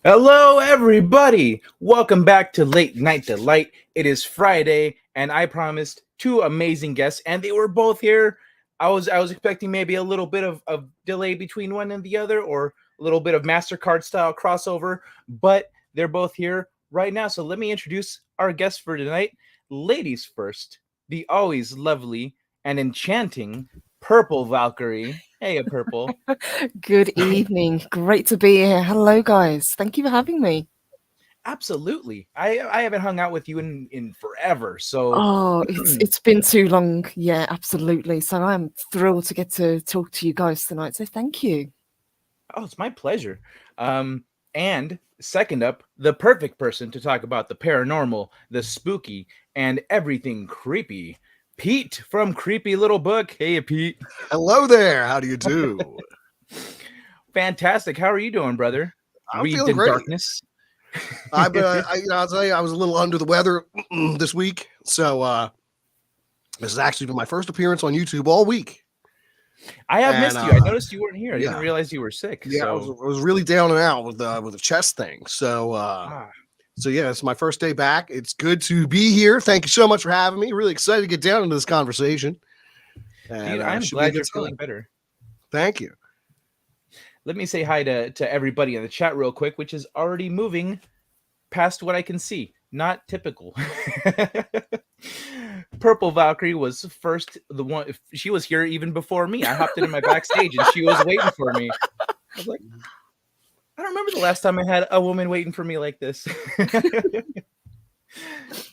Hello, everybody. Welcome back to Late Night Delight. It is Friday, and I promised two amazing guests, and they were both here. I was expecting maybe a little bit of delay between one and the other, or a little bit of MasterCard style crossover, but they're both here right now. So let me introduce our guests for tonight. Ladies first, the always lovely and enchanting Purple Valkyrie. Hey, Purple. Good evening. Great to be here. Hello, guys. Thank you for having me. Absolutely. I haven't hung out with you in forever. So it's been too long. Yeah, absolutely. So I'm thrilled to get to talk to you guys tonight. So thank you. Oh, it's my pleasure. And second up, the perfect person to talk about the paranormal, the spooky, and everything creepy. Pete from Creepy Little Book. Hey, Pete. Hello there. How do you do? Fantastic. How are you doing, brother? I'm Wreathed feeling in great. Darkness. I'll tell you, I was a little under the weather this week, so this has actually been my first appearance on YouTube all week. I have missed you. I noticed you weren't here. I didn't realize you were sick. Yeah, so. I was really down and out with the chest thing. So yeah, it's my first day back. It's good to be here. Thank you so much for having me. Really excited to get down into this conversation. And, dude, I'm glad you're feeling better. Thank you. Let me say hi to everybody in the chat real quick, which is already moving past what I can see. Not typical. Purple Valkyrie was first, the one. She was here even before me. I hopped into my backstage and she was waiting for me. I was like, I don't remember the last time I had a woman waiting for me like this.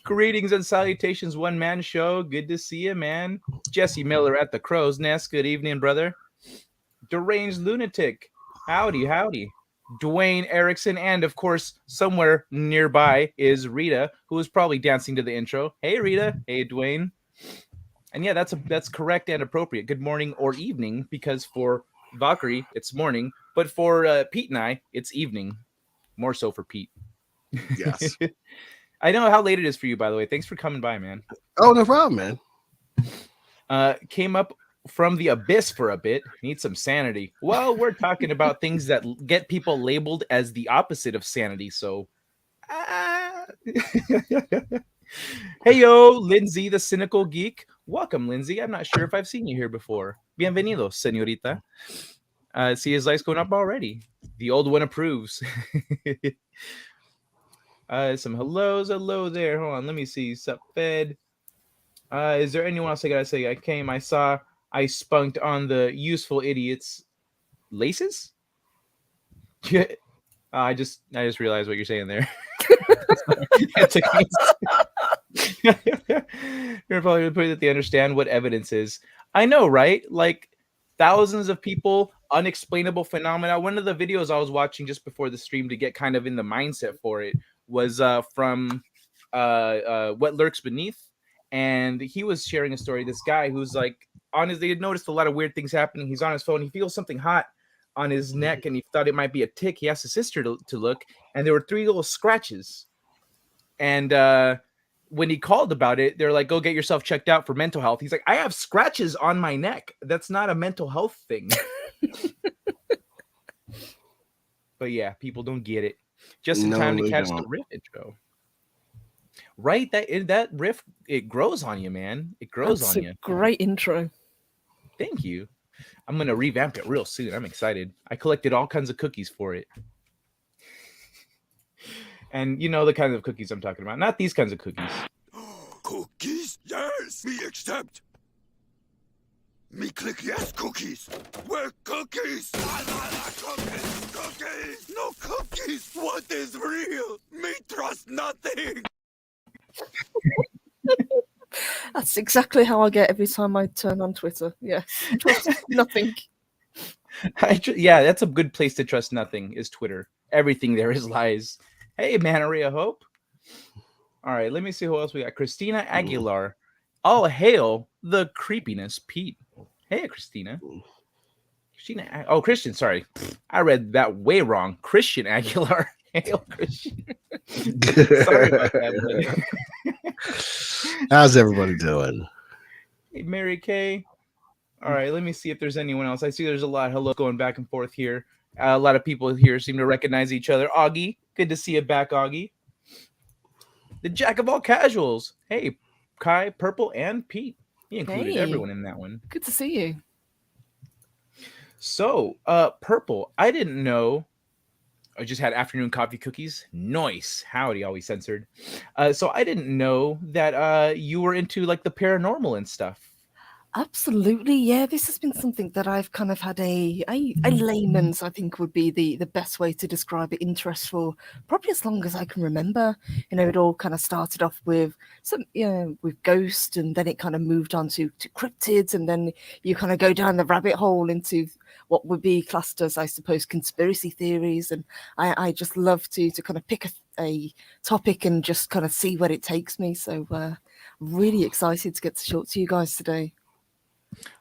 Greetings and salutations, one man show. Good to see you, man. Jesse Miller at the Crow's Nest. Good evening, brother. Deranged Lunatic. Howdy, howdy. Dwayne Erickson, and of course, somewhere nearby is Rita, who is probably dancing to the intro. Hey, Rita. Hey, Dwayne. And yeah, that's correct and appropriate. Good morning or evening, because for Valkyrie, it's morning, but for Pete and I, it's evening. More so for Pete. Yes. I know how late it is for you, by the way. Thanks for coming by, man. Oh, no problem, man. Came up from the abyss for a bit. Need some sanity. Well, we're talking about things that get people labeled as the opposite of sanity, so... Hey, yo, Lindsay, the cynical geek. Welcome, Lindsay. I'm not sure if I've seen you here before. Bienvenido, señorita. See his lights going up already. The old one approves. Some hellos. Hello there. Hold on. Let me see. Sup, Fed. Is there anyone else I gotta say? I came. I saw. I spunked on the useful idiots. Laces? Yeah. I just realized what you're saying there. You're probably gonna put that they understand what evidence is. I know, right? Like thousands of people, unexplainable phenomena. One of the videos I was watching just before the stream to get kind of in the mindset for it was from What Lurks Beneath, and he was sharing a story. This guy who's like they had noticed a lot of weird things happening. He's on his phone. He feels something hot on his neck, and he thought it might be a tick. He asked his sister to look, and there were 3 little scratches. And when he called about it, they're like, go get yourself checked out for mental health. He's like, I have scratches on my neck. That's not a mental health thing. But yeah, people don't get it. Just in time to catch the riff intro. Right? That riff, it grows on you, man. It grows on you. Great intro. Thank you. I'm gonna revamp it real soon. I'm excited. I collected all kinds of cookies for it. And you know the kinds of cookies I'm talking about. Not these kinds of cookies. Cookies? Yes, me accept. Me click yes, cookies. Where cookies? Cookies, cookies. No cookies. What is real? Me trust nothing. That's exactly how I get every time I turn on Twitter. Yeah, trust nothing. Yeah, that's a good place to trust nothing is Twitter. Everything there is lies. Hey, Manaria Hope. All right, let me see who else we got. Christina Aguilar. All hail the creepiness, Pete. Hey, Christina. Christina. Oh, Christian. Sorry, I read that way wrong. Christian Aguilar. Hail Christian. Sorry about that. How's everybody doing? Hey, Mary Kay. All right, let me see if there's anyone else. I see there's a lot of hello going back and forth here. A lot of people here seem to recognize each other. Augie, good to see you back, Augie. The Jack of all casuals. Hey, Kai, Purple, and Pete. He included everyone in that one. Good to see you. So, Purple, I didn't know. I just had afternoon coffee cookies. Nice. Howdy, always censored. So I didn't know that you were into like the paranormal and stuff. Absolutely, yeah. This has been something that I've kind of had a layman's, I think would be the best way to describe it, interest for probably as long as I can remember. You know, it all kind of started off with with ghosts, and then it kind of moved on to cryptids, and then you kind of go down the rabbit hole into what would be classed as, I suppose, conspiracy theories. And I just love to kind of pick a topic and just kind of see where it takes me. So really excited to get to talk to you guys today.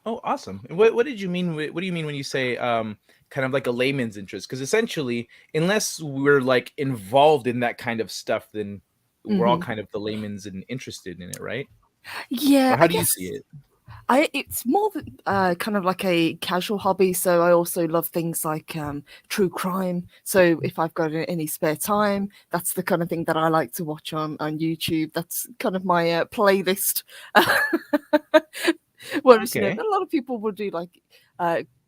Oh, awesome. What did you mean? What do you mean when you say kind of like a layman's interest? Because essentially, unless we're like involved in that kind of stuff, then we're all kind of the layman's and interested in it, right? Yeah. Or how do you see it? It's more kind of like a casual hobby. So I also love things like true crime. So if I've got any spare time, that's the kind of thing that I like to watch on YouTube. That's kind of my playlist. Whereas, you know, a lot of people will do like,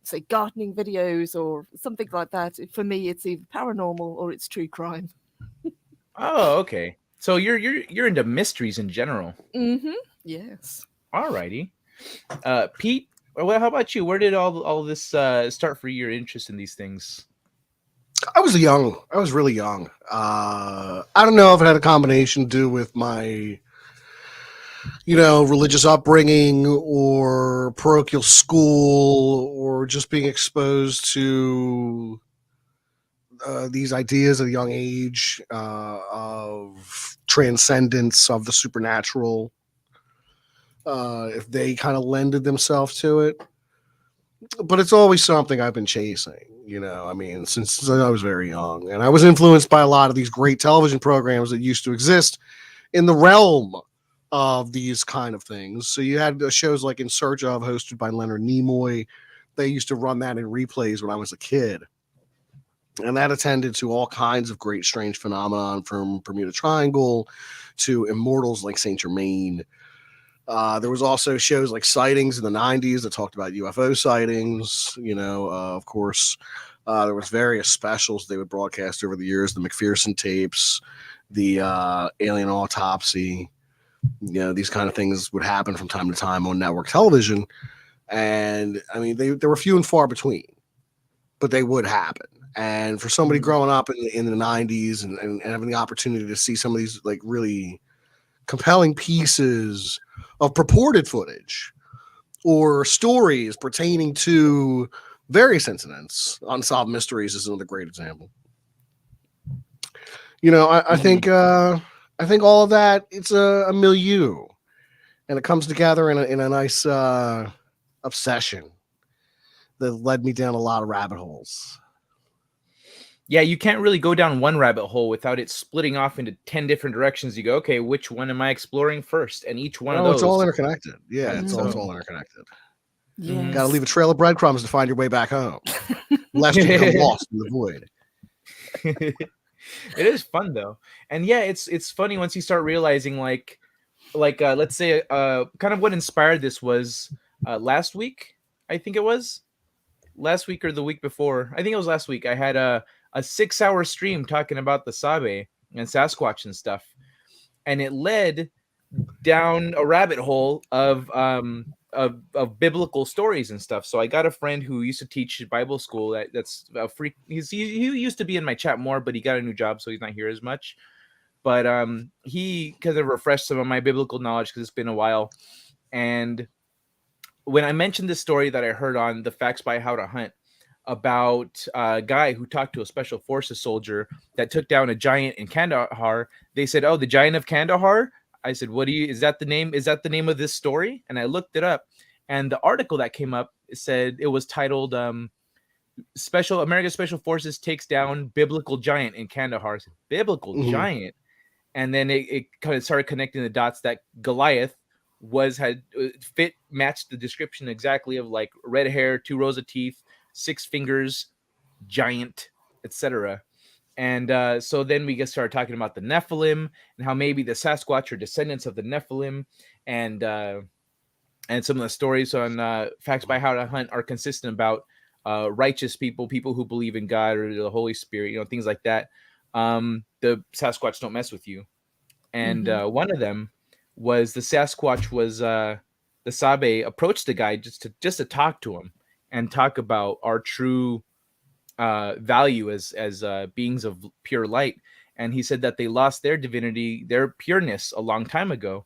say, gardening videos or something like that. For me, it's either paranormal or it's true crime. Oh, okay. So you're into mysteries in general. Yes. Alrighty. Pete, well, how about you? Where did all this start for your interest in these things? I was really young. I don't know if it had a combination to do with my religious upbringing or parochial school or just being exposed to these ideas at a young age of transcendence of the supernatural. If they kind of lended themselves to it, but it's always something I've been chasing, since I was very young, and I was influenced by a lot of these great television programs that used to exist in the realm of these kind of things. So you had shows like In Search Of, hosted by Leonard Nimoy. They used to run that in replays when I was a kid. And that attended to all kinds of great strange phenomenon, from Bermuda Triangle to immortals like Saint Germain. There was also shows like Sightings in the 90s that talked about UFO sightings. Of course, there was various specials they would broadcast over the years, the McPherson tapes, the alien autopsy. These kind of things would happen from time to time on network television. And I mean, they were few and far between, but they would happen. And for somebody growing up in the 90s and having the opportunity to see some of these like really compelling pieces of purported footage or stories pertaining to various incidents, Unsolved Mysteries is another great example. I think all of that, it's a milieu, and it comes together in a nice obsession that led me down a lot of rabbit holes. Yeah, you can't really go down one rabbit hole without it splitting off into 10 different directions. You go, okay, which one am I exploring first? And each one of those. It's all interconnected. Yeah, it's all interconnected. Yes. Got to leave a trail of breadcrumbs to find your way back home, lest you become lost in the void. It is fun though, and yeah, it's funny once you start realizing like let's say kind of what inspired this was last week I think it was last week or the week before. I think it was last week. I had a 6-hour stream talking about the Sabe and Sasquatch and stuff, and it led down a rabbit hole of biblical stories and stuff. So I got a friend who used to teach Bible school. That's a freak. He used to be in my chat more, but he got a new job, so he's not here as much. But he kind of refreshed some of my biblical knowledge because it's been a while. And when I mentioned this story that I heard on the Facts by How to Hunt about a guy who talked to a special forces soldier that took down a giant in Kandahar, they said, "Oh, the giant of Kandahar." I said, is that the name? Is that the name of this story? And I looked it up, and the article that came up said it was titled American Special Forces takes down biblical giant in Kandahar. Biblical giant. And then it kind of started connecting the dots that Goliath matched the description exactly of like red hair, 2 rows of teeth, 6 fingers, giant, etc. And so then we started talking about the Nephilim and how maybe the Sasquatch are descendants of the Nephilim, and some of the stories on Facts by How to Hunt are consistent about righteous people who believe in God or the Holy Spirit, things like that. The Sasquatch don't mess with you. And one of them was the Sasquatch was the Sabe approached the guy just to talk to him and talk about our true value as beings of pure light. And he said that they lost their divinity, their pureness a long time ago,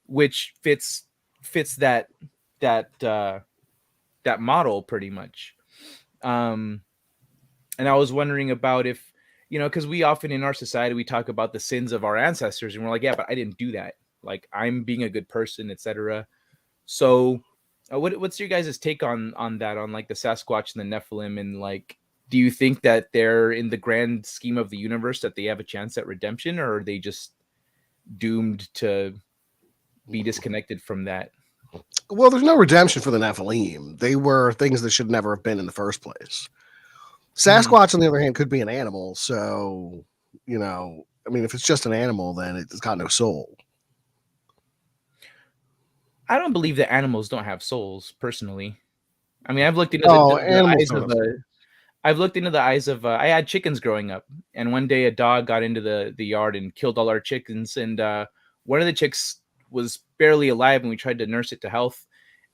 which fits that model pretty much. And I was wondering about if, because we often in our society, we talk about the sins of our ancestors and we're like, yeah, but I didn't do that. Like, I'm being a good person, etc. So what's your guys' take on that, on like the Sasquatch and the Nephilim, and like, do you think that they're in the grand scheme of the universe that they have a chance at redemption, or are they just doomed to be disconnected from that? Well, there's no redemption for the Nephilim. They were things that should never have been in the first place. Sasquatch, on the other hand, could be an animal. So, if it's just an animal, then it's got no soul. I don't believe that animals don't have souls, personally. I mean, I've looked into the eyes of I've looked into the eyes of I had chickens growing up, and one day a dog got into the yard and killed all our chickens, and one of the chicks was barely alive, and we tried to nurse it to health,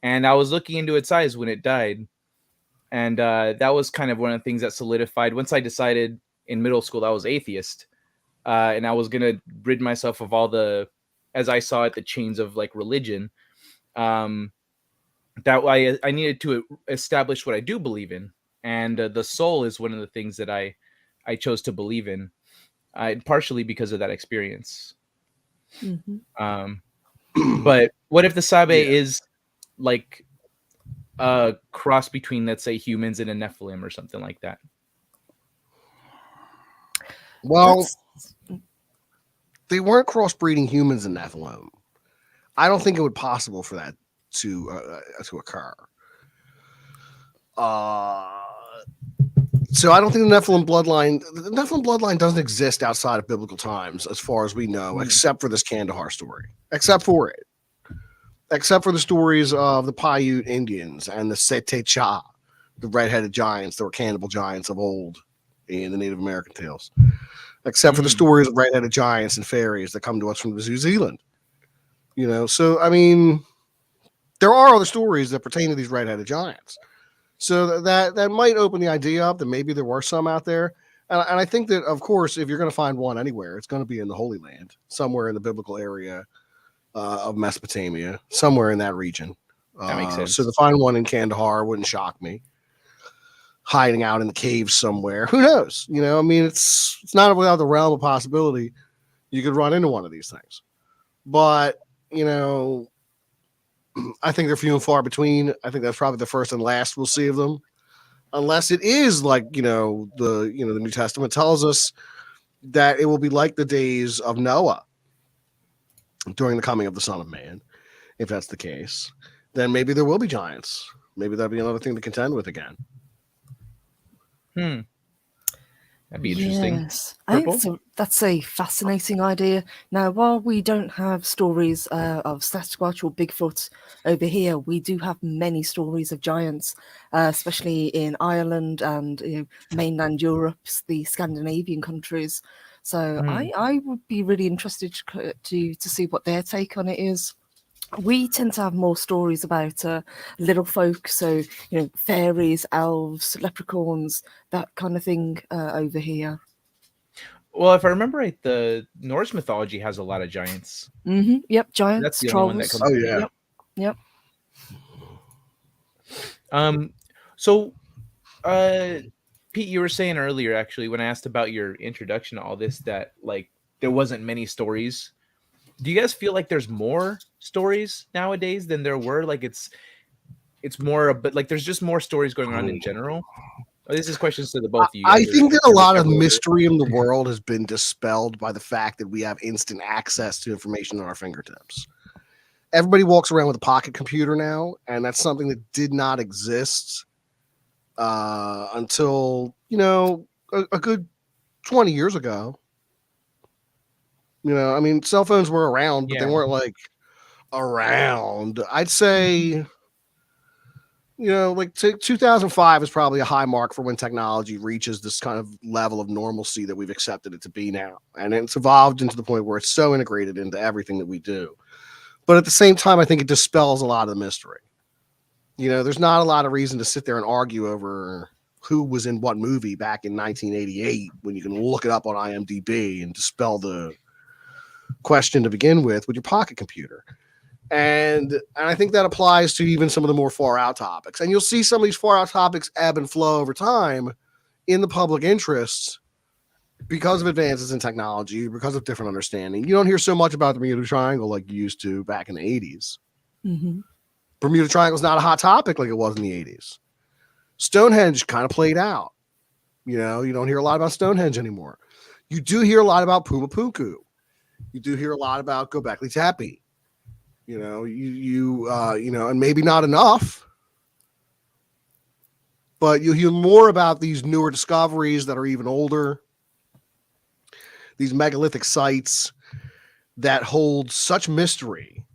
and I was looking into its eyes when it died, and that was kind of one of the things that solidified once I decided in middle school that I was atheist, and I was gonna rid myself of all the, as I saw it, the chains of like religion. That I needed to establish what I do believe in, and the soul is one of the things that I chose to believe in, partially because of that experience. But what if the Sabe is like a cross between, let's say, humans and a Nephilim or something like that? Well, they weren't crossbreeding humans and Nephilim. I don't think it would be possible for that to occur. So I don't think the Nephilim bloodline doesn't exist outside of biblical times, as far as we know, except for this Kandahar story. Except for the stories of the Paiute Indians and the Setecha, the red-headed giants that were cannibal giants of old in the Native American tales. Except for the stories of red-headed giants and fairies that come to us from New Zealand. So I mean, there are other stories that pertain to these red-headed giants. So that might open the idea up that maybe there were some out there. And I think that, of course, if you're going to find one anywhere, it's going to be in the Holy Land, somewhere in the biblical area of Mesopotamia, somewhere in that region. That makes sense. So to find one in Kandahar wouldn't shock me. Hiding out in the caves somewhere. Who knows? It's not without the realm of possibility you could run into one of these things. But, I think they're few and far between. I think that's probably the first and last we'll see of them, unless it is like the New Testament tells us that it will be like the days of Noah during the coming of the Son of Man. If that's the case, then maybe there will be giants. Maybe that'll be another thing to contend with again. That'd be interesting. Yes, I think Purple? that's a fascinating idea. Now, while we don't have stories of Sasquatch or Bigfoot over here, we do have many stories of giants, especially in Ireland and mainland Europe, the Scandinavian countries. So Hmm. I would be really interested to see what their take on it is. We tend to have more stories about little folk, so fairies, elves, leprechauns, that kind of thing over here. Well, if I remember right, the Norse mythology has a lot of giants. Yep, That's giants, the only one that trolls. comes Oh to yeah. me. Yep, yep. Um, so uh Pete, you were saying earlier actually when I asked about your introduction to all this that like there wasn't many stories. Do you guys feel like there's more stories nowadays than there were? Like it's more, but like there's just more stories going on in general. Oh, this is questions to the both of you I guys, or think that a lot of whichever order. mystery in the world has been dispelled by the fact that we have instant access to information at our fingertips. Everybody walks around with a pocket computer now, and that's something that did not exist until a good 20 years ago. I mean, cell phones were around, but they Yeah. weren't like around. I'd say, like 2005 is probably a high mark for when technology reaches this kind of level of normalcy that we've accepted it to be now. And it's evolved into the point where it's so integrated into everything that we do. But at the same time, I think it dispels a lot of the mystery. There's not a lot of reason to sit there and argue over who was in what movie back in 1988 when you can look it up on IMDb and dispel the question to begin with your pocket computer. And I think that applies to even some of the more far out topics. And you'll see some of these far out topics ebb and flow over time in the public interest because of advances in technology, because of different understanding. You don't hear so much about the Bermuda Triangle like you used to back in the 80s. Hmm. Bermuda Triangle is not a hot topic like it was in the 80s. Stonehenge kind of played out. You don't hear a lot about Stonehenge anymore. You do hear a lot about Pumapunku. You do hear a lot about Göbekli Tepe. And maybe not enough, but you hear more about these newer discoveries that are even older, these megalithic sites that hold such mystery,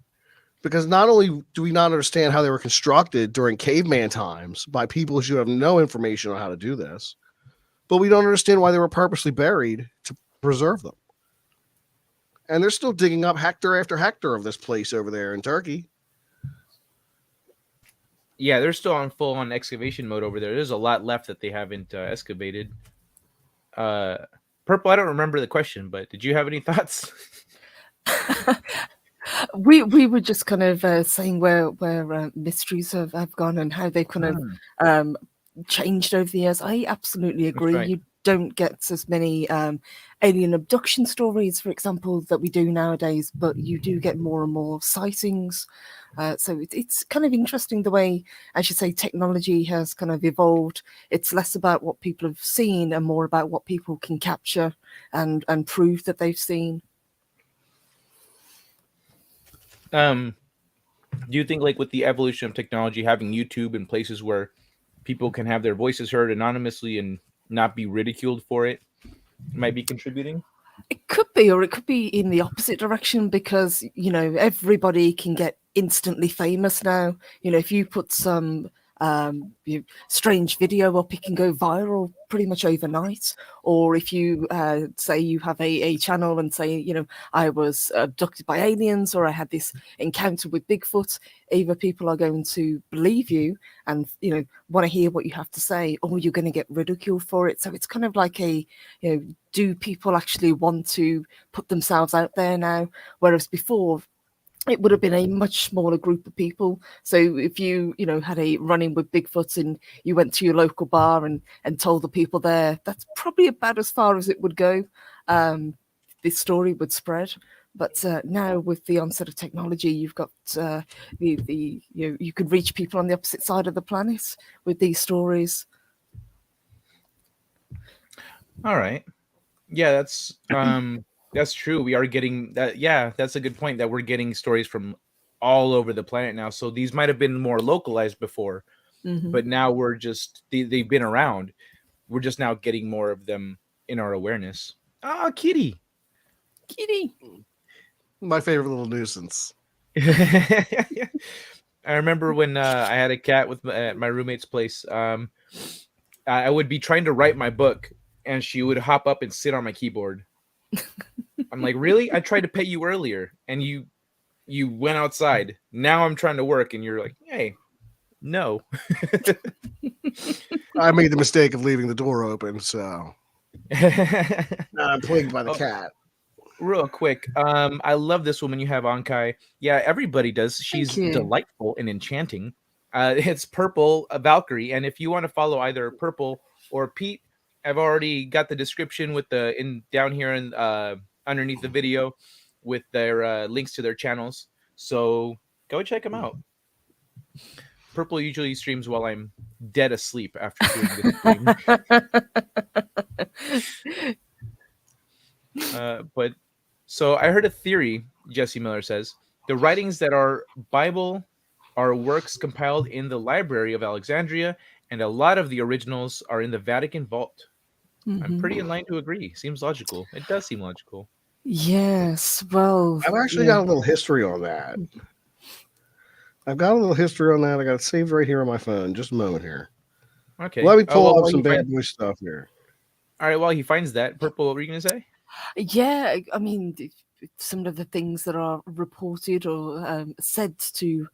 because not only do we not understand how they were constructed during caveman times by people who have no information on how to do this, but we don't understand why they were purposely buried to preserve them. And they're still digging up hectare after hectare of this place over there in Turkey. Yeah, they're still on full on excavation mode over there. There's a lot left that they haven't excavated. Uh, Purple, I don't remember the question, but did you have any thoughts? We were just kind of saying where mysteries have gone and how they kind of um, changed over the years. I absolutely That's agree. right. You don't get as many alien abduction stories, for example, that we do nowadays, but you do get more and more sightings. So it's kind of interesting the way, as you say, technology has kind of evolved. It's less about what people have seen and more about what people can capture and prove that they've seen. Do you think like with the evolution of technology, having YouTube and places where people can have their voices heard anonymously and not be ridiculed for it might be contributing? It could be, or it could be in the opposite direction because, everybody can get instantly famous now. If you put some strange video up, it can go viral pretty much overnight. Or if you say you have a channel and say, I was abducted by aliens or I had this encounter with Bigfoot, either people are going to believe you and, want to hear what you have to say, or you're going to get ridiculed for it. So it's kind of like do people actually want to put themselves out there now? Whereas before, it would have been a much smaller group of people. So if you, had a run-in with Bigfoot and you went to your local bar and told the people there, that's probably about as far as it would go. This story would spread. But now with the onset of technology, you've got you could reach people on the opposite side of the planet with these stories. All right. Yeah, that's true. We are getting that. Yeah, that's a good point that we're getting stories from all over the planet now. So these might have been more localized before, Hmm. but now we're just they've been around. We're just now getting more of them in our awareness. Ah, kitty. Kitty. My favorite little nuisance. I remember when I had a cat with at my roommate's place. I would be trying to write my book, and she would hop up and sit on my keyboard. I'm like, really? I tried to pet you earlier, and you went outside. Now I'm trying to work, and you're like, hey, no. I made the mistake of leaving the door open, so now I'm plagued by the cat. Real quick, I love this woman you have on, Kai. Yeah, everybody does. She's you. delightful and enchanting. It's Purple Valkyrie, and if you want to follow either Purple or Pete, I've already got the description with the in down here and underneath the video with their links to their channels. So go check them out. Purple usually streams while I'm dead asleep after doing this stream. But so I heard a theory, Jesse Miller says, the writings that are Bible are works compiled in the Library of Alexandria, and a lot of the originals are in the Vatican vault. I'm pretty in line to agree. Seems logical. It does seem logical. Yes, well, I've actually got a little history on that. I got it saved right here on my phone. Just a moment here. Okay. Let me pull up while some he bad boy stuff here. All right, while he finds that, Purple, what were you going to say? Yeah, I mean, some of the things that are reported or said to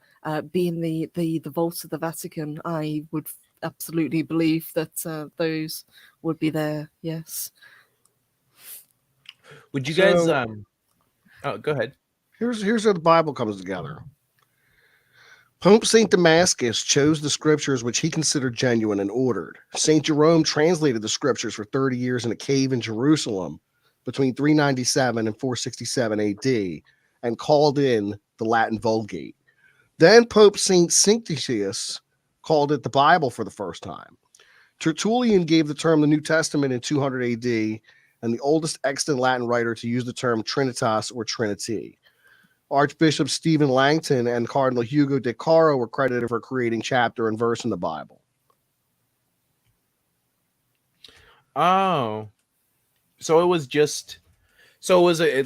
be in the vaults of the Vatican, I would absolutely believe that those would be there. Yes. Would you guys? So- Oh, go ahead. Here's how the Bible comes together. Pope St. Damascus chose the scriptures which he considered genuine and ordered. St. Jerome translated the scriptures for 30 years in a cave in Jerusalem between 397 and 467 AD and called in the Latin Vulgate. Then Pope St. Synctitius called it the Bible for the first time. Tertullian gave the term the New Testament in 200 AD and the oldest extant Latin writer to use the term Trinitas or Trinity. Archbishop Stephen Langton and Cardinal Hugo de Caro were credited for creating chapter and verse in the Bible. Oh, so it was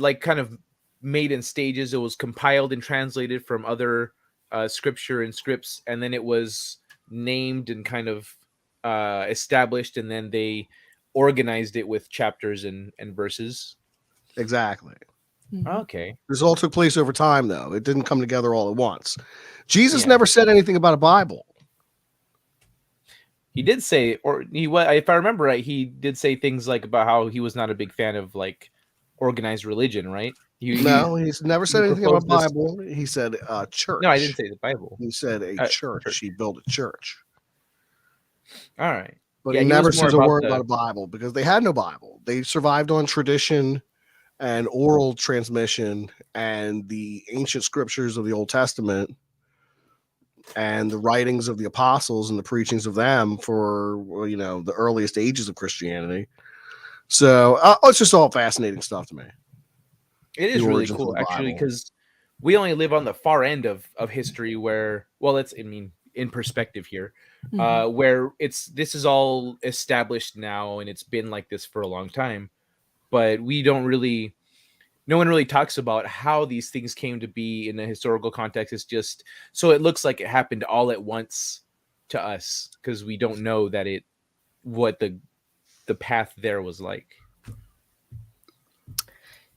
like kind of made in stages. It was compiled and translated from other scripture and scripts, and then it was named and kind of established, and then they organized it with chapters and verses. Exactly. Okay. This all took place over time, though. It didn't come together all at once. Jesus Yeah. never said anything about a Bible. He did say, if I remember right, he did say things like about how he was not a big fan of like organized religion, right? No, he's never said anything about proposed this- Bible. He said church. No, I didn't say the Bible. He said a church. church. He built a church. All right. But Yeah, he he never was more says a about word the- about a Bible because they had no Bible. They survived on tradition and oral transmission and the ancient scriptures of the Old Testament and the writings of the apostles and the preachings of them for, well, you know, the earliest ages of Christianity. So it's just all fascinating stuff to me. It is the really origins of cool, the actually, Bible. because we only live on the far end of history where, well, in perspective here, where this is all established now and it's been like this for a long time, but no one really talks about how these things came to be in a historical context. It's just so it looks like it happened all at once to us because we don't know that what the path there was like.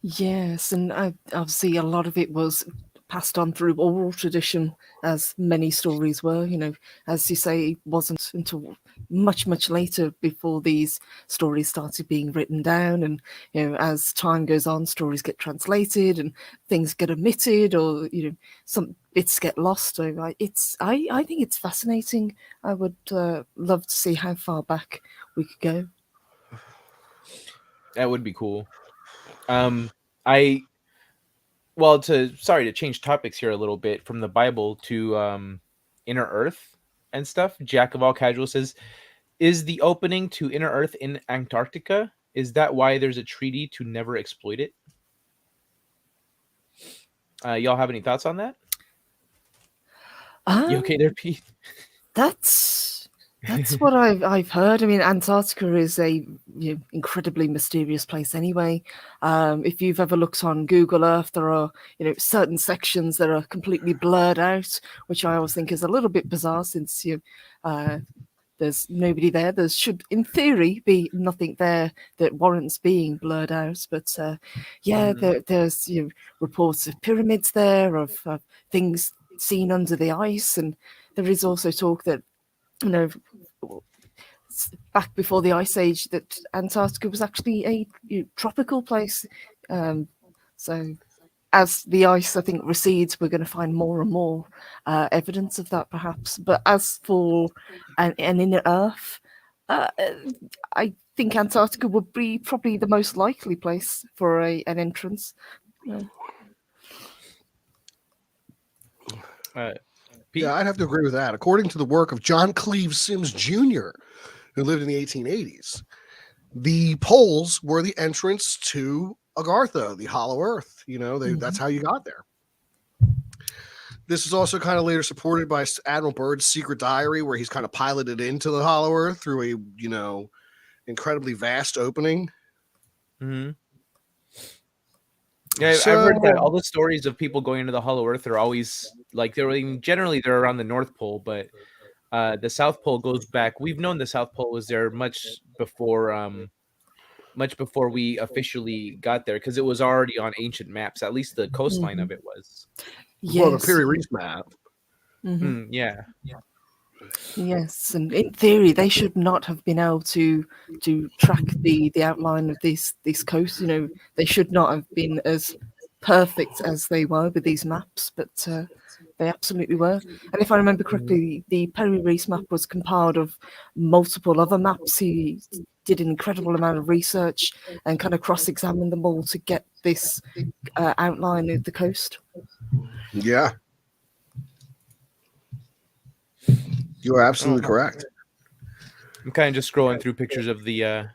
Yes, and obviously a lot of it was passed on through oral tradition, as many stories were. You know, as you say, it wasn't until much, much later before these stories started being written down. And, you know, as time goes on, stories get translated and things get omitted or, you know, some bits get lost. So I think it's fascinating. I would love to see how far back we could go. That would be cool. Sorry to change topics here a little bit from the Bible to Inner Earth and stuff. Jack of all casual says, is the opening to Inner Earth in Antarctica? Is that why there's a treaty to never exploit it? Y'all have any thoughts on that? You okay there, Pete? That's That's what I've heard. I mean, Antarctica is a incredibly mysterious place anyway. If you've ever looked on Google Earth, there are certain sections that are completely blurred out, which I always think is a little bit bizarre since there's nobody there. There should, in theory, be nothing there that warrants being blurred out. But there's reports of pyramids there, of things seen under the ice, and there is also talk that back before the Ice Age, that Antarctica was actually a tropical place. So as the ice, I think, recedes, we're going to find more and more evidence of that, perhaps. But as for an inner Earth, I think Antarctica would be probably the most likely place for an entrance. Yeah, I'd have to agree with that. According to the work of John Cleves Sims Jr., who lived in the 1880s, the poles were the entrance to Agartha, the Hollow Earth. That's how you got there. This is also kind of later supported by Admiral Byrd's secret diary, where he's kind of piloted into the Hollow Earth through a, incredibly vast opening. Mm-hmm. Yeah, I've heard that all the stories of people going into the Hollow Earth are always generally they're around the North Pole, but the South Pole goes back. We've known the South Pole was there much before we officially got there, because it was already on ancient maps. At least the coastline of it was. Well, the Piri Reef map. Mm-hmm. Yeah. Yes, and in theory, they should not have been able to track the outline of this coast. They should not have been as perfect as they were with these maps, but they absolutely were. And if I remember correctly, the Piri Reef map was compiled of multiple other maps. He did an incredible amount of research and kind of cross-examined them all to get this outline of the coast. Yeah. You are absolutely correct. I'm kind of just scrolling through pictures of the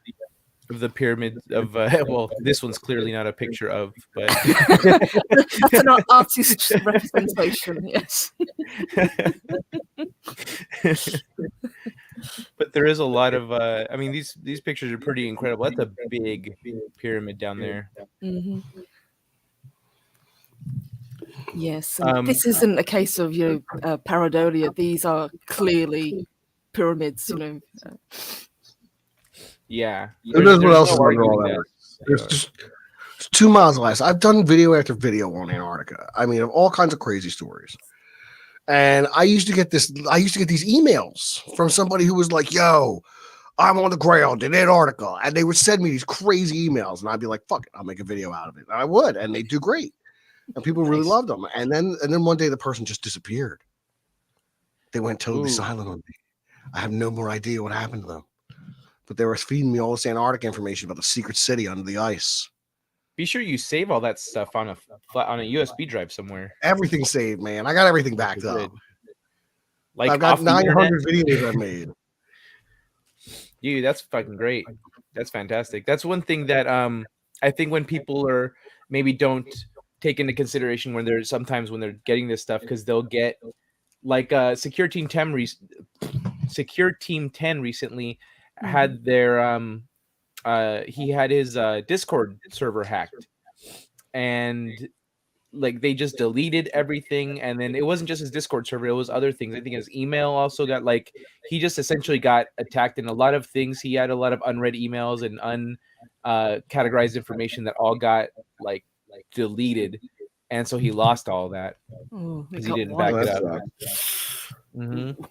pyramid of well, this one's clearly not a picture of, but that's an artist's representation. Yes. But there is a lot of I mean, these pictures are pretty incredible. That's a big pyramid down there. Mm-hmm. Yes, and this isn't a case of pareidolia. These are clearly pyramids. Yeah. Who knows what else is under all that? There's just 2 miles of ice. I've done video after video on Antarctica. I mean, of all kinds of crazy stories. And I used to get these emails from somebody who was like, "Yo, I'm on the ground in Antarctica," and they would send me these crazy emails, and I'd be like, "Fuck it, I'll make a video out of it." And I would, and they do great. And people really loved them. And then one day the person just disappeared. They went totally silent on me. I have no more idea what happened to them. But they were feeding me all this Antarctic information about the secret city under the ice. Be sure you save all that stuff on a USB drive somewhere. Everything's saved, man. I got everything backed up. Like, I've got 900 videos I've made. Dude, that's fucking great. That's fantastic. That's one thing that I think when people are maybe don't take into consideration when they're getting this stuff, because they'll get like Secure Team 10 recently had their he had his Discord server hacked, and like they just deleted everything. And then it wasn't just his Discord server, it was other things. I think his email also got, like, he just essentially got attacked in a lot of things. He had a lot of unread emails and categorized information that all got like deleted, and so he lost all that because he didn't back it up. Mm-hmm.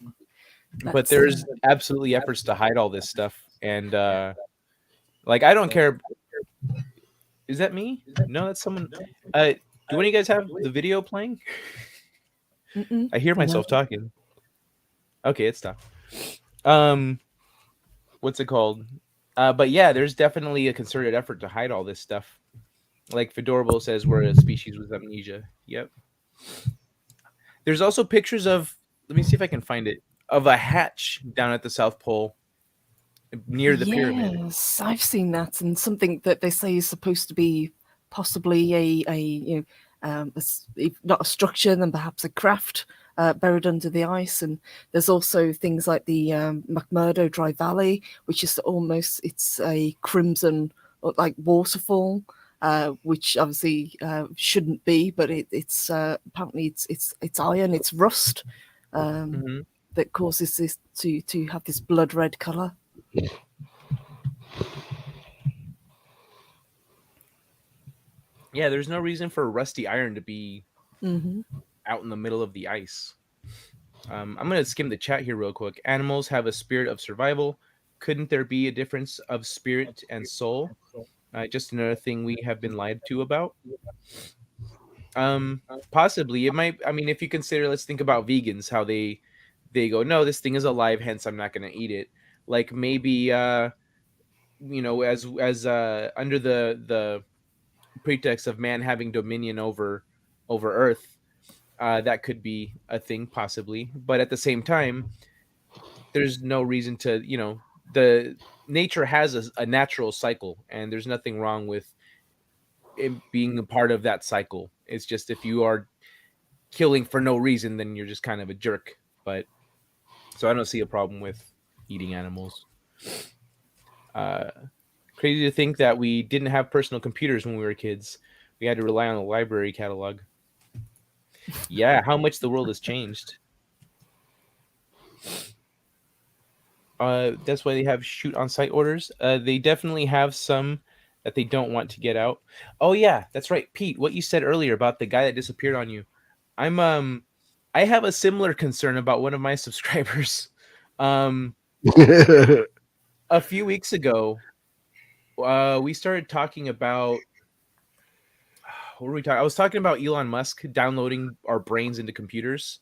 But there's absolutely efforts to hide all this stuff, and like, I don't care. Is that me? No, that's someone. Do one of you guys have the video playing? I hear myself talking. Okay, it stopped. What's it called? But yeah, there's definitely a concerted effort to hide all this stuff. Like Fedorable says, we're a species with amnesia. Yep. There's also pictures of, let me see if I can find it, of a hatch down at the South Pole near the pyramid. Yes, I've seen that, and something that they say is supposed to be possibly if not a structure, then perhaps a craft buried under the ice. And there's also things like the McMurdo Dry Valley, which is it's a crimson like waterfall, which obviously shouldn't be, but it's apparently it's iron, it's rust that causes this to have this blood red color. Yeah, there's no reason for rusty iron to be out in the middle of the ice. I'm going to skim the chat here real quick. Animals have a spirit of survival. Couldn't there be a difference of spirit and soul? Just another thing we have been lied to about. Possibly. It might. I mean, if you consider, let's think about vegans, how they go, no, this thing is alive, hence I'm not going to eat it. Like maybe, as under the pretext of man having dominion over Earth, that could be a thing possibly. But at the same time, there's no reason to, the nature has a natural cycle, and there's nothing wrong with it being a part of that cycle. It's just if you are killing for no reason, then you're just kind of a jerk. But so I don't see a problem with eating animals. Crazy to think that we didn't have personal computers when we were kids. We had to rely on the library catalog. Yeah, how much the world has changed. That's why they have shoot on site orders. They definitely have some that they don't want to get out. Oh yeah, that's right, Pete. What you said earlier about the guy that disappeared on you. I have a similar concern about one of my subscribers. A few weeks ago, we started talking about what were we talking? I was talking about Elon Musk downloading our brains into computers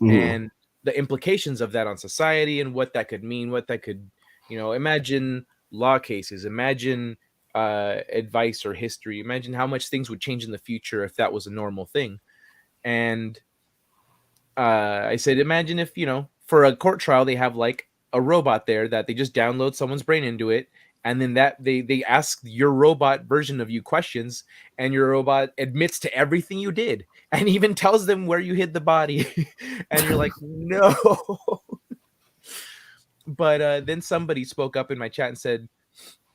and the implications of that on society and what that could mean, what that could, imagine law cases, imagine advice or history, imagine how much things would change in the future if that was a normal thing. And I said, imagine if, for a court trial, they have like a robot there that they just download someone's brain into it. And then that they ask your robot version of you questions, and your robot admits to everything you did and even tells them where you hid the body. And you're like, no. But then somebody spoke up in my chat and said,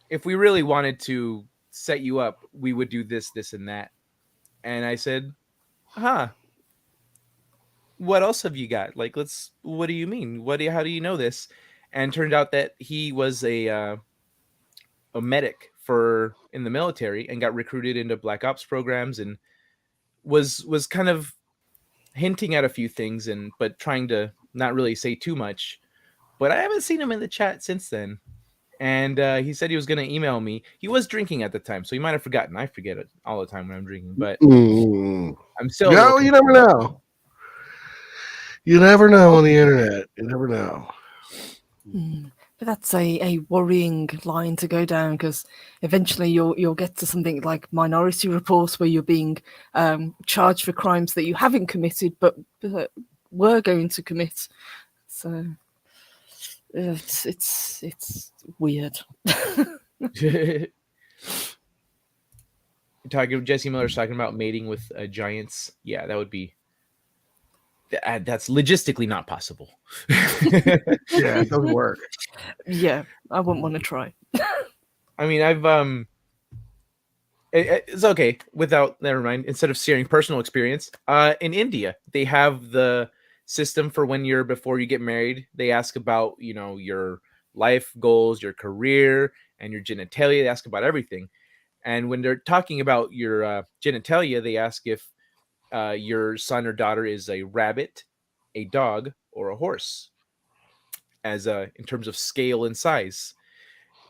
if we really wanted to set you up, we would do this, this, and that. And I said, huh. What else have you got? Like, what do you mean? How do you know this? And turned out that he was a medic in the military and got recruited into black ops programs and was kind of hinting at a few things but trying to not really say too much. But I haven't seen him in the chat since then. And he said he was going to email me. He was drinking at the time, so he might have forgotten. I forget it all the time when I'm drinking, but I'm still. No, you never know. You never know on the internet. You never know. But that's a worrying line to go down, because eventually you'll get to something like Minority Report, where you're being charged for crimes that you haven't committed but were going to commit. So it's weird. Jesse Miller's talking about mating with giants. Yeah, that would be. That's logistically not possible. Yeah, it doesn't work. Yeah, I wouldn't want to try. I mean, it's okay never mind. Instead of sharing personal experience, in India, they have the system for before you get married. They ask about, your life goals, your career, and your genitalia. They ask about everything. And when they're talking about your genitalia, they ask if your son or daughter is a rabbit, a dog, or a horse, in terms of scale and size.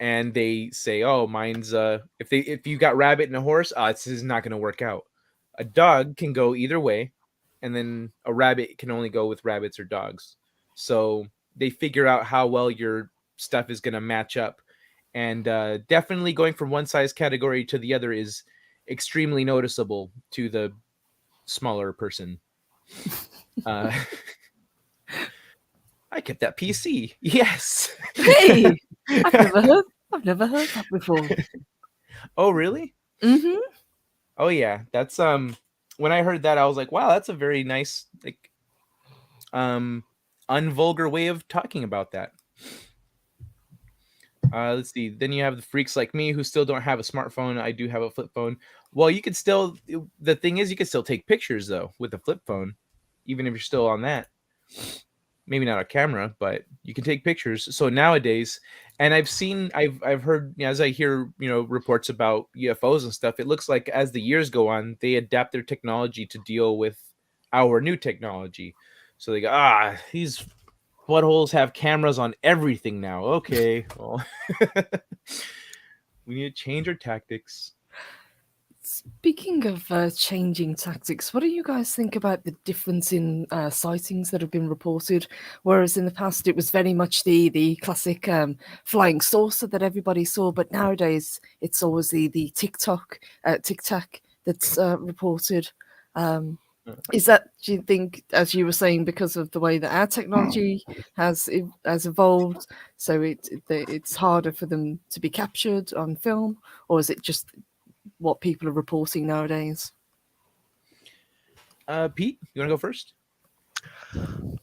And they say, oh, mine's if you got rabbit and a horse, this is not going to work out. A dog can go either way, and then a rabbit can only go with rabbits or dogs. So they figure out how well your stuff is going to match up. And definitely going from one size category to the other is extremely noticeable to the smaller person. I kept that PC. Yes. Hey, I've never heard that before. Oh, really? Mm-hmm. Oh, yeah. That's when I heard that, I was like, wow, that's a very nice, like, unvulgar way of talking about that. Let's see. Then you have the freaks like me who still don't have a smartphone. I do have a flip phone. Well, you could still. The thing is, you could still take pictures though with a flip phone, even if you're still on that. Maybe not a camera, but you can take pictures. So nowadays, and I've heard, as I hear, reports about UFOs and stuff. It looks like as the years go on, they adapt their technology to deal with our new technology. So they go, these buttholes have cameras on everything now. Okay, well, we need to change our tactics. Speaking of changing tactics, what do you guys think about the difference in sightings that have been reported? Whereas in the past it was very much the classic flying saucer that everybody saw, but nowadays it's always the Tic Tac that's reported. Is that, do you think, as you were saying, because of the way that our technology has evolved, so it's harder for them to be captured on film, or is it just what people are reporting nowadays? Pete, you want to go first?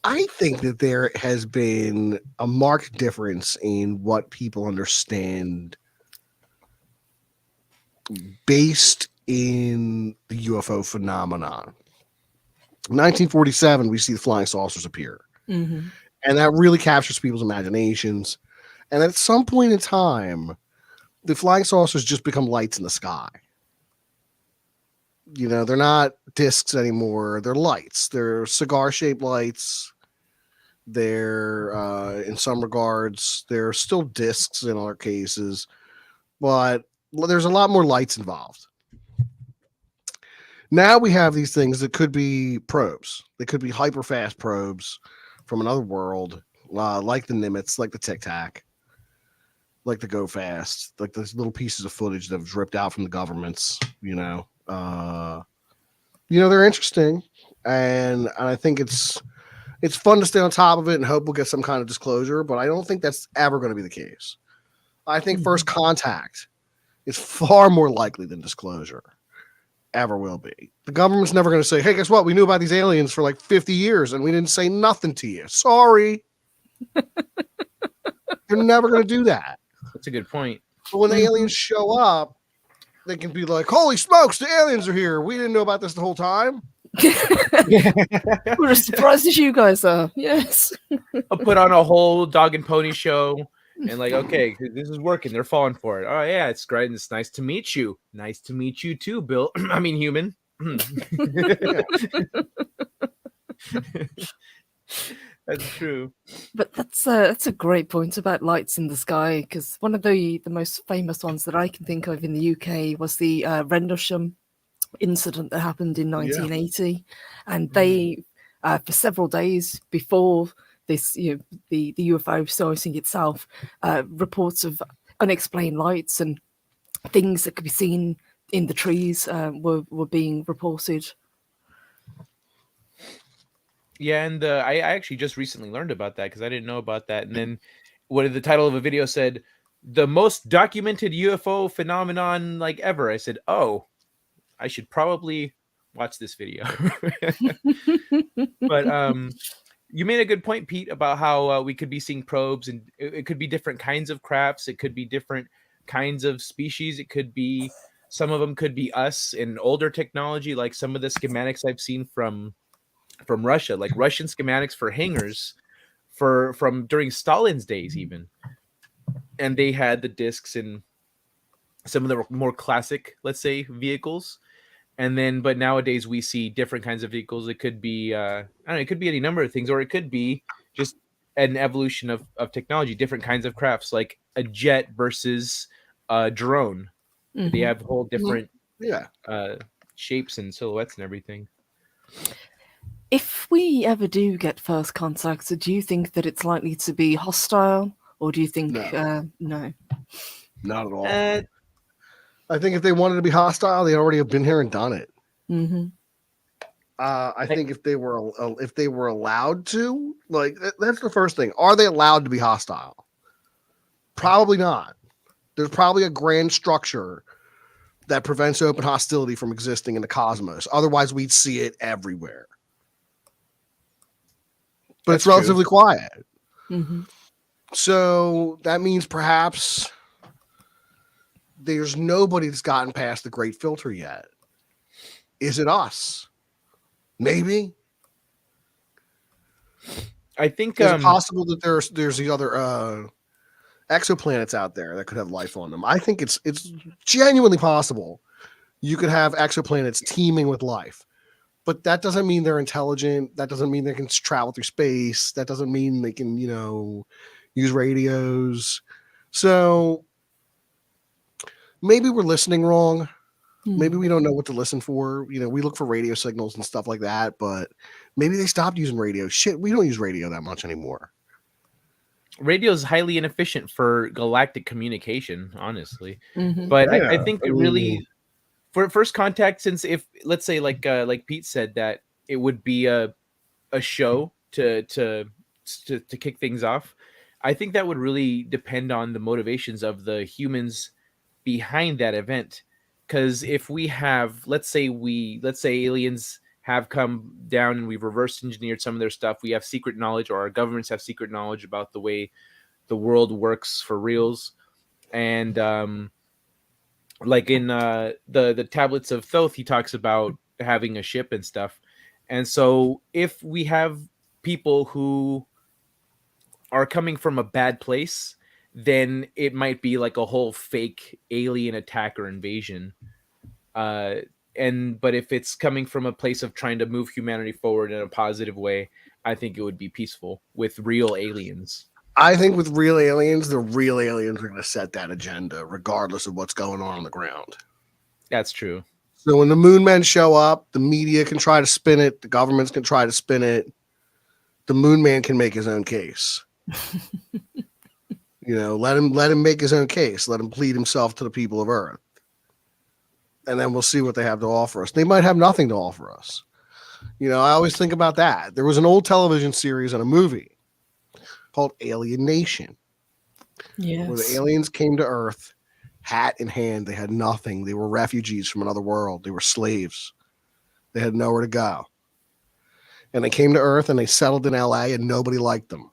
I think that there has been a marked difference in what people understand based in the UFO phenomenon. In 1947, we see the flying saucers appear. Mm-hmm. And that really captures people's imaginations. And at some point in time, the flying saucers just become lights in the sky. They're not discs anymore. They're lights. They're cigar-shaped lights. They're, in some regards, they're still discs in other cases. But there's a lot more lights involved. Now we have these things that could be probes. They could be hyper-fast probes from another world, like the M.F.S, like the Tic Tac, like the Go Fast, like those little pieces of footage that was ripped out from the governments. They're interesting, and I think it's fun to stay on top of it and hope we'll get some kind of disclosure. But I don't think that's ever going to be the case. I think first contact is far more likely than disclosure ever will be. The government's never going to say, hey, guess what? We knew about these aliens for like 50 years and we didn't say nothing to you. Sorry. They're never going to do that. That's a good point. But when the aliens show up, they can be like, holy smokes, the aliens are here. We didn't know about this the whole time. We're as surprised as you guys are. Yes. I'll put on a whole dog and pony show. And like, okay, this is working. They're falling for it. Oh yeah, it's great. It's nice to meet you. Nice to meet you too, Bill. I mean, human. That's true. But that's a great point about lights in the sky, because one of the most famous ones that I can think of in the UK was the Rendlesham incident that happened in 1980, and they for several days before this, the UFO sighting itself, reports of unexplained lights and things that could be seen in the trees were being reported. Yeah, and I actually just recently learned about that because I didn't know about that. And then what the title of a video said, the most documented UFO phenomenon like ever. I said, oh, I should probably watch this video. But you made a good point, Pete, about how we could be seeing probes, and it could be different kinds of crafts. It could be different kinds of species. It could be, some of them could be us in older technology, like some of the schematics I've seen from Russia, like Russian schematics for hangars from during Stalin's days even. And they had the discs in some of the more classic, let's say, vehicles. And then, but nowadays we see different kinds of vehicles. It could be, I don't know, it could be any number of things, or it could be just an evolution of technology, different kinds of crafts, like a jet versus a drone. Mm-hmm. They have whole different shapes and silhouettes and everything. If we ever do get first contact, do you think that it's likely to be hostile, or do you think no? Not at all. I think if they wanted to be hostile, they already have been here and done it. Mm-hmm. I think if they were allowed to, like, that's the first thing. Are they allowed to be hostile? Probably not. There's probably a grand structure that prevents open hostility from existing in the cosmos. Otherwise, we'd see it everywhere. but That's it's relatively quiet. Mm-hmm. So that means perhaps there's nobody that's gotten past the great filter yet. Is it us? Maybe. I think Is it possible that there's these other exoplanets out there that could have life on them? I think it's genuinely possible. You could have exoplanets teeming with life, but that doesn't mean they're intelligent. That doesn't mean they can travel through space. That doesn't mean they can, use radios. So maybe we're listening wrong. Maybe we don't know what to listen for. We look for radio signals and stuff like that, but maybe they stopped using radio. Shit, we don't use radio that much anymore. radio is highly inefficient for galactic communication, honestly. Mm-hmm. But Yeah, I think it really, for first contact, since if let's say like Pete said that it would be a show to kick things off, I think that would really depend on the motivations of the humans behind that event. Because if we have, let's say aliens have come down and we've reverse engineered some of their stuff, we have secret knowledge, or our governments have secret knowledge about the way the world works for reals, and like in the tablets of Thoth, he talks about having a ship and stuff. And so if we have people who are coming from a bad place, then it might be like a whole fake alien attack or invasion. But if it's coming from a place of trying to move humanity forward in a positive way, I think it would be peaceful with real aliens. I think with real aliens, the real aliens are going to set that agenda regardless of what's going on the ground. That's true. So when the moon men show up, the media can try to spin it. The governments can try to spin it. The moon man can make his own case. Let him make his own case. Let him plead himself to the people of Earth. And then we'll see what they have to offer us. They might have nothing to offer us. I always think about that. There was an old television series and a movie called Alien Nation. Yes. Where the aliens came to Earth, hat in hand. They had nothing. They were refugees from another world. They were slaves. They had nowhere to go. And they came to Earth and they settled in LA and nobody liked them.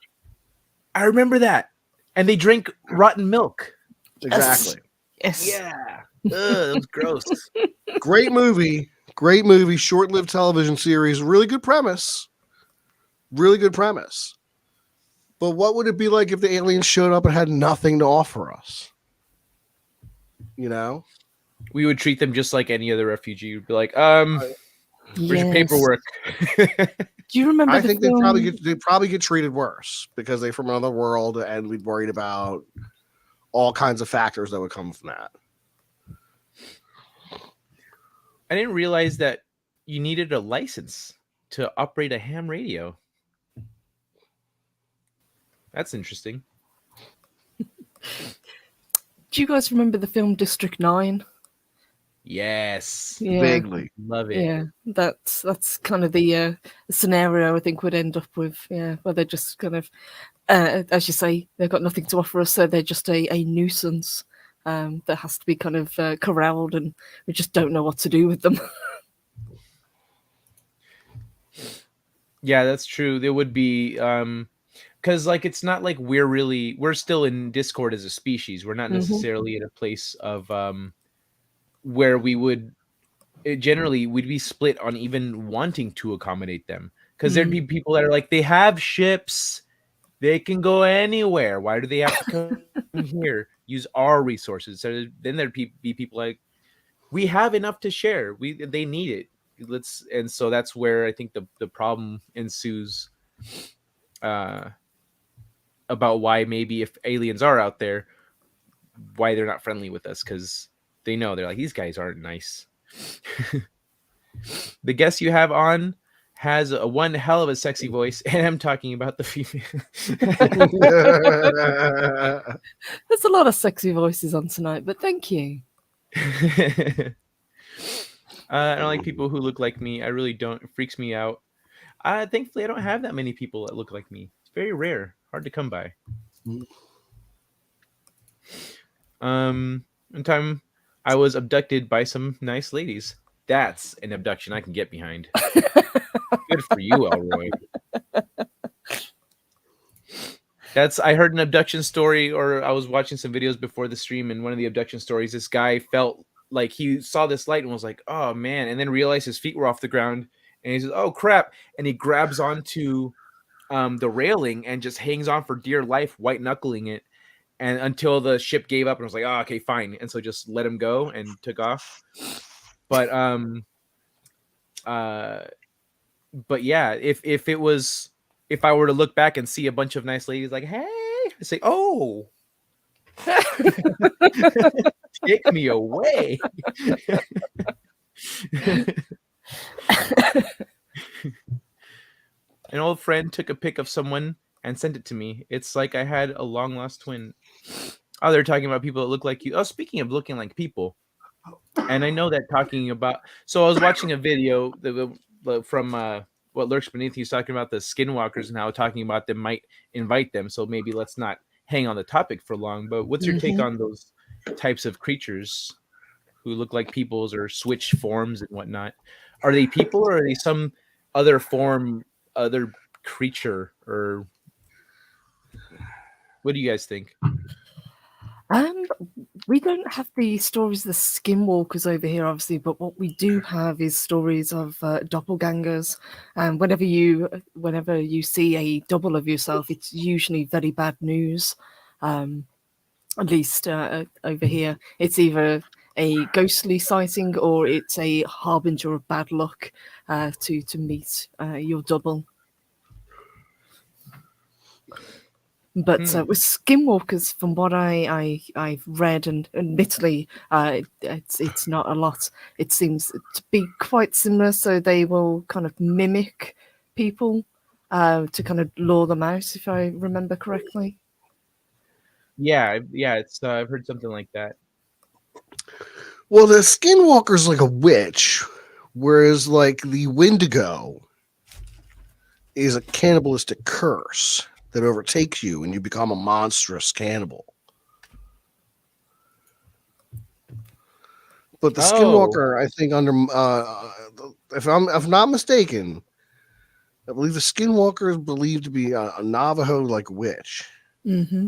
I remember that. And they drink rotten milk. Exactly. Yes. Yeah. Ugh, that was gross. Great movie. Short-lived television series. Really good premise. But what would it be like if the aliens showed up and had nothing to offer us? We would treat them just like any other refugee. We'd be like, where's your paperwork? Do you remember? I think they'd probably get treated worse because they're from another world, and we'd worried about all kinds of factors that would come from that. I didn't realize that you needed a license to operate a ham radio. That's interesting. Do you guys remember the film District 9? Yes. Yeah. Vaguely. Love it. Yeah, that's kind of the scenario I think would end up with, where they're just kind of, as you say, they've got nothing to offer us, so they're just a nuisance that has to be kind of corralled, and we just don't know what to do with them. Yeah, that's true. There would be, because like it's not like we're still in discord as a species. We're not necessarily in a place of where we would generally we'd be split on even wanting to accommodate them, because there'd be people that are like, they have ships, they can go anywhere, why do they have to come here, use our resources? So then there'd be people like, we have enough to share, they need it, and so that's where I think the problem ensues about why maybe if aliens are out there, why they're not friendly with us, because they know, they're like, these guys aren't nice. The guest you have on has one hell of a sexy voice, and I'm talking about the female. There's a lot of sexy voices on tonight, but thank you. I don't like people who look like me. I really don't. It freaks me out. Thankfully, I don't have that many people that look like me. It's very rare, hard to come by. One time I was abducted by some nice ladies. That's an abduction I can get behind. Good for you, Elroy. I heard an abduction story, or I was watching some videos before the stream, and one of the abduction stories, this guy felt like he saw this light and was like, "Oh man," and then realized his feet were off the ground, and he says, "Oh crap!" and he grabs onto the railing and just hangs on for dear life, white knuckling it, and until the ship gave up and was like, "Oh, okay, fine," and so just let him go and took off. But uh, but yeah, if it was, if I were to look back and see a bunch of nice ladies like, "Hey," I say, "Oh, take me away." An old friend took a pic of someone and sent it to me. It's like I had a long lost twin. Oh, they're talking about people that look like you. Oh, speaking of looking like people, and I know that talking about. So I was watching a video from What Lurks Beneath. He's talking about the skinwalkers and how talking about them might invite them. So maybe let's not hang on the topic for long. But what's your take on those types of creatures who look like peoples or switch forms and whatnot? Are they people or are they some other form, other creature, or what do you guys think? Um, we don't have the stories of the skinwalkers over here, obviously, but what we do have is stories of doppelgangers. And whenever you see a double of yourself, it's usually very bad news. At least over here, it's either a ghostly sighting or it's a harbinger of bad luck to meet your double. But with skinwalkers, from what I've read, and admittedly, it's not a lot. It seems to be quite similar. So they will kind of mimic people to kind of lure them out, if I remember correctly. Yeah, it's I've heard something like that. Well, the skinwalker's like a witch, whereas like the Wendigo is a cannibalistic curse that overtakes you and you become a monstrous cannibal. But the skinwalker, I think, under if I'm not mistaken, I believe the skinwalker is believed to be a Navajo like witch. Mm-hmm.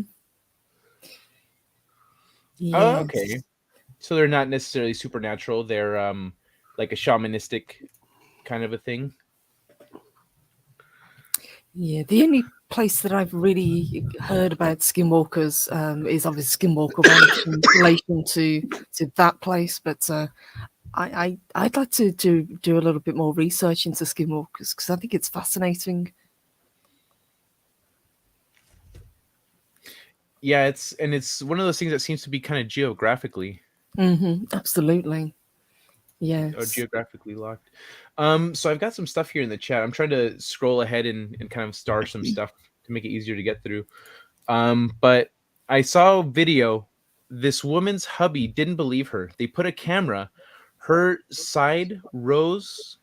Oh, Yes. okay. So they're not necessarily supernatural. They're like a shamanistic kind of a thing. Yeah, the only place that I've really heard about skinwalkers is obviously Skinwalker Ranch in relation to that place, but I'd like to do a little bit more research into skinwalkers because I think it's fascinating. Yeah, it's one of those things that seems to be kind of geographically Absolutely, or yes. geographically locked. So I've got some stuff here in the chat. I'm trying to scroll ahead and kind of star some stuff to make it easier to get through. But I saw a video. This woman's hubby didn't believe her. They put a camera. Her side rose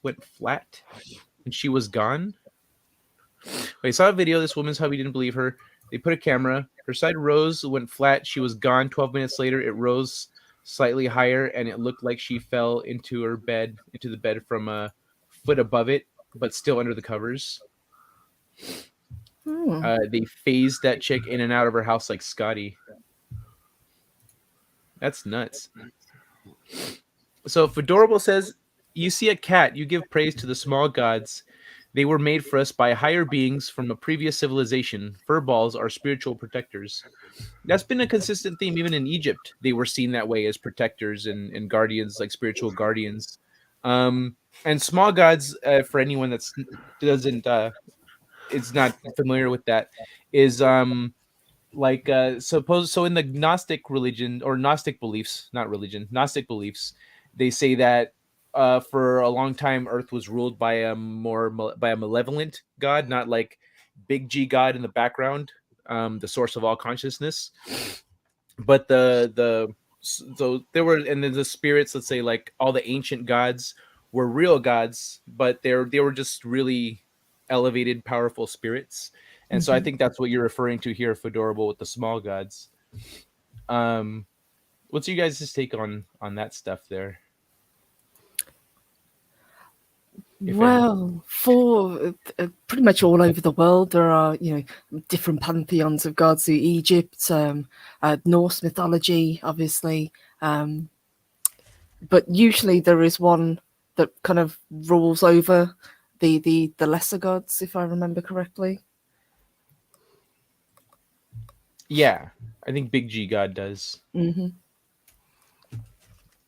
went flat, and she was gone. I saw a video. This woman's hubby didn't believe her. They put a camera. Her side rose, went flat. She was gone. 12 minutes later, it rose slightly higher, and it looked like she fell into the bed from a foot above it, but still under the covers. They phased that chick in and out of her house like Scotty. That's nuts. So Fedorable says, "You see a cat, you give praise to the small gods. They were made for us by higher beings from a previous civilization. Furballs are spiritual protectors." That's been a consistent theme even in Egypt. They were seen that way as protectors and guardians, like spiritual guardians. And small gods, for anyone that's doesn't is not familiar with that, is like suppose so in the Gnostic religion or Gnostic beliefs, not religion, Gnostic beliefs, they say that for a long time Earth was ruled by by a malevolent god, not like big G God in the background, the source of all consciousness, but so there were, and then the spirits, let's say like all the ancient gods were real gods, but they were just really elevated, powerful spirits. And so I think that's what you're referring to here, Fedorable, with the small gods. What's you guys' take on that stuff there? if any? Well, for pretty much all over the world, there are different pantheons of gods. So Egypt, Norse mythology, obviously, but usually there is one that kind of rules over the lesser gods, if I remember correctly. Yeah, I think Big G God does. Hmm.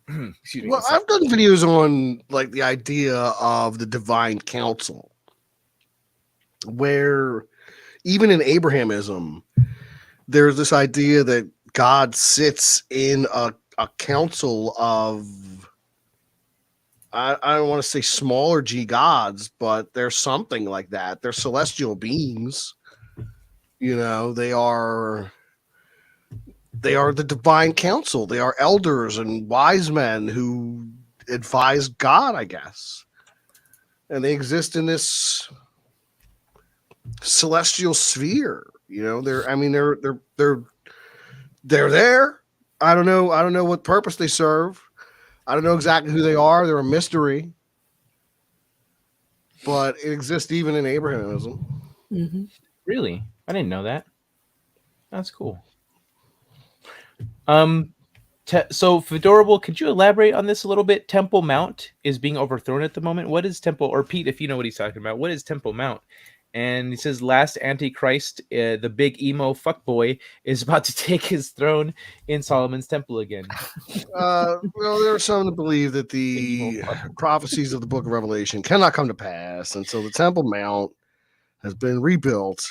Excuse me. Well, I've done videos on like the idea of the divine council, where even in Abrahamism, there's this idea that God sits in a council of, I don't want to say smaller G gods, but there's something like that. They're celestial beings. They are the divine council. They are elders and wise men who advise God, I guess. And they exist in this celestial sphere. They're there. I don't know what purpose they serve. I don't know exactly who they are. They're a mystery. But it exists even in Abrahamism. Hmm. Really? I didn't know that. That's cool. So Fedorable, could you elaborate on this a little bit? Temple Mount is being overthrown at the moment. What is Temple, or Pete, if you know what he's talking about, what is Temple Mount? And he says, last Antichrist, the big emo fuckboy, is about to take his throne in Solomon's temple again. Well, there are some that believe that the prophecies of the book of Revelation cannot come to pass until the Temple Mount has been rebuilt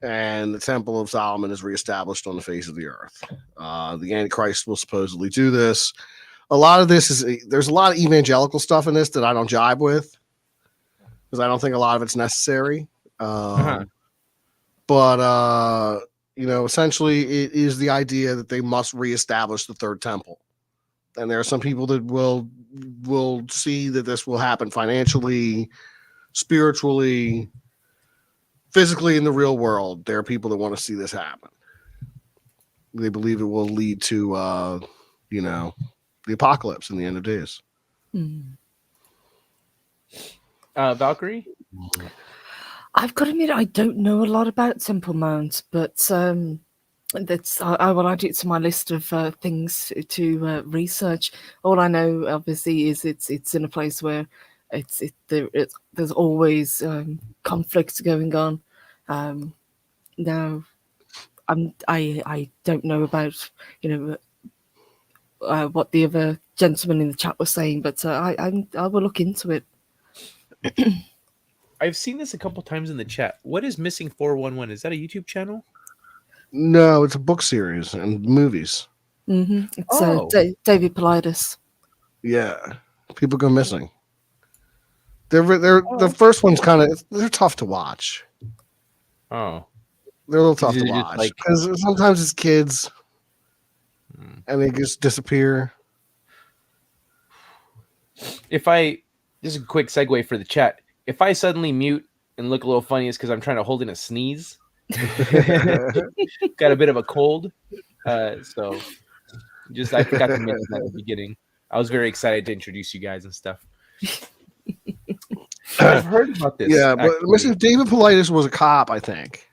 and the Temple of Solomon is reestablished on the face of the earth. The Antichrist will supposedly do this. A lot of this there's a lot of evangelical stuff in this that I don't jibe with, because I don't think a lot of it's necessary. But essentially it is the idea that they must reestablish the third temple. And there are some people that will see that this will happen financially, spiritually, physically in the real world. There are people that want to see this happen. They believe it will lead to the apocalypse in the end of days. Valkyrie? I've got to admit, I don't know a lot about Temple Mount, but I will add it to my list of things to research. All I know, obviously, is it's in a place where there's always conflict going on. Now, I don't know about what the other gentleman in the chat was saying, but I will look into it. I've seen this a couple times in the chat. What is Missing 411? Is that a YouTube channel? No, it's a book series and movies. Mm-hmm. It's David Politis. Yeah, people go missing. The first one's they're tough to watch. Oh, they're a little tough to Just watch because sometimes it's kids and they just disappear. This is a quick segue for the chat. If I suddenly mute and look a little funny, it's because I'm trying to hold in a sneeze. Got a bit of a cold, so I forgot to mention that at the beginning. I was very excited to introduce you guys and stuff. I've heard about this. Yeah, but listen, David Politis was a cop, I think,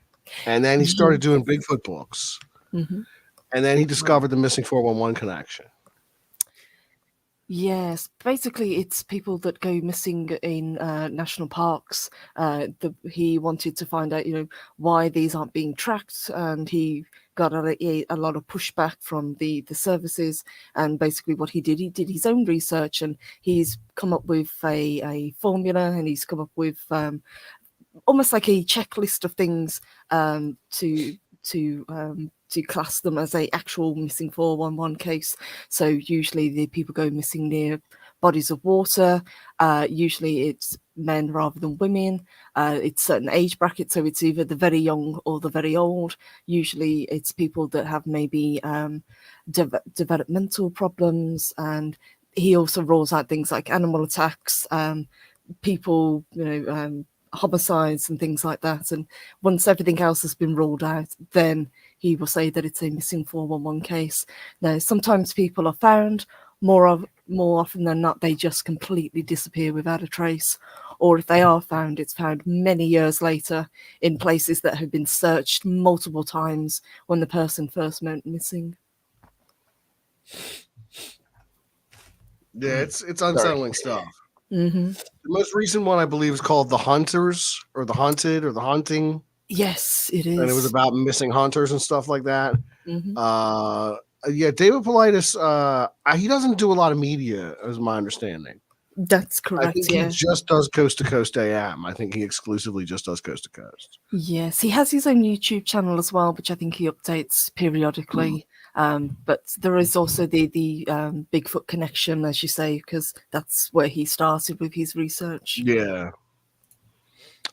and then he started doing Bigfoot books, and then he discovered the Missing 411 connection. Yes, basically it's people that go missing in national parks. He wanted to find out, why these aren't being tracked, and he got a lot of pushback from the services. And basically, what he did his own research, and he's come up with a formula, and he's come up with almost like a checklist of things to class them as a actual missing 411 case. So usually the people go missing near bodies of water. Usually it's men rather than women. It's certain age brackets, so it's either the very young or the very old. Usually it's people that have maybe developmental problems, and he also rules out things like animal attacks, people, homicides and things like that. And once everything else has been ruled out, then he will say that it's a missing 411 case. Now, sometimes people are found, more often than not, they just completely disappear without a trace. Or if they are found, it's found many years later in places that have been searched multiple times when the person first went missing. Yeah, it's unsettling stuff. Hmm. The most recent one, I believe, is called The Hunters, or The Hunted, or The Hunting, Yes, it is. and it was about missing hunters and stuff like that. Mhm. Yeah, David Paulides, he doesn't do a lot of media, as my understanding. That's I correct, think yeah. he just does Coast to Coast AM. I think he exclusively just does Coast to Coast. Yes, he has his own YouTube channel as well, which I think he updates periodically. But there is also the Bigfoot connection, as you say, because that's where he started with his research. Yeah.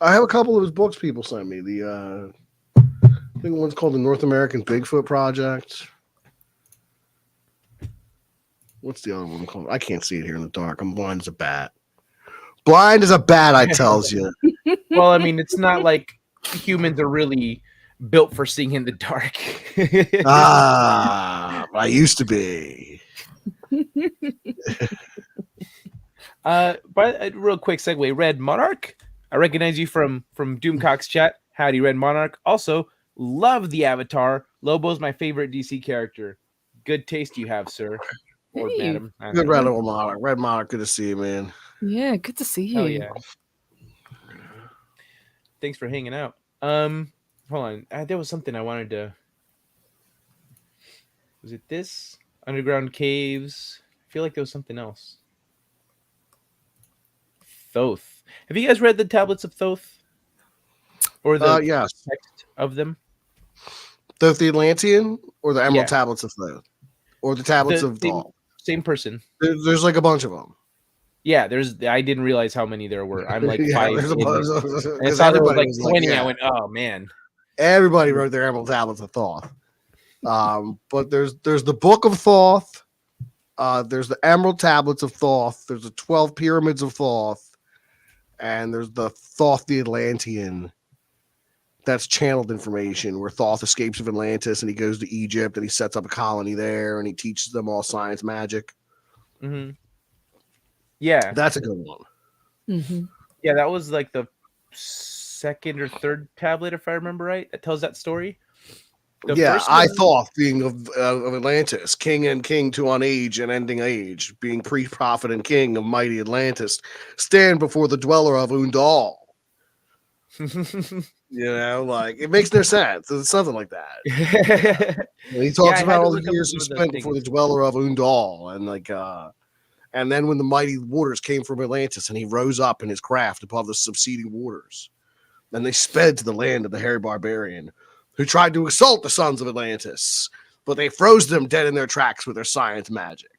I have a couple of his books people sent me. I think one's called the North American Bigfoot Project. What's the other one called? I can't see it here in the dark. I'm blind as a bat. Blind as a bat, I tells you. Well, I mean, it's not like humans are really built for seeing in the dark. I used to be. But real quick segue, Red Monarch. I recognize you from Doomcock's chat. Howdy, Red Monarch. Also, love the Avatar. Lobo's my favorite DC character. Good taste you have, sir. Or Hey. madam. I don't Good know. Red Monarch. Red Monarch, good to see you, man. Yeah, good to see you. Hell yeah. Thanks for hanging out. Hold on. There was something I wanted to. Was it this? Underground caves. I feel like there was something else. Thoth. Have you guys read the tablets of Thoth? Or the Yes. text of them? The Atlantean or the Emerald Yeah. Tablets of Thoth? Or the Tablets of Thoth? Same person. There's like a bunch of them. Yeah, I didn't realize how many there were. I'm like Yeah, 5 there's a in. bunch. And I saw there was like 20. I went, oh man. Everybody wrote their Emerald Tablets of Thoth. But there's the Book of Thoth. There's the Emerald Tablets of Thoth. There's the 12 Pyramids of Thoth. And there's the Thoth the Atlantean. That's channeled information where Thoth escapes of Atlantis and he goes to Egypt and he sets up a colony there and he teaches them all science magic. Mm-hmm. Yeah. That's a good one. Mm-hmm. Yeah, that was like the second or third tablet, if I remember right, that tells that story. The first I one- Thoth being of Atlantis, king and king to on age and ending age, being pre-prophet and king of mighty Atlantis, stand before the dweller of Undal. You know, like it makes no sense. It's something like that. And he talks I had about to all the look up years he some of those spent before the things. dweller of Undal, and like, and then when the mighty waters came from Atlantis, and he rose up in his craft above the subsiding waters, then they sped to the land of the hairy barbarian, who tried to assault the sons of Atlantis, but they froze them dead in their tracks with their science magic.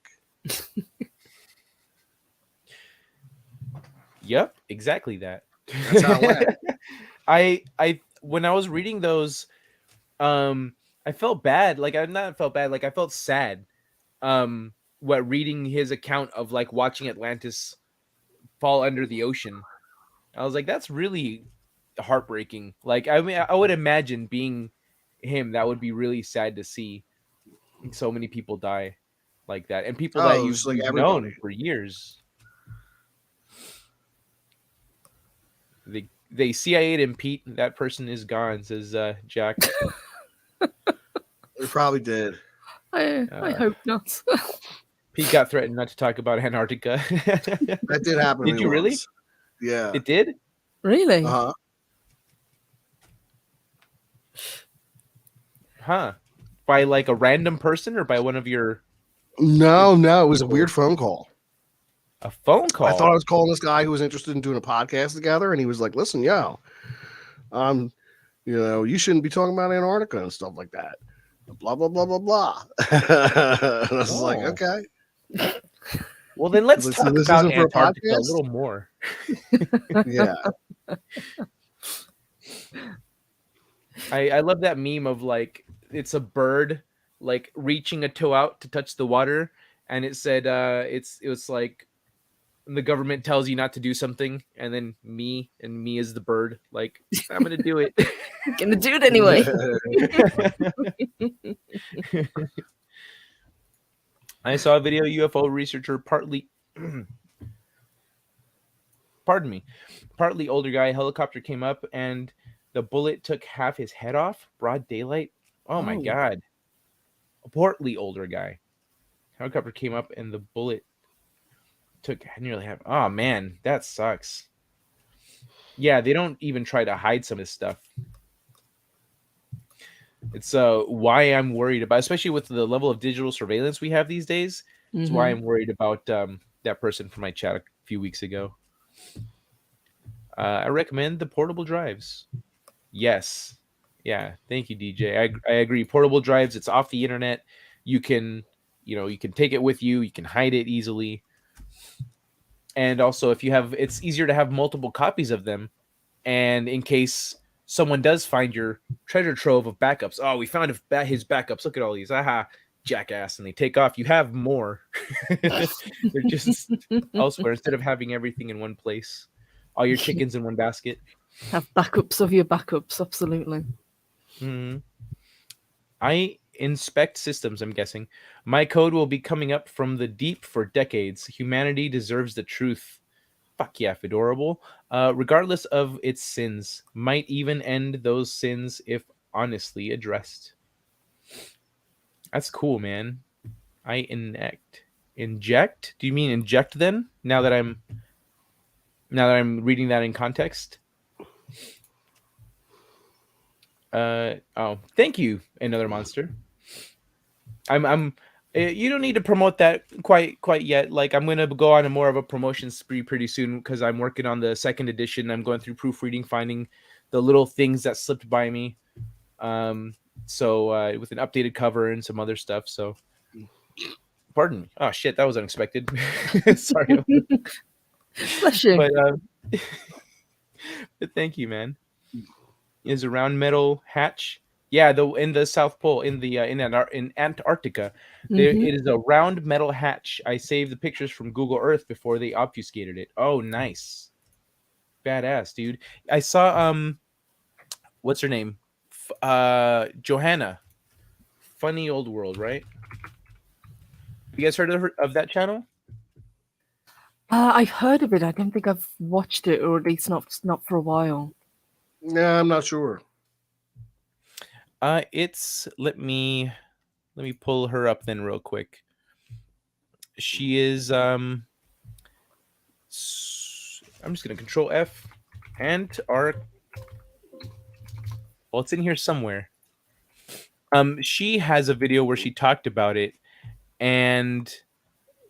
Yep, exactly that. That's how it went. I when I was reading those, I felt bad. Like I not felt bad. Like I felt sad. What reading his account of like watching Atlantis fall under the ocean. I was like, that's really heartbreaking. Like I mean, I would imagine being him, that would be really sad to see so many people die like that, and people that you've like known everybody. for years. They CIA'd him, Pete. That person is gone, says Jack. They probably did. I hope not. Pete got threatened not to talk about Antarctica. That did happen. Did you really? Once. Yeah. It did? Really? Uh-huh. Huh. By like a random person or by one of your No, it was a weird phone call. a phone call? I thought I was calling this guy who was interested in doing a podcast together, and he was like, "Listen, you know, you shouldn't be talking about Antarctica and stuff like that." Blah blah blah blah blah. And I was like, Oh. "Okay." Well, then let's So talk this about isn't for a Antarctica a podcast? little more. Yeah. I love that meme of like it's a bird like reaching a toe out to touch the water, and it said it was like the government tells you not to do something, and then me is the bird, like I'm gonna do it. I'm gonna do it anyway. I saw a video UFO researcher partly pardon me, partly older guy, helicopter came up and the bullet took half his head off, broad daylight. Oh my Oh, god. A portly older guy. Helicopter came up and the bullet took nearly half. Oh man, that sucks. Yeah, they don't even try to hide some of this stuff. It's why I'm worried about, especially with the level of digital surveillance we have these days. It's why hmm I'm worried about that person from my chat a few weeks ago. I recommend the portable drives. Yes. Yeah. Thank you, DJ. I agree. Portable drives, it's off the internet. You can, you can take it with you. You can hide it easily. And also, if you have, it's easier to have multiple copies of them. And in case someone does find your treasure trove of backups, oh, we found his backups. Look at all these. Aha, jackass. And they take off. You have more. They're just elsewhere instead of having everything in one place. All your chickens in one basket. Have backups of your backups, absolutely. Mm-hmm. I inspect systems, I'm guessing. My code will be coming up from the deep for decades. Humanity deserves the truth. Fuck yeah, Fedorable. Regardless of its sins, might even end those sins if honestly addressed. That's cool, man. I inject? Do you mean inject then? Now that I'm reading that in context? Oh, thank you, another monster. I'm you don't need to promote that quite yet. Like I'm gonna go on a more of a promotion spree pretty soon because I'm working on the second edition. I'm going through proofreading, finding the little things that slipped by me. So with an updated cover and some other stuff. So pardon me. Oh shit, that was unexpected. Sorry. Bless you. But thank you, man. Is a round metal hatch. Yeah, in the South Pole, in Antarctica, Mhm. it is a round metal hatch. I saved the pictures from Google Earth before they obfuscated it. Oh, nice, badass, dude. I saw what's her name? Johanna. Funny Old World, right? You guys heard of that channel? I've heard of it. I don't think I've watched it, or at least not for a while. Yeah, I'm not sure. It's let me pull her up then real quick. She is I'm just gonna control F and R. Well, it's in here somewhere. She has a video where she talked about it and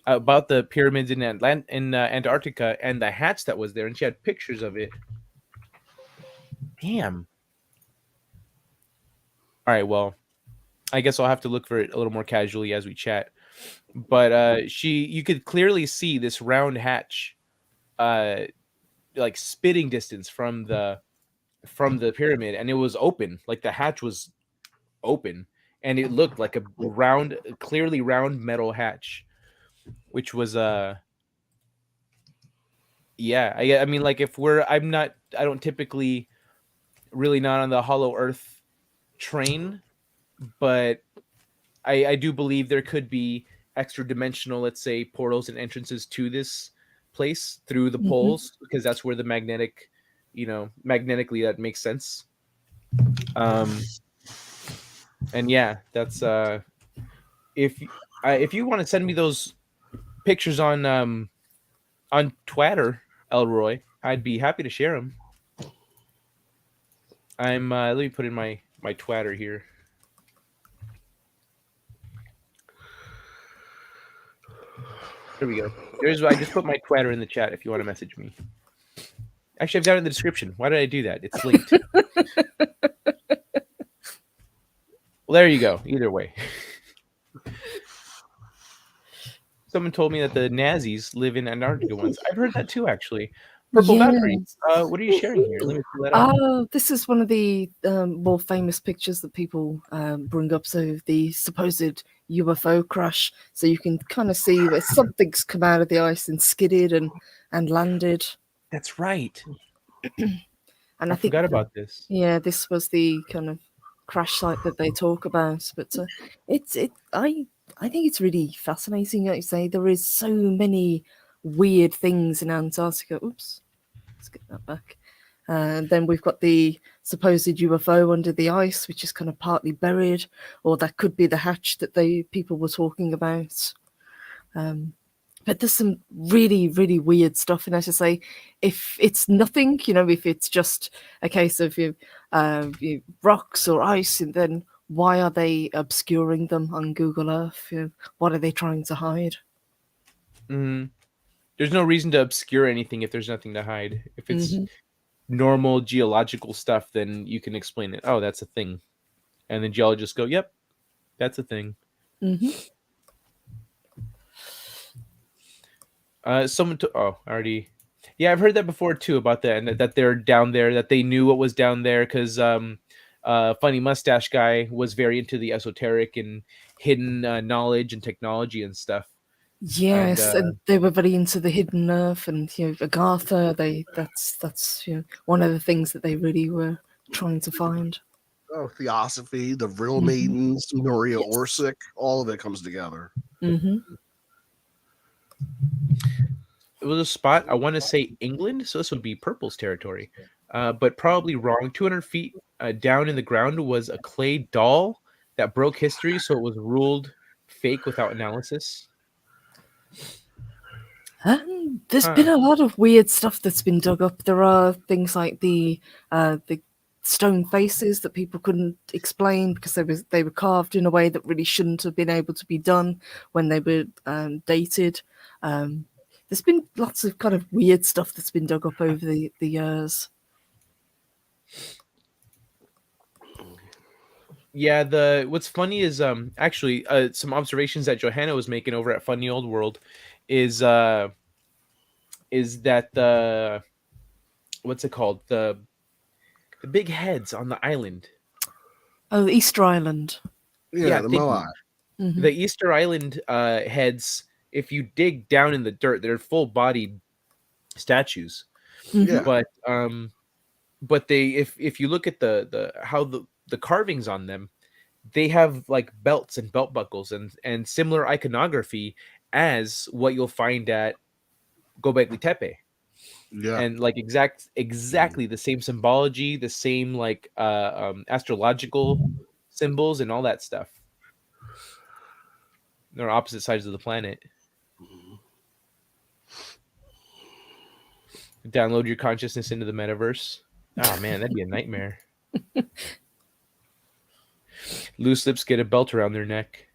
about the pyramids in Antarctica and the hatch that was there, and she had pictures of it. Damn. All right, well, I guess I'll have to look for it a little more casually as we chat. But you could clearly see this round hatch, like spitting distance from the pyramid, and it was open. Like the hatch was open, and it looked like a clearly round metal hatch, which was yeah. I mean, like if I don't typically really not on the Hollow Earth train, but I do believe there could be extra dimensional, let's say, portals and entrances to this place through the poles because that's where the magnetically that makes sense. And yeah, that's if you want to send me those pictures on Twitter, Elroy, I'd be happy to share them. Let me put in my Twitter here. There we go. I just put my Twitter in the chat if you want to message me. Actually, I've got it in the description. Why did I do that? It's linked. Well, there you go. Either way. Someone told me that the Nazis live in Antarctica once. I've heard that too, actually. Purple Valkyrie. Yes. What are you sharing here? Let me pull that up. This is one of the more famous pictures that people bring up. So the supposed UFO crash. So you can kind of see where something's come out of the ice and skidded and landed. That's right. And I forgot about this. Yeah, this was the kind of crash site that they talk about. But I think it's really fascinating. Like you say, there is so many weird things in Antarctica. Oops, let's get that back. And then we've got the supposed UFO under the ice, which is kind of partly buried, or that could be the hatch that people were talking about. But there's some really, really weird stuff. And as I say, if it's nothing, if it's just a case of rocks or ice, and then why are they obscuring them on Google Earth? What are they trying to hide? Mm-hmm. There's no reason to obscure anything if there's nothing to hide. If it's normal geological stuff, then you can explain it. Oh, that's a thing. And then geologists go, yep, that's a thing. Already. Yeah, I've heard that before too about that, and that they're down there, that they knew what was down there because funny mustache guy was very into the esoteric and hidden knowledge and technology and stuff. Yes, and they were very into the hidden earth, and Agatha. That's one of the things that they really were trying to find. Oh, Theosophy, the Real Maidens, Noria Orsic, all of it comes together. Mm-hmm. It was a spot, I want to say England, so this would be Purple's territory, but probably wrong. 200 feet down in the ground was a clay doll that broke history, so it was ruled fake without analysis. There's been a lot of weird stuff that's been dug up. There are things like the stone faces that people couldn't explain because they were carved in a way that really shouldn't have been able to be done when they were dated. There's been lots of kind of weird stuff that's been dug up over the years. Yeah, what's funny is actually some observations that Johanna was making over at Funny Old World is that the what's it called, the big heads on the island. Oh, the Easter Island. Yeah, the Moai. The Easter Island heads, if you dig down in the dirt, they're full-bodied statues. Yeah. But they, if you look at the carvings on them, they have like belts and belt buckles and similar iconography as what you'll find at Göbekli Tepe. Yeah. And like exactly the same symbology, the same like astrological symbols and all that stuff. They're opposite sides of the planet. Download your consciousness into the metaverse. Oh man, that'd be a nightmare. Loose lips get a belt around their neck.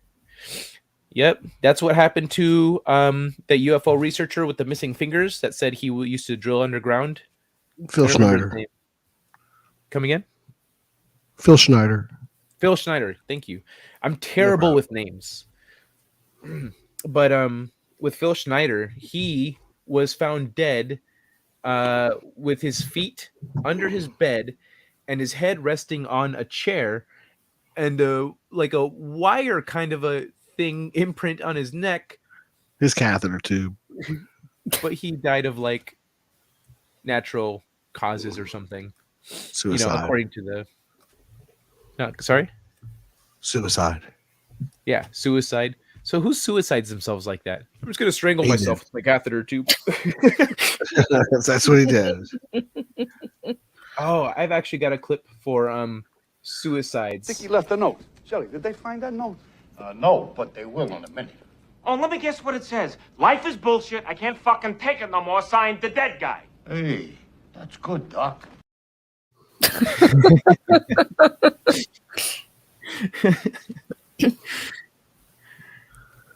Yep, that's what happened to the UFO researcher with the missing fingers that said he used to drill underground. Phil Schneider. Come again? Phil Schneider. Phil Schneider. Thank you. I'm terrible with names. But with Phil Schneider, he was found dead with his feet under his bed and his head resting on a chair and like a wire kind of a thing imprint on his neck. His catheter tube. But he died of like natural causes or something. Suicide. According to the... No, sorry? Suicide. Yeah, suicide. So who suicides themselves like that? I'm just going to strangle myself with my catheter tube. That's what he did. Oh, I've actually got a clip for suicides. I think he left a note. Shelly, did they find that note? No, but they will in a minute. Oh, let me guess what it says. Life is bullshit. I can't fucking take it no more. Signed, the dead guy. Hey, that's good, Doc.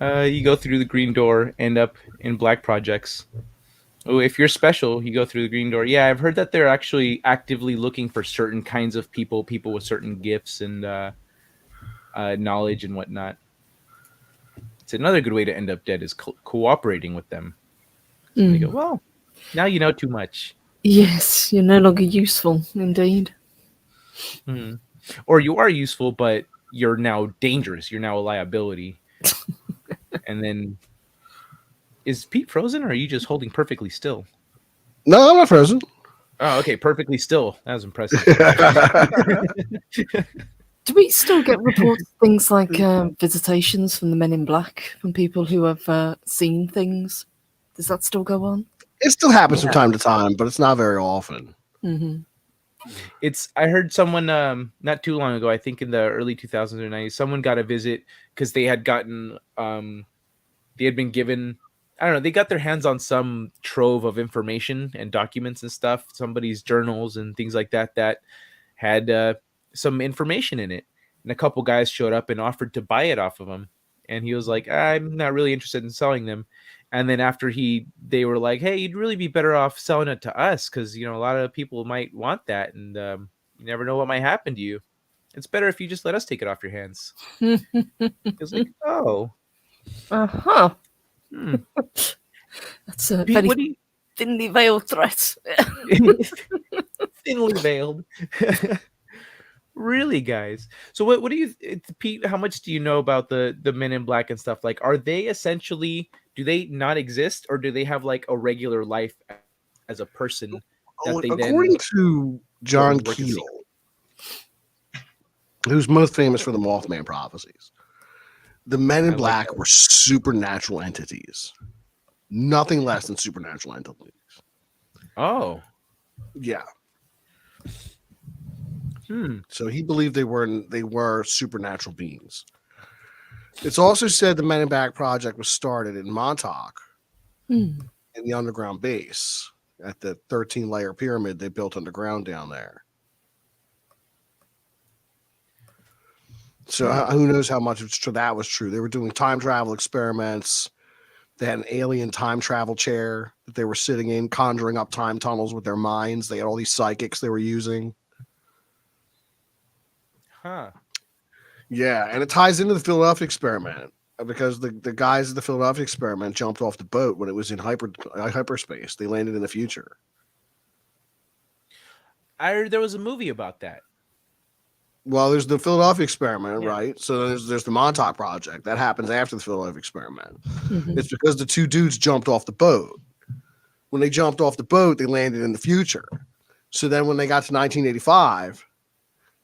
You go through the green door, end up in black projects. Oh, if you're special, you go through the green door. Yeah, I've heard that they're actually actively looking for certain kinds of people with certain gifts and knowledge and whatnot. It's another good way to end up dead is cooperating with them. So they go, well, now you know too much. Yes, you're no longer useful, indeed. Or you are useful, but you're now dangerous. You're now a liability. And then, is Pete frozen, or are you just holding perfectly still? No, I'm not frozen. Oh, okay, perfectly still. That was impressive. Do we still get reports of things like visitations from the Men in Black from people who have seen things? Does that still go on? It still happens from Yeah. time to time, but it's not very often. Hmm. I heard someone not too long ago, I think in the early 2000s or 90s, someone got a visit because they had gotten they had been given, I don't know, they got their hands on some trove of information and documents and stuff, somebody's journals and things like that that had some information in it. And a couple guys showed up and offered to buy it off of him. And he was like, I'm not really interested in selling them. And then after they were like, hey, you'd really be better off selling it to us because, you know, a lot of people might want that. And you never know what might happen to you. It's better if you just let us take it off your hands. It was like, oh. Uh-huh. Hmm. That's a Pete, very what do you... thinly veiled threat. Thinly veiled. Really, guys. So what do you, Pete, how much do you know about the Men in Black and stuff? Like, are they essentially, do they not exist, or do they have like a regular life as a person that they According then to John work a Keel, who's most famous for the Mothman prophecies, the Men in I like Black that. were supernatural entities. Nothing less than supernatural entities. Oh. Yeah. Hmm. So he believed they were supernatural beings. It's also said the Men in Black project was started in Montauk in the underground base at the 13-layer pyramid they built underground down there. So who knows how much that was true. They were doing time travel experiments. They had an alien time travel chair that they were sitting in, conjuring up time tunnels with their minds. They had all these psychics they were using. Huh. Yeah, and it ties into the Philadelphia experiment because the guys at the Philadelphia experiment jumped off the boat when it was in hyperspace. They landed in the future. I heard there was a movie about that. Well, there's the Philadelphia experiment, Yeah. right? So there's the Montauk project. That happens after the Philadelphia experiment. It's because the two dudes jumped off the boat. When they jumped off the boat, they landed in the future. So then when they got to 1985,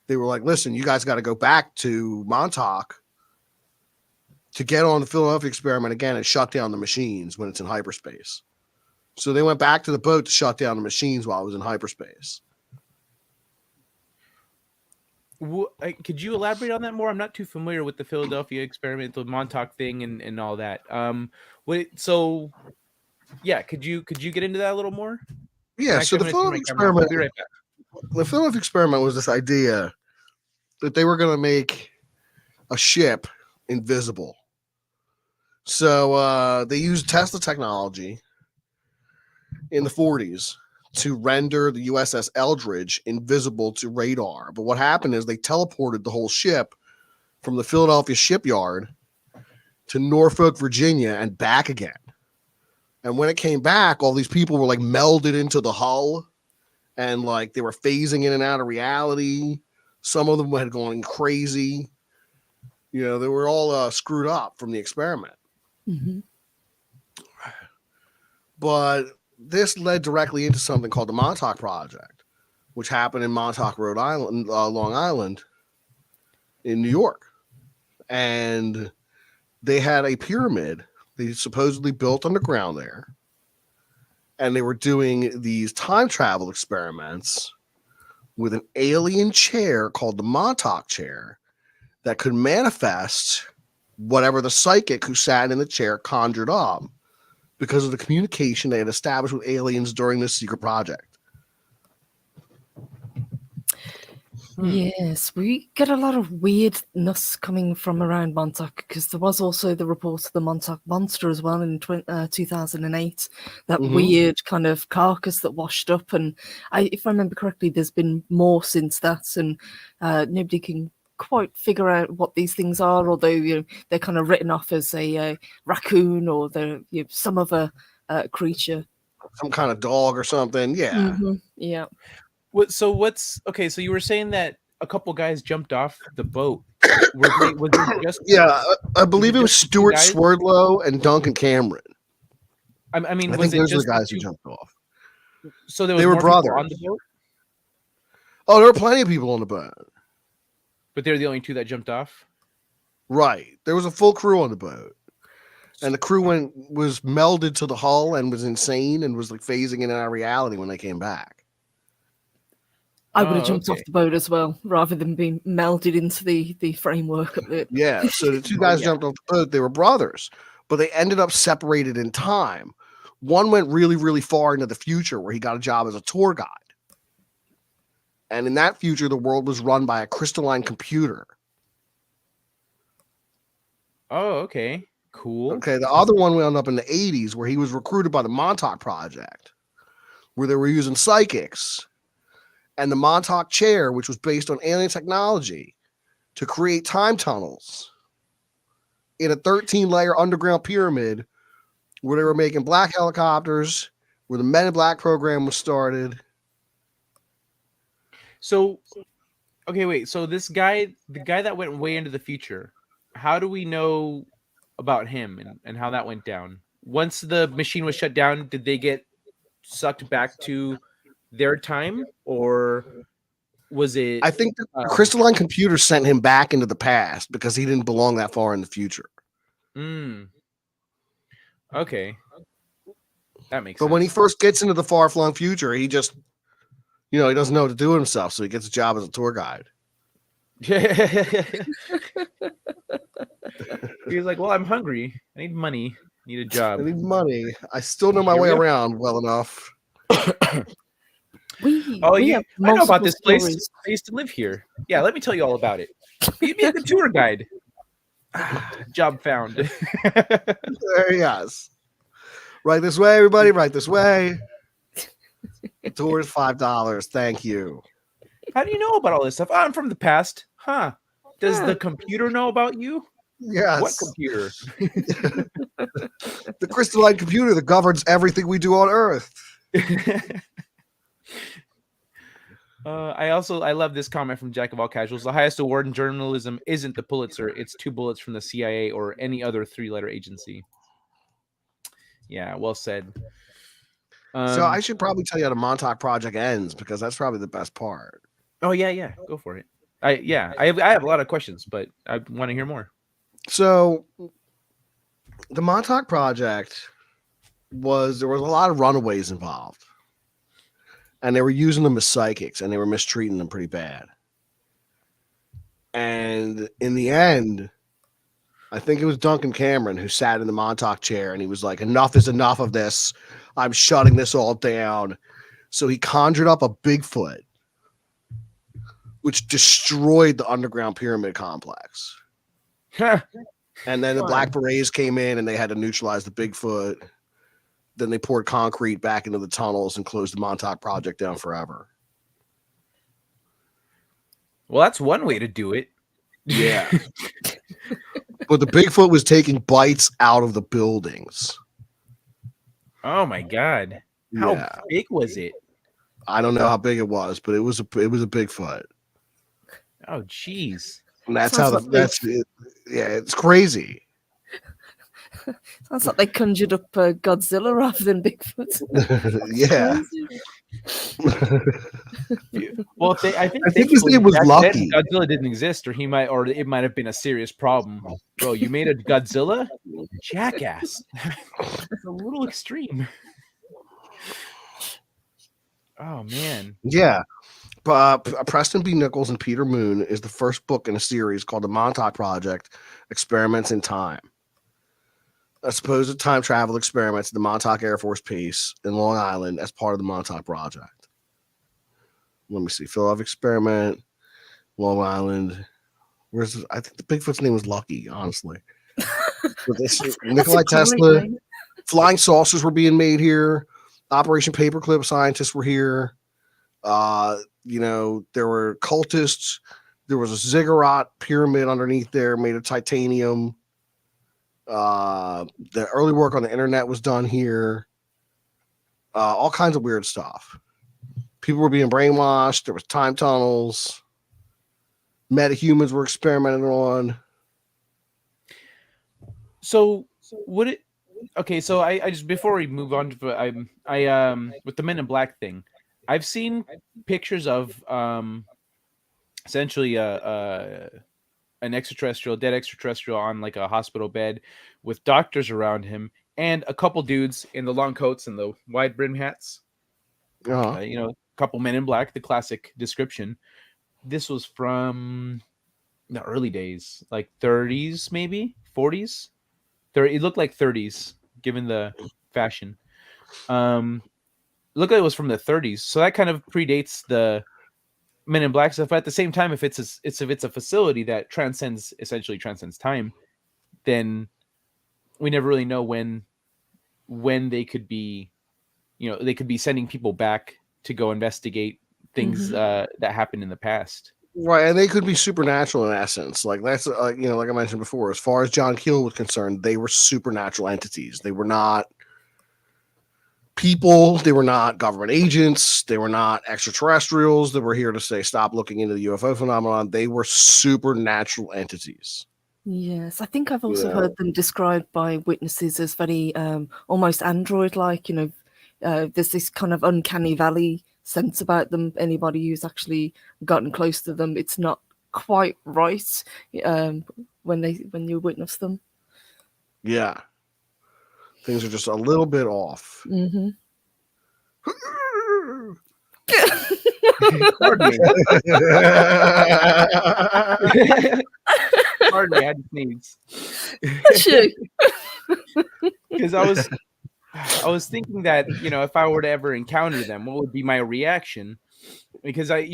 they were like, listen, you guys got to go back to Montauk to get on the Philadelphia experiment again and shut down the machines when it's in hyperspace. So they went back to the boat to shut down the machines while it was in hyperspace. Could you elaborate on that more? I'm not too familiar with the Philadelphia experiment, the Montauk thing, and all that. So yeah, could you get into that a little more? Yeah, so Actually, the I'm gonna turn Philadelphia my camera off. I'll experiment, be right back. the Philadelphia experiment was this idea that they were going to make a ship invisible. So they used Tesla technology in the 40s to render the USS Eldridge invisible to radar. But what happened is they teleported the whole ship from the Philadelphia shipyard to Norfolk, Virginia, and back again. And when it came back, all these people were like melded into the hull, and like they were phasing in and out of reality. Some of them had gone crazy. You know, they were all screwed up from the experiment. But this led directly into something called the Montauk Project, which happened in Montauk, Rhode Island, Long Island, in New York. And they had a pyramid they supposedly built underground there. And they were doing these time travel experiments with an alien chair called the Montauk chair that could manifest whatever the psychic who sat in the chair conjured up because of the communication they had established with aliens during this secret project. Yes, we get a lot of weirdness coming from around Montauk because there was also the report of the Montauk Monster as well in 2008. That weird kind of carcass that washed up, and if I remember correctly, there's been more since that, and nobody can quite figure out what these things are, although they're kind of written off as a raccoon or they're some other creature, some kind of dog or something. Yeah. Yeah. So so you were saying that a couple guys jumped off the boat. Was it just I believe it was Stuart Swerdlow and Duncan Cameron. I mean, I was think it those just are the guys who jumped off. So they were more brothers people on the boat? Oh, there were plenty of people on the boat. But they're the only two that jumped off. Right. There was a full crew on the boat. And the crew was melded to the hull and was insane and was like phasing in and out of reality when they came back. I would have jumped okay. off the boat as well, rather than being melded into the framework of it. Yeah. So the two guys jumped off the boat. They were brothers, but they ended up separated in time. One went really, really far into the future where he got a job as a tour guide. And in that future, the world was run by a crystalline computer. Oh, okay. Cool. Okay, the other one wound up in the 80s where he was recruited by the Montauk Project, where they were using psychics and the Montauk chair, which was based on alien technology, to create time tunnels in a 13-layer underground pyramid where they were making black helicopters, where the Men in Black program was started. So, okay, wait. So this guy, the guy that went way into the future, how do we know about him and how that went down? Once the machine was shut down, did they get sucked back to their time, or was it? I think the crystalline computer sent him back into the past because he didn't belong that far in the future. Okay. That makes But sense. when he first gets into the far-flung future, he just, he doesn't know what to do with himself, so he gets a job as a tour guide. He was like, well, I'm hungry. I need money. I need a job. I need money. I still know my Here way we go. around well enough. We I know about multiple this place. stories. I used to live here. Yeah, let me tell you all about it. You'd be a good tour guide. Job found. There he is. Right this way, everybody. Right this way. The tour is $5. Thank you. How do you know about all this stuff? Oh, I'm from the past. Huh. Does the computer know about you? Yes. What computer? The crystalline computer that governs everything we do on Earth. I love this comment from Jack of All Casuals. The highest award in journalism isn't the Pulitzer. It's 2 bullets from the CIA or any other 3-letter agency. Yeah, well said. So I should probably tell you how the Montauk Project ends because that's probably the best part. Oh yeah, go for it. I have a lot of questions, but I want to hear more. So the Montauk Project there was a lot of runaways involved. And they were using them as psychics and they were mistreating them pretty bad. And in the end, I think it was Duncan Cameron who sat in the Montauk chair and he was like, enough is enough of this. I'm shutting this all down. So he conjured up a Bigfoot, which destroyed the underground pyramid complex. And then the Black Berets came in and they had to neutralize the Bigfoot. Then they poured concrete back into the tunnels and closed the Montauk Project down forever. Well, that's one way to do it. Yeah. But the Bigfoot was taking bites out of the buildings. Oh my God. How big was it? I don't know how big it was, but it was a Bigfoot. Oh, jeez. And that's it. Yeah, it's crazy. Sounds like they conjured up Godzilla rather than Bigfoot. Yeah. Well, I think his name was Lucky. Godzilla didn't exist, or it might have been a serious problem. Bro, you made a Godzilla? Jackass. That's a little extreme. Oh man. Yeah. Preston B. Nichols and Peter Moon is the first book in a series called The Montauk Project: Experiments in Time. A supposed time travel experiments at the Montauk Air Force Base in Long Island as part of the Montauk Project. Let me see. Philadelphia experiment, Long Island. I think the Bigfoot's name was Lucky, honestly. Nikolai Tesla. Flying saucers were being made here. Operation Paperclip scientists were here. There were cultists. There was a ziggurat pyramid underneath there made of titanium. The early work on the internet was done here. All kinds of weird stuff. People were being brainwashed. There was time tunnels. Metahumans were experimented on. So would it? Okay, so I just before we move on to I with the Men in Black thing, I've seen pictures of essentially an extraterrestrial, dead extraterrestrial on like a hospital bed with doctors around him and a couple dudes in the long coats and the wide brim hats. Uh-huh. A couple men in black, the classic description. This was from the early days, like 30s, maybe 40s. It looked like 30s, given the fashion. Looked like it was from the 30s, so that kind of predates the Men in Black stuff. But at the same time, if it's a facility that essentially transcends time, then we never really know when they could be, they could be sending people back to go investigate things that happened in the past. Right, and they could be supernatural in essence. Like that's like I mentioned before, as far as John Keel was concerned, they were supernatural entities. They were not people, they were not government agents, they were not extraterrestrials that were here to say stop looking into the UFO phenomenon. They were supernatural entities. Yes, I think I've also heard them described by witnesses as very almost android-like. There's this kind of uncanny valley sense about them. Anybody who's actually gotten close to them, it's not quite right when you witness them. Yeah. Things are just a little bit off. Mm-hmm. Pardon me. Pardon me, I had to sneeze. Because I was thinking that, if I were to ever encounter them, what would be my reaction? Because I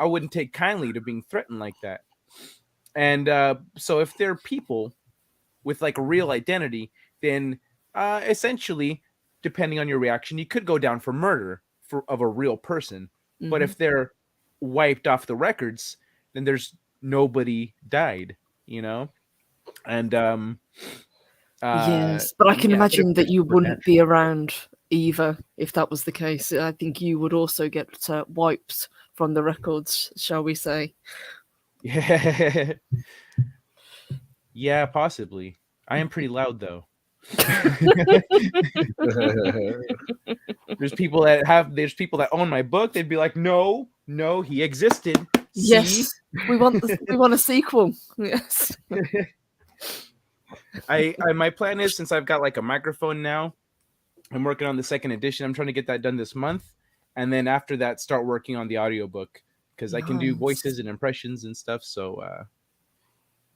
wouldn't take kindly to being threatened like that. And so if they're people with like a real identity, then essentially, depending on your reaction, you could go down for murder of a real person. Mm-hmm. But if they're wiped off the records, then there's nobody died, and yes, but I can imagine that you wouldn't be around either if that was the case. I think you would also get wiped from the records, shall we say? Yeah, possibly. I am pretty loud though. There's people that own my book. They'd be like, no, he existed. Yes, see? we want a sequel. Yes. My plan is, since I've got like a microphone now, I'm working on the second edition. I'm trying to get that done this month, and then after that, start working on the audiobook because I can do voices and impressions and stuff. So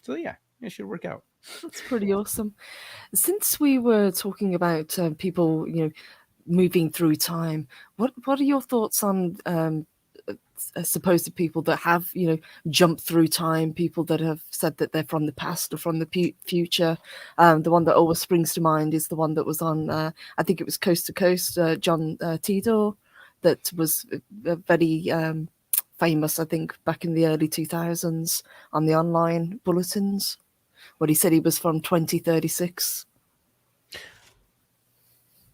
yeah, it should work out. That's pretty awesome. Since we were talking about people, moving through time, what are your thoughts on supposed people that have, jumped through time, people that have said that they're from the past or from the future? The one that always springs to mind is the one that was on, I think it was Coast to Coast, John Tidor, that was very famous, I think, back in the early 2000s on the online bulletins, where he said he was from 2036.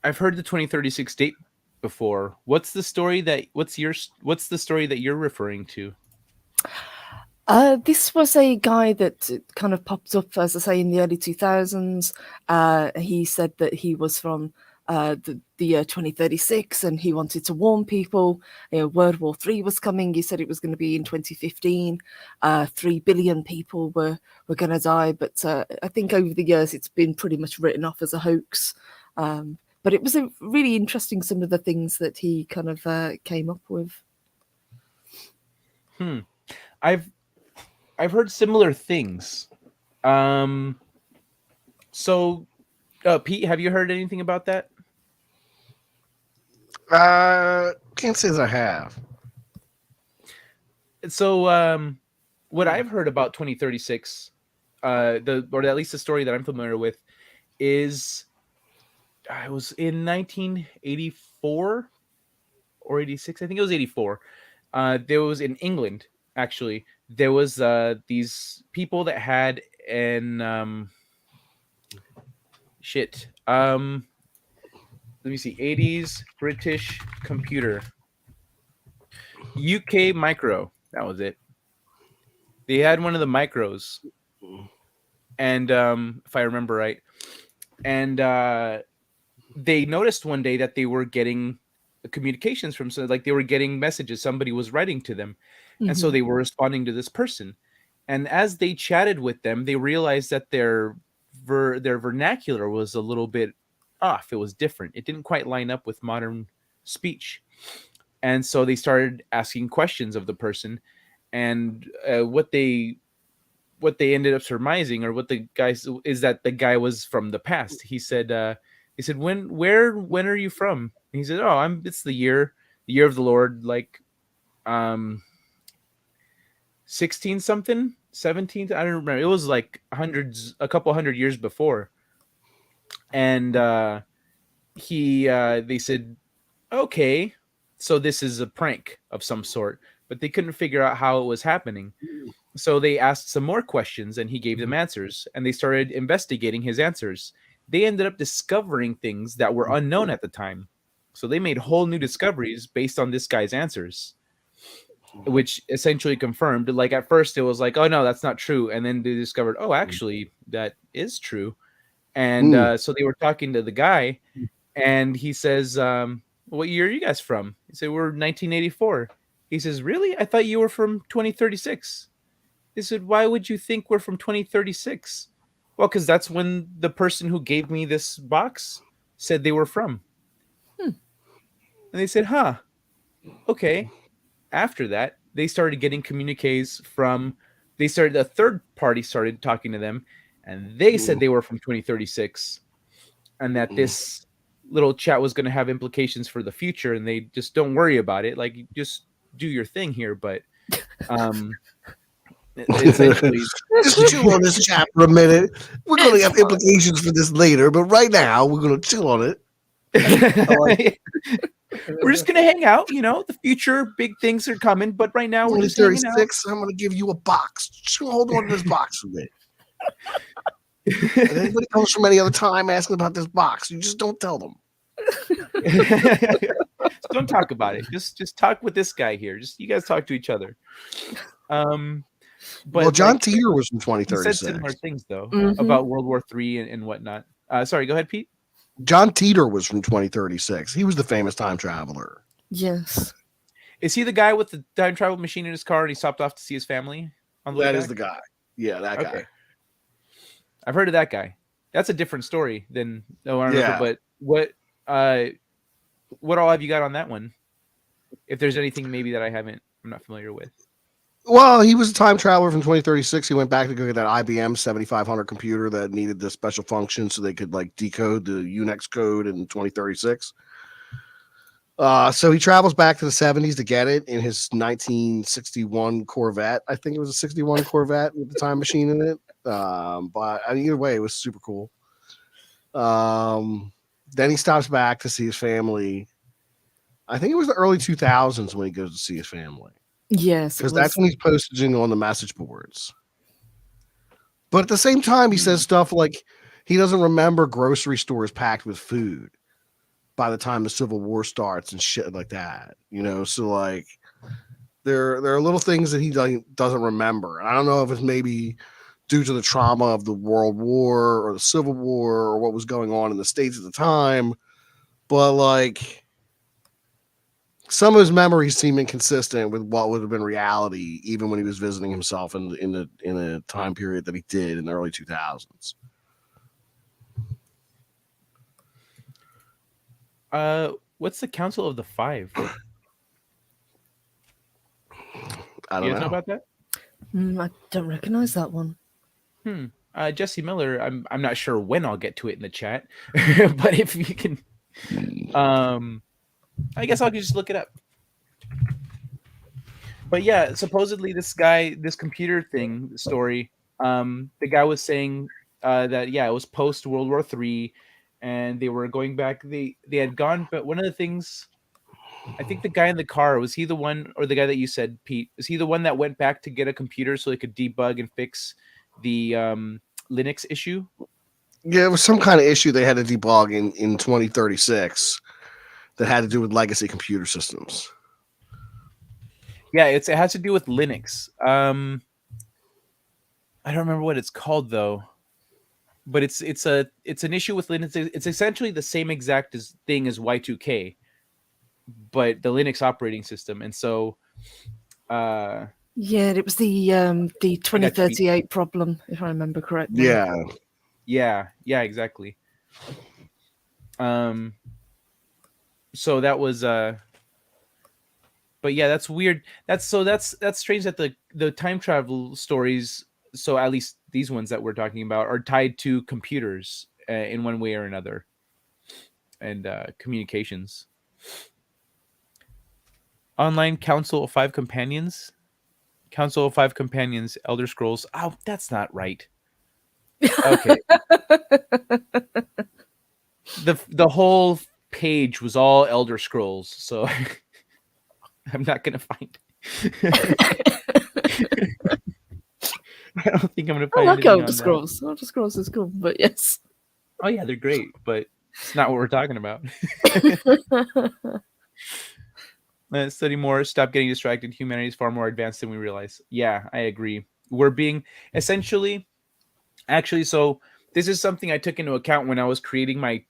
I've heard the 2036 date before. What's the story that you're referring to? This was a guy that kind of popped up, as I say, in the early 2000s. He said that he was from the year 2036, and he wanted to warn people. World War III was coming. He said it was going to be in 2015. 3 billion people were going to die, but I think over the years it's been pretty much written off as a hoax. But it was really interesting, some of the things that he kind of came up with. I've heard similar things. So, Pete, have you heard anything about that? Can't say that I have. So, what I've heard about 2036, or at least the story that I'm familiar with, is it was in 1984 or 86. I think it was 84. There was in England, actually. There was these people that had an let me see, 80s British computer, UK micro. That was it. They had one of the micros, and if I remember right, and they noticed one day that they were getting communications from, so like they were getting messages. Somebody was writing to them, And so they were responding to this person. And as they chatted with them, they realized that their vernacular was a little bit off. It was different. It didn't quite line up with modern speech. And so they started asking questions of the person, and what they ended up surmising, or what the guys, is that the guy was from the past. He said, when are you from? And he said, oh, it's the year of the Lord, like 16 something, 17, I don't remember. It was like a couple hundred years before. And they said, okay, so this is a prank of some sort, but they couldn't figure out how it was happening. So they asked some more questions, and he gave them answers, and they started investigating his answers. They ended up discovering things that were unknown at the time. So they made whole new discoveries based on this guy's answers, which essentially confirmed, like, at first it was like, oh no, that's not true. And then they discovered, oh, actually that is true. And so they were talking to the guy, and he says, what year are you guys from? He said, we're 1984. He says, really? I thought you were from 2036. He said, why would you think we're from 2036? Well, because that's when the person who gave me this box said they were from. And they said, huh, okay. After that, they started getting communiques a third party started talking to them, and they said they were from 2036, and that this little chat was going to have implications for the future, and they just don't worry about it. Like, just do your thing here. But essentially, just chill on this chat for a minute. We're going to have implications for this later, but right now we're going to chill on it. We're just gonna hang out. The future big things are coming, but right now we're just hanging out. I'm gonna give you a box. Just hold on to this box for a minute. And anybody comes from any other time asking about this box, you just don't tell them. Don't talk about it. Just talk with this guy here. Just you guys talk to each other. But John Teeter was from 2036. He said similar things though about World War III and whatnot. Sorry, go ahead, Pete. John Teeter was from 2036. He was the famous time traveler. Yes. Is he the guy with the time travel machine in his car and he stopped off to see his family? That is the guy. Yeah, that guy. I've heard of that guy. That's a different story than But what all have you got on that one? If there's anything maybe that I'm not familiar with. Well, he was a time traveler from 2036. He went back to go get that IBM 7500 computer that needed the special function so they could like decode the Unix code in 2036. So he travels back to the 70s to get it in his 1961 Corvette. I think it was a 61 Corvette with the time machine in it. But either way, it was super cool. Then he stops back to see his family. I think it was the early 2000s when he goes to see his family. Yes, because that's when he's posting on the message boards. But at the same time, he says stuff like he doesn't remember grocery stores packed with food by the time the Civil War starts and shit like that. So like there are little things that he doesn't remember. I don't know if it's maybe due to the trauma of the World War or the Civil War or what was going on in the States at the time, but like some of his memories seem inconsistent with what would have been reality, even when he was visiting himself in a time period that he did in the early 2000s. What's the Council of the Five? I don't know about that. I don't recognize that one. Jesse Miller. I'm not sure when I'll get to it in the chat, but if you can, I guess I'll just look it up. But yeah, supposedly this computer thing story, the guy was saying that it was post World War III, and they were going back. They had gone, but one of the things, I think the guy in the car, was he the one, or the guy that you said, Pete, is he the one that went back to get a computer so they could debug and fix the Linux issue? Yeah, it was some kind of issue they had to debug in 2036 that had to do with legacy computer systems. Yeah, it has to do with Linux. I don't remember what it's called though, but it's an issue with Linux. It's essentially the same exact thing as Y2K, but the Linux operating system. And so Yeah, it was the I got you. 2038 problem, if I remember correctly. Yeah. Yeah, exactly. So that was but yeah, that's weird. That's strange that the time travel stories, so at least these ones that we're talking about, are tied to computers in one way or another, and communications. Online Council of Five Companions. Council of Five Companions, Elder Scrolls. Oh, that's not right. Okay. The whole page was all Elder Scrolls, so I'm not gonna find. I don't think I'm gonna I find like anything Elder on that. Scrolls. Elder Scrolls is cool, but yes. Oh yeah, they're great, but it's not what we're talking about. Study more, stop getting distracted. Humanity is far more advanced than we realize. Yeah, I agree. We're being essentially, actually, so this is something I took into account when I was creating my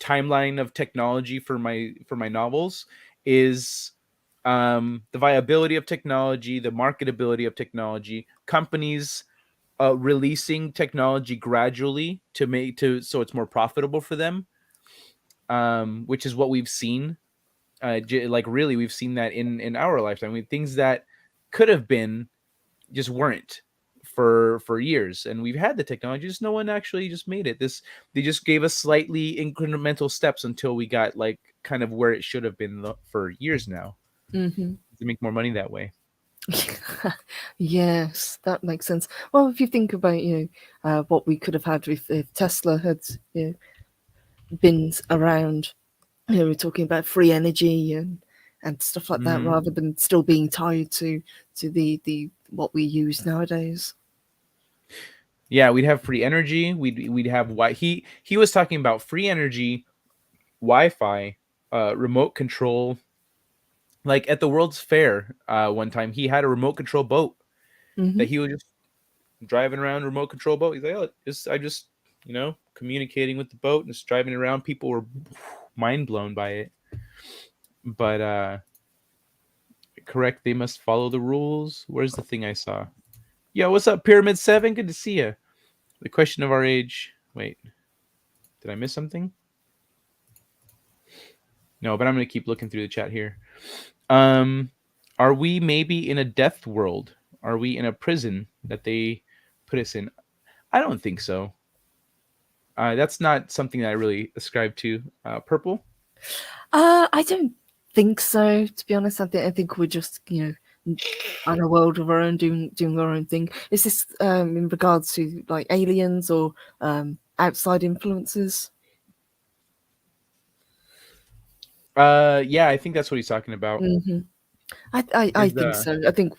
timeline of technology for my novels. Is the viability of technology, the marketability of technology, companies releasing technology gradually to make to so it's more profitable for them, which is what we've seen. Like really, we've seen that in our lifetime. I mean, things that could have been just weren't for years, and we've had the technology, just no one actually just made it. They just gave us slightly incremental steps until we got like kind of where it should have been for years now, Mm-hmm. to make more money that way. Yes, that makes sense. Well, if you think about what we could have had if Tesla had been around, we're talking about free energy and stuff like that, Mhm. rather than still being tied to the what we use nowadays. Yeah, we'd have free energy. We'd have he was talking about free energy, Wi-Fi, remote control. Like at the World's Fair, one time he had a remote control boat Hmm. that he was just driving around, remote control boat. He's like, oh, I just communicating with the boat and just driving around. People were mind blown by it. But correct, they must follow the rules. Where's the thing I saw? Yo, what's up, Pyramid 7? Good to see you. The question of our age. Wait, did I miss something? No, but I'm gonna keep looking through the chat here. Are we maybe in a death world? Are we in a prison that they put us in? I don't think so. That's not something that I really ascribe to. Purple? I don't think so. To be honest, I think we're just on a world of our own, doing our own thing. Is this in regards to like aliens or outside influences? Yeah, I think that's what he's talking about. Mm-hmm. I Is think so. I think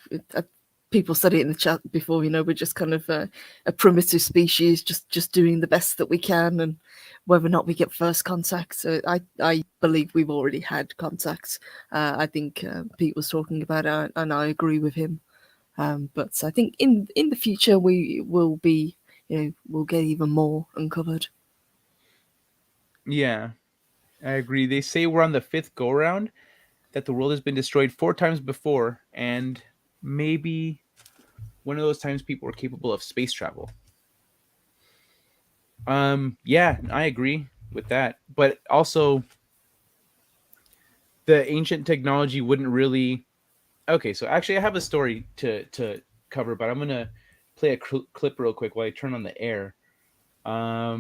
people said it in the chat before. We're just kind of a primitive species, just doing the best that we can, and whether or not we get first contact. So I believe we've already had contact. I think Pete was talking about it, and I agree with him. But I think in the future we will be, we'll get even more uncovered. Yeah, I agree. They say we're on the 5th go around, that the world has been destroyed 4 times before, and maybe one of those times people were capable of space travel. Yeah, I agree with that. But also the ancient technology wouldn't really. Okay, so actually I have a story to cover, but I'm going to play a clip real quick while I turn on the air. Let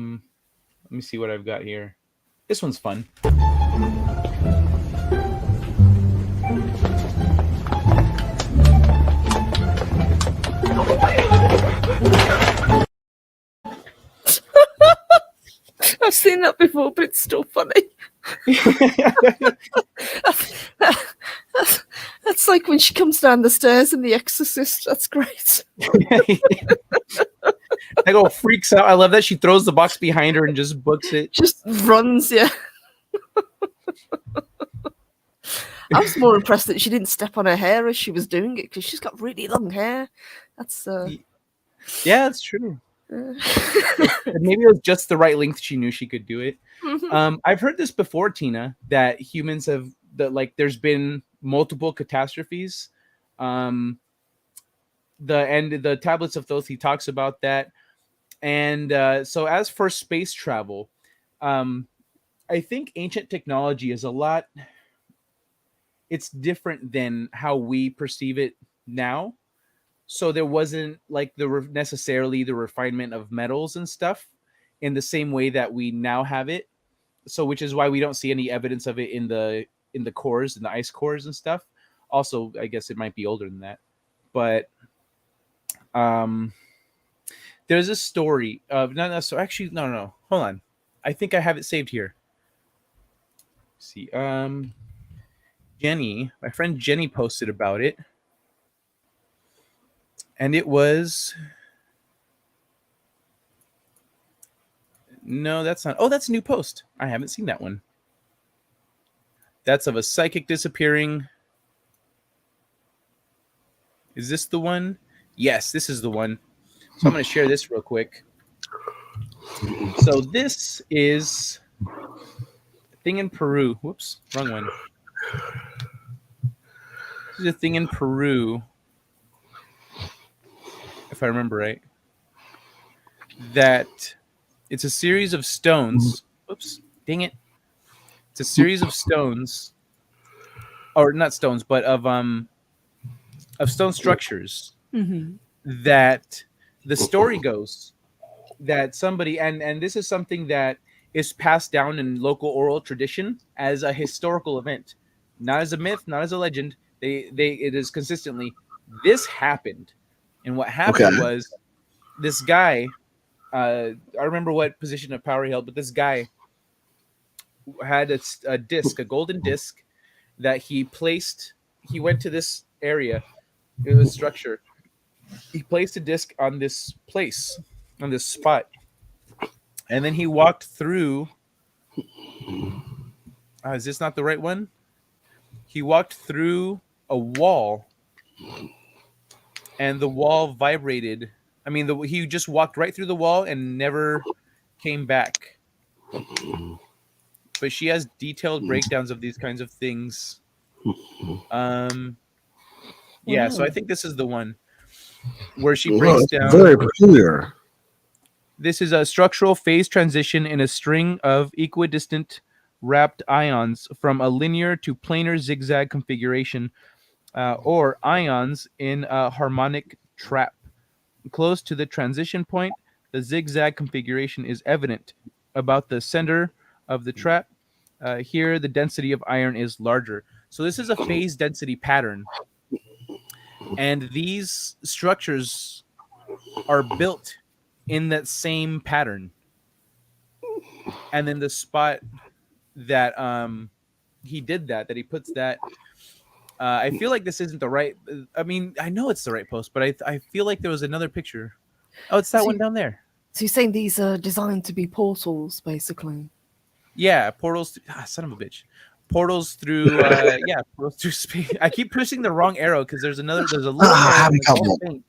me see what I've got here. This one's fun. I've seen that before, but it's still funny. That's like when she comes down the stairs in The Exorcist. That's great. I go freaks out. I love that she throws the box behind her and just books it. Just runs, yeah. I was more impressed that she didn't step on her hair as she was doing it, because she's got really long hair. That's Yeah, that's true. Maybe it was just the right length. She knew she could do it. I've heard this before, Tina, that humans have that like there's been multiple catastrophes Um, the tablets of Thoth, he talks about that. And so as for space travel, um, I think ancient technology is a lot. It's different than how we perceive it now. So there wasn't like necessarily the refinement of metals and stuff in the same way that we now have it. So which is why we don't see any evidence of it in the cores, in the ice cores and stuff. Also, I guess it might be older than that. But um there's a story of no, so actually no, hold on. I think I have it saved here. Let's see. Jenny, my friend Jenny posted about it. And it was no, that's not. Oh, that's a new post. I haven't seen that one. That's of a psychic disappearing. Is this the one? Yes, this is the one. So I'm going to share this real quick. So this is a thing in Peru. Whoops, wrong one. This is a thing in Peru, if I remember right. That it's a series of stones. Whoops, dang it. It's a series of stones, or not stones, but of stone structures that the story goes that somebody and this is something that is passed down in local oral tradition as a historical event, not as a myth, not as a legend. It is consistently this happened, and what happened was this guy. I remember what position of power he held, but this guy had a disc, a golden disc that he placed. He went to this area, it was structure. He placed a disc on this place, on this spot, and then he walked through. Is this not the right one? He walked through a wall, and the wall vibrated. I mean, he just walked right through the wall and never came back. But she has detailed breakdowns of these kinds of things. Yeah, so I think this is the one where she breaks down. Very peculiar. This is a structural phase transition in a string of equidistant wrapped ions from a linear to planar zigzag configuration, or ions in a harmonic trap. Close to the transition point, the zigzag configuration is evident. About the center of the trap, here the density of iron is larger. So this is a phase density pattern. And these structures are built in that same pattern. And then the spot that he did that he puts that, I feel like this isn't the right. I mean, I know it's the right post, but I feel like there was another picture. Oh, it's that one down there. So you're saying these are designed to be portals, basically? Yeah, portals. Son of a bitch. Portals through. Portals through space. I keep pushing the wrong arrow because there's a little arrow.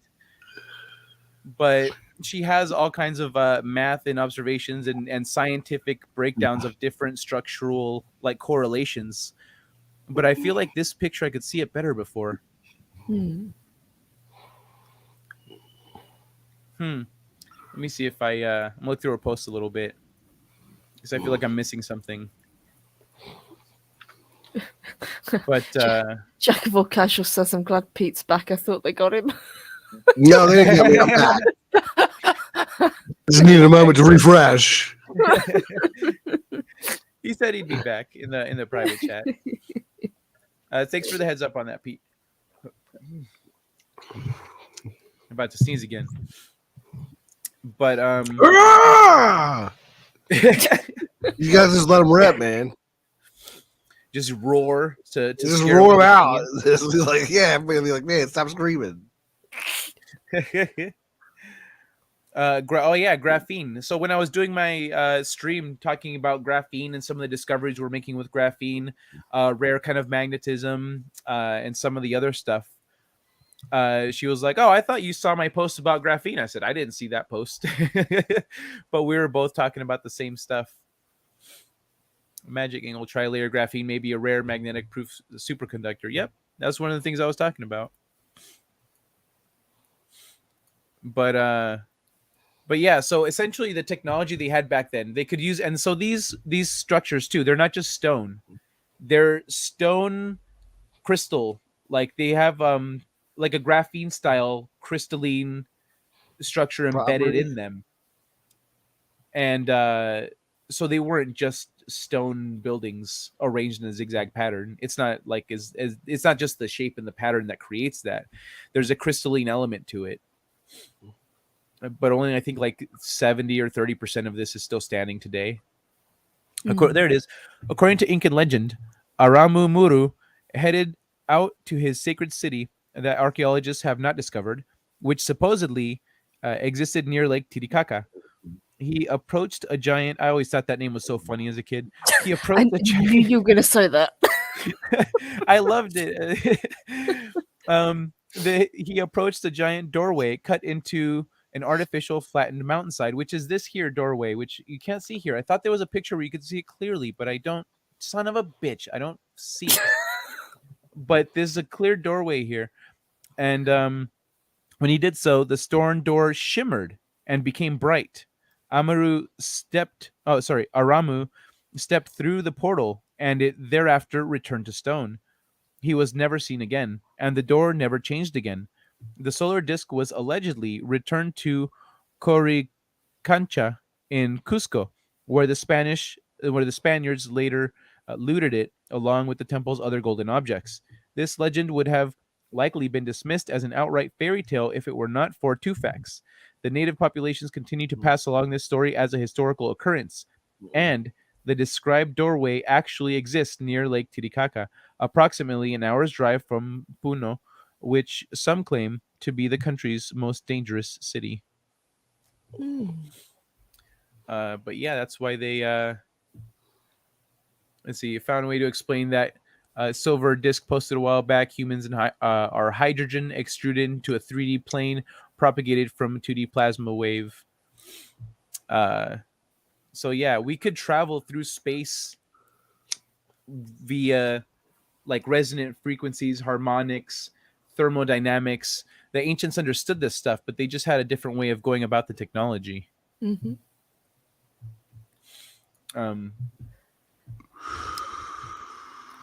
But she has all kinds of math and observations and scientific breakdowns of different structural like correlations. But I feel like this picture I could see it better before. Let me see if I'm gonna look through her post a little bit because I feel like I'm missing something. But Jack of all casuals says, "I'm glad Pete's back. I thought they got him." No, they didn't get me. I'm back. Just needed a moment to refresh. He said he'd be back in the private chat. Thanks for the heads up on that, Pete. I'm about to sneeze again. But you guys just let them rip, man. Just roar to just roar them out. Like, yeah, everybody be like, man, stop screaming. Graphene. So when I was doing my stream talking about graphene and some of the discoveries we're making with graphene, rare kind of magnetism, and some of the other stuff, she was like, "Oh, I thought you saw my post about graphene." I said, "I didn't see that post," but we were both talking about the same stuff. Magic angle trilayer graphene may be a rare magnetic proof superconductor. Yep, that's one of the things I was talking about. But yeah, so essentially the technology they had back then, they could use, and so these structures too, they're not just stone. They're stone crystal. Like they have like a graphene style crystalline structure embedded Property. in them. And so they weren't just stone buildings arranged in a zigzag pattern. It's not like as it's not just the shape and the pattern that creates that. There's a crystalline element to it. But only I think like 70 or 30% of this is still standing today. There it is. According to Incan legend, Aramu Muru headed out to his sacred city that archaeologists have not discovered, which supposedly existed near Lake Titicaca. He approached a giant. I always thought that name was so funny as a kid. He I approached a knew giant. you were going to say that. I loved it. He approached the giant doorway cut into an artificial flattened mountainside, which is this here doorway, which you can't see here. I thought there was a picture where you could see it clearly, but I don't. Son of a bitch, I don't see it. But there's a clear doorway here, and when he did so, the stone door shimmered and became bright. Aramu stepped through the portal, and it thereafter returned to stone. He was never seen again, and the door never changed again. The solar disk was allegedly returned to Coricancha in Cusco, where the Spaniards later looted it along with the temple's other golden objects. This legend would have likely been dismissed as an outright fairy tale if it were not for two facts. The native populations continue to pass along this story as a historical occurrence, and the described doorway actually exists near Lake Titicaca, approximately an hour's drive from Puno, which some claim to be the country's most dangerous city. But yeah, that's why they let's see, found a way to explain that silver disc posted a while back. Humans are hydrogen extruded into a 3D plane propagated from a 2D plasma wave. So yeah, we could travel through space via like resonant frequencies, harmonics, thermodynamics. The ancients understood this stuff, but they just had a different way of going about the technology. Mm-hmm.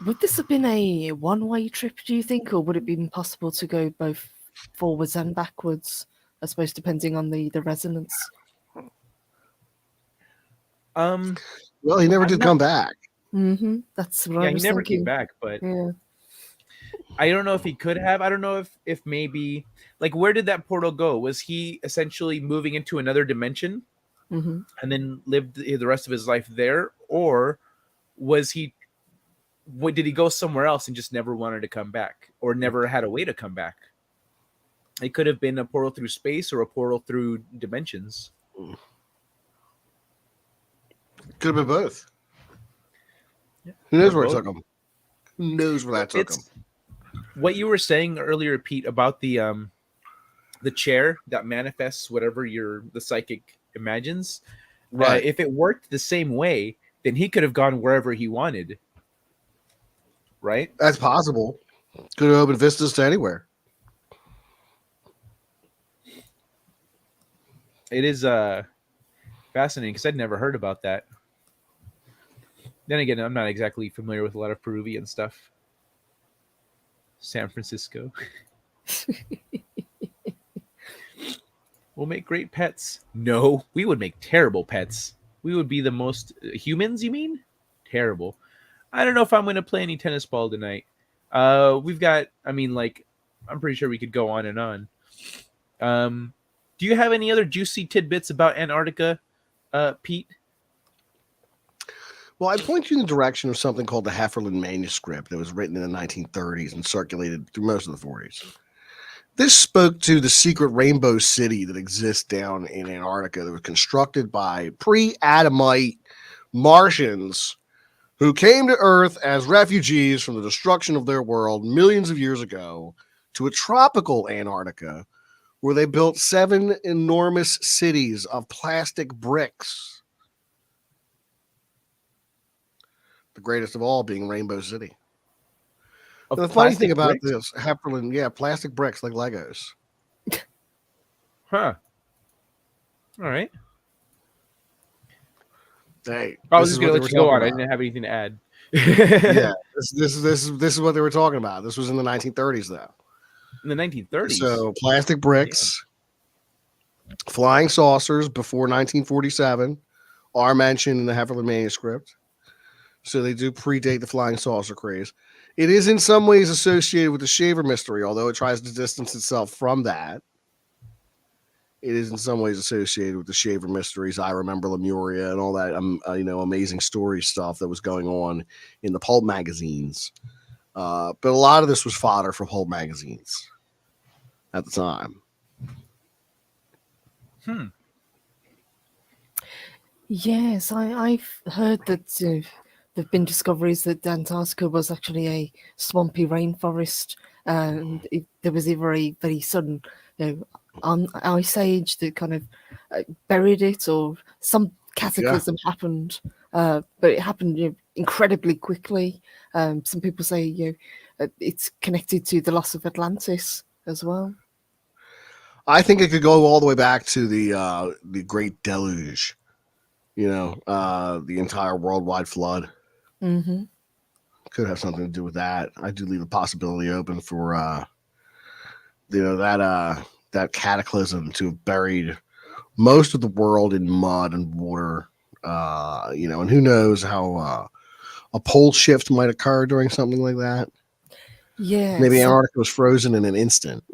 Would this have been a one-way trip, do you think, or would it be possible to go both forwards and backwards? I suppose depending on the resonance. Well, he never did come back. Mm-hmm. That's what I was he never thinking. came back, but Yeah. I don't know if he could have. I don't know if maybe like where did that portal go? Was he essentially moving into another dimension Mm-hmm. and then lived the rest of his life there, or was he? Did he go somewhere else and just never wanted to come back, or never had a way to come back? It could have been a portal through space or a portal through dimensions. Could have been both. Who knows where it both. took him? Who knows where that took him? What you were saying earlier, Pete, about the chair that manifests whatever the psychic imagines. Right. If it worked the same way, then he could have gone wherever he wanted. Right? That's possible. Could have opened vistas to anywhere. It is fascinating because I'd never heard about that. Then again, I'm not exactly familiar with a lot of Peruvian stuff. San Francisco. We'll make great pets. No, we would make terrible pets. We would be the most humans, you mean? Terrible. I don't know if I'm going to play any tennis ball tonight. We've got, I'm pretty sure we could go on and on. Do you have any other juicy tidbits about Antarctica, Pete? Well, I point you in the direction of something called the Heffernan Manuscript that was written in the 1930s and circulated through most of the 40s. This spoke to the secret rainbow city that exists down in Antarctica that was constructed by pre-Adamite Martians who came to Earth as refugees from the destruction of their world millions of years ago to a tropical Antarctica where they built 7 enormous cities of plastic bricks. The greatest of all being Rainbow City. The funny thing about this, Heffernan, plastic bricks like Legos. Huh. All right. Hey, I was this just is gonna what they let were you go talking on. I about. didn't have anything to add. Yeah, this is what they were talking about. This was in the 1930s, though. In the 1930s. So plastic Damn. bricks, flying saucers before 1947 are mentioned in the Heffernan manuscript. So they do predate the flying saucer craze. It is in some ways associated with the shaver mystery, although it tries to distance itself from that. It is in some ways associated with the shaver mysteries. I remember Lemuria and all that, amazing story stuff that was going on in the pulp magazines. But a lot of this was fodder for pulp magazines at the time. Yes, I've heard that there've been discoveries that Antarctica was actually a swampy rainforest, and there was a very, very sudden, ice age that kind of buried it, or some cataclysm happened. But it happened incredibly quickly. Some people say it's connected to the loss of Atlantis as well. I think it could go all the way back to the Great Deluge. The entire worldwide flood Mm-hmm. could have something to do with that. I do leave a possibility open for that cataclysm to have buried most of the world in mud and water. And who knows how a pole shift might occur during something like that. Yeah, Maybe Antarctica was frozen in an instant.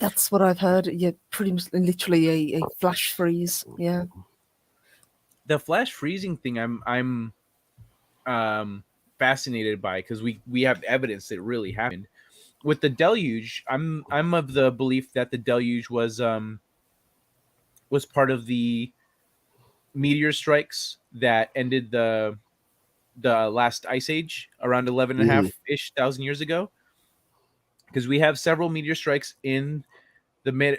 that's what I've heard. Yeah, pretty much literally a flash freeze. Yeah. The flash freezing thing, I'm fascinated by, because we have evidence that it really happened. With the deluge, I'm of the belief that the deluge was part of the meteor strikes that ended the last ice age around 11 and a half ish thousand years ago, because we have several meteor strikes in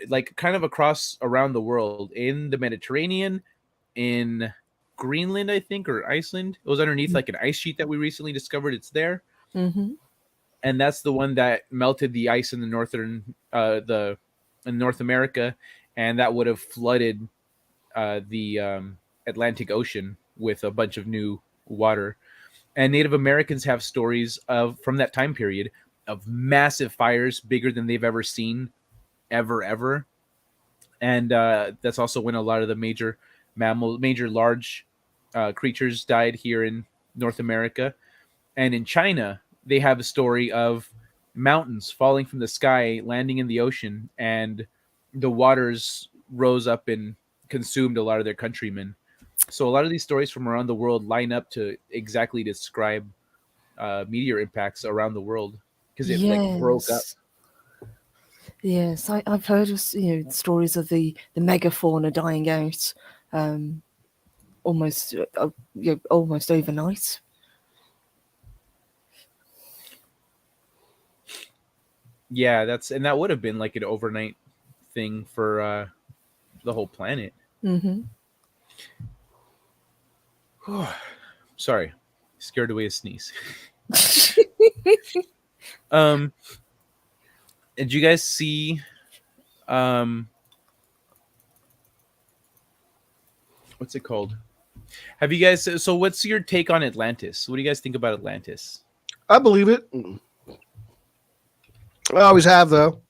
like kind of across around the world, in the Mediterranean, in Greenland, I think, or Iceland. It was underneath like an ice sheet that we recently discovered. It's there. Mm-hmm. And that's the one that melted the ice in the in North America, and that would have flooded the Atlantic Ocean with a bunch of new water. And Native Americans have stories from that time period of massive fires, bigger than they've ever seen, ever. And that's also when a lot of the major large creatures died here in North America. And in China, they have a story of mountains falling from the sky, landing in the ocean, and the waters rose up and consumed a lot of their countrymen. So a lot of these stories from around the world line up to exactly describe meteor impacts around the world, because it like broke up. Yes, I've heard of stories of the megafauna dying out, almost almost overnight. Yeah, that would have been like an overnight thing for the whole planet. Mm-hmm. Sorry, scared away a sneeze. Did you guys see what's it called? Have you guys, so what's your take on Atlantis? What do you guys think about Atlantis? I believe it. I always have, though.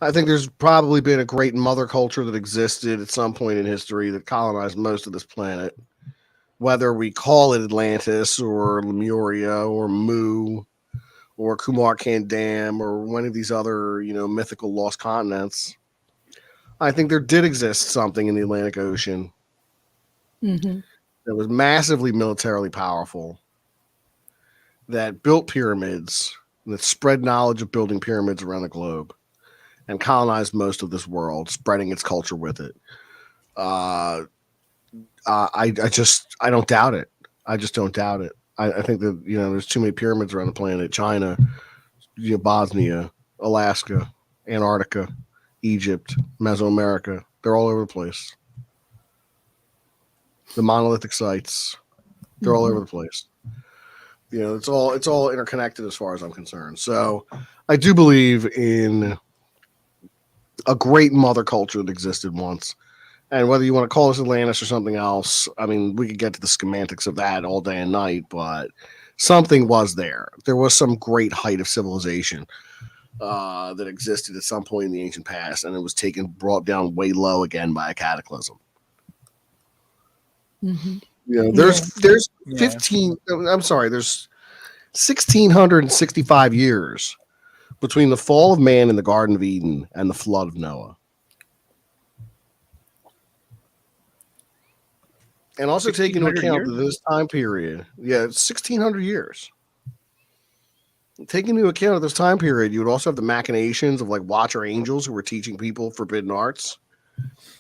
I think there's probably been a great mother culture that existed at some point in history that colonized most of this planet. Whether we call it Atlantis or Lemuria or Mu or Kumar Kandam or one of these other, mythical lost continents, I think there did exist something in the Atlantic Ocean Mm-hmm. that was massively militarily powerful, that built pyramids, that spread knowledge of building pyramids around the globe, and colonized most of this world, spreading its culture with it. I don't doubt it. I just don't doubt it. I think that there's too many pyramids around the planet. China, Bosnia, Alaska, Antarctica, Egypt, Mesoamerica. They're all over the place. The monolithic sites, they're all over the place. It's all interconnected as far as I'm concerned. So I do believe in a great mother culture that existed once. And whether you want to call this Atlantis or something else, I mean, we could get to the semantics of that all day and night, but something was there. There was some great height of civilization that existed at some point in the ancient past, and it was brought down way low again by a cataclysm. Mm-hmm. You know, there's Yeah. 15. I'm sorry, there's 1,665 years between the fall of man in the Garden of Eden and the flood of Noah. And also take into 1600 account years? that this time period, it's 1,600 years. Taking into account this time period, you would also have the machinations of like Watcher Angels who were teaching people forbidden arts.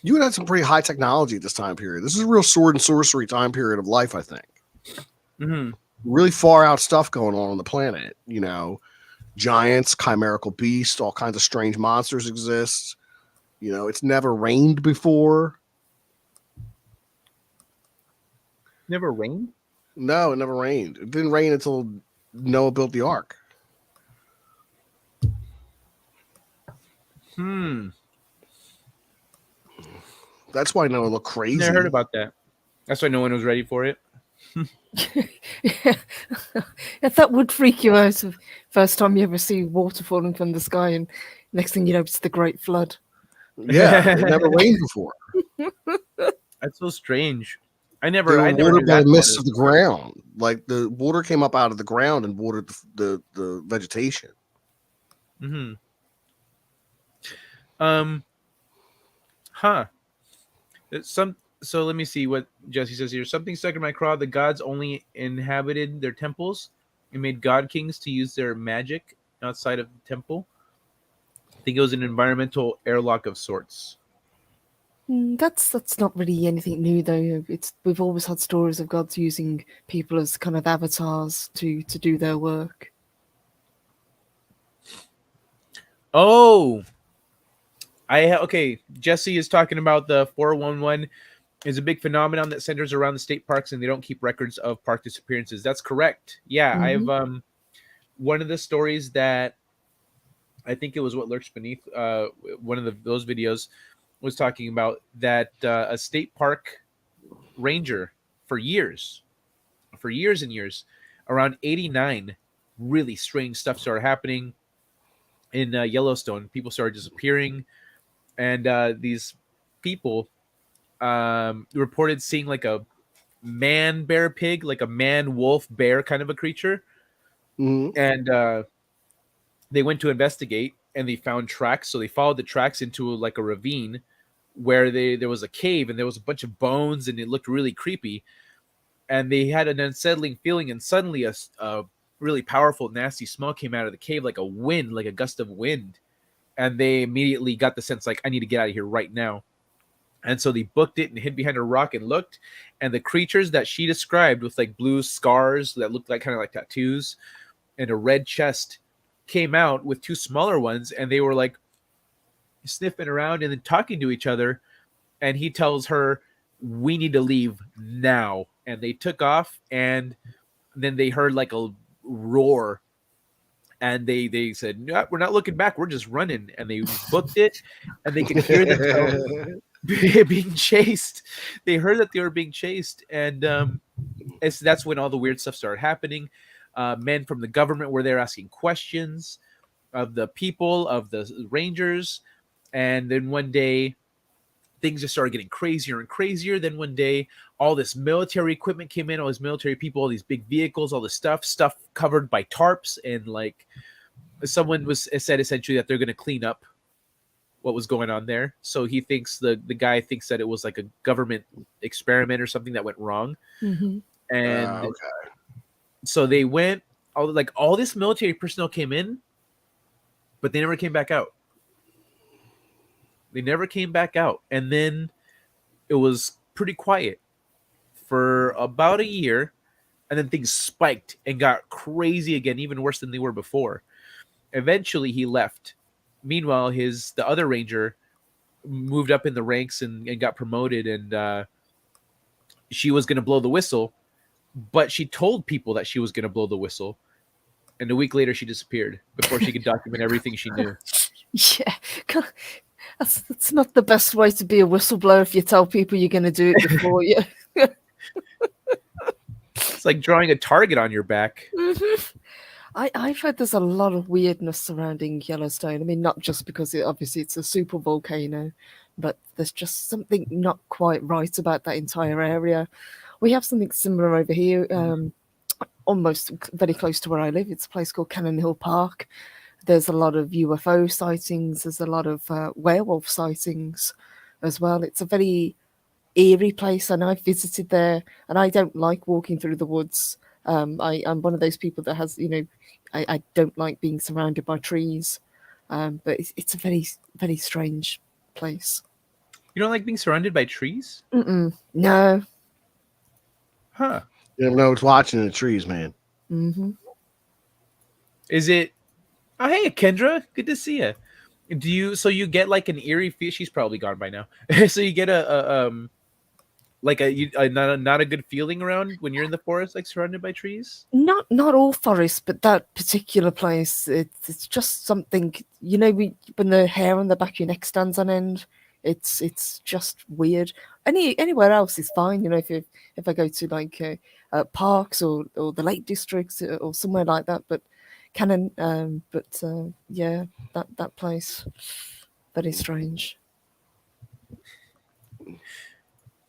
You would have some pretty high technology at this time period. This is a real sword and sorcery time period of life, I think. Mm-hmm. Really far out stuff going on the planet. You know, giants, chimerical beasts, all kinds of strange monsters exist. You know, it's never rained before. Never rained? No, it never rained. It didn't rain until Noah built the ark. That's why Noah looked crazy. Never heard about that. That's why no one was ready for it. Yeah, that would freak you out. First time you ever see water falling from the sky, and next thing you know, it's the Great Flood. Yeah, it never rained before. That's so strange. I They never were knew watered by that the mist part of the ground. Like the water came up out of the ground and watered the vegetation. Mm-hmm. Huh. So let me see what Jesse says here. Something stuck in my craw. The gods only inhabited their temples and made god kings to use their magic outside of the temple. I think it was an environmental airlock of sorts. That's not really anything new though. We've always had stories of gods using people as kind of avatars to do their work. Oh, okay. Jesse is talking about the 411 is a big phenomenon that centers around the state parks, and they don't keep records of park disappearances. That's correct. Yeah, Mhm. I've one of the stories that I think it was what lurks beneath one of those videos was talking about that a state park ranger for years and years, around 89, really strange stuff started happening in Yellowstone. People started disappearing, and these people reported seeing like a man bear pig, like a man wolf bear kind of a creature, and they went to investigate and they found tracks. So they followed the tracks into like a ravine where there was a cave and there was a bunch of bones and it looked really creepy. And they had an unsettling feeling, and suddenly a really powerful, nasty smell came out of the cave, like a wind, like a gust of wind. And they immediately got the sense like, I need to get out of here right now. And so they booked it and hid behind a rock and looked, and the creatures that she described with like blue scars that looked like kind of like tattoos and a red chest came out with two smaller ones, and they were like sniffing around and then talking to each other. And he tells her, we need to leave now. And they took off, and then they heard like a roar, and they said, no, we're not looking back, we're just running. And they booked it, and they could hear themselves being chased. They heard that they were being chased, and that's when all the weird stuff started happening. Men from the government were there asking questions of the people, of the rangers, and then one day things just started getting crazier and crazier. Then one day all this military equipment came in, all these military people, all these big vehicles, all this stuff covered by tarps, and like someone said essentially that they're going to clean up what was going on there. So he thinks the guy thinks that it was like a government experiment or something that went wrong. Mm-hmm. And Okay. so they went, all this military personnel came in, but they never came back out. They never came back out. And then it was pretty quiet for about a year, and then things spiked and got crazy again, even worse than they were before. Eventually he left. Meanwhile, the other ranger moved up in the ranks and got promoted, and she was going to blow the whistle, but she told people that she was going to blow the whistle, and a week later she disappeared before she could document everything she knew. Yeah. That's not the best way to be a whistleblower if you tell people you're going to do it before you. It's like drawing a target on your back. I've heard there's a lot of weirdness surrounding Yellowstone. I mean, not just because obviously it's a super volcano, but there's just something not quite right about that entire area. We have something similar over here, almost very close to where I live. It's a place called Cannon Hill Park. There's a lot of UFO sightings. There's a lot of werewolf sightings as well. It's a very eerie place, and I've visited there, and I don't like walking through the woods. I'm one of those people that has, I don't like being surrounded by trees, but it's a very, very strange place. You don't like being surrounded by trees? No. Huh. You never know what's watching in the trees, man. Is it? Oh, hey, Kendra. Good to see you. So you get like an eerie feel. She's probably gone by now. So you get not a good feeling around when you're in the forest, like surrounded by trees. Not all forests, but that particular place, it's just something. When the hair on the back of your neck stands on end, it's just weird. Anywhere else is fine. If I go to like parks or the Lake Districts or somewhere like that, but yeah, that place, very strange.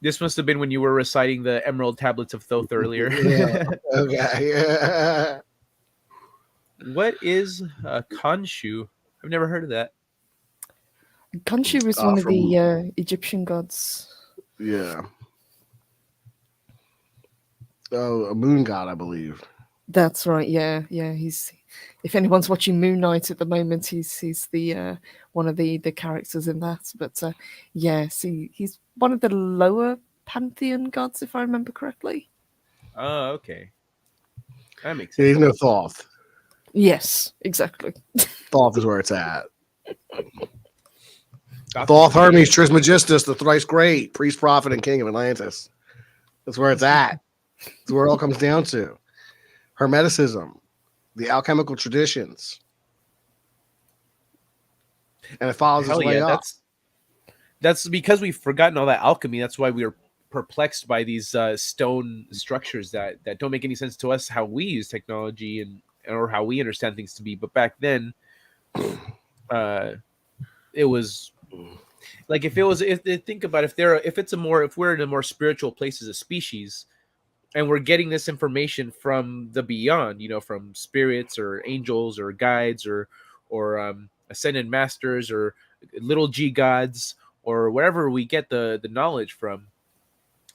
This must have been when you were reciting the Emerald Tablets of Thoth earlier. Yeah. Okay. What is Khonshu? I've never heard of that. Khonshu was one of the Egyptian gods. Yeah. Oh, a moon god, I believe. That's right. Yeah. He's. If anyone's watching Moon Knight at the moment, he's the one of the characters in that. But yes, he's one of the lower pantheon gods, if I remember correctly. Oh, okay. That makes Yeah, sense. he's no Thoth. Yes, exactly. Thoth is where it's at. Thoth, Hermes, Trismegistus, the thrice great, priest, prophet, and king of Atlantis. That's where it's at. That's where it all comes down to. Hermeticism, the alchemical traditions. And it follows its way up. That's because we've forgotten all that alchemy. That's why we are perplexed by these stone structures that don't make any sense to us, how we use technology or how we understand things to be. But back then, it was like if think about if we're in a more spiritual place as a species, and we're getting this information from the beyond, from spirits or angels or guides or ascended masters or little g gods or wherever we get the knowledge from,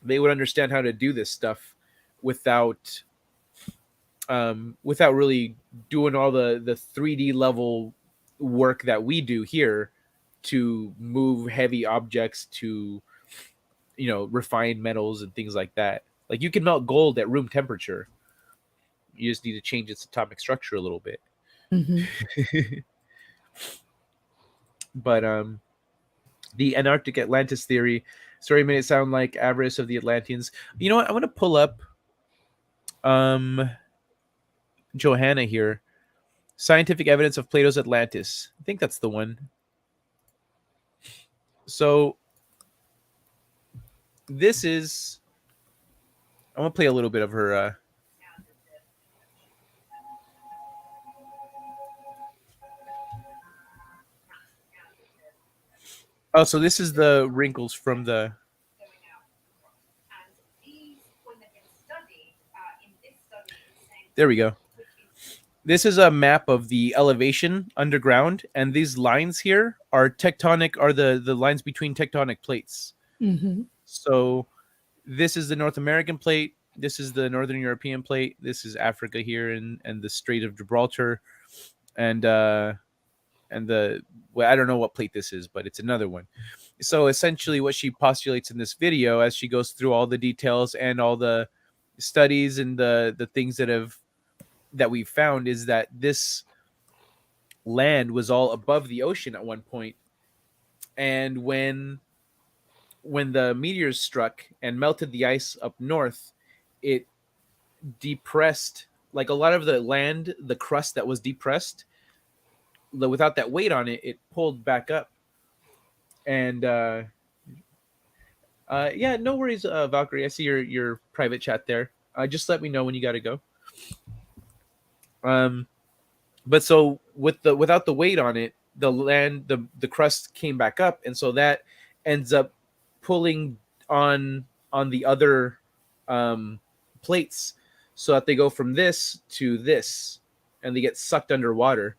they would understand how to do this stuff without really doing all the 3D level work that we do here to move heavy objects, to refine metals and things like that. Like you can melt gold at room temperature. You just need to change its atomic structure a little bit. But the Antarctic Atlantis theory story made it sound like avarice of the Atlanteans. You know what? I'm gonna pull up Johanna here. Scientific evidence of Plato's Atlantis. I think that's the one. So this is. I'm gonna play a little bit of her. Oh, so this is the wrinkles from the. There we go. This is a map of the elevation underground, and these lines here are the lines between tectonic plates. So this is the North American plate. This is the Northern European plate. This is Africa here and the Strait of Gibraltar, and I don't know what plate this is, but it's another one. So essentially what she postulates in this video, as she goes through all the details and all the studies and the things that we've found, is that this land was all above the ocean at one point. And when the meteors struck and melted the ice up north, it depressed, like a lot of the land, the crust that was depressed, without that weight on it, it pulled back up. And yeah, no worries, Valkyrie. I see your private chat there. Just let me know when you got to go. But so without the weight on it, the crust came back up, and so that ends up pulling on the other plates, so that they go from this to this, and they get sucked underwater.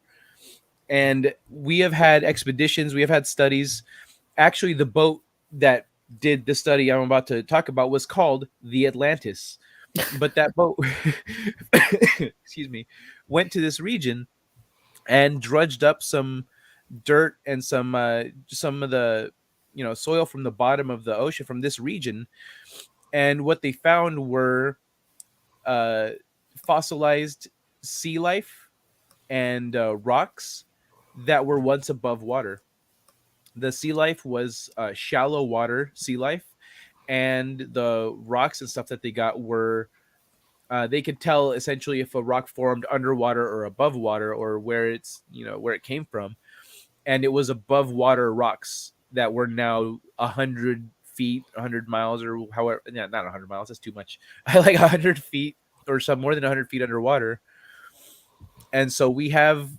And we have had expeditions, we have had studies. Actually, the boat that did the study I'm about to talk about was called the Atlantis. But that boat, excuse me, went to this region and drudged up some dirt and some of the soil from the bottom of the ocean from this region. And what they found were uh, fossilized sea life and rocks that were once above water. The sea life was shallow water sea life, and the rocks and stuff that they got were they could tell essentially if a rock formed underwater or above water, or where where it came from. And it was above water rocks that were now 100 feet, 100 miles, or however. Yeah, not 100 miles. That's too much. Like 100 feet or some more than 100 feet underwater. And so we have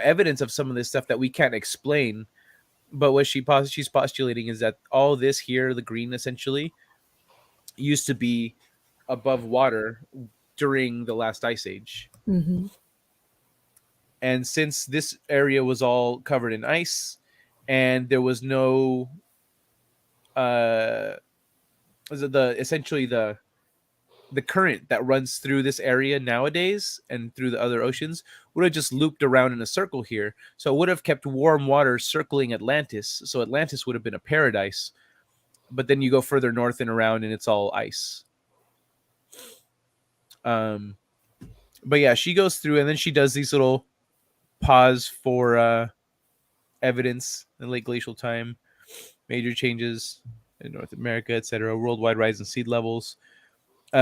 evidence of some of this stuff that we can't explain. But what she's postulating is that all this here, the green essentially, used to be above water during the last ice age. Mm-hmm. And since this area was all covered in ice, and there was no essentially the current that runs through this area nowadays and through the other oceans would have just looped around in a circle here. So it would have kept warm water circling Atlantis. So Atlantis would have been a paradise. But then you go further north and around, and it's all ice. But yeah, she goes through, and then she does these little pause for evidence in late glacial time, major changes in North America, etc., worldwide rise in sea levels.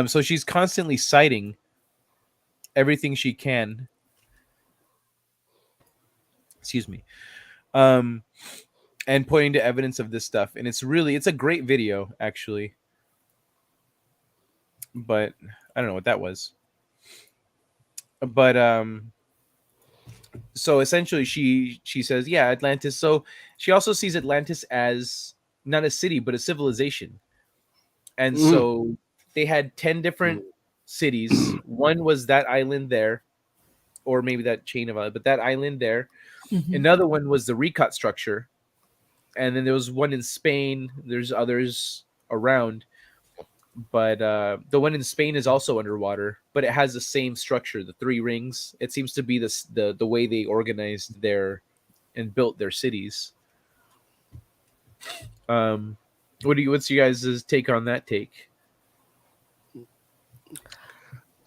So she's constantly citing everything she can. Excuse me. And pointing to evidence of this stuff. And it's a great video, actually. But I don't know what that was. But so essentially she says, yeah, Atlantis. So she also sees Atlantis as not a city, but a civilization. And so they had 10 different cities. One was that island there, or maybe that chain of islands, but that island there. Mm-hmm. Another one was the Recot structure. And then there was one in Spain. There's others around. But the one in Spain is also underwater, but it has the same structure, the three rings. It seems to be the way they organized their and built their cities. What's you guys' take on that take?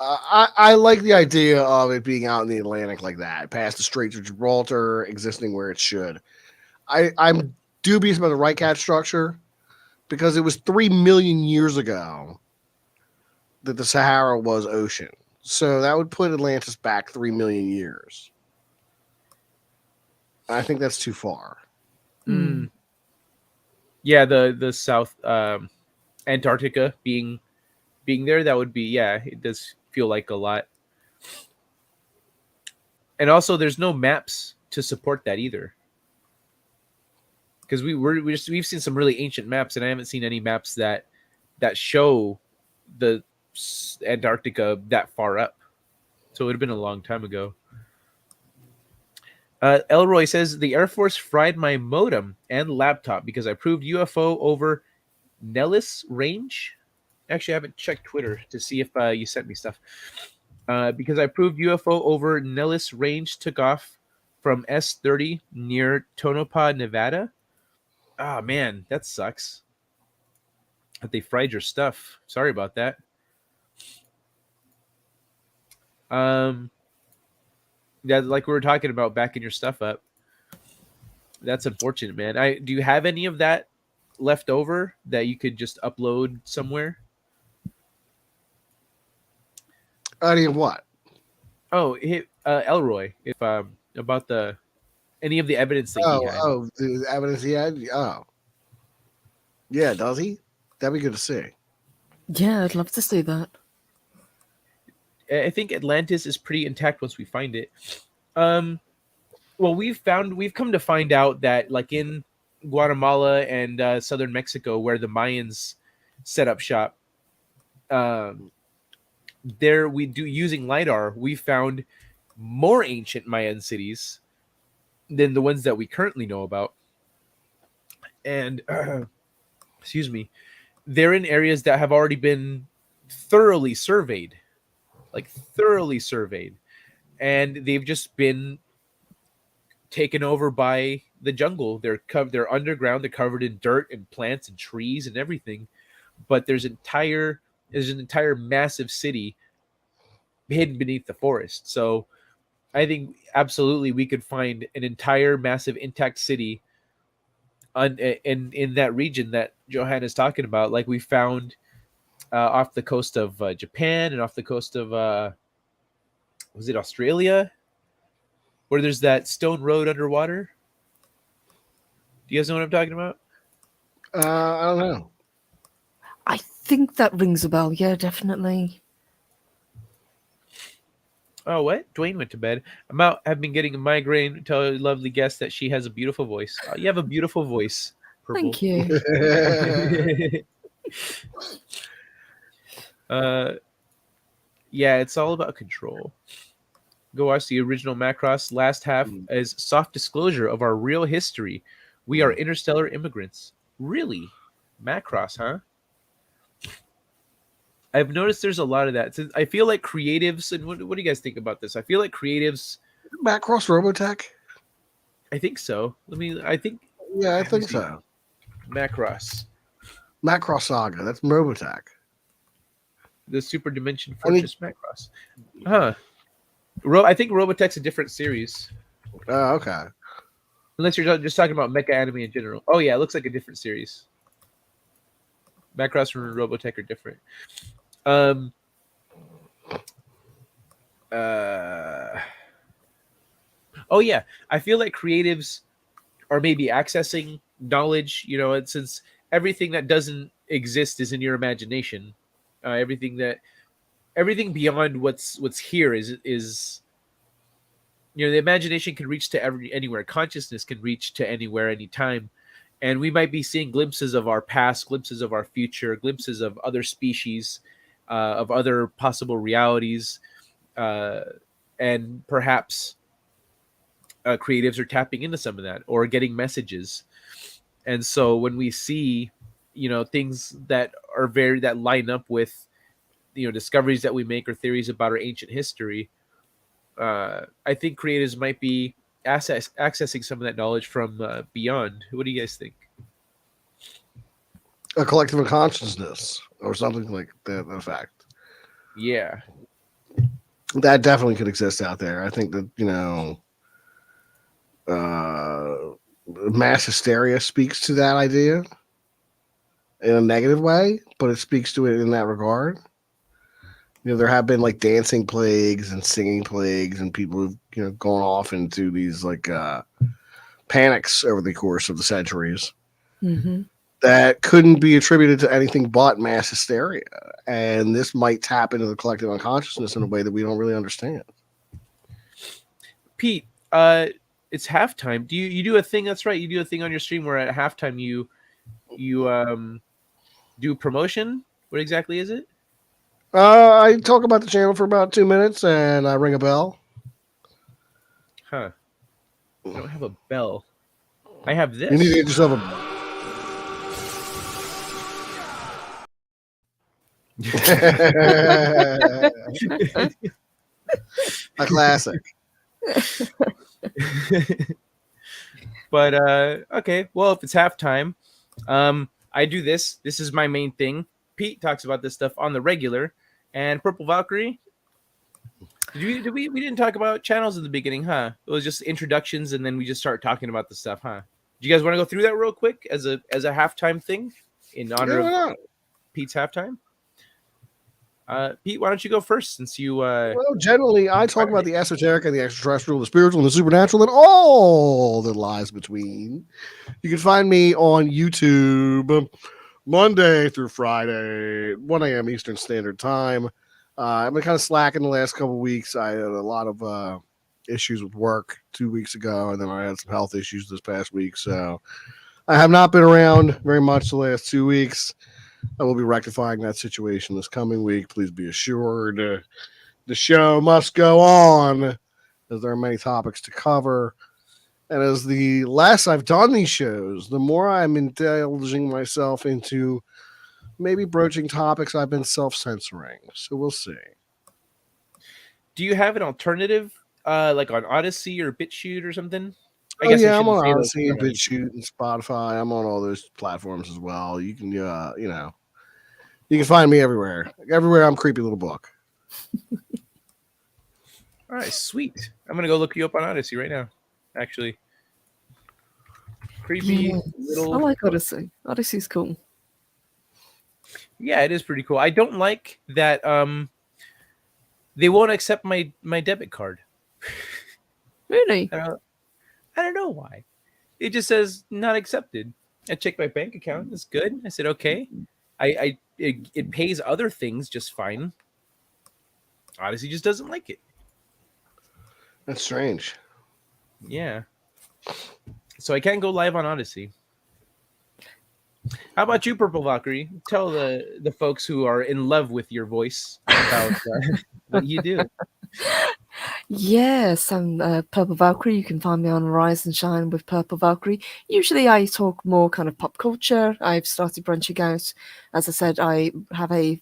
I like the idea of it being out in the Atlantic like that, past the Straits of Gibraltar, existing where it should. I'm dubious about the right cat structure, because it was 3 million years ago that the Sahara was ocean. So that would put Atlantis back 3 million years. I think that's too far. Mm. Yeah, the South Antarctica being there, that would be, yeah, it does feel like a lot. And also there's no maps to support that either. Because we've seen some really ancient maps, and I haven't seen any maps that show the Antarctica that far up. So it would have been a long time ago. Elroy says the Air Force fried my modem and laptop because I proved UFO over Nellis Range. Actually, I haven't checked Twitter to see if you sent me stuff. Because I proved UFO over Nellis Range took off from S-30 near Tonopah, Nevada. Ah, man, that sucks. That they fried your stuff. Sorry about that. Yeah, like we were talking about backing your stuff up. That's unfortunate, man. Do you have any of that left over that you could just upload somewhere? Any of what? Oh, Elroy, if about any of the evidence that he had. The evidence he had. Oh, Yeah, does he? That'd be good to see. Yeah, I'd love to see that. I think Atlantis is pretty intact once we find it. Well, we've come to find out that like in Guatemala and southern Mexico, where the Mayans set up shop, there we do using lidar. We found more ancient Mayan cities than the ones that we currently know about, and excuse me, they're in areas that have already been thoroughly surveyed, like thoroughly surveyed, and they've just been taken over by the jungle. They're underground. They're covered in dirt and plants and trees and everything. But there's an entire massive city hidden beneath the forest. So I think absolutely we could find an entire massive intact city in that region that Johanna is talking about. Like we found off the coast of Japan and off the coast of was it Australia, where there's that stone road underwater. Do you guys know what I'm talking about? I don't know. I think that rings a bell. Yeah, definitely. Oh, what? Dwayne went to bed. I'm out. I've been getting a migraine. Tell a lovely guest that she has a beautiful voice. You have a beautiful voice. Purple. Thank you. Yeah, it's all about control. Go watch the original Macross. Last half is soft disclosure of our real history. We are interstellar immigrants. Really? Macross, huh? I've noticed there's a lot of that. I feel like creatives, and what do you guys think about this? I feel like creatives. Macross Robotech? I think so. I think. Yeah, I think so. Macross. Macross Saga. That's Robotech. The Super Dimension Fortress Macross. Huh. I think Robotech's a different series. Oh, okay. Unless you're just talking about mecha anime in general. Oh, yeah, it looks like a different series. Macross and Robotech are different. Oh, yeah. I feel like creatives are maybe accessing knowledge, and since everything that doesn't exist is in your imagination, everything beyond what's here is the imagination can reach to anywhere. Consciousness can reach to anywhere, anytime, and we might be seeing glimpses of our past, glimpses of our future, glimpses of other species, of other possible realities, and perhaps creatives are tapping into some of that or getting messages. And so when we see things that line up with discoveries that we make or theories about our ancient history, I think creatives might be accessing some of that knowledge from beyond. What do you guys think? A collective of consciousness or something like that effect. Yeah, that definitely could exist out there. I think that mass hysteria speaks to that idea in a negative way, but it speaks to it in that regard. There have been like dancing plagues and singing plagues, and people who've gone off into these like panics over the course of the centuries that couldn't be attributed to anything but mass hysteria. And this might tap into the collective unconsciousness in a way that we don't really understand. Pete, it's halftime. Do you do a thing? That's right. You do a thing on your stream where at halftime you do promotion. What exactly is it? I talk about the channel for about 2 minutes and I ring a bell. Huh. I don't have a bell. I have this. You need to get yourself a a classic. But okay, well, if it's halftime, I do this. This is my main thing. Pete talks about this stuff on the regular. And Purple Valkyrie, we didn't talk about channels in the beginning, huh? It was just introductions, and then we just start talking about the stuff, huh? Do you guys want to go through that real quick as a halftime thing in honor of Pete's halftime? Pete, why don't you go first, since you well, generally I talk about the esoteric and the extraterrestrial, the spiritual and the supernatural, and all that lies between. You can find me on YouTube Monday through Friday, 1 a.m. Eastern Standard Time. I've been kind of slacking the last couple of weeks. I had a lot of issues with work 2 weeks ago, and then I had some health issues this past week. So I have not been around very much the last 2 weeks. I will be rectifying that situation this coming week. Please be assured. The show must go on, as there are many topics to cover. And as the less I've done these shows, the more I'm indulging myself into maybe broaching topics I've been self-censoring. So we'll see. Do you have an alternative, like on Odyssey or BitChute or something? I Oh guess I yeah, I'm shouldn't on say those Odyssey and terms. BitChute and Spotify. I'm on all those platforms as well. You can, you can find me everywhere. Everywhere I'm Creepy Little Book. All right, sweet. I'm gonna go look you up on Odyssey right now. Actually, creepy Yes, little. I like Odyssey. Odyssey's cool. Yeah, it is pretty cool. I don't like that they won't accept my debit card. Really? I don't know why. It just says not accepted. I checked my bank account. It's good. I said okay. It pays other things just fine. Odyssey just doesn't like it. That's strange. Yeah. So I can't go live on Odyssey. How about you, Purple Valkyrie? Tell the folks who are in love with your voice about what you do. Yes, I'm Purple Valkyrie. You can find me on Rise and Shine with Purple Valkyrie. Usually I talk more kind of pop culture. I've started branching out. As I said, I have a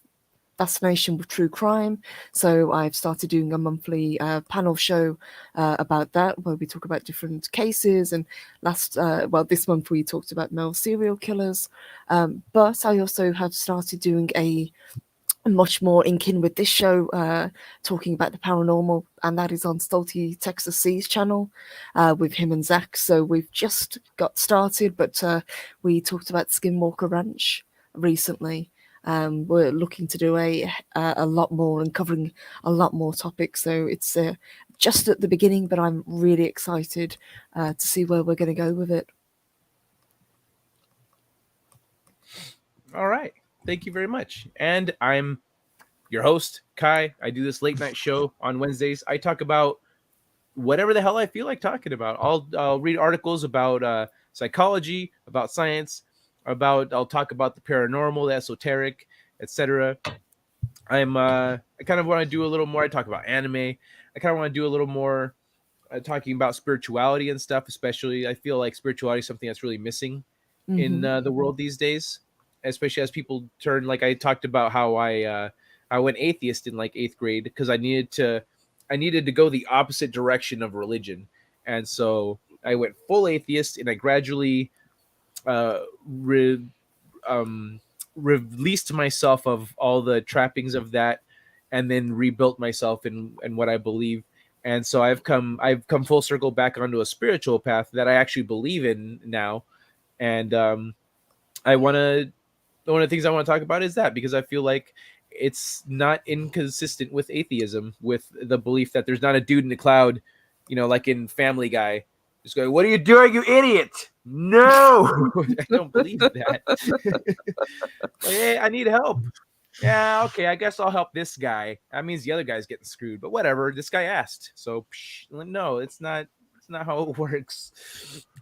fascination with true crime. So I've started doing a monthly panel show about that, where we talk about different cases. And this month we talked about male serial killers. But I also have started doing a much more in kin with this show, talking about the paranormal, and that is on Stolty Texas Seas channel with him and Zach. So we've just got started, but we talked about Skinwalker Ranch recently. We're looking to do a lot more and covering a lot more topics. So it's just at the beginning, but I'm really excited to see where we're going to go with it. All right. Thank you very much. And I'm your host, Kai. I do this late night show on Wednesdays. I talk about whatever the hell I feel like talking about. I'll read articles about psychology, about science, I'll talk about the paranormal, the esoteric, etc. I kind of want to do a little more. I talk about anime. I kind of want to do a little more talking about spirituality and stuff. Especially, I feel like spirituality is something that's really missing in the world these days, especially as people turn. Like I talked about how I went atheist in like 8th grade because I needed to go the opposite direction of religion, and so I went full atheist, and I gradually released myself of all the trappings of that, and then rebuilt myself in what I believe. And so I've come full circle back onto a spiritual path that I actually believe in now. And one of the things I want to talk about is that, because I feel like it's not inconsistent with atheism, with the belief that there's not a dude in the cloud, like in Family Guy, just going, "What are you doing, you idiot?" No, I don't believe that. Like, hey, I need help. Yeah, okay, I guess I'll help this guy. That means the other guy's getting screwed, but whatever. This guy asked, so no, it's not. It's not how it works.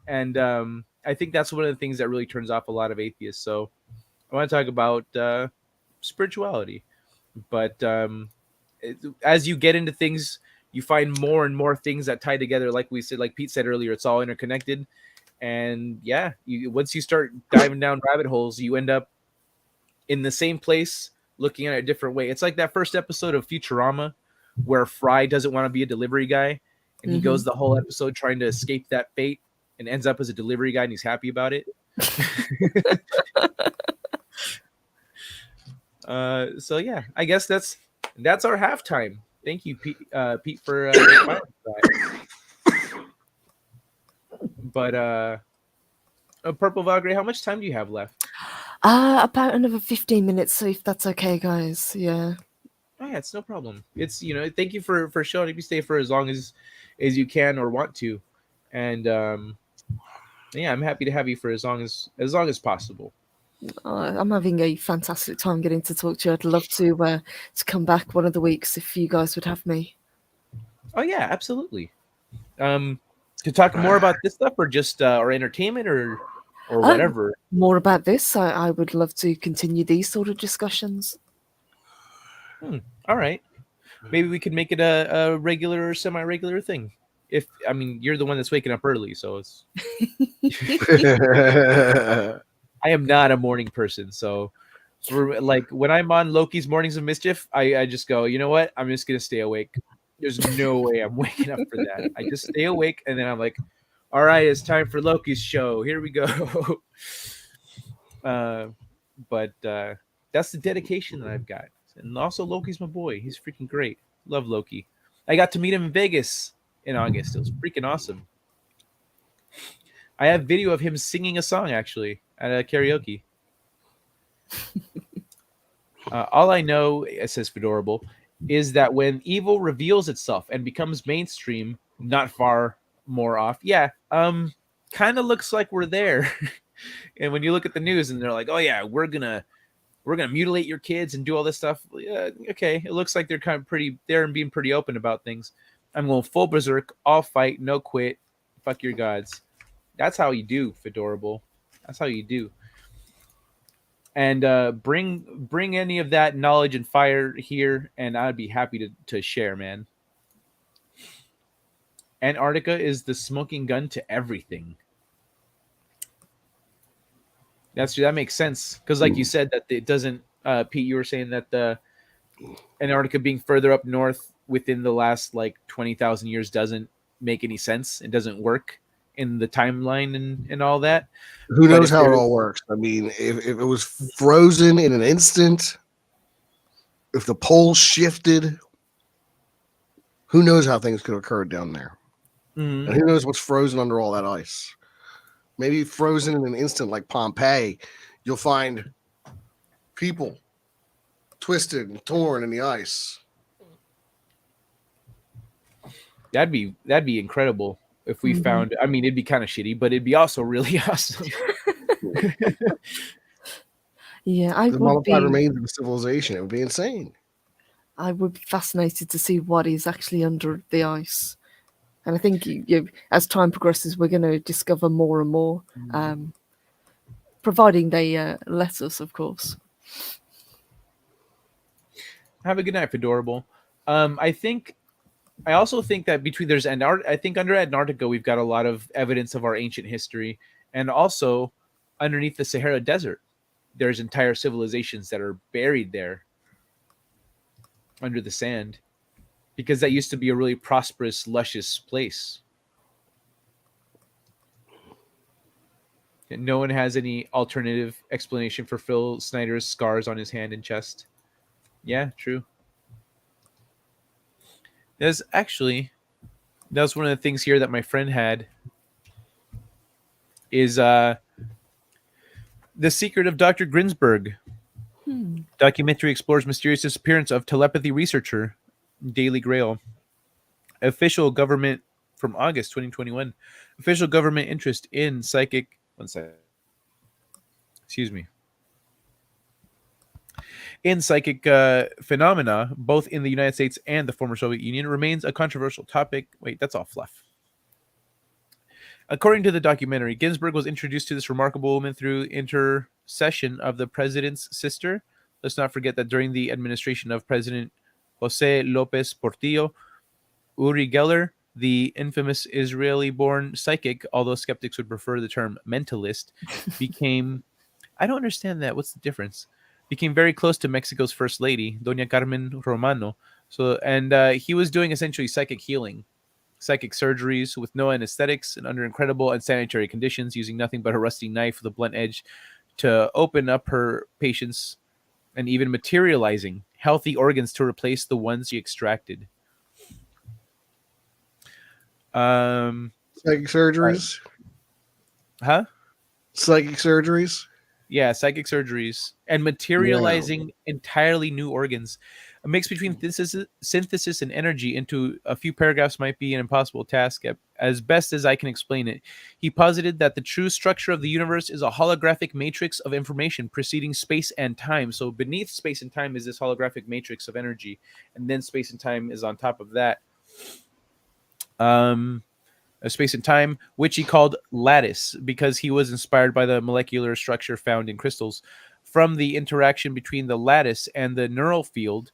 And I think that's one of the things that really turns off a lot of atheists. So I want to talk about spirituality, but as you get into things, you find more and more things that tie together. Like we said, like Pete said earlier, it's all interconnected. And yeah, once you start diving down rabbit holes, you end up in the same place looking at it a different way. It's like that first episode of Futurama where Fry doesn't want to be a delivery guy, and he goes the whole episode trying to escape that fate and ends up as a delivery guy, and he's happy about it. So yeah, I guess that's our halftime. Thank you, Pete, for that. But Purple Valkyrie, how much time do you have left? About another 15 minutes, so if that's okay, guys. Yeah. Oh yeah, it's no problem. It's thank you for showing up. You stay for as long as you can or want to, and yeah, I'm happy to have you for as long as possible. I'm having a fantastic time getting to talk to you. I'd love to come back one of the weeks if you guys would have me. Oh yeah, absolutely. To talk more about this stuff, or just or entertainment, or whatever. More about this. I would love to continue these sort of discussions. All right, maybe we could make it a regular or semi-regular thing. If I mean, you're the one that's waking up early, so it's. I am not a morning person, so for like when I'm on Loki's Mornings of Mischief, I just go, you know what? I'm just gonna stay awake. There's no way I'm waking up for that. I just stay awake, and then I'm like, all right, it's time for Loki's show. Here we go. But that's the dedication that I've got, and also Loki's my boy. He's freaking great. Love Loki. I got to meet him in Vegas in August. It was freaking awesome. I have video of him singing a song actually at a karaoke. All I know, it says Fedorable, is that when evil reveals itself and becomes mainstream, not far more off, kind of looks like we're there. And when you look at the news and they're like, "Oh yeah, we're gonna mutilate your kids and do all this stuff," yeah, okay, it looks like they're kind of pretty there and being pretty open about things. I'm going full berserk, all fight, no quit, fuck your gods. That's how you do, Fedorable. That's how you do. And bring any of that knowledge and fire here, and I'd be happy to share, man. Antarctica is the smoking gun to everything. That makes sense because, like you said, that it doesn't. Pete, you were saying that the Antarctica being further up north within the last like 20,000 years doesn't make any sense. It doesn't work in the timeline and all that. Who knows how it all works? I mean, if it was frozen in an instant, if the poles shifted, who knows how things could have occurred down there? And who knows what's frozen under all that ice? Maybe frozen in an instant, like Pompeii, you'll find people twisted and torn in the ice. That'd be incredible if we found. I mean, it'd be kind of shitty, but it'd be also really awesome. Yeah, I the would be. Remains of a civilization. It would be insane. I would be fascinated to see what is actually under the ice. And I think as time progresses, we're going to discover more and more, providing they let us, of course. Have a good night, Fedorable. I also think that I think under Antarctica we've got a lot of evidence of our ancient history, and also underneath the Sahara Desert, there's entire civilizations that are buried there under the sand, because that used to be a really prosperous, luscious place. And no one has any alternative explanation for Phil Snyder's scars on his hand and chest. Yeah, true. That was one of the things here that my friend had is The Secret of Dr. Grinsberg. Documentary explores mysterious disappearance of telepathy researcher Daily Grail. Official government from August 2021. Official government interest in psychic. One second. Excuse me. In psychic phenomena, both in the United States and the former Soviet Union, remains a controversial topic. Wait, that's all fluff. According to the documentary, Ginsburg was introduced to this remarkable woman through intercession of the president's sister. Let's not forget that during the administration of President Jose Lopez Portillo, Uri Geller, the infamous Israeli-born psychic, although skeptics would prefer the term mentalist, became... I don't understand that. What's the difference? Became very close to Mexico's first lady, Doña Carmen Romano. He was doing essentially psychic healing, psychic surgeries with no anesthetics and under incredible unsanitary conditions, using nothing but a rusty knife with a blunt edge to open up her patients and even materializing healthy organs to replace the ones she extracted. Psychic surgeries? Huh? Psychic surgeries? Yeah, psychic surgeries and materializing entirely new organs. A mix between synthesis and energy into a few paragraphs might be an impossible task, as best as I can explain it. He posited that the true structure of the universe is a holographic matrix of information preceding space and time. So beneath space and time is this holographic matrix of energy, and then space and time is on top of that. A space and time, which he called lattice because he was inspired by the molecular structure found in crystals. From the interaction between the lattice and the neural field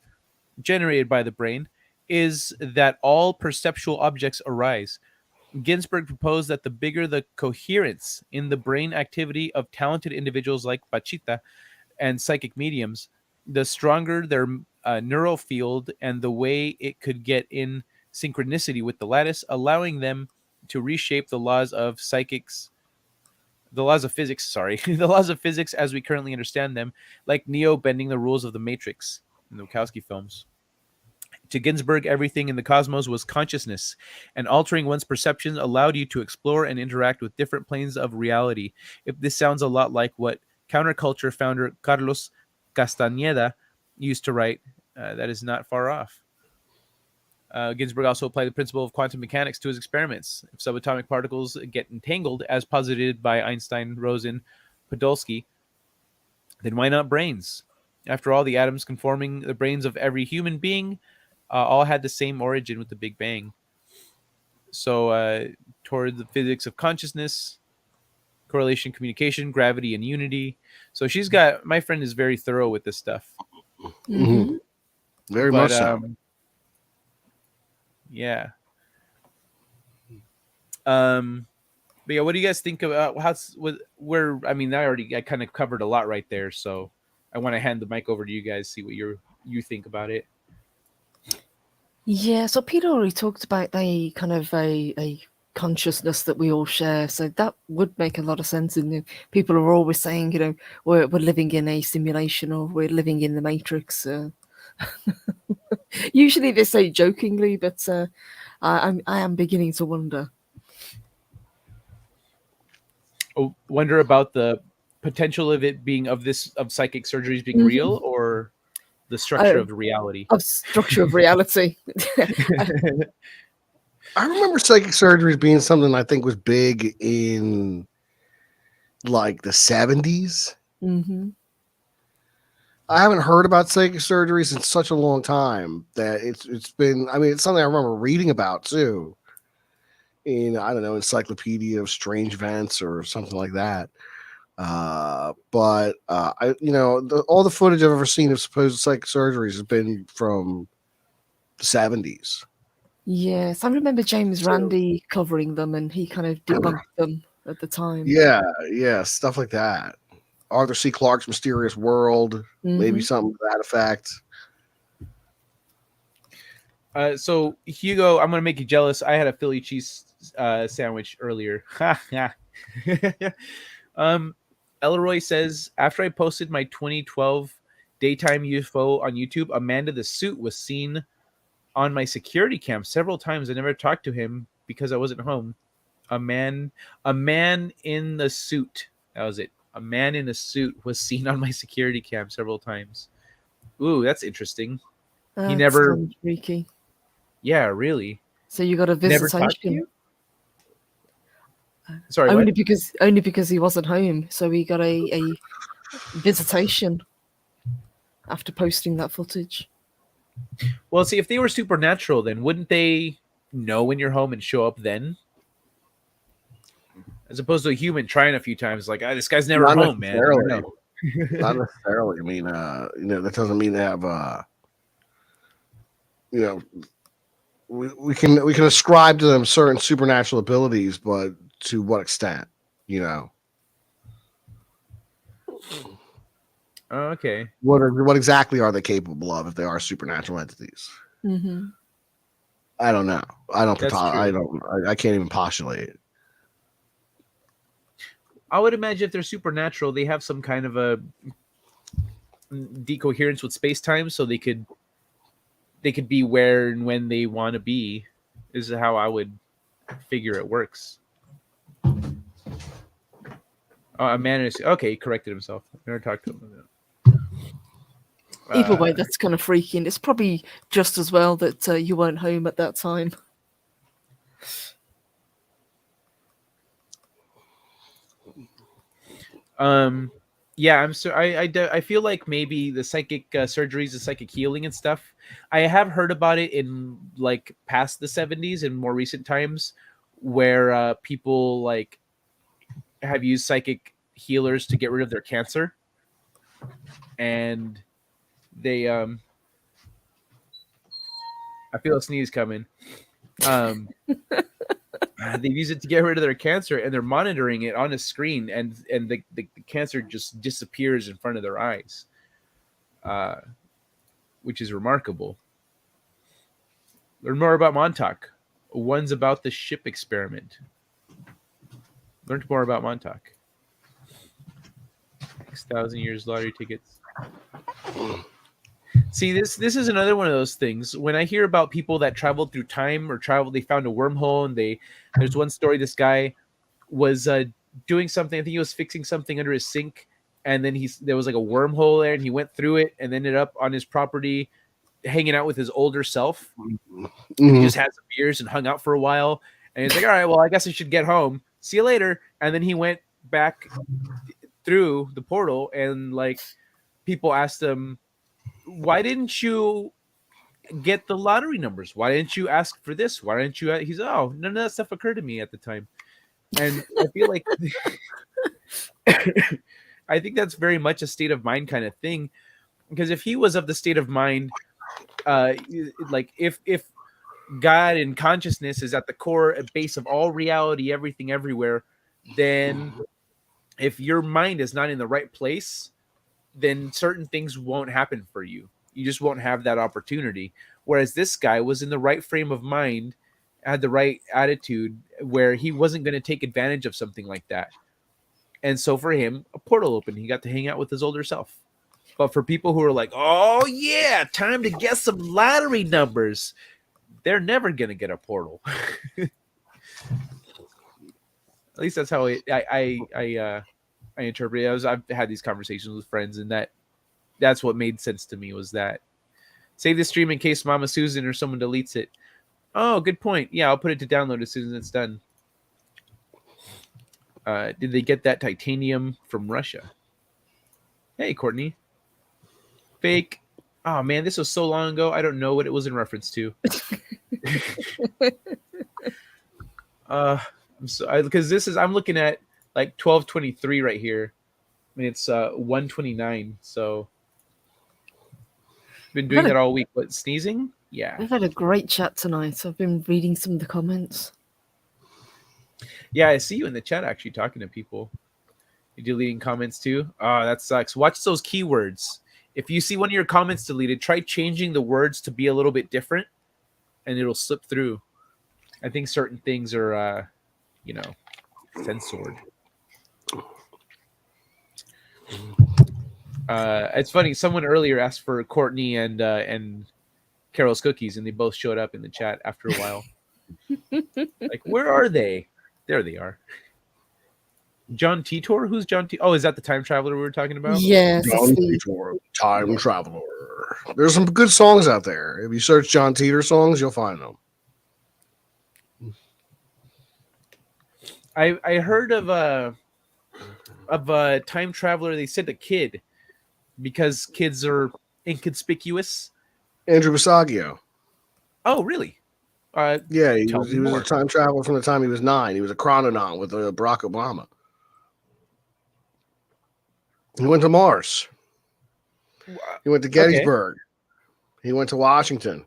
generated by the brain, is that all perceptual objects arise. Ginsburg proposed that the bigger the coherence in the brain activity of talented individuals like Bachita and psychic mediums, the stronger their neural field and the way it could get in synchronicity with the lattice, allowing them to reshape the laws of physics, the laws of physics as we currently understand them, like Neo bending the rules of the Matrix in the Wachowski films. To Ginsburg, everything in the cosmos was consciousness, and altering one's perception allowed you to explore and interact with different planes of reality. If this sounds a lot like what counterculture founder Carlos Castañeda used to write, that is not far off. Ginsburg also applied the principle of quantum mechanics to his experiments. If subatomic particles get entangled, as posited by Einstein, Rosen, Podolsky, then why not brains? After all, the atoms conforming the brains of every human being all had the same origin with the Big Bang. So, toward the physics of consciousness, correlation, communication, gravity, and unity. So my friend is very thorough with this stuff. Mm-hmm. Very much so. Yeah. But yeah, what do you guys think about I kind of covered a lot right there, so I want to hand the mic over to you guys, see what you think about it. Yeah, so Peter already talked about the kind of a consciousness that we all share, so that would make a lot of sense. And people are always saying, we're living in a simulation or we're living in the Matrix. Usually they say jokingly, but I am beginning to wonder. Wonder about the potential of it being of psychic surgeries being real, or the structure of the reality. Of structure of reality. I remember psychic surgeries being something I think was big in like the 70s. Mm-hmm. I haven't heard about psychic surgeries in such a long time that it's been, I mean, it's something I remember reading about too. In, I don't know, Encyclopedia of Strange Events or something like that. But all the footage I've ever seen of supposed psychic surgeries has been from the 70s. Yes, I remember James Randi covering them, and he kind of debunked them at the time. Yeah, stuff like that. Arthur C. Clarke's Mysterious World, maybe something to that effect. So Hugo, I'm gonna make you jealous. I had a Philly cheese sandwich earlier. Elroy says, after I posted my 2012 daytime UFO on YouTube, Amanda the Suit was seen on my security cam several times. I never talked to him because I wasn't home. A man in the suit. That was it. A man in a suit was seen on my security cam several times. Ooh, that's interesting. He never. Freaky. Yeah, really. So you got a visitation. Sorry, only because he wasn't home, so he got a visitation after posting that footage. Well, see, if they were supernatural, then wouldn't they know when you're home and show up then? As opposed to a human trying a few times, like, this guy's never home, man. Not necessarily. I mean, that doesn't mean they have, we can ascribe to them certain supernatural abilities, but to what extent, Oh, okay. What exactly are they capable of if they are supernatural entities? Mm-hmm. I don't know. I can't even postulate it. I would imagine if they're supernatural, they have some kind of a decoherence with space-time, so they could be where and when they want to be. Is how I would figure it works. A man is okay. He corrected himself. I never talked to him. Either way, that's kind of freaky, and it's probably just as well that you weren't home at that time. Yeah, I feel like maybe the psychic surgeries, the psychic healing and stuff. I have heard about it in like past the 70s and more recent times, where people like have used psychic healers to get rid of their cancer, and they I feel a sneeze coming. They've used it to get rid of their cancer, and they're monitoring it on a screen, and the cancer just disappears in front of their eyes, which is remarkable. Learn more about Montauk. One's about the ship experiment. Learned more about Montauk. 6,000 years lottery tickets. See, this is another one of those things. When I hear about people that traveled through time or they found a wormhole, and there's one story. This guy was doing something. I think he was fixing something under his sink, and then there was like a wormhole there, and he went through it and ended up on his property, hanging out with his older self. He just had some beers and hung out for a while, and he's like, "All right, well, I guess I should get home. See you later." And then he went back through the portal, and like people asked him, why didn't you get the lottery numbers? Why didn't you ask for this? Why didn't you? He's, oh, none of that stuff occurred to me at the time. And I feel like I think that's very much a state of mind kind of thing. Because if he was of the state of mind, like if God and consciousness is at the core base of all reality, everything, everywhere, then if your mind is not in the right place, then certain things won't happen for you. You just won't have that opportunity. Whereas this guy was in the right frame of mind, had the right attitude, where he wasn't going to take advantage of something like that. And so for him, a portal opened. He got to hang out with his older self. But for people who are like, oh yeah, time to get some lottery numbers, they're never going to get a portal. At least that's how I interpret it. I've had these conversations with friends, and that's what made sense to me, was that save the stream in case Mama Susan or someone deletes it. Oh, good point. Yeah, I'll put it to download as soon as it's done. Did they get that titanium from Russia? Hey, Courtney. Fake. Oh man, this was so long ago. I don't know what it was in reference to. Because I'm looking at like 1223 right here. I mean, it's 129. So been doing that all week. What, sneezing? Yeah. We've had a great chat tonight. I've been reading some of the comments. Yeah, I see you in the chat actually talking to people. You're deleting comments too? Oh, that sucks. Watch those keywords. If you see one of your comments deleted, try changing the words to be a little bit different, and it'll slip through. I think certain things are, censored. It's funny. Someone earlier asked for Courtney and Carol's cookies, and they both showed up in the chat after a while. Like, where are they? There they are. John Titor? Who's John T? Oh, is that the time traveler we were talking about? Yes. John Titor, time traveler. There's some good songs out there. If you search John Titor songs, you'll find them. I heard of a time traveler. They said a kid, because kids are inconspicuous. Andrew Basagio. Oh, really? Yeah, he was a time traveler from the time he was 9. He was a chrononaut with Barack Obama. He went to Mars. He went to Gettysburg. Okay. He went to Washington.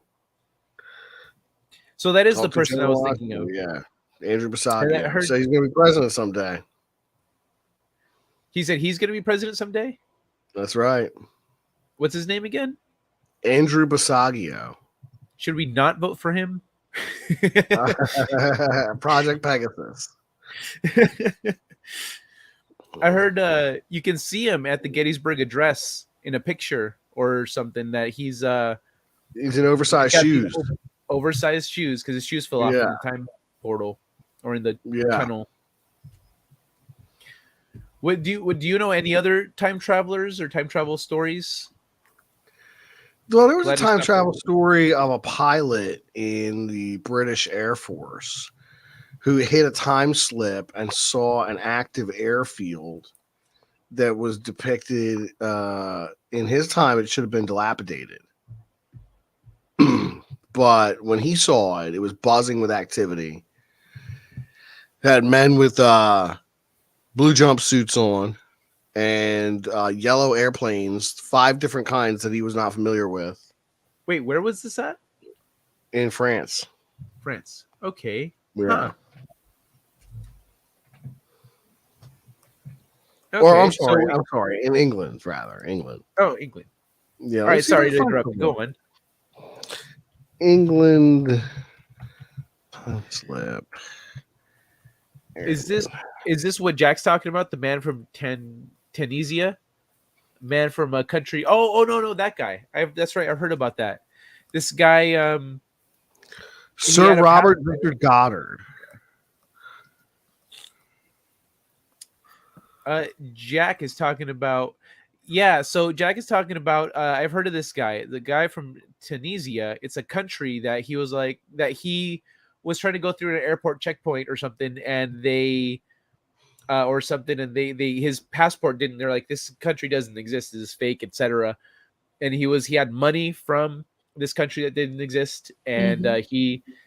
So that is the person I was thinking of. Yeah, Andrew Basagio. So he's going to be president someday. He said he's going to be president someday? That's right. What's his name again? Andrew Basagio. Should we not vote for him? Project Pegasus. I heard you can see him at the Gettysburg Address in a picture or something, that he's in oversized shoes. Oversized shoes, because his shoes fell off in the time portal or in the tunnel. Do you know any other time travelers or time travel stories? Well, there was a Let us time know. travel story of a pilot in the British Air Force who hit a time slip and saw an active airfield that was depicted in his time. It should have been dilapidated. But when he saw it, it was buzzing with activity. It had men with blue jumpsuits on and yellow airplanes, 5 different kinds that he was not familiar with Wait, where was this at? in France. France. Okay. Yeah. Huh. Or I'm Okay. sorry, in England, rather. England. Oh, England. Yeah. All right. Sorry to interrupt. Go on. England time slip. Is this what Jack's talking about? The man from Tunisia? Man from a country. Oh no, that guy. That's right. I heard about that. This guy Sir had a Robert Richard Goddard. Jack is talking about. Yeah, so Jack is talking about. I've heard of this guy, the guy from Tunisia. It's a country that he was was trying to go through an airport checkpoint or something, and they his passport didn't. They're like, this country doesn't exist. This is fake, etc. And he had money from this country that didn't exist, and there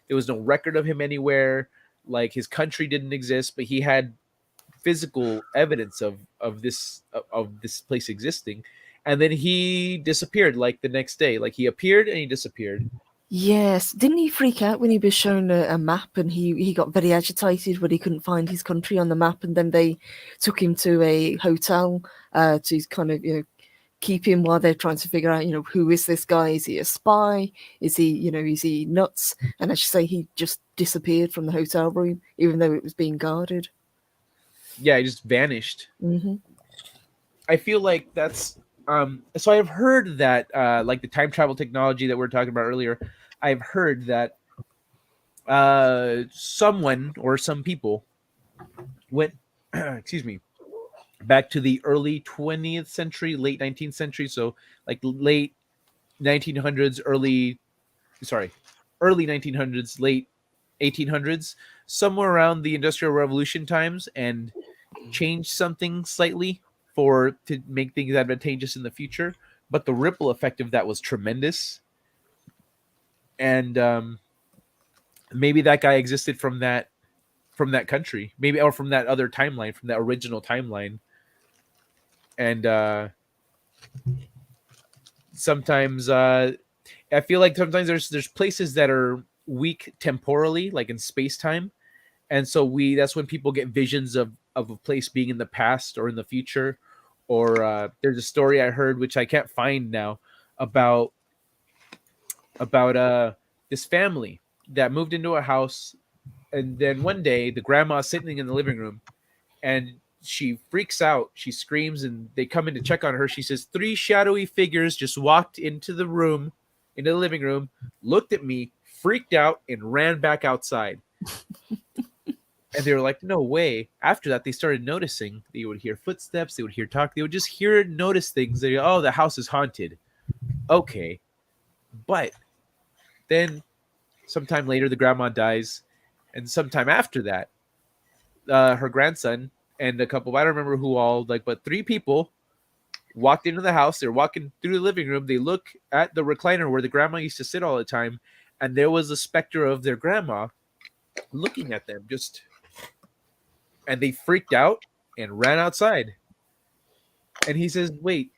was no record of him anywhere. Like, his country didn't exist, but he had physical evidence of this place existing, and then he disappeared like the next day. Like, he appeared and he disappeared. Yes, didn't he freak out when he was shown a map, and he got very agitated when he couldn't find his country on the map, and then they took him to a hotel to kind of keep him while they're trying to figure out who is this guy? Is he a spy? Is he is he nuts? And as you say, he just disappeared from the hotel room even though it was being guarded. Yeah, he just vanished. Mm-hmm. I feel like that's so I've heard that like the time travel technology that we were talking about earlier, I've heard that someone or some people went excuse me, back to the early 20th century, late 19th century, so like late 1900s, early 1900s, late 1800s, somewhere around the Industrial Revolution times, and change something slightly to make things advantageous in the future. But the ripple effect of that was tremendous, and maybe that guy existed from that country, maybe, or from that other timeline, from that original timeline. And sometimes I feel like sometimes there's places that are weak temporally, like in space time, and so that's when people get visions of a place being in the past or in the future. Or there's a story I heard, which I can't find now, about this family that moved into a house, and then one day the grandma's sitting in the living room, and she freaks out, she screams, and they come in to check on her. She says 3 shadowy figures just walked into the living room, looked at me, freaked out, and ran back outside. And they were like, no way. After that, they started noticing. They would hear footsteps. They would hear talk. They would just notice things. They go, oh, the house is haunted. Okay. But then sometime later, the grandma dies. And sometime after that, her grandson and a couple, I don't remember who all, but 3 people walked into the house. They're walking through the living room. They look at the recliner where the grandma used to sit all the time. And there was a specter of their grandma looking at them, and they freaked out and ran outside. And he says, wait,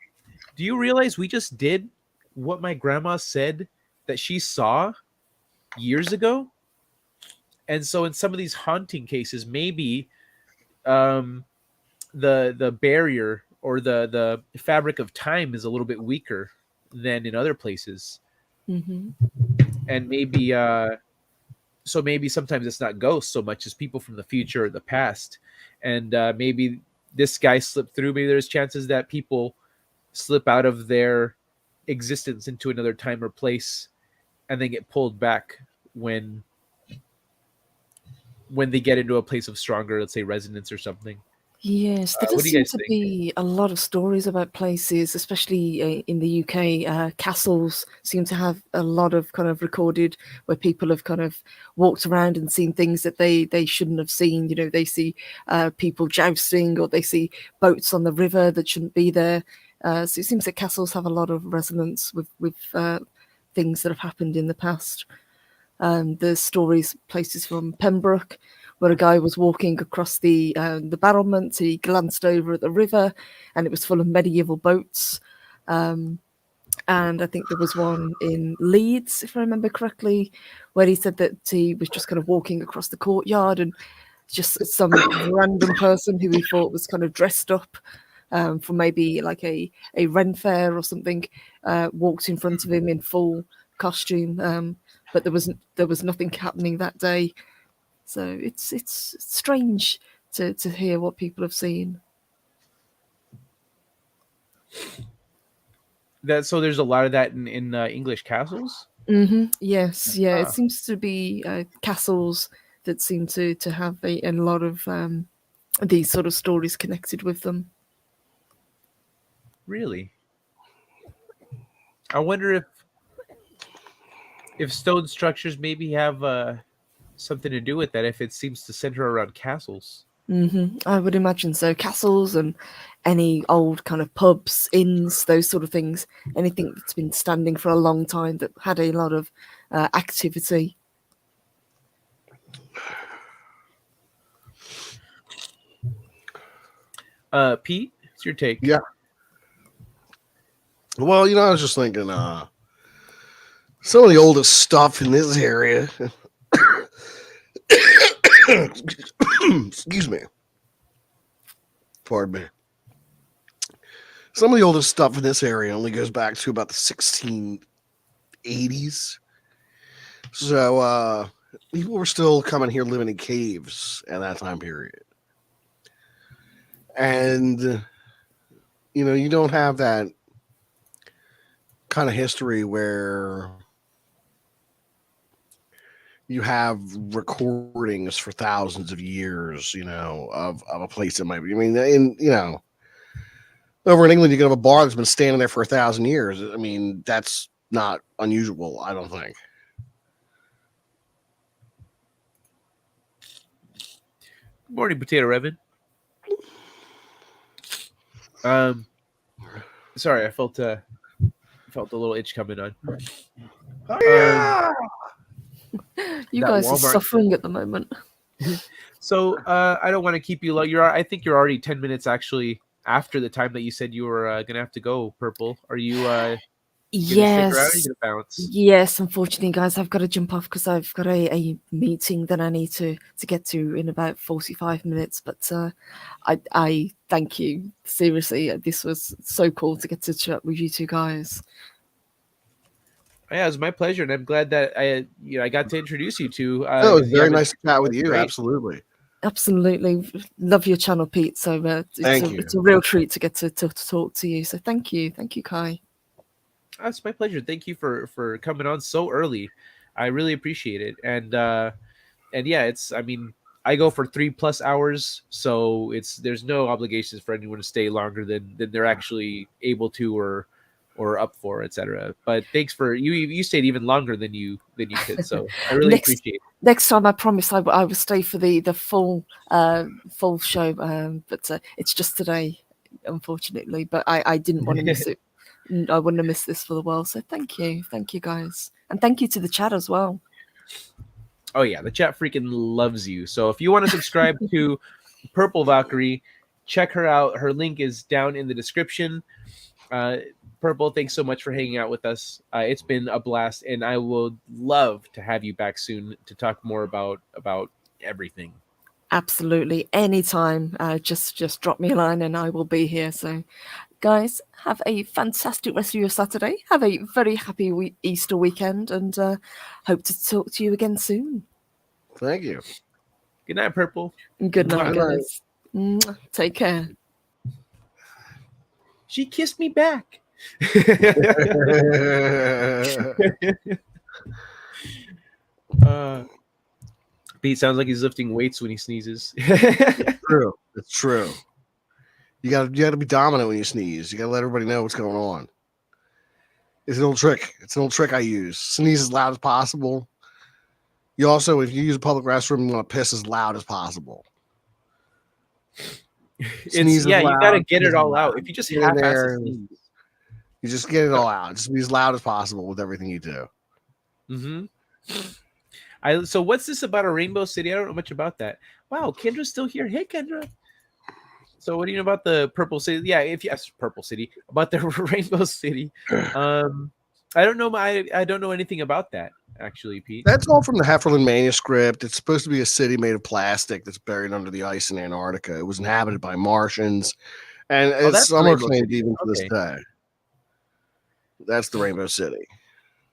do you realize we just did what my grandma said that she saw years ago? And so in some of these haunting cases, maybe the barrier or the fabric of time is a little bit weaker than in other places. Mm-hmm. And maybe so maybe sometimes it's not ghosts so much as people from the future or the past. And maybe this guy slipped through. Maybe there's chances that people slip out of their existence into another time or place and then get pulled back when they get into a place of stronger, let's say, resonance or something. Yes, there What does do you seem guys to think? be a lot of stories about places, especially in the UK. Castles seem to have a lot of kind of recorded where people have kind of walked around and seen things that they shouldn't have seen. You know, they see people jousting, or they see boats on the river that shouldn't be there. So it seems that castles have a lot of resonance with things that have happened in the past. There's stories, places from Pembroke, where a guy was walking across the battlement. He glanced over at the river, and it was full of medieval boats. And I think there was one in Leeds, if I remember correctly, where he said that he was just kind of walking across the courtyard, and just some random person who he thought was kind of dressed up for maybe like a Ren fair or something walked in front of him in full costume. But there was nothing happening that day. So it's strange to hear what people have seen. That so there's a lot of that in English castles. Yes, yeah, it Ah, seems to be castles that seem to have a lot of these sort of stories connected with them. really? I wonder if stone structures maybe have something to do with that. If it seems to center around castles. I would imagine so. Castles and any old kind of pubs, inns, those sort of things. Anything that's been standing for a long time that had a lot of activity. Pete, what's your take? Yeah. Well, I was just thinking, some of the oldest stuff in this area. Excuse me. Pardon me. Some of the oldest stuff in this area only goes back to about the 1680s. So people were still coming here living in caves at that time period. And, you don't have that kind of history where you have recordings for thousands of years, of a place that might be. I mean, over in England, you can have a bar that's been standing there for 1,000 years. I mean, that's not unusual, I don't think. Morning, Potato Revan. Sorry, I felt a little itch coming on. Oh, yeah. You That guys are Walmart suffering at the moment. So I don't want to keep you long. I think you're already 10 minutes actually after the time that you said you were gonna have to go. Purple, are you gonna stick around? Or are you Yes. gonna bounce? Yes, unfortunately, guys, I've got to jump off because I've got a meeting that I need to get to in about 45 minutes. But I thank you. Seriously, this was so cool to get to chat with you two guys. Yeah, it was my pleasure, and I'm glad that I got to introduce you to. No, it was If you very haven't, nice to chat with you. great. Absolutely. Absolutely. Love your channel, Pete. So Thank you. it's a real treat to get to talk to you. So thank you. Thank you, Kai. It's my pleasure. Thank you for coming on so early. I really appreciate it. And yeah, I mean, I go for 3+ hours, so there's no obligations for anyone to stay longer than they're actually able to or up for, etc. But thanks for you stayed even longer than you could, so I really appreciate it. Next time, I promise I will stay for the full show. But it's just today, unfortunately. But I didn't want to miss it. I wouldn't have missed this for the world. So thank you guys, and thank you to the chat as well. Oh yeah, the chat freaking loves you. So if you want to subscribe to Purple Valkyrie, check her out. Her link is down in the description. Purple, thanks so much for hanging out with us. It's been a blast, and I would love to have you back soon to talk more about everything. Absolutely, anytime. Just drop me a line, and I will be here. So, guys, have a fantastic rest of your Saturday. Have a very happy Easter weekend, and hope to talk to you again soon. Thank you. Good night, Purple. Good night, Good night. guys. Take care. She kissed me back. Pete sounds like he's lifting weights when he sneezes. True. It's true. You gotta be dominant when you sneeze. You gotta let everybody know what's going on. It's an old trick. It's an old trick I use. Sneeze as loud as possible. You also, if you use a public restroom, you want to piss as loud as possible. Sneeze You gotta loud, get piss it all loud. out. If you just Get in half-ass there. a sneeze. You just get it all out. Just be as loud as possible with everything you do. So what's this about a Rainbow City? I don't know much about that. Wow, Kendra's still here. Hey, Kendra. So what do you know about the Purple City? Yeah, Purple City, about the Rainbow City. I don't know. I don't know anything about that actually, Pete. That's all from the Heffernan manuscript. It's supposed to be a city made of plastic that's buried under the ice in Antarctica. It was inhabited by Martians, and That's the some are Rainbow claimed City. even to this Okay. day. That's the Rainbow City.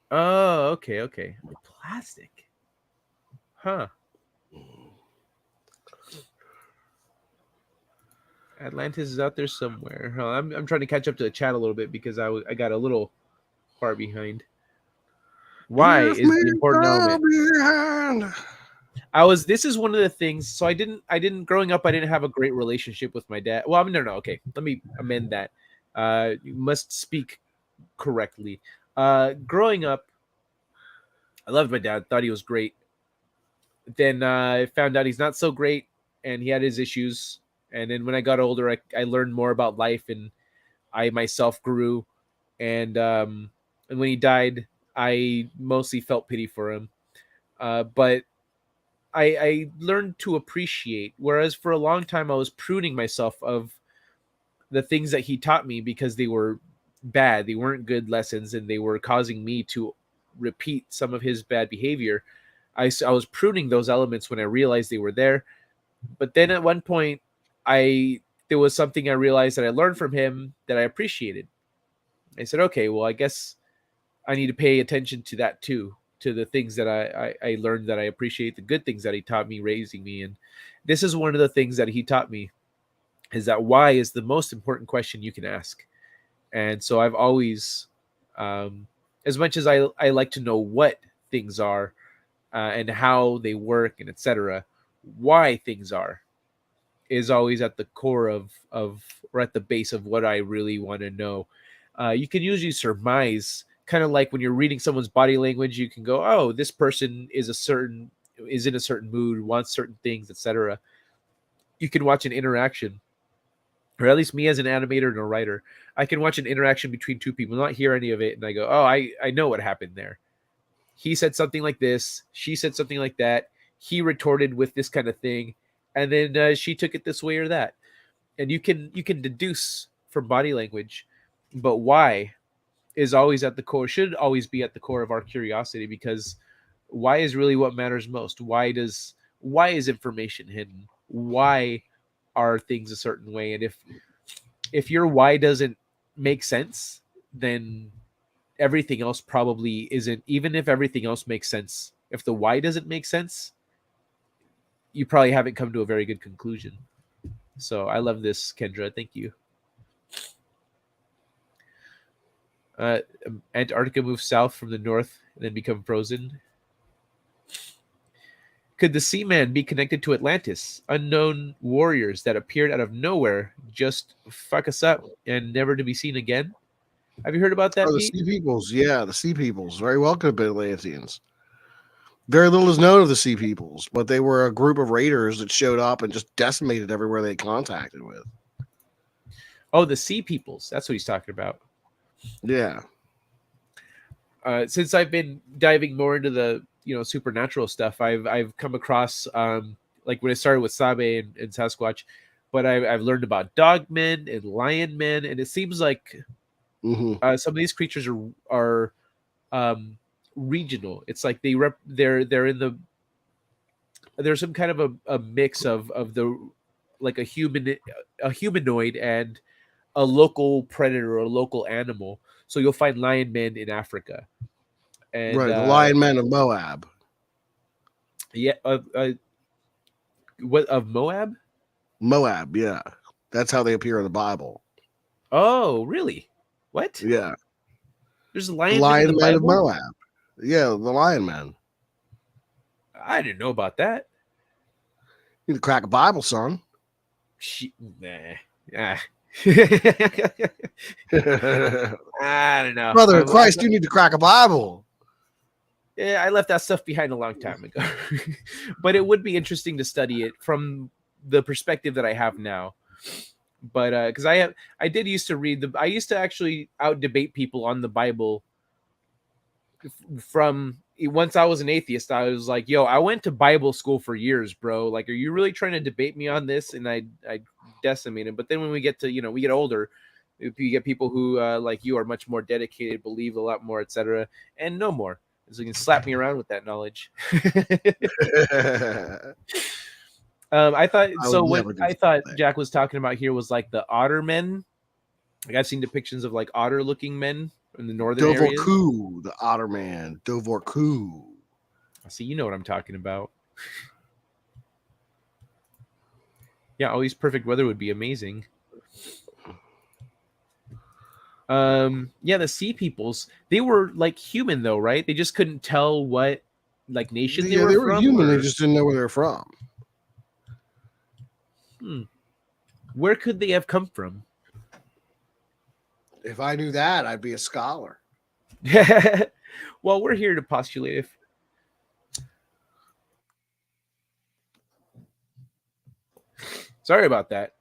Oh, okay. Plastic. Huh. Atlantis is out there somewhere. Huh, I'm trying to catch up to the chat a little bit because I got a little far behind. Why Give is me the important element? behind. This is one of the things. So I didn't growing up. I didn't have a great relationship with my dad. Well, I mean, no. Okay, let me amend that. You must speak correctly. Growing up, I loved my dad. Thought he was great. Then I found out he's not so great, and he had his issues. And then when I got older, I learned more about life, and I myself grew. And when he died, I mostly felt pity for him. But I learned to appreciate. Whereas for a long time, I was pruning myself of the things that he taught me because they were bad. They weren't good lessons, and they were causing me to repeat some of his bad behavior. I was pruning those elements when I realized they were there. But then at one point, there was something I realized that I learned from him that I appreciated. I said, okay, well, I guess I need to pay attention to that too, to the things that I learned that I appreciate, the good things that he taught me raising me. And this is one of the things that he taught me, is that why is the most important question you can ask. And so I've always, as much as I like to know what things are and how they work and etc., why things are is always at the core of or at the base of what I really want to know. You can usually surmise, kind of like when you're reading someone's body language, you can go, oh, this person is in a certain mood, wants certain things, etc. You can watch an interaction, or at least me as an animator and a writer, I can watch an interaction between two people, not hear any of it, and I go, oh, I know what happened there. He said something like this, she said something like that, he retorted with this kind of thing, and then she took it this way or that. And you can deduce from body language, but why is always at the core, should always be at the core of our curiosity, because why is really what matters most. Why is information hidden? Why are things a certain way? And if your why doesn't make sense, then everything else probably isn't. Even if everything else makes sense, if the why doesn't make sense, you probably haven't come to a very good conclusion. So I love this, Kendra. Thank you. uh, Antarctica moves south from the north and then become frozen. Could the Seaman be connected to Atlantis? Unknown warriors that appeared out of nowhere just fuck us up and never to be seen again? Have you heard about that, Oh, the Pete? Sea Peoples. Yeah, the Sea Peoples. Very well could have been Atlanteans. Very little is known of the Sea Peoples, but they were a group of raiders that showed up and just decimated everywhere they contacted with. Oh, the Sea Peoples. That's what he's talking about. Yeah. Since I've been diving more into the supernatural stuff, I've come across like when I started with Sabe and Sasquatch, but I've learned about dogmen and lion men, and it seems like some of these creatures are regional. It's like they're in the there's some kind of a mix of the like a humanoid and a local predator or a local animal. So you'll find lion men in Africa, and Right, the Lion Men of Moab. yeah, what of Moab? Moab, yeah. That's how they appear in the Bible. Oh, really? What? Yeah. There's The lion men in Lion the Men of Bible? Moab. Yeah, the Lion Men. I didn't know about that. You need to crack a Bible, son. Nah. Ah. I don't know. Brother in Christ, you need to crack a Bible. Yeah, I left that stuff behind a long time ago. But it would be interesting to study it from the perspective that I have now. But because I did used to read I used to actually out debate people on the Bible. From once I was an atheist, I was like, yo, I went to Bible school for years, bro. Like, are you really trying to debate me on this? And I decimate him. But then when we get to, we get older, you get people who like you are much more dedicated, believe a lot more, etc., and know more. So you can slap me around with that knowledge. I thought so. What I thought Jack was talking about here was like the otter men. Like I've seen depictions of like otter-looking men in the northern areas. Dovorku, the otter man. Dovorku. See, you know what I'm talking about. Yeah, always perfect weather would be amazing. Yeah, the sea peoples, they were like human though, right? They just couldn't tell what like nation they were from. Human, they just didn't know where they're from. Where could they have come from? If I knew that, I'd be a scholar. Well, we're here to postulate if sorry about that.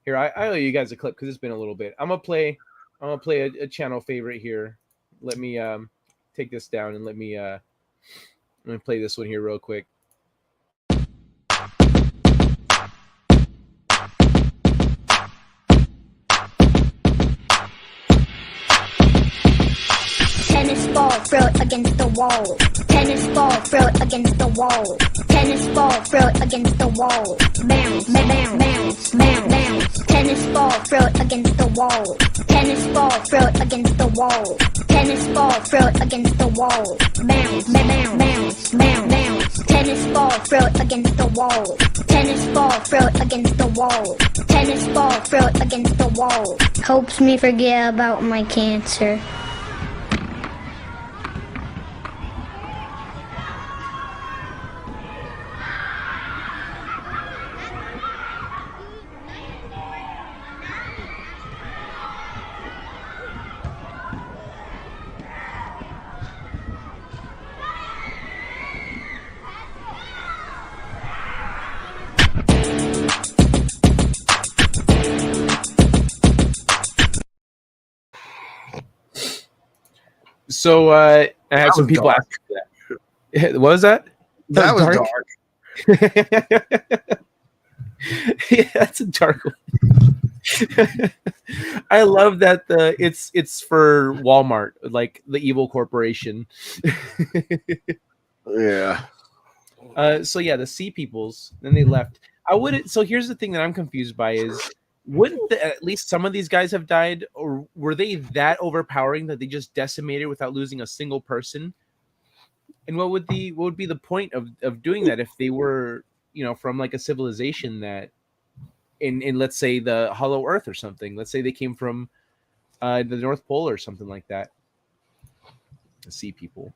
Here, I owe you guys a clip because it's been a little bit. I'm gonna play a channel favorite here. Let me take this down and let me play this one here real quick. Tennis ball, throw it against the wall. Tennis ball, throw it against the wall. Tennis ball, throw it against the wall. Bounce, bounce, bounce, bounce, bounce. Tennis ball, throw it against the wall. Tennis ball, throw it against the wall. Tennis ball, throw it against the wall. Bounce, bounce, bounce, bounce, bounce. Tennis ball, throw it against the wall. Tennis ball, throw it against the wall. Tennis ball, throw it against the wall. Helps me forget about my cancer. So I had some people ask that. What was that? That was dark. Yeah, that's a dark one. I love that it's for Walmart, like the evil corporation. Yeah. So yeah, the sea peoples. Then they left. I wouldn't. So here's the thing that I'm confused by is wouldn't at least some of these guys have died, or were they that overpowering that they just decimated without losing a single person? And what would be the point of doing that if they were from like a civilization that in let's say the Hollow Earth or something? Let's say they came from the North Pole or something like that. The sea people.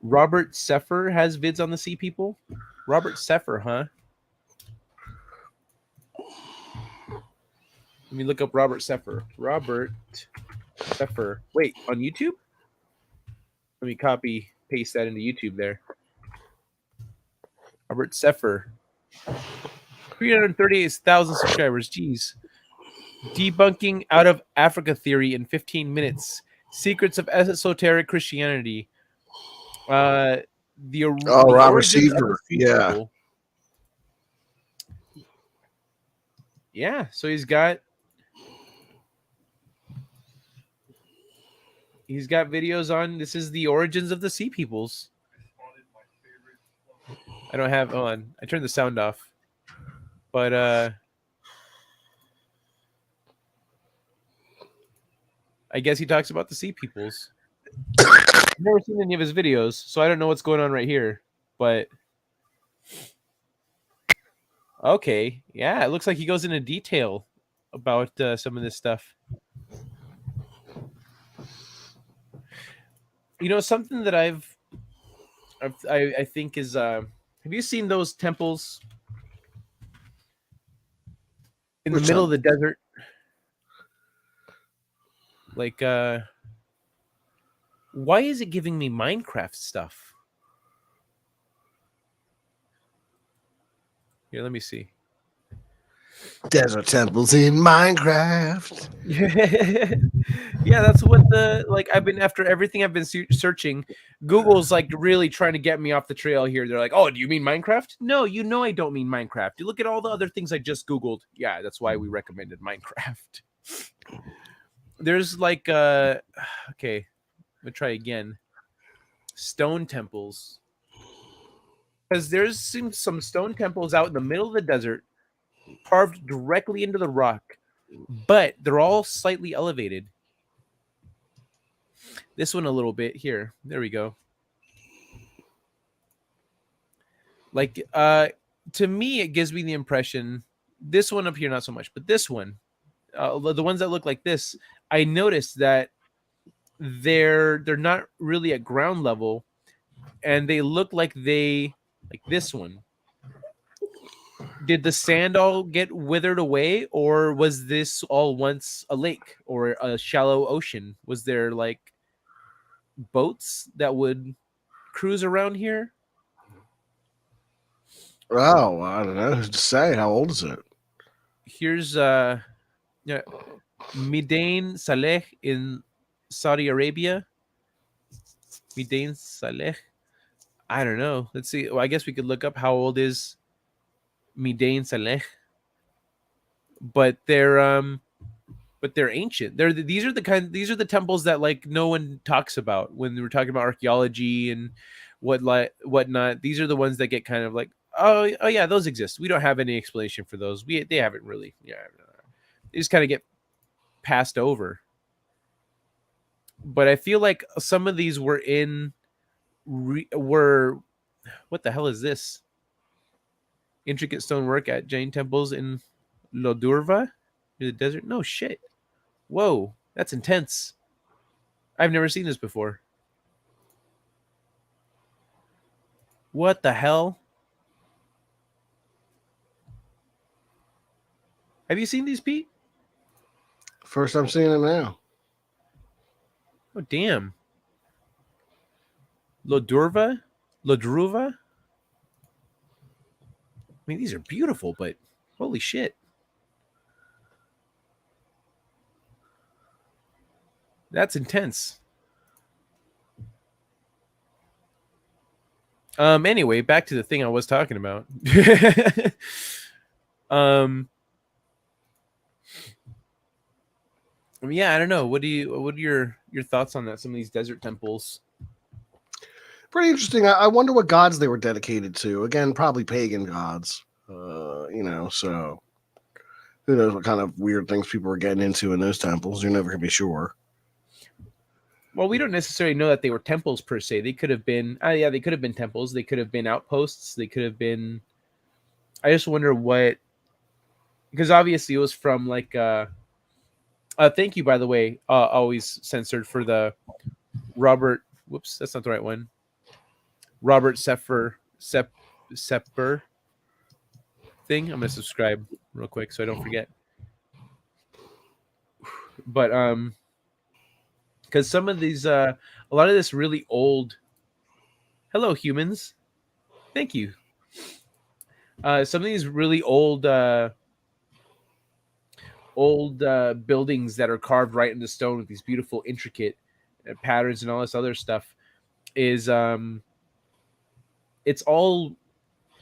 Robert Seffer has vids on the sea people. Robert Seffer, huh? Let me look up Robert Seffer. Robert Seffer. Wait, on YouTube? Let me copy, paste that into YouTube there. Robert Seffer. 338,000 subscribers. Jeez. Debunking out of Africa theory in 15 minutes. Secrets of esoteric Christianity. The Robert Seaver. Yeah. People. Yeah, so he's got videos on this is the origins of the sea peoples. I don't have on. I turned the sound off. But I guess he talks about the sea peoples. I've never seen any of his videos, so I don't know what's going on right here. But okay, yeah, it looks like he goes into detail about some of this stuff. Something that I think is have you seen those temples in Which the middle one? of the desert. Like, why is it giving me Minecraft stuff? Here, let me see. Desert temples in Minecraft. Yeah, that's what the like. I've been after everything I've been searching. Google's like really trying to get me off the trail here. They're like, "Oh, do you mean Minecraft?" No, you know I don't mean Minecraft. You look at all the other things I just Googled. Yeah, that's why we recommended Minecraft. There's like okay, let me try again. Stone temples. Because there's some stone temples out in the middle of the desert, carved directly into the rock, but they're all slightly elevated. This one a little bit here. There we go. Like to me it gives me the impression, this one up here not so much, but this one, the ones that look like this, I noticed that they're not really at ground level, and they look like this one. Did the sand all get withered away, or was this all once a lake or a shallow ocean? Was there like boats that would cruise around here? Oh, I don't know who to say. How old is it? Here's yeah, Midain Saleh in Saudi Arabia. Midain Saleh. I don't know. Let's see. Well, I guess we could look up how old is Midain Saleh. But they're ancient. These are the temples that like no one talks about when we're talking about archaeology and whatnot. These are the ones that get kind of like, oh yeah, those exist. We don't have any explanation for those. They haven't really, yeah. They just kind of get passed over. But I feel like some of these were what the hell is this? Intricate stonework at Jain temples in Lodurva, in the desert. No shit. Whoa, that's intense. I've never seen this before. What the hell? Have you seen these, Pete? First I'm seeing it now. Oh, damn. Lodruva? I mean, these are beautiful, but holy shit. That's intense. Anyway, back to the thing I was talking about. Yeah, I don't know. What are your thoughts on that? Some of these desert temples. Pretty interesting. I wonder what gods they were dedicated to. Again, probably pagan gods. So who knows what kind of weird things people were getting into in those temples. You're never gonna be sure. Well, we don't necessarily know that they were temples per se. They could have been, they could have been temples. They could have been outposts. They could have been. I just wonder what, because obviously it was from like. Thank you, by the way. Always censored for the Robert. Whoops, that's not the right one. Robert Sepper thing. I'm gonna subscribe real quick so I don't forget. But because some of these, a lot of this really old. Hello, humans. Thank you. Some of these really old buildings that are carved right into stone with these beautiful, intricate patterns and all this other stuff is it's all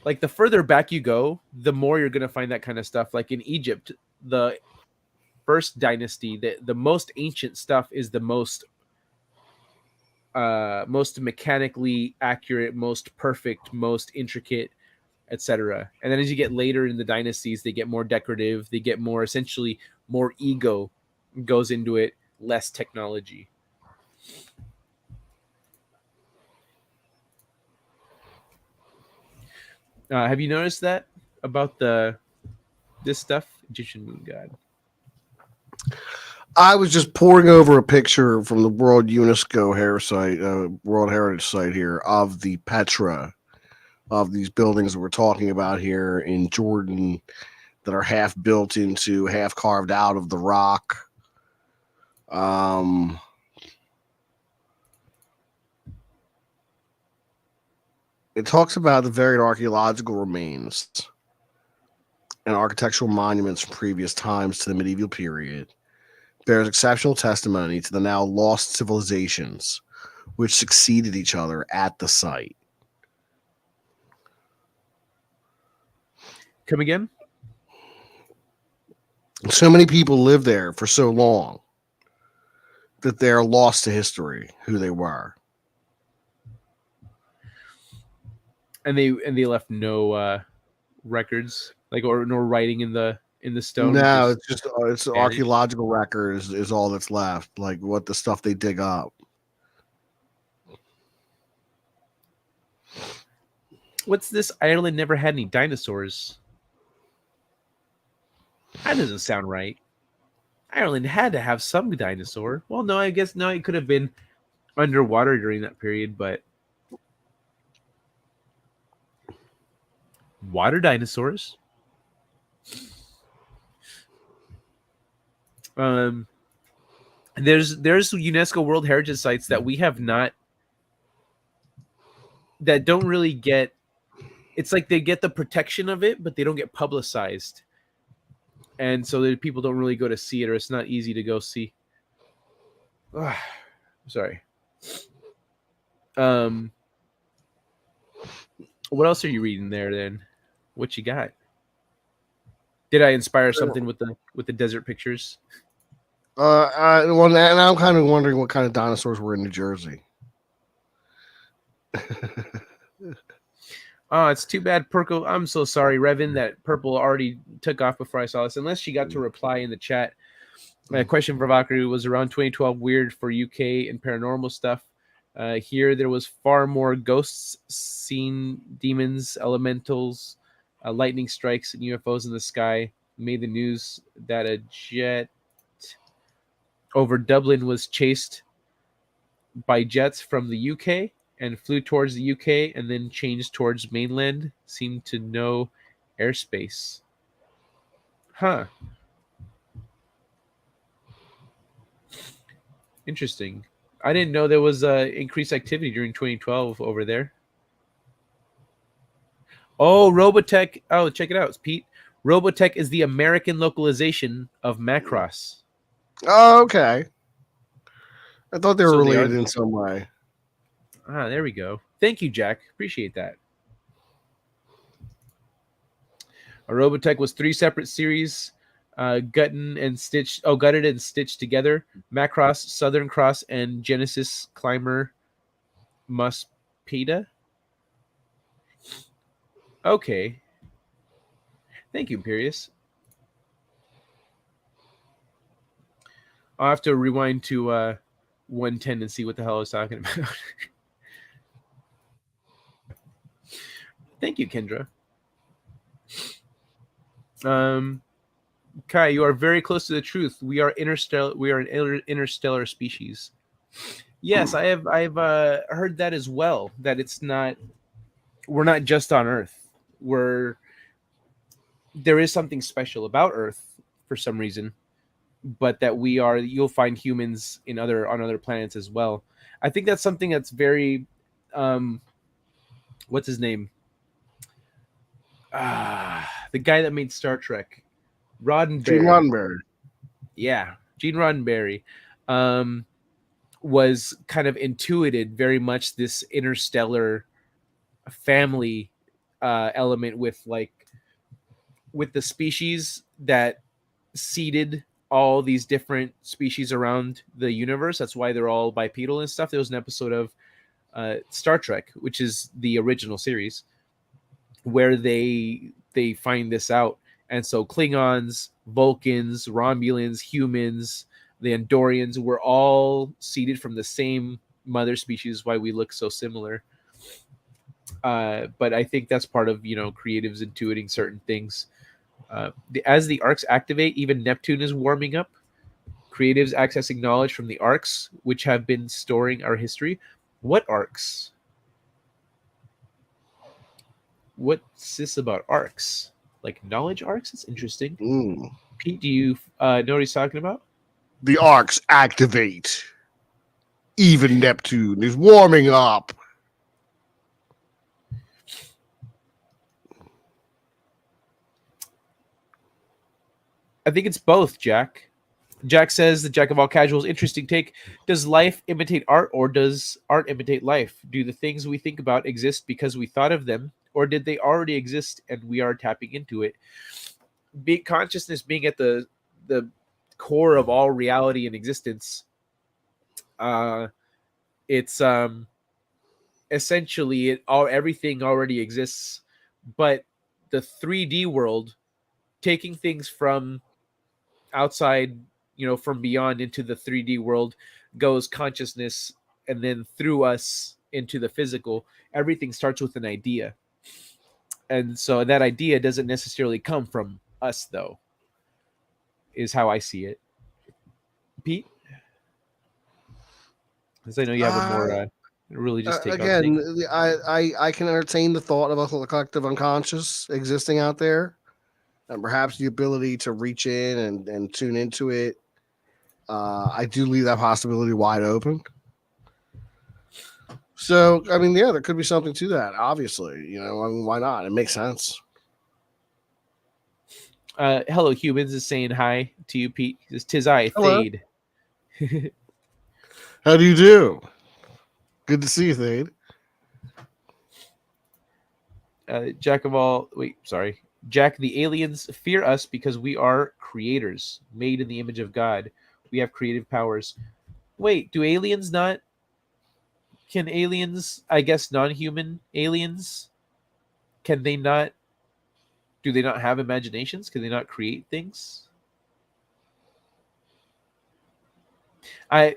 like the further back you go, the more you're gonna find that kind of stuff. Like in Egypt, the first dynasty, the most ancient stuff is the most mechanically accurate, most perfect, most intricate, etc. And then as you get later in the dynasties, they get more decorative, they get more, essentially more ego goes into it, less technology. Have you noticed that about this stuff? Egyptian moon god. I was just poring over a picture from the World UNESCO World Heritage Site here of the Petra of these buildings that we're talking about here in Jordan, that are half built into, half carved out of the rock. It talks about the varied archaeological remains and architectural monuments from previous times to the medieval period, bears exceptional testimony to the now lost civilizations which succeeded each other at the site. Come again? So many people lived there for so long that they're lost to history, who they were. And they left no records, like, or no writing in the stone. No, just it's just it's buried? archaeological records is all that's left, like what the stuff they dig up. What's this? Ireland never had any dinosaurs. That doesn't sound right. Ireland had to have some dinosaur. Well, no, I guess no, it could have been underwater during that period, but water dinosaurs. There's UNESCO World Heritage sites that we have not, that don't really get. It's like they get the protection of it, but they don't get publicized, and so that people don't really go to see it, or it's not easy to go see. Sorry. What else are you reading there then? What you got? Did I inspire something with the desert pictures? Well, and I'm kind of wondering what kind of dinosaurs were in New Jersey. Oh, it's too bad, Perko. I'm so sorry, Revan, that Purple already took off before I saw this. Unless she got to reply in the chat. My question for Valkyrie was around 2012 weird for UK and paranormal stuff. Here, there was far more ghosts seen, demons, elementals, lightning strikes, and UFOs in the sky. Made the news that a jet over Dublin was chased by jets from the UK and flew towards the UK and then changed towards mainland. Seemed to know airspace. Huh. Interesting. I didn't know there was increased activity during 2012 over there. Oh, Robotech. Oh, check it out. It's Pete. Robotech is the American localization of Macross. Oh, okay. I thought they were So they related are- in some way. Ah, there we go. Thank you, Jack. Appreciate that. A Robotech was 3 separate series, gutted and stitched together. Macross, Southern Cross, and Genesis Climber Muspeda. Okay. Thank you, Imperius. I'll have to rewind to 110 and see what the hell I was talking about. Thank you, Kendra. Kai, you are very close to the truth. We are interstellar. We are an interstellar species. Yes, I've heard that as well. That we're not just on Earth. There is something special about Earth for some reason, but that you'll find humans on other planets as well. I think that's something that's very, what's his name? The guy that made Star Trek, Roddenberry. Gene Roddenberry. Yeah, Gene Roddenberry was kind of intuited very much this interstellar family element with the species that seeded all these different species around the universe. That's why they're all bipedal and stuff. There was an episode of Star Trek, which is the original series, where they find this out. And so Klingons, Vulcans, Romulans, humans, the Andorians were all seeded from the same mother species, why we look so similar. But I think that's part of, creatives intuiting certain things. As the arcs activate, even Neptune is warming up. Creatives accessing knowledge from the arcs, which have been storing our history. What arcs? What's this about arcs? like knowledge arcs. It's interesting. Mm. Pete, do you know what he's talking about? The arcs activate. Even Neptune is warming up. I think it's both, Jack. Jack says, the Jack of all casuals, interesting take. Does life imitate art, or does art imitate life? Do the things we think about exist because we thought of them, or did they already exist and we are tapping into it? Consciousness being at the core of all reality and existence, it's essentially everything already exists, but the 3D world, taking things from outside, from beyond into the 3D world, goes consciousness, and then through us into the physical. Everything starts with an idea, and so that idea doesn't necessarily come from us, though, is how I see it. Pete, because I know you have a more religious take on again, things. I can entertain the thought of a collective unconscious existing out there, and perhaps the ability to reach in and tune into it. I do leave that possibility wide open. So, I mean, yeah, there could be something to that. Obviously, I mean, why not? It makes sense. Hello Humans is saying hi to you, Pete. He says, "'Tis I, Hello. Thade." How do you do? Good to see you, Thade. Jack, the aliens fear us because we are creators, made in the image of God. We have creative powers. Wait, do aliens not? Can aliens, I guess non-human aliens, can they not? Do they not have imaginations? Can they not create things?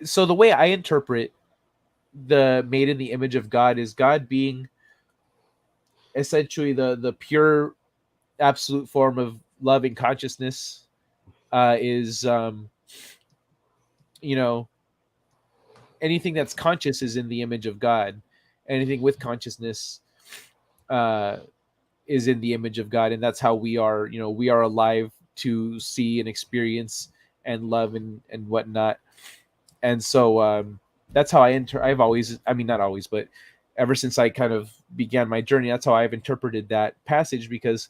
So the way I interpret the made in the image of God is God being essentially the pure absolute form of loving consciousness, is anything that's conscious is in the image of God. Anything with consciousness is in the image of God, and that's how we are. We are alive to see and experience and love and whatnot. And so that's how I've always, I mean, not always, but ever since I kind of began my journey, that's how I've interpreted that passage. Because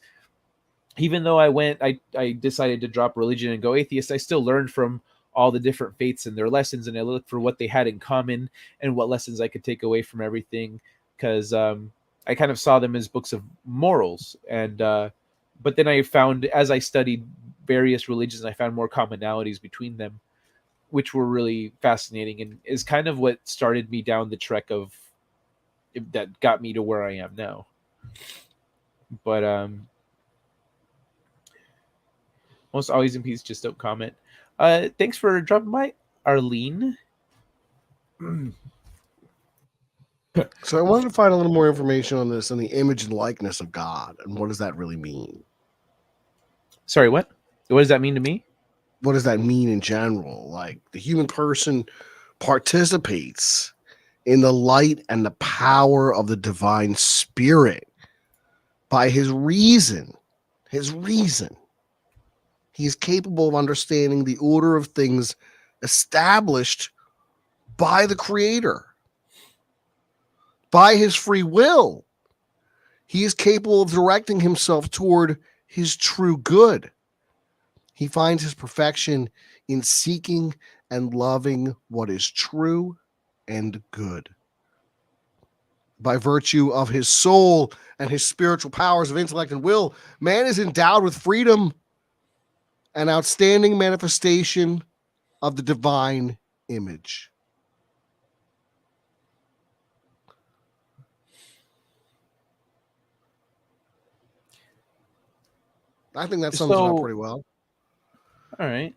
even though I decided to drop religion and go atheist, I still learned from all the different faiths and their lessons, and I looked for what they had in common and what lessons I could take away from everything. Because I kind of saw them as books of morals, and but then I found, as I studied various religions, I found more commonalities between them, which were really fascinating, and is kind of what started me down the trek of that got me to where I am now. But most always in peace, just don't comment. Thanks for dropping by, Arlene. So I wanted to find a little more information on this and the image and likeness of God, and what does that really mean? Sorry, what? What does that mean to me? What does that mean in general? Like, the human person participates in the light and the power of the divine spirit by his reason. His reason. He is capable of understanding the order of things established by the Creator. By his free will, he is capable of directing himself toward his true good. He finds his perfection in seeking and loving what is true and good. By virtue of his soul and his spiritual powers of intellect and will, man is endowed with freedom, an outstanding manifestation of the divine image. I think that sums it up pretty well. All right.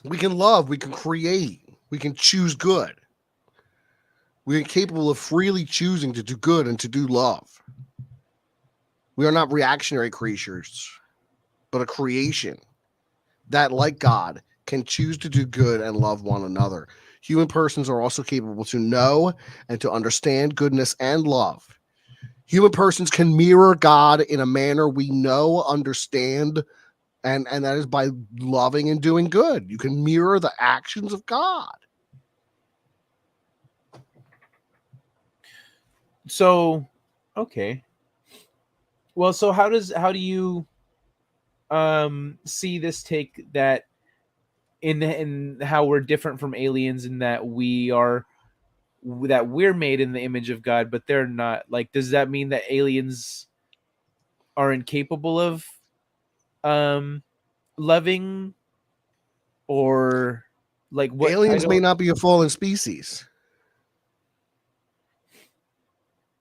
We can love, we can create, we can choose good. We are capable of freely choosing to do good and to do love. We are not reactionary creatures, but a creation that, like God, can choose to do good and love one another. Human persons are also capable to know and to understand goodness and love. Human persons can mirror God in a manner we know, understand, and that is by loving and doing good. You can mirror the actions of God. So, okay. Well, so how do you see this take that in how we're different from aliens in that we're made in the image of God, but they're not? Like, does that mean that aliens are incapable of um loving, or like what? I Aliens may don't. not be a fallen species.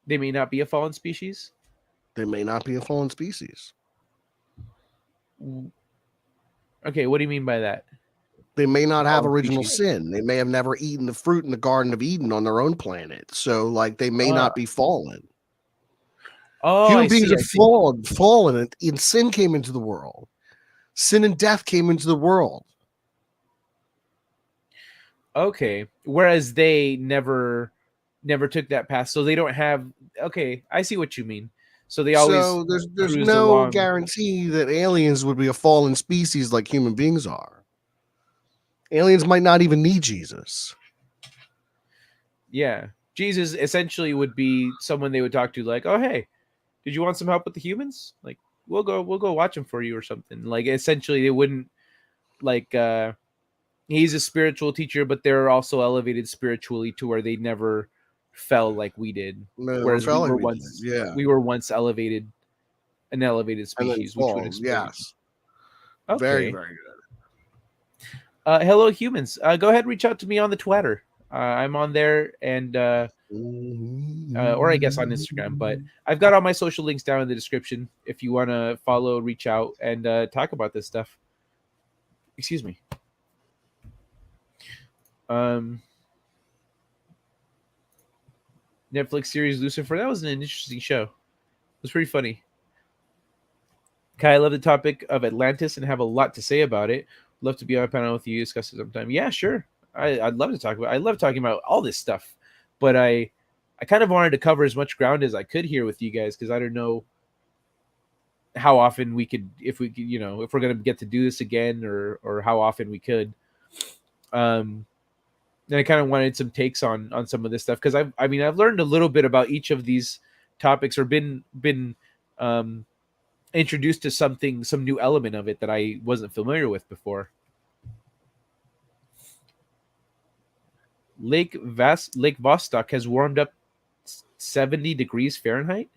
They may not be a fallen species. They may not be a fallen species. Okay, what do you mean by that? They may not have Fallen original species. sin. They may have never eaten the fruit in the Garden of Eden on their own planet. So, like, they may not be fallen. Oh, Human I beings see. are I see. fallen, and sin came into the world. Sin and death came into the world. Okay. Whereas they never took that path, so they don't have. Okay, I see what you mean. So they always So there's cruise no along. guarantee that aliens would be a fallen species like human beings are. Aliens might not even need Jesus. Yeah, Jesus essentially would be someone they would talk to, like, "Oh, hey, did you want some help with the humans? Like, we'll go watch them for you or something." Like, essentially, they wouldn't like. He's a spiritual teacher, but they're also elevated spiritually to where they never fell like we did. Never Whereas felt like we did. Yeah. we were once elevated, an elevated And then species, which would fall. explain. Yes. Very, Okay. very good. Hello, humans. Go ahead, reach out to me on the Twitter. I'm on there, and or I guess on Instagram. But I've got all my social links down in the description if you want to follow, reach out, and talk about this stuff. Excuse me. Netflix series Lucifer. That was an interesting show. It was pretty funny. Kai, I love the topic of Atlantis and have a lot to say about it. Love to be on a panel with you, discuss it sometime. Yeah, sure. I'd love to talk about. I love talking about all this stuff, but I kind of wanted to cover as much ground as I could here with you guys because I don't know how often we could, if we could, if we're gonna get to do this again, or how often we could. And I kind of wanted some takes on some of this stuff because I've learned a little bit about each of these topics, or been introduced to some new element of it that I wasn't familiar with before. Lake Vostok has warmed up 70 degrees Fahrenheit.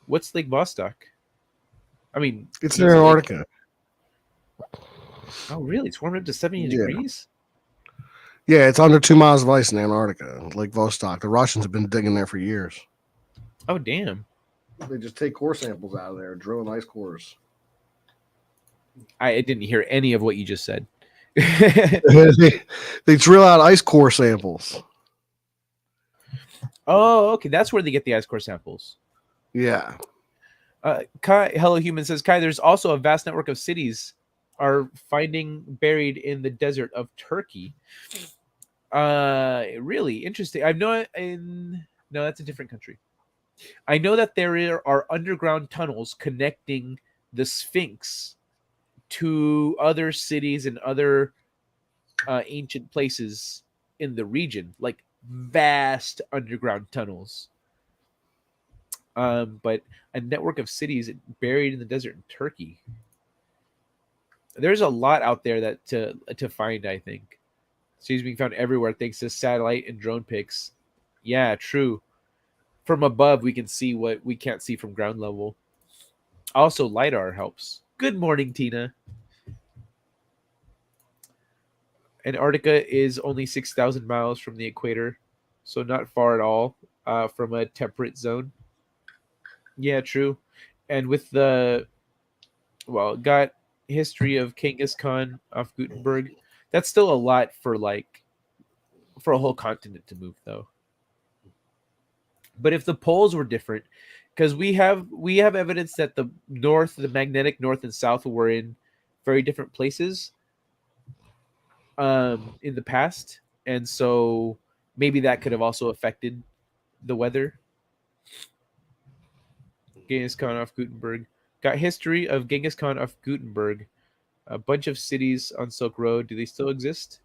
What's Lake Vostok? I mean, It's no, in Antarctica. Oh, really? It's warmed up to 70 Yeah. degrees? Yeah, it's under 2 miles of ice in Antarctica, Lake Vostok. The Russians have been digging there for years. Oh, damn. They just take core samples out of there, drill ice cores. I didn't hear any of what you just said. They drill out ice core samples. Oh, okay. That's where they get the ice core samples. Yeah. Kai, Hello Human says, Kai, there's also a vast network of cities are finding buried in the desert of Turkey. Really interesting. No, that's a different country. I know that there are underground tunnels connecting the Sphinx to other cities and other ancient places in the region, like vast underground tunnels. But a network of cities buried in the desert in Turkey. There's a lot out there that to find, I think. Cities being found everywhere thanks to satellite and drone pics. Yeah, true. From above, we can see what we can't see from ground level. Also, LiDAR helps. Good morning, Tina. Antarctica is only 6,000 miles from the equator, so not far at all from a temperate zone. Yeah, true. And with got history of Genghis Khan off Gutenberg. That's still a lot for a whole continent to move, though. But if the poles were different, because we have evidence that the magnetic north and south were in very different places in the past, and so maybe that could have also affected the weather. Genghis Khan of Gutenberg. Got history of Genghis Khan of Gutenberg. A bunch of cities on Silk Road. Do they still exist?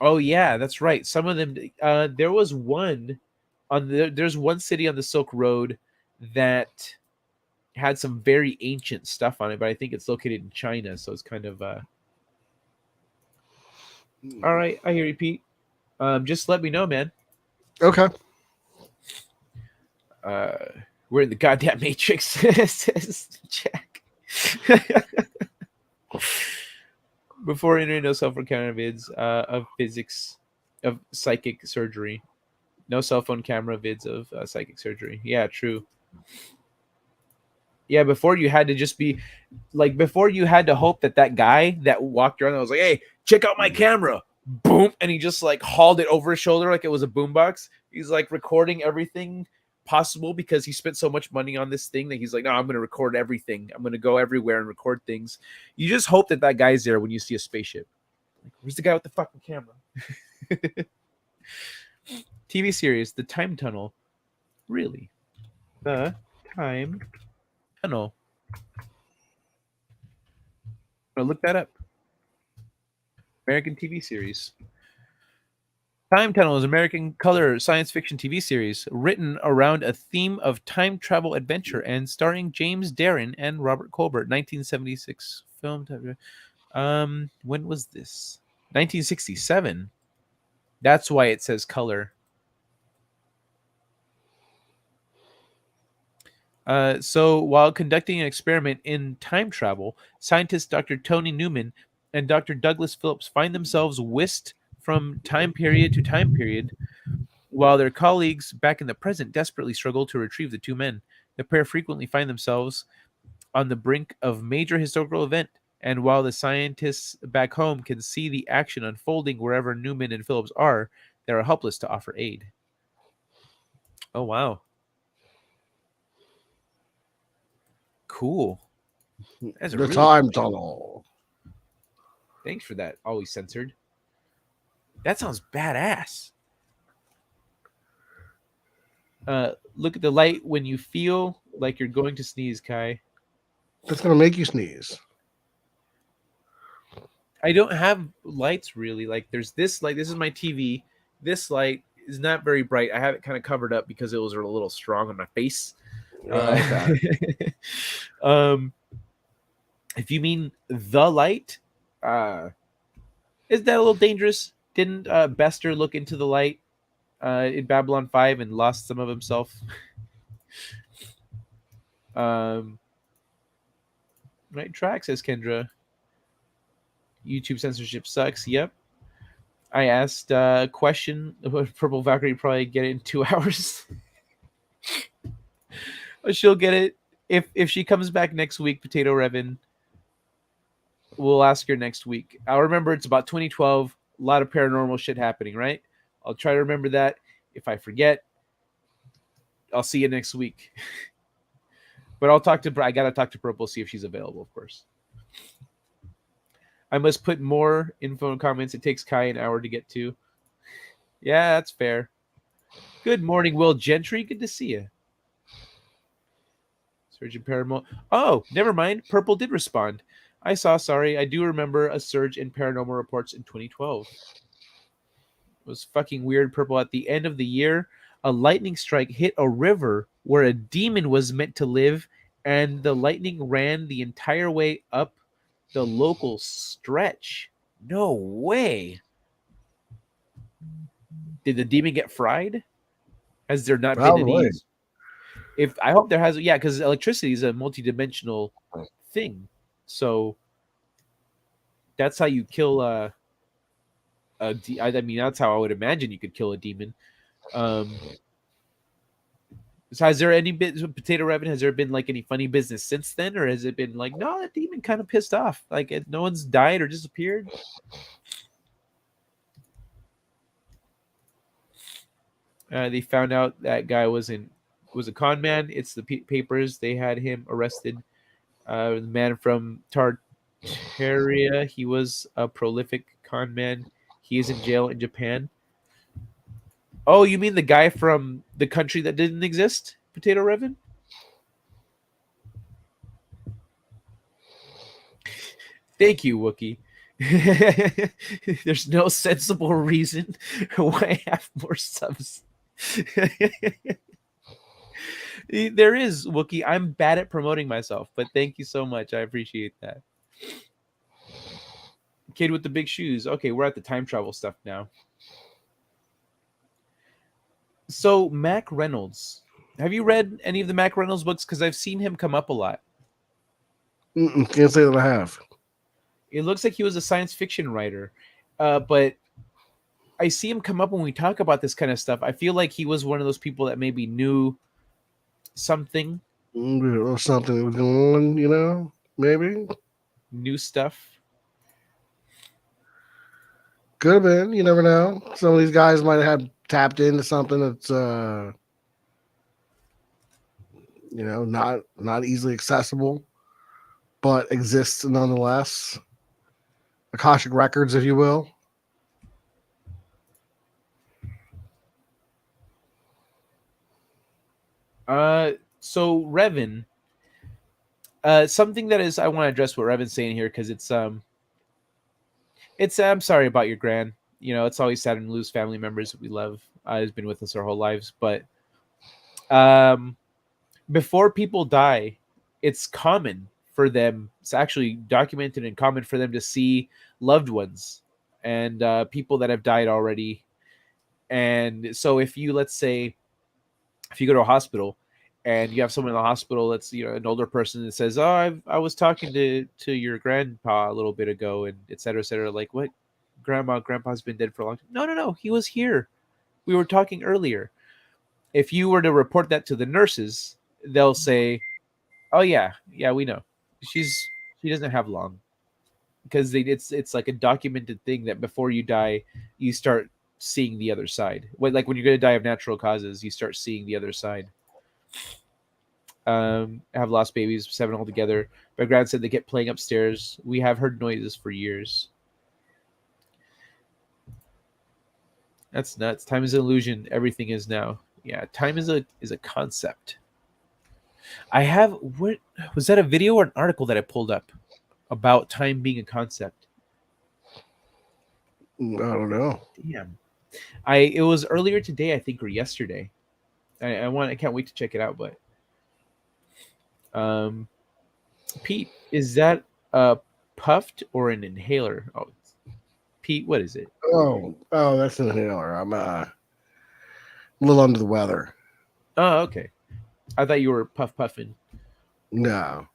Oh yeah, that's right. Some of them. There was one there's one city on the Silk Road that had some very ancient stuff on it, but I think it's located in China, so it's kind of all right. I hear you, Pete. Just let me know, man. Okay. We're in the goddamn Matrix, says Jack. Before internet, no cell phone camera vids of physics, of psychic surgery. No cell phone camera vids of psychic surgery. Yeah, true. Yeah, before you had to just be like, before you had to hope that that guy that walked around and was like, hey, check out my camera. Boom. And he just like hauled it over his shoulder like it was a boombox. He's like recording everything possible because he spent so much money on this thing that he's like, no, I'm going to record everything. I'm going to go everywhere and record things. You just hope that that guy's there when you see a spaceship. Like, where's the guy with the fucking camera? TV series, The Time Tunnel. Really? The Time Tunnel. I'll look that up. American TV series. Time Tunnel is an American color science fiction TV series written around a theme of time travel adventure and starring James Darren and Robert Colbert. 1976 film. When was this? 1967. That's why it says color. So while conducting an experiment in time travel, scientists Dr. Tony Newman and Dr. Douglas Phillips find themselves whisked from time period to time period, while their colleagues back in the present desperately struggle to retrieve the two men. The pair frequently find themselves on the brink of major historical event, and while the scientists back home can see the action unfolding wherever Newman and Phillips are, they are helpless to offer aid. Oh, wow. Cool. That's The really Time Tunnel. Thanks for that. Always censored. That sounds badass. Look at the light when you feel like you're going to sneeze, Kai. That's gonna make you sneeze. I don't have lights really. Like there's this light. This is my TV. This light is not very bright. I have it kind of covered up because it was a little strong on my face. Okay. If you mean the light, is that a little dangerous? Didn't Bester look into the light in Babylon 5 and lost some of himself? Right track, says Kendra. YouTube censorship sucks. Yep. I asked a question. Purple Valkyrie probably get it in 2 hours. She'll get it if she comes back next week. Potato Revan. We'll ask her next week. I'll remember it's about 2012. A lot of paranormal shit happening, right? I'll try to remember that. If I forget, I'll see you next week. But I gotta talk to Purple, see if she's available, of course. I must put more info and comments. It takes Kai an hour to get to. Yeah, that's fair. Good morning, Will Gentry. Good to see you. Surge in paranormal. Oh, never mind. Purple did respond. Sorry. I do remember a surge in paranormal reports in 2012. It was fucking weird, Purple. At the end of the year, a lightning strike hit a river where a demon was meant to live, and the lightning ran the entire way up the local stretch. No way. Did the demon get fried? Has there not been any? If I hope there has, yeah, because electricity is a multi-dimensional thing. So that's how you kill I mean, that's how I would imagine you could kill a demon. So has there any bit Potato Revan? Has there been like any funny business since then, or has it been like, no, that demon kind of pissed off, like no one's died or disappeared? They found out that guy was a con man. It's the papers. They had him arrested. The man from Tartaria. He was a prolific con man. He is in jail in Japan. Oh, you mean the guy from the country that didn't exist? Potato Revan? Thank you, Wookie. There's no sensible reason why I have more subs. There is, Wookie. I'm bad at promoting myself, but thank you so much. I appreciate that. Kid with the big shoes. Okay, we're at the time travel stuff now. So, Mac Reynolds. Have you read any of the Mac Reynolds books? Because I've seen him come up a lot. Can't say that I have. It looks like he was a science fiction writer, but I see him come up when we talk about this kind of stuff. I feel like he was one of those people that maybe knew something, Or something that was going on, maybe. new stuff. Could have been. You never know. Some of these guys might have tapped into something that's, not easily accessible, but exists nonetheless. Akashic records, if you will. So Revan, something that is I want to address what Revan's saying here because it's I'm sorry about your gran. It's always sad to lose family members that we love. Has been with us our whole lives, but before people die, it's common for them. It's actually documented and common for them to see loved ones and people that have died already. And so, if you let's say, if you go to a hospital and you have someone in the hospital that's an older person that says, "Oh, I was talking to your grandpa a little bit ago," and et cetera, et cetera. Like, what? Grandpa's been dead for a long time. No, he was here. We were talking earlier. If you were to report that to the nurses, they'll say, "Oh yeah, we know. She doesn't have long," because it's like a documented thing that before you die, you start seeing the other side. Like when you're going to die of natural causes, you start seeing the other side. Have lost babies, 7 altogether. My grand said they kept playing upstairs. We have heard noises for years. That's nuts. Time is an illusion. Everything is now. Yeah, time is a concept. I have what was that a video or an article that I pulled up about time being a concept? I don't know. Damn. It was earlier today, I think, or yesterday. I can't wait to check it out, but Pete, is that a puffed or an inhaler? Oh, Pete, what is it? Oh, that's an inhaler. I'm a little under the weather. Oh, okay. I thought you were puffing. No.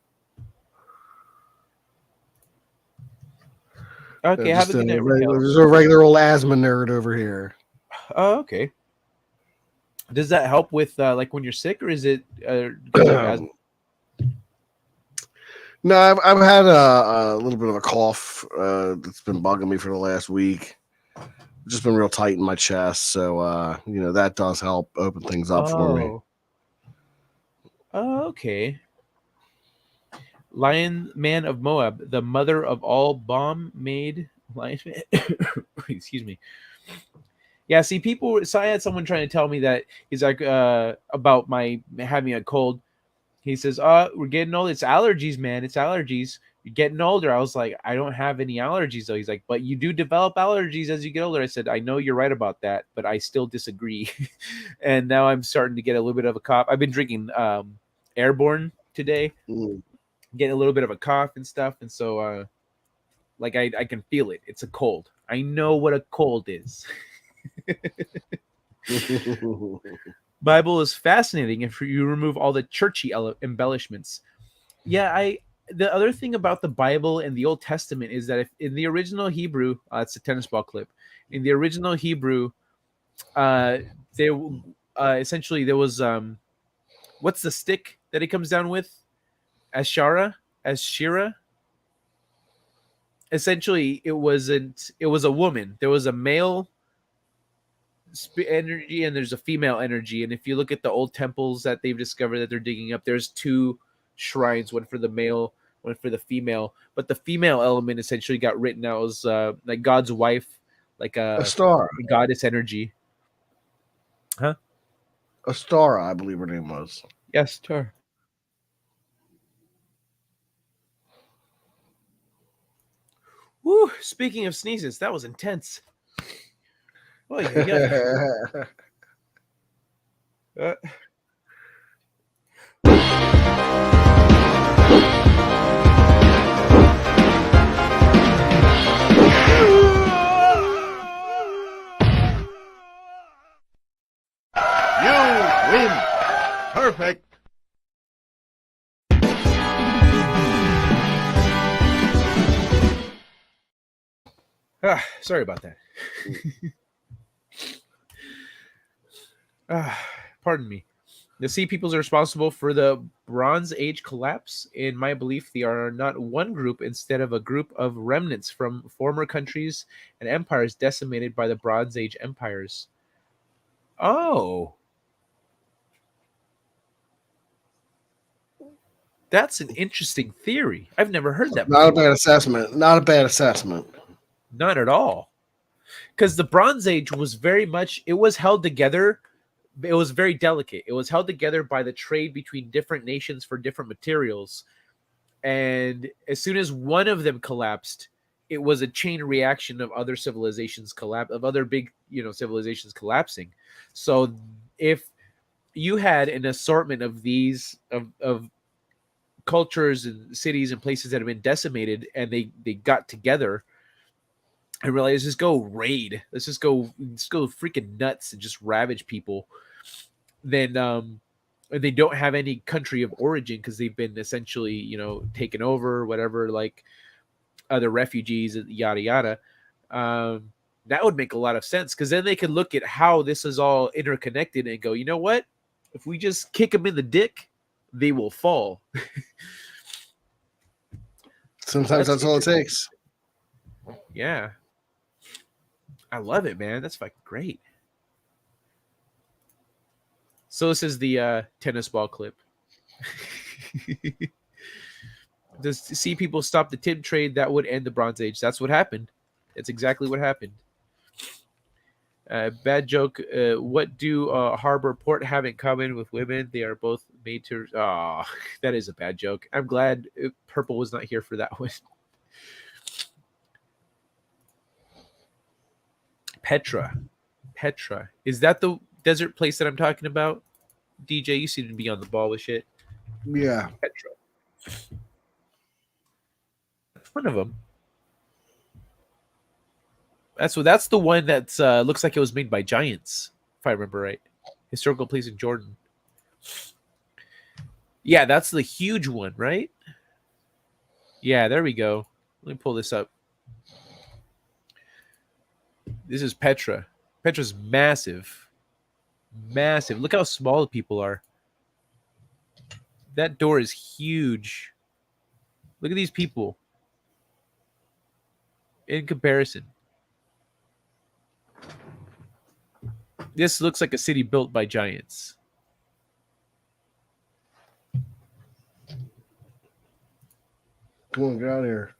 Okay, have a good night. There's a regular old asthma nerd over here. Oh, okay. Does that help with like when you're sick, or is it? No, I've had a little bit of a cough that's been bugging me for the last week. Just been real tight in my chest, so that does help open things up for me. Oh, okay. Lion Man of Moab, the mother of all bomb made lion man. Excuse me. Yeah, see, so I had someone trying to tell me that he's like about my having a cold. He says, we're getting old. It's allergies, man. It's allergies. You're getting older. I was like, I don't have any allergies, though. He's like, but you do develop allergies as you get older. I said, I know you're right about that, but I still disagree. And now I'm starting to get a little bit of a cough. I've been drinking Airborne today, getting a little bit of a cough and stuff. And so, like, I can feel it. It's a cold. I know what a cold is. Bible is fascinating if you remove all the churchy embellishments. Yeah, the other thing about the Bible and the Old Testament is that if in the original Hebrew, it's a tennis ball clip. In the original Hebrew, essentially there was what's the stick that he comes down with? Ashara, Ashira. Essentially, it was a woman. There was a male energy and there's a female energy, and if you look at the old temples that they've discovered that they're digging up, there's 2 shrines, one for the male, one for the female, but the female element essentially got written out as like God's wife, like a Astara, goddess energy. Huh? Astara, I believe her name was. Yes, sir. Woo, speaking of sneezes, that was intense. Oh yeah. Uh, You win. Perfect. sorry about that. Pardon me. The Sea Peoples are responsible for the Bronze Age collapse. In my belief, they are not one group instead of a group of remnants from former countries and empires decimated by the Bronze Age empires. Oh, that's an interesting theory. I've never heard that Not a before. bad assessment. Not a bad assessment. Not at all. Because the Bronze Age was very much, it was held together. It was very delicate. It was held together by the trade between different nations for different materials. And as soon as one of them collapsed, it was a chain reaction of other civilizations of other big, civilizations collapsing. So if you had an assortment of these of cultures and cities and places that have been decimated and they got together and realized, let's just go raid, let's go freaking nuts and just ravage people, then they don't have any country of origin because they've been essentially taken over, whatever, like other refugees, yada yada. That would make a lot of sense, because then they could look at how this is all interconnected and go, you know what, if we just kick them in the dick, they will fall. Sometimes that's all it takes. Yeah, I love it, man. That's fucking great. So this is the tennis ball clip. Does Sea People stop the tin trade, that would end the Bronze Age. That's what happened. That's exactly what happened. Bad joke. What do harbor port have in common with women? They are both made to. Oh, that is a bad joke. I'm glad Purple was not here for that one. Petra. Is that the desert place that I'm talking about? DJ, you seem to be on the ball with shit. Yeah. Petra. That's one of them. That's the one that looks like it was made by giants, if I remember right. Historical place in Jordan. Yeah, that's the huge one, right? Yeah, there we go. Let me pull this up. This is Petra. Petra's massive. Massive. Look how small the people are. That door is huge. Look at these people. In comparison. This looks like a city built by giants. Come on, get out of here.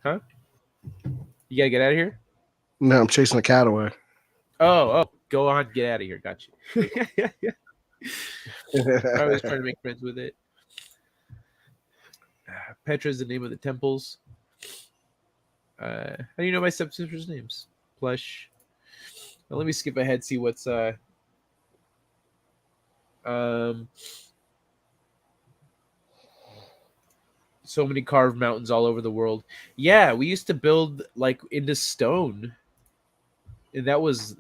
Huh? You gotta get out of here? No, I'm chasing a cat away. Oh, go on, get out of here. Got you. I was trying to make friends with it. Petra is the name of the temples. How do you know my stepsister's names? Plush. Now, let me skip ahead, see what's so many carved mountains all over the world. Yeah, we used to build like into stone, and that was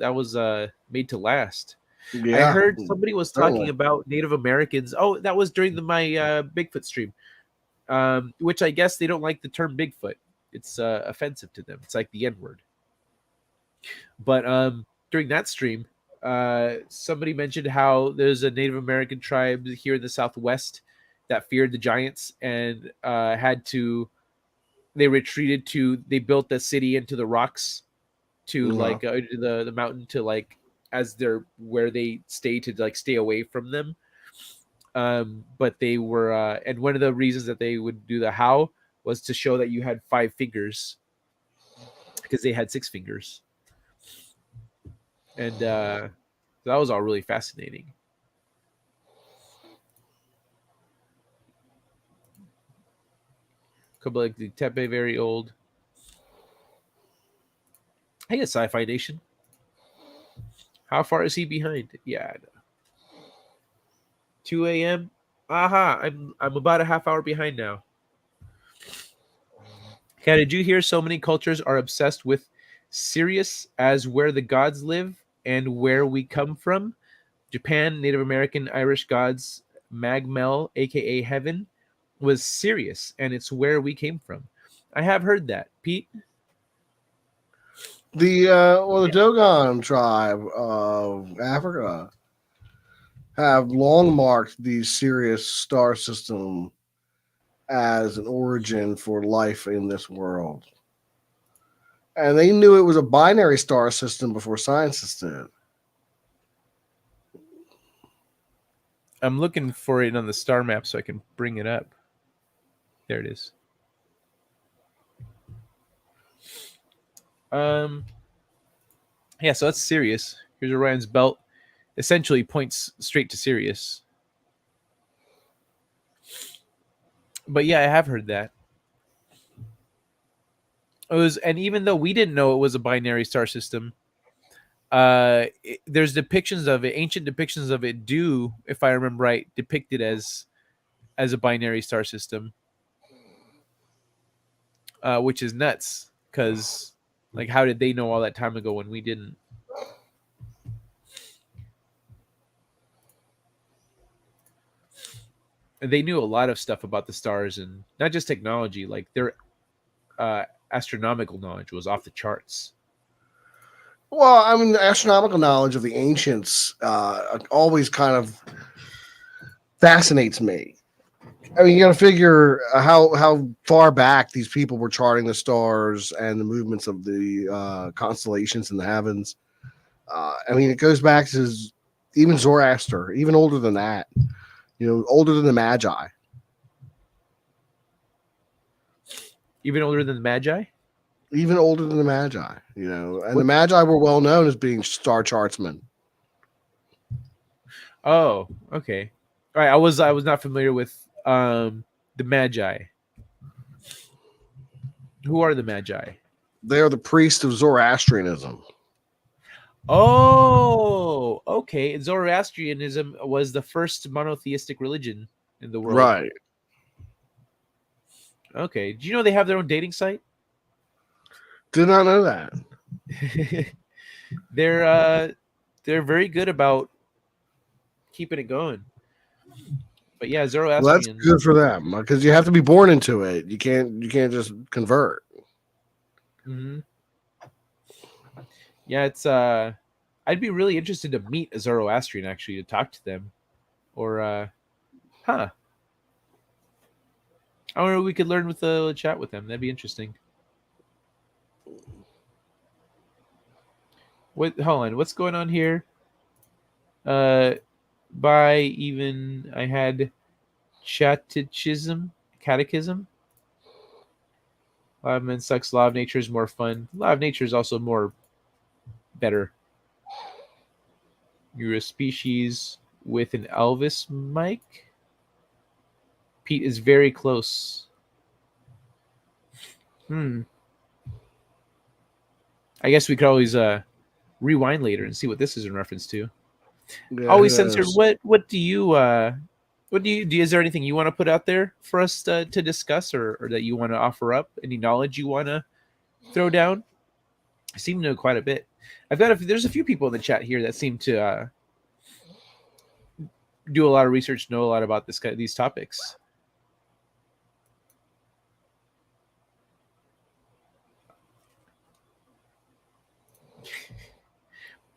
made to last. Yeah. I heard somebody was talking Totally. about Native Americans. Oh, that was during my Bigfoot stream, which I guess they don't like the term Bigfoot. It's offensive to them. It's like the N word. But during that stream, somebody mentioned how there's a Native American tribe here in the Southwest that feared the giants and they retreated they built the city into the rocks to like into the mountain to like as their where they stay to like stay away from them. But they were and one of the reasons that they would do the how was to show that you had 5 fingers because they had 6 fingers. And that was all really fascinating. Couple like the Tepe, very old. Hey, Sci-Fi Nation. How far is he behind? Yeah, I know. 2 a.m. Aha, I'm about a half hour behind now. Okay, did you hear so many cultures are obsessed with Sirius as where the gods live and where we come from? Japan, Native American, Irish gods, Magmel, aka Heaven, was Sirius, and it's where we came from. I have heard that, Pete. The Dogon tribe of Africa have long marked the Sirius star system as an origin for life in this world. And they knew it was a binary star system before scientists did. I'm looking for it on the star map so I can bring it up. There it is. Yeah, so that's Sirius. Here's Orion's belt. Essentially points straight to Sirius. But yeah, I have heard that. It was, and even though we didn't know it was a binary star system, there's depictions of it, ancient depictions of it do, if I remember right, depicted as a binary star system, which is nuts. Because, like, how did they know all that time ago when we didn't? And they knew a lot of stuff about the stars, and not just technology. Like their astronomical knowledge was off the charts. Well, I mean, the astronomical knowledge of the ancients always kind of fascinates me. I mean, you got to figure how far back these people were charting the stars and the movements of the constellations in the heavens. I mean, it goes back to even Zoroaster, even older than that. You know, older than the Magi. Even older than the Magi? Even older than the Magi, you know. And the Magi were well known as being star chartsmen. Oh, okay. All right, I was not familiar with the Magi. Who are the Magi? They are the priests of Zoroastrianism. Oh, okay. Zoroastrianism was the first monotheistic religion in the world. Right. Okay. Do you know they have their own dating site? Did not know that. They're very good about keeping it going. But yeah, Zoroastrians. Well, that's good for them because you have to be born into it. You can't just convert. Mm-hmm. Yeah, it's I'd be really interested to meet a Zoroastrian actually, to talk to them. Or I wonder if we could learn with a chat with them. That'd be interesting. Hold on, what's going on here? I had catechism. Law of men sucks. Law of nature is more fun. Law of nature is also more better. You're a species with an Elvis mic. Pete is very close. I guess we could always rewind later and see what this is in reference to. Yeah, Always censored. What do you is there anything you want to put out there for us to discuss, or that you want to offer up? Any knowledge you want to throw down? I seem to know quite a bit. There's a few people in the chat here that seem to do a lot of research, know a lot about these topics.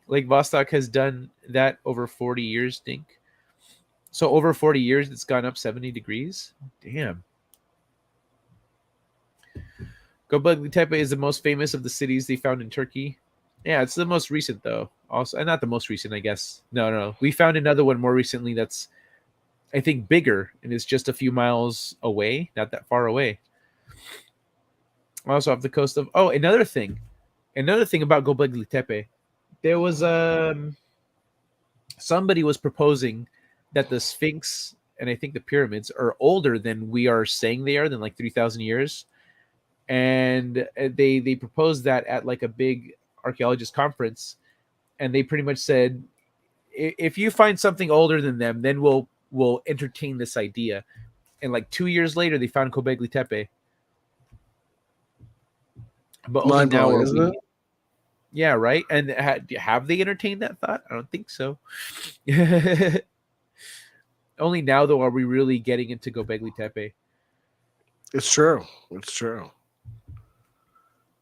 Lake Vostok has done that over 40 years, Dink. So over 40 years, it's gone up 70 degrees. Damn. Göbekli Tepe is the most famous of the cities they found in Turkey. Yeah, it's the most recent, though. Also, and not the most recent, I guess. No. We found another one more recently that's, I think, bigger, and it's just a few miles away, not that far away. Also off the coast of... Oh, another thing about Göbekli Tepe. There was somebody was proposing that the Sphinx and I think the pyramids are older than we are saying they are, than like 3,000 years. And they proposed that at like a big archaeologist conference, and they pretty much said, if you find something older than them, then we'll entertain this idea. And like 2 years later, they found Göbekli Tepe. But only Mind now blowing, are isn't we. it? Yeah, right. And have they entertained that thought? I don't think so. Only now, though, are we really getting into Göbekli Tepe. It's true. It's true.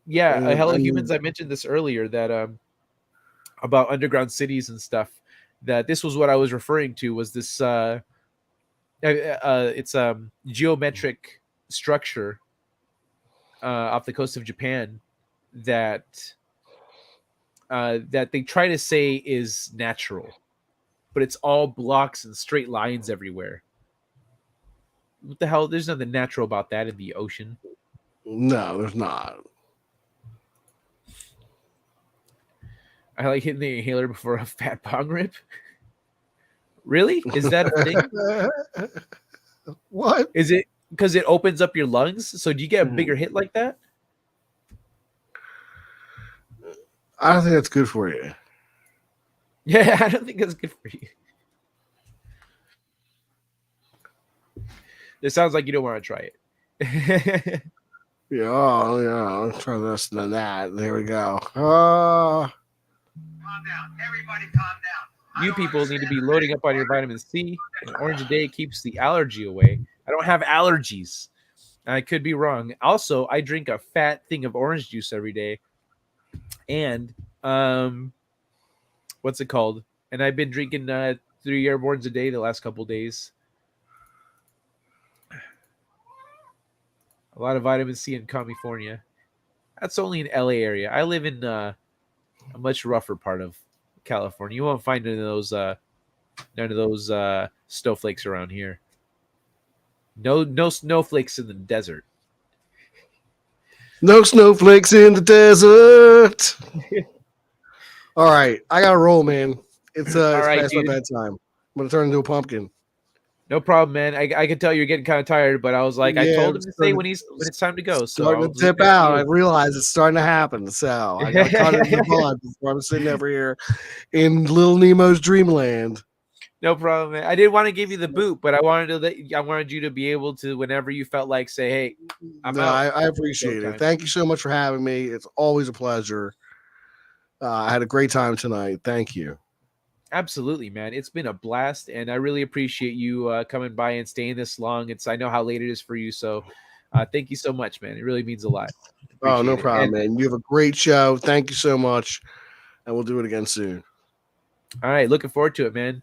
Yeah, And, Hello I mean, Humans. I mentioned this earlier that about underground cities and stuff. That this was what I was referring to. Was this? It's geometric structure off the coast of Japan that that they try to say is natural, but it's all blocks and straight lines everywhere. What the hell? There's nothing natural about that in the ocean. no, there's not. I like hitting the inhaler before a fat bong rip. Really? Is that a thing? What? Is it because it opens up your lungs? So do you get a bigger hit like that? I don't think that's good for you. Yeah, I don't think that's good for you. It sounds like you don't want to try it. Yeah, oh yeah. Let's try this and then that. There we go. Calm down. Everybody calm down. You people need to be loading up on your vitamin C. An orange a day keeps the allergy away. I don't have allergies. I could be wrong. Also, I drink a fat thing of orange juice every day. And what's it called? And I've been drinking 3 airborns a day the last couple days. A lot of vitamin C in California. That's only in LA area. I live in a much rougher part of California. You won't find none of those snowflakes around here. No snowflakes in the desert. No snowflakes in the desert. All right, I gotta roll, man. It's right, past my dude. bedtime. I'm gonna turn into a pumpkin. No problem, man. I could tell you're getting kind of tired, but I was like, I Yeah, told him it's to say starting- when it's time to go. So Starting I'll to leave dip it to out. you. I realize it's starting to happen. So I gotta cut it in the bud before I'm sitting over here in Little Nemo's dreamland. No problem, man. I didn't want to give you the boot, but I wanted you to be able to, whenever you felt like, say, "Hey, I'm No, out." I appreciate it. Showtime. Thank you so much for having me. It's always a pleasure. I had a great time tonight. Thank you. Absolutely, man. It's been a blast, and I really appreciate you coming by and staying this long. I know how late it is for you, so thank you so much, man. It really means a lot. Oh, no Appreciate it. problem, And- man. You have a great show. Thank you so much. And we'll do it again soon. All right, looking forward to it, man.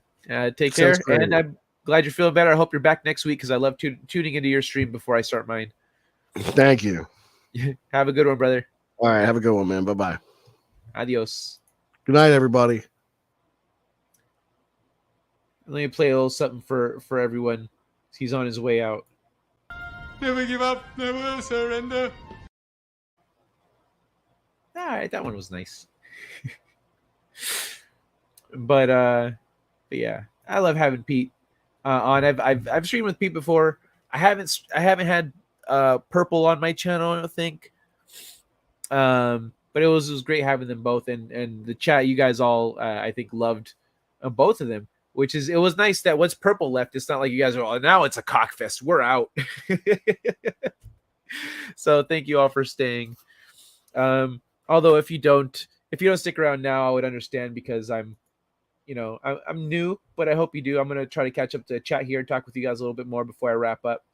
Take Sounds care, great. and I'm glad you're feeling better. I hope you're back next week because I love tuning into your stream before I start mine. Thank you. Have a good one, brother. All right. Have a good one, man. Bye-bye. Adios. Good night, everybody. Let me play a little something for everyone. He's on his way out. Never give up, never surrender. All right, that one was nice. but yeah, I love having Pete on. I've streamed with Pete before. I haven't had Purple on my channel, I don't think. But it was great having them both, and the chat. You guys all I think loved both of them. It was nice that once Purple left, it's not like you guys are all, now it's a cockfest. We're out. So thank you all for staying. Although if you don't stick around now, I would understand because I'm new, but I hope you do. I'm gonna try to catch up to chat here, talk with you guys a little bit more before I wrap up.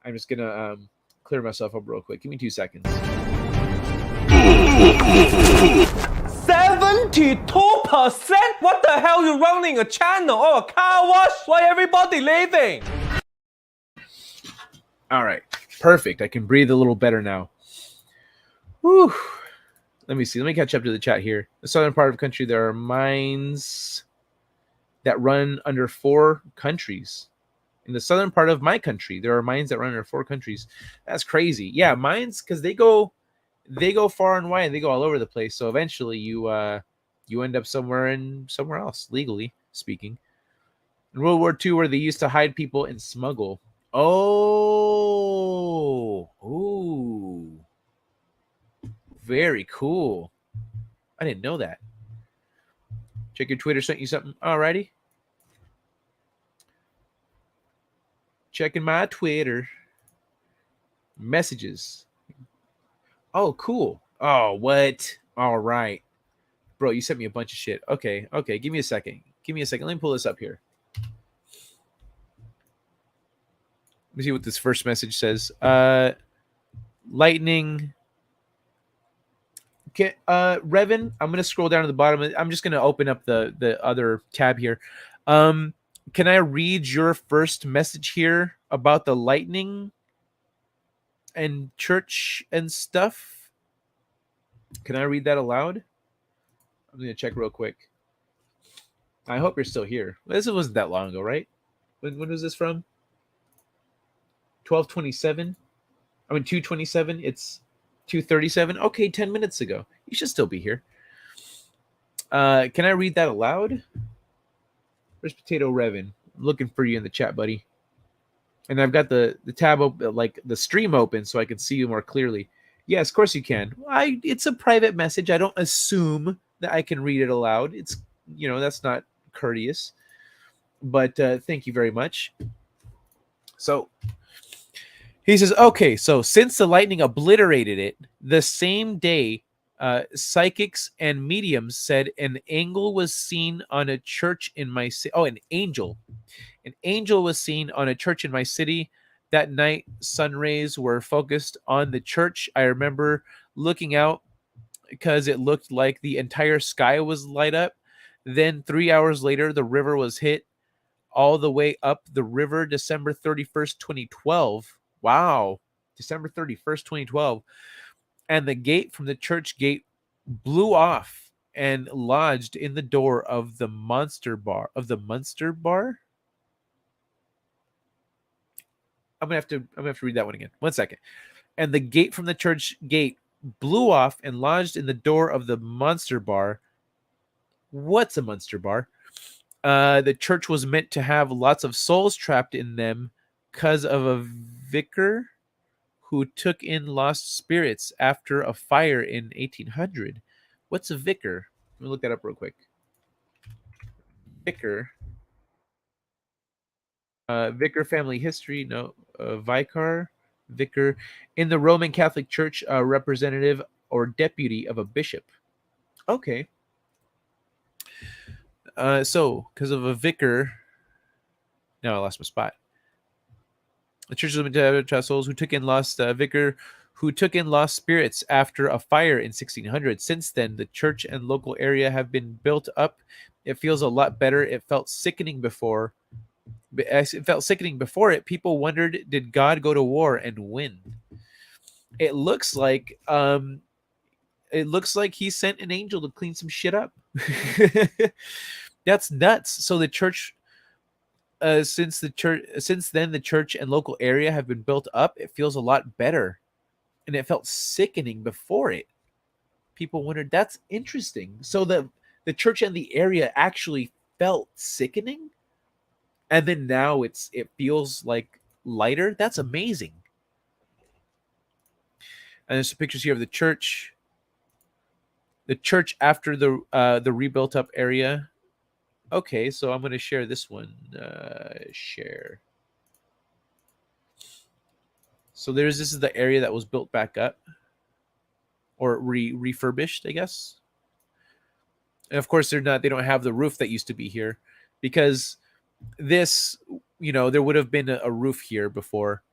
I'm just gonna clear myself up real quick. Give me 2 seconds. 72%? What the hell? You running a channel or a car wash? Why everybody leaving? All right, perfect. I can breathe a little better now. Whew. Let me see. Let me catch up to the chat here. The southern part of the country, there are mines that run under 4 countries. In the southern part of my country, there are mines that run under 4 countries. That's crazy. Yeah, mines, because they go far and wide. They go all over the place. So eventually, you end up somewhere else, legally speaking. In World War II, where they used to hide people and smuggle. Oh, ooh, very cool. I didn't know that. Check your Twitter, sent you something. Alrighty. Checking my Twitter. Messages. Oh, cool. Oh, what? All right. Bro, you sent me a bunch of shit. Okay. Give me a second. Let me pull this up here. Let me see what this first message says. Lightning. Okay, Revan, I'm gonna scroll down to the bottom. I'm just gonna open up the other tab here. Can I read your first message here about the lightning and church and stuff? Can I read that aloud? I'm gonna check real quick. I hope you're still here. This wasn't that long ago, right? When was this from? 12:27. I mean 2:27. It's 2:37. Okay, 10 minutes ago. You should still be here. Can I read that aloud? Where's Potato Revan? I'm looking for you in the chat, buddy. And I've got the tab open, like the stream open, so I can see you more clearly. Yes, of course you can. It's a private message. I don't assume that I can read it aloud. It's that's not courteous. But thank you very much. So he says, okay, so since the lightning obliterated it, the same day, psychics and mediums said an angel was seen on a church in my city. Oh, an angel was seen on a church in my city. That night, sun rays were focused on the church. I remember looking out because it looked like the entire sky was light up. Then 3 hours later, the river was hit all the way up the river, December 31st, 2012. Wow. December 31st, 2012. And the gate from the church gate blew off and lodged in the door of the Monster Bar. I'm gonna have to read that one again. 1 second. And the gate from the church gate blew off and lodged in the door of the Monster Bar. What's a Monster Bar? The church was meant to have lots of souls trapped in them because of a vicar who took in lost spirits after a fire in 1800. What's a vicar? Let me look that up real quick. Vicar. Vicar family history. No. Vicar. Vicar. In the Roman Catholic Church, a representative or deputy of a bishop. Okay. So, because of a vicar. Now I lost my spot. The church was meant to have souls who took in lost vicar who took in lost spirits after a fire in 1600. Since then, the church and local area have been built up. It feels a lot better. It felt sickening before. People wondered, did God go to war and win? It looks like he sent an angel to clean some shit up. That's nuts. So the church. Since then, the church and local area have been built up. It feels a lot better, and it felt sickening before it. People wondered. That's interesting. So the church and the area actually felt sickening, and then now it feels like lighter. That's amazing. And there's some pictures here of the church. The church after the rebuilt up area. Okay, so I'm going to share this one. Share. So this is the area that was built back up or refurbished, I guess. And of course they don't have the roof that used to be here because this, there would have been a roof here before.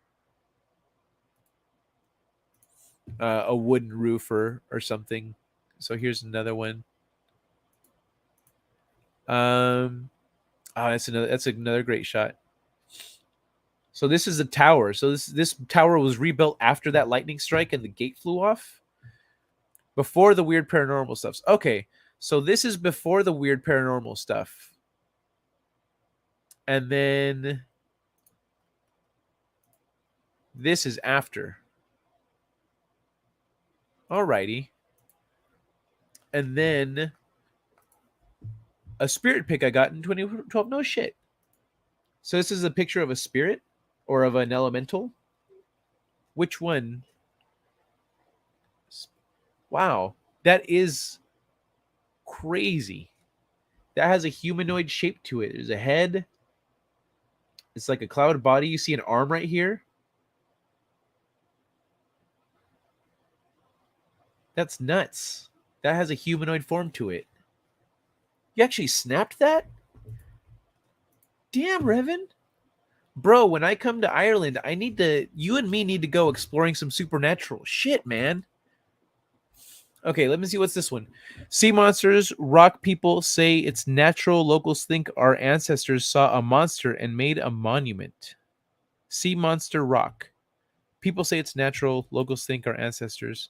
A wooden roof or something. So here's another one. That's another great shot. So this is a tower. So this tower was rebuilt after that lightning strike and the gate flew off. Before the weird paranormal stuff. Okay, so this is before the weird paranormal stuff. And then this is after. Alrighty. And then a spirit pic I got in 2012. No shit. So this is a picture of a spirit or of an elemental. Which one? Wow, that is crazy. That has a humanoid shape to it. There's a head. It's like a cloud body. You see an arm right here. That's nuts. That has a humanoid form to it. You actually snapped that? Damn, Revan. Bro, when I come to Ireland, you and me need to go exploring some supernatural shit, man. Okay, let me see what's this one. Sea monsters, rock people say it's natural. Locals think our ancestors saw a monster and made a monument. Sea monster rock. People say it's natural. Locals think our ancestors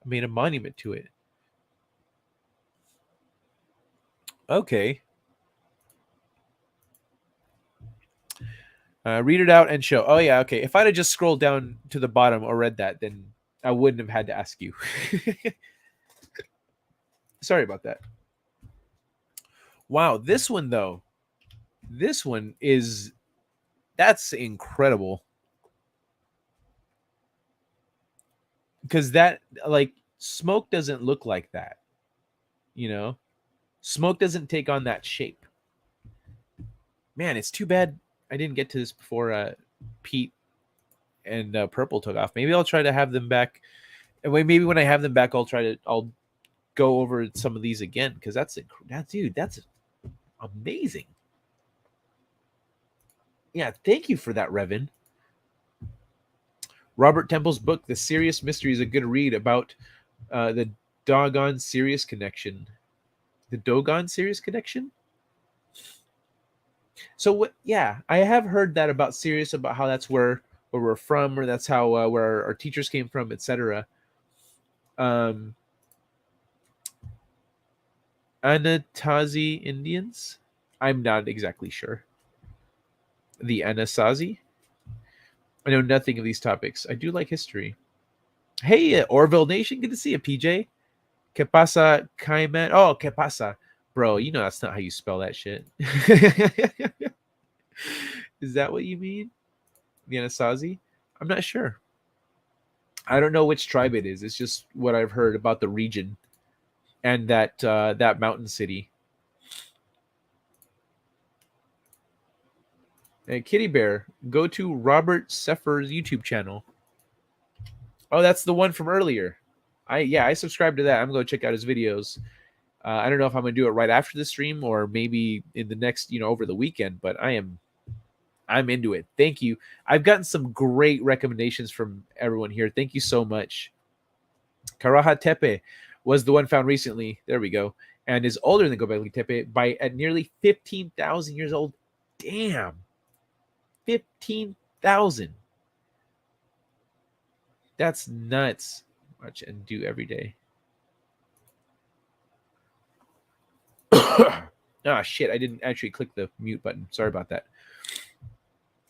made a monument to it. Okay. Read it out and show. Oh, yeah, okay. If I'd have just scrolled down to the bottom or read that, then I wouldn't have had to ask you. Sorry about that. Wow, this one, though. This one that's incredible. Because that, like, smoke doesn't look like that. You know? Smoke doesn't take on that shape. Man, it's too bad I didn't get to this before Pete and Purple took off. Maybe I'll try to have them back. Maybe when I have them back, I'll go over some of these again, because that's amazing. Yeah, thank you for that, Revan. Robert Temple's book, The Serious Mystery, is a good read about the Dogon Sirius connection. The Dogon Sirius connection? So what? Yeah, I have heard that about Sirius, about how that's where we're from, or that's how where our teachers came from, etc. Anatazi Indians? I'm not exactly sure. The Anasazi? I know nothing of these topics. I do like history. Hey, Orville Nation, good to see you, PJ. Que pasa, Kaiman? Oh, que pasa. Bro, you know that's not how you spell that shit. Is that what you mean? The Anasazi? I'm not sure. I don't know which tribe it is. It's just what I've heard about the region and that mountain city. And Kitty Bear, go to Robert Seffer's YouTube channel. Oh, that's the one from earlier. I subscribed to that. I'm going to check out his videos. I don't know if I'm going to do it right after the stream or maybe in the next, over the weekend, but I'm into it. Thank you. I've gotten some great recommendations from everyone here. Thank you so much. Karaha Tepe was the one found recently. There we go. And is older than Göbekli Tepe at nearly 15,000 years old. Damn. 15,000. That's nuts. Watch and do every day. Ah, shit. I didn't actually click the mute button. Sorry about that.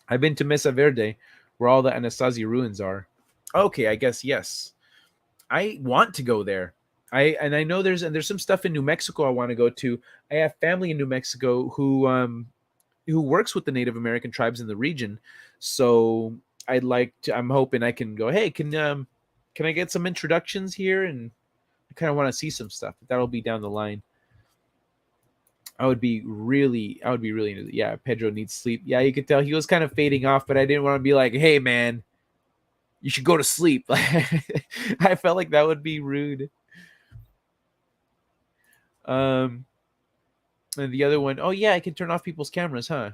I've been to Mesa Verde, where all the Anasazi ruins are. Okay, I guess yes. I want to go there. I know there's some stuff in New Mexico I want to go to. I have family in New Mexico who works with the Native American tribes in the region. So I'm hoping I can go, hey, can I get some introductions here? And I kind of want to see some stuff. That'll be down the line. I would be really into it. Yeah, Pedro needs sleep. Yeah, you could tell he was kind of fading off, but I didn't want to be like, hey man, you should go to sleep. I felt like that would be rude. And the other one, oh yeah, I can turn off people's cameras, huh?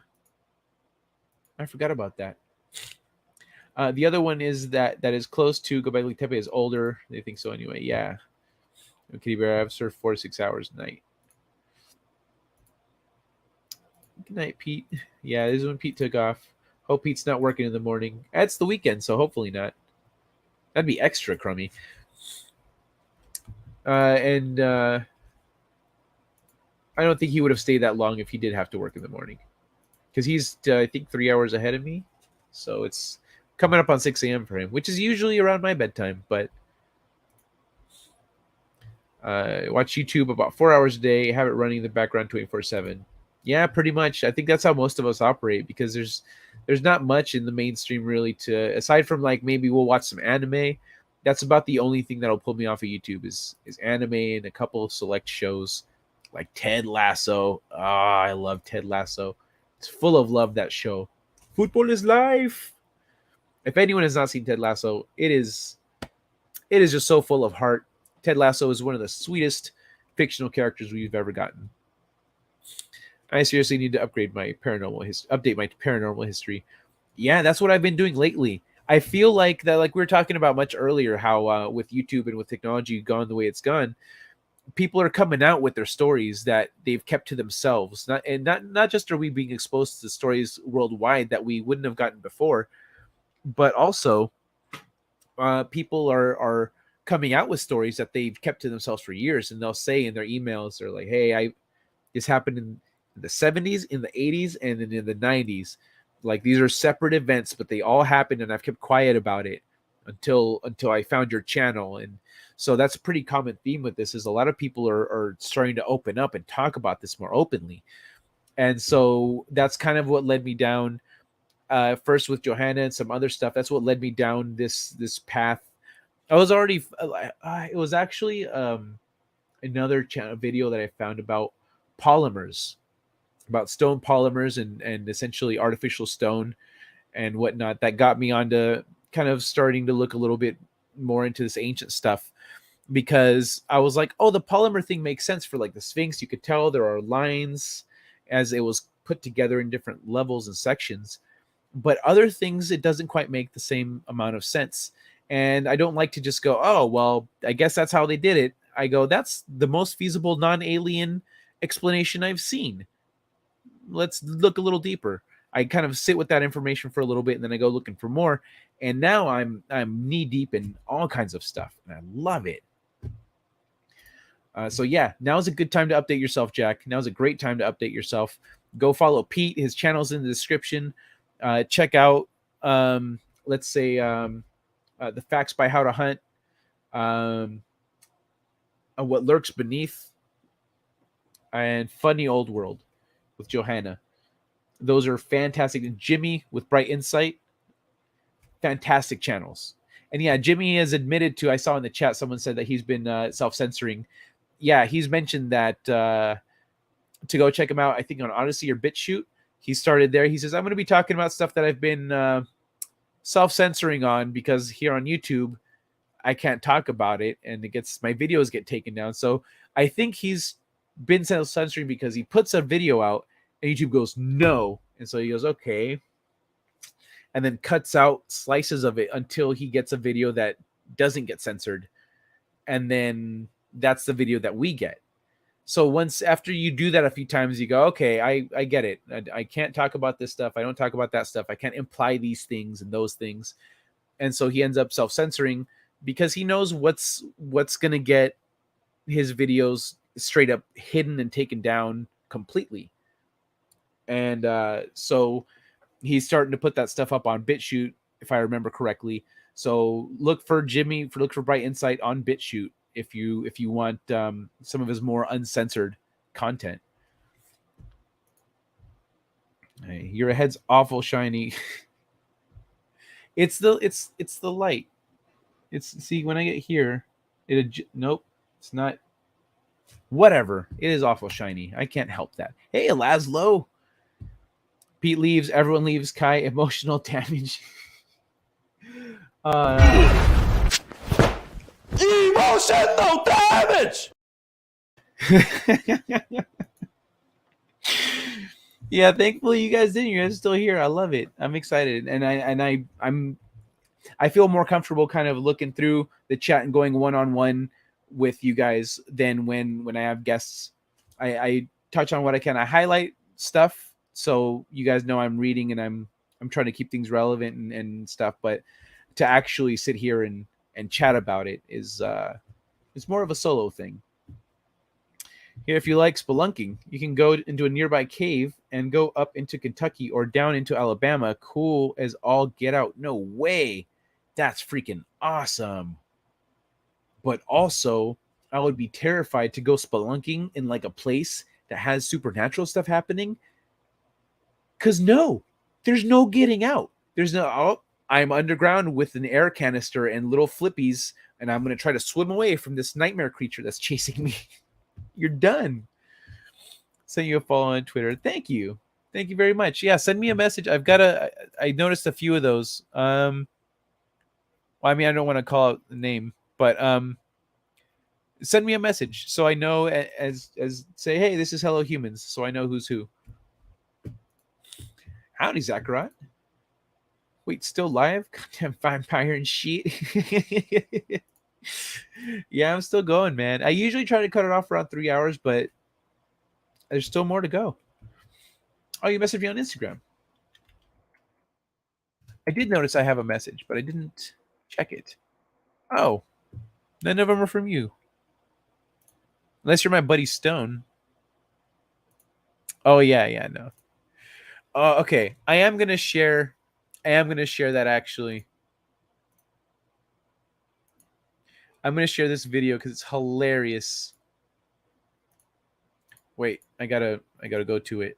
I forgot about that. The other one is that is close to Göbekli Tepe is older. They think so anyway. Yeah. Kitty Bear, I've served 4 to 6 hours a night. Good night, Pete. Yeah, this is when Pete took off. Hope Pete's not working in the morning. It's the weekend, so hopefully not. That'd be extra crummy. And I don't think he would have stayed that long if he did have to work in the morning. Because he's, I think, 3 hours ahead of me. So it's coming up on 6 a.m. for him, which is usually around my bedtime. But watch YouTube about 4 hours a day, have it running in the background 24/7. Yeah, pretty much. I think that's how most of us operate, because there's not much in the mainstream really to, aside from like maybe we'll watch some anime, that's about the only thing that'll pull me off of YouTube is anime and a couple of select shows like Ted Lasso. Ah, I love Ted Lasso. It's full of love, that show. Football is life. If anyone has not seen Ted Lasso, it is just so full of heart. Ted Lasso is one of the sweetest fictional characters we've ever gotten. I seriously need to update my paranormal history. Yeah, that's what I've been doing lately. I feel like that, like we were talking about much earlier, how with YouTube and with technology gone the way it's gone, people are coming out with their stories that they've kept to themselves. Not just are we being exposed to stories worldwide that we wouldn't have gotten before, but also people are coming out with stories that they've kept to themselves for years, and they'll say in their emails, they're like, "Hey, this happened in the 70s, in the 80s, and then in the 90s. Like, these are separate events, but they all happened, and I've kept quiet about it until I found your channel." And so that's a pretty common theme with this, is a lot of people are starting to open up and talk about this more openly. And so that's kind of what led me down, first with Johanna and some other stuff. That's what led me down this path. I was already it was actually another channel video that I found about polymers, about stone polymers and essentially artificial stone and whatnot, that got me onto kind of starting to look a little bit more into this ancient stuff, because I was like, oh, the polymer thing makes sense for like the Sphinx. You could tell there are lines as it was put together in different levels and sections, but other things, it doesn't quite make the same amount of sense. And I don't like to just go, oh, well, I guess that's how they did it. I go, that's the most feasible non-alien explanation I've seen. Let's look a little deeper. I kind of sit with that information for a little bit, and then I go looking for more. And now I'm knee deep in all kinds of stuff, and I love it. So yeah, now's a good time to update yourself, Jack. Now's a great time to update yourself. Go follow Pete. His channel's in the description. Check out, let's say, the Facts by How to Hunt, What Lurks Beneath, and Funny Old World with Johanna. Those are fantastic. And Jimmy with Bright Insight, fantastic channels. And yeah, Jimmy has admitted to, I saw in the chat, someone said that he's been self-censoring. Yeah, he's mentioned that to go check him out, I think on Odyssey or BitChute. He started there. He says, I'm going to be talking about stuff that I've been self-censoring on, because here on YouTube, I can't talk about it, and my videos get taken down. So I think he's been self-censoring because he puts a video out and YouTube goes, no. And so he goes, okay. And then cuts out slices of it until he gets a video that doesn't get censored. And then that's the video that we get. So once after you do that a few times, you go, okay, I get it. I can't talk about this stuff. I don't talk about that stuff. I can't imply these things and those things. And so he ends up self-censoring because he knows what's going to get his videos straight up hidden and taken down completely. And so he's starting to put that stuff up on BitChute, if I remember correctly. So look for Bright Insight on BitChute if you want some of his more uncensored content. Hey, your head's awful shiny. It's the light. See, when I get here, nope, it's not. Whatever. It is awful shiny. I can't help that. Hey, Laszlo. Pete leaves. Everyone leaves. Kai, emotional damage. Emotional damage. Yeah, thankfully you guys didn't. You guys are still here. I love it. I'm excited, and I feel more comfortable kind of looking through the chat and going one-on-one with you guys than when I have guests. I touch on what I can. I highlight stuff so you guys know I'm reading, and I'm trying to keep things relevant and stuff. But to actually sit here and chat about it is it's more of a solo thing. Here, if you like spelunking, you can go into a nearby cave and go up into Kentucky or down into Alabama. Cool as all get out. No way. That's freaking awesome. But also, I would be terrified to go spelunking in like a place that has supernatural stuff happening. Because no, there's no getting out. There's no, oh, I'm underground with an air canister and little flippies, and I'm going to try to swim away from this nightmare creature that's chasing me. You're done. Send you a follow on Twitter. Thank you. Thank you very much. Yeah, send me a message. I noticed a few of those. Well, I mean, I don't want to call out the name, but send me a message so I know as say, hey, this is Hello Humans, so I know who's who. Howdy, Zachariah. Wait, still live? Goddamn vampire and shit. Yeah, I'm still going, man. I usually try to cut it off around 3 hours, but there's still more to go. Oh, you messaged me on Instagram. I did notice I have a message, but I didn't check it. Oh, none of them are from you. Unless you're my buddy Stone. Oh, yeah, no. Oh, okay. I am going to share that actually. I'm going to share this video because it's hilarious. Wait, I gotta go to it.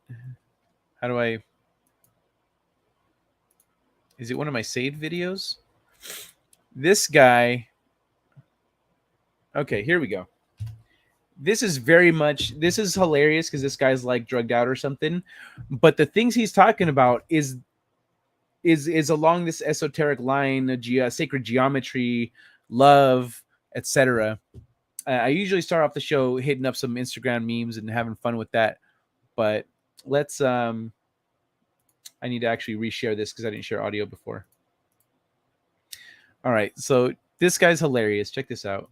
How do I... Is it one of my saved videos? This guy... Okay, here we go. This is hilarious because this guy's like drugged out or something. But the things he's talking about is along this esoteric line, sacred geometry, love, etc. I usually start off the show hitting up some Instagram memes and having fun with that. But let's I need to actually reshare this because I didn't share audio before. All right, so this guy's hilarious. Check this out.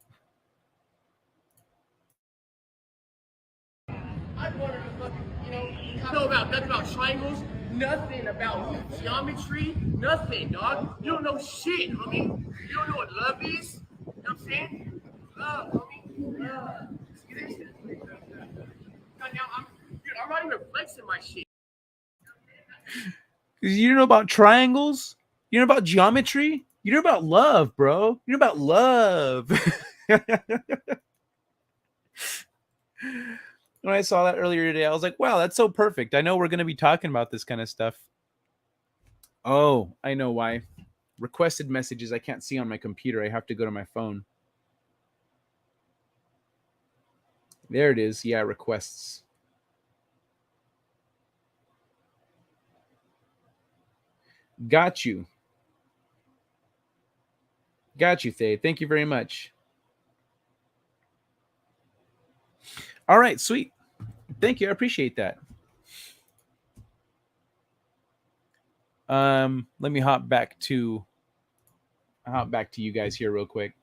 I wanted to fucking, you know about nothing about triangles, nothing about geometry, nothing, dog. You don't know shit, homie. You don't know what love is. You know what I'm saying? Love, homie. Love. See this? Now, I'm not even flexing my shit. You don't know about triangles? You know about geometry? You know about love, bro. You know about love. When I saw that earlier today, I was like, wow, that's so perfect. I know we're going to be talking about this kind of stuff. Oh, I know why. Requested messages I can't see on my computer. I have to go to my phone. There it is. Yeah, requests. Got you. Got you, Thay. Thank you very much. All right, sweet. Thank you. I appreciate that. Let me hop back to you guys here real quick.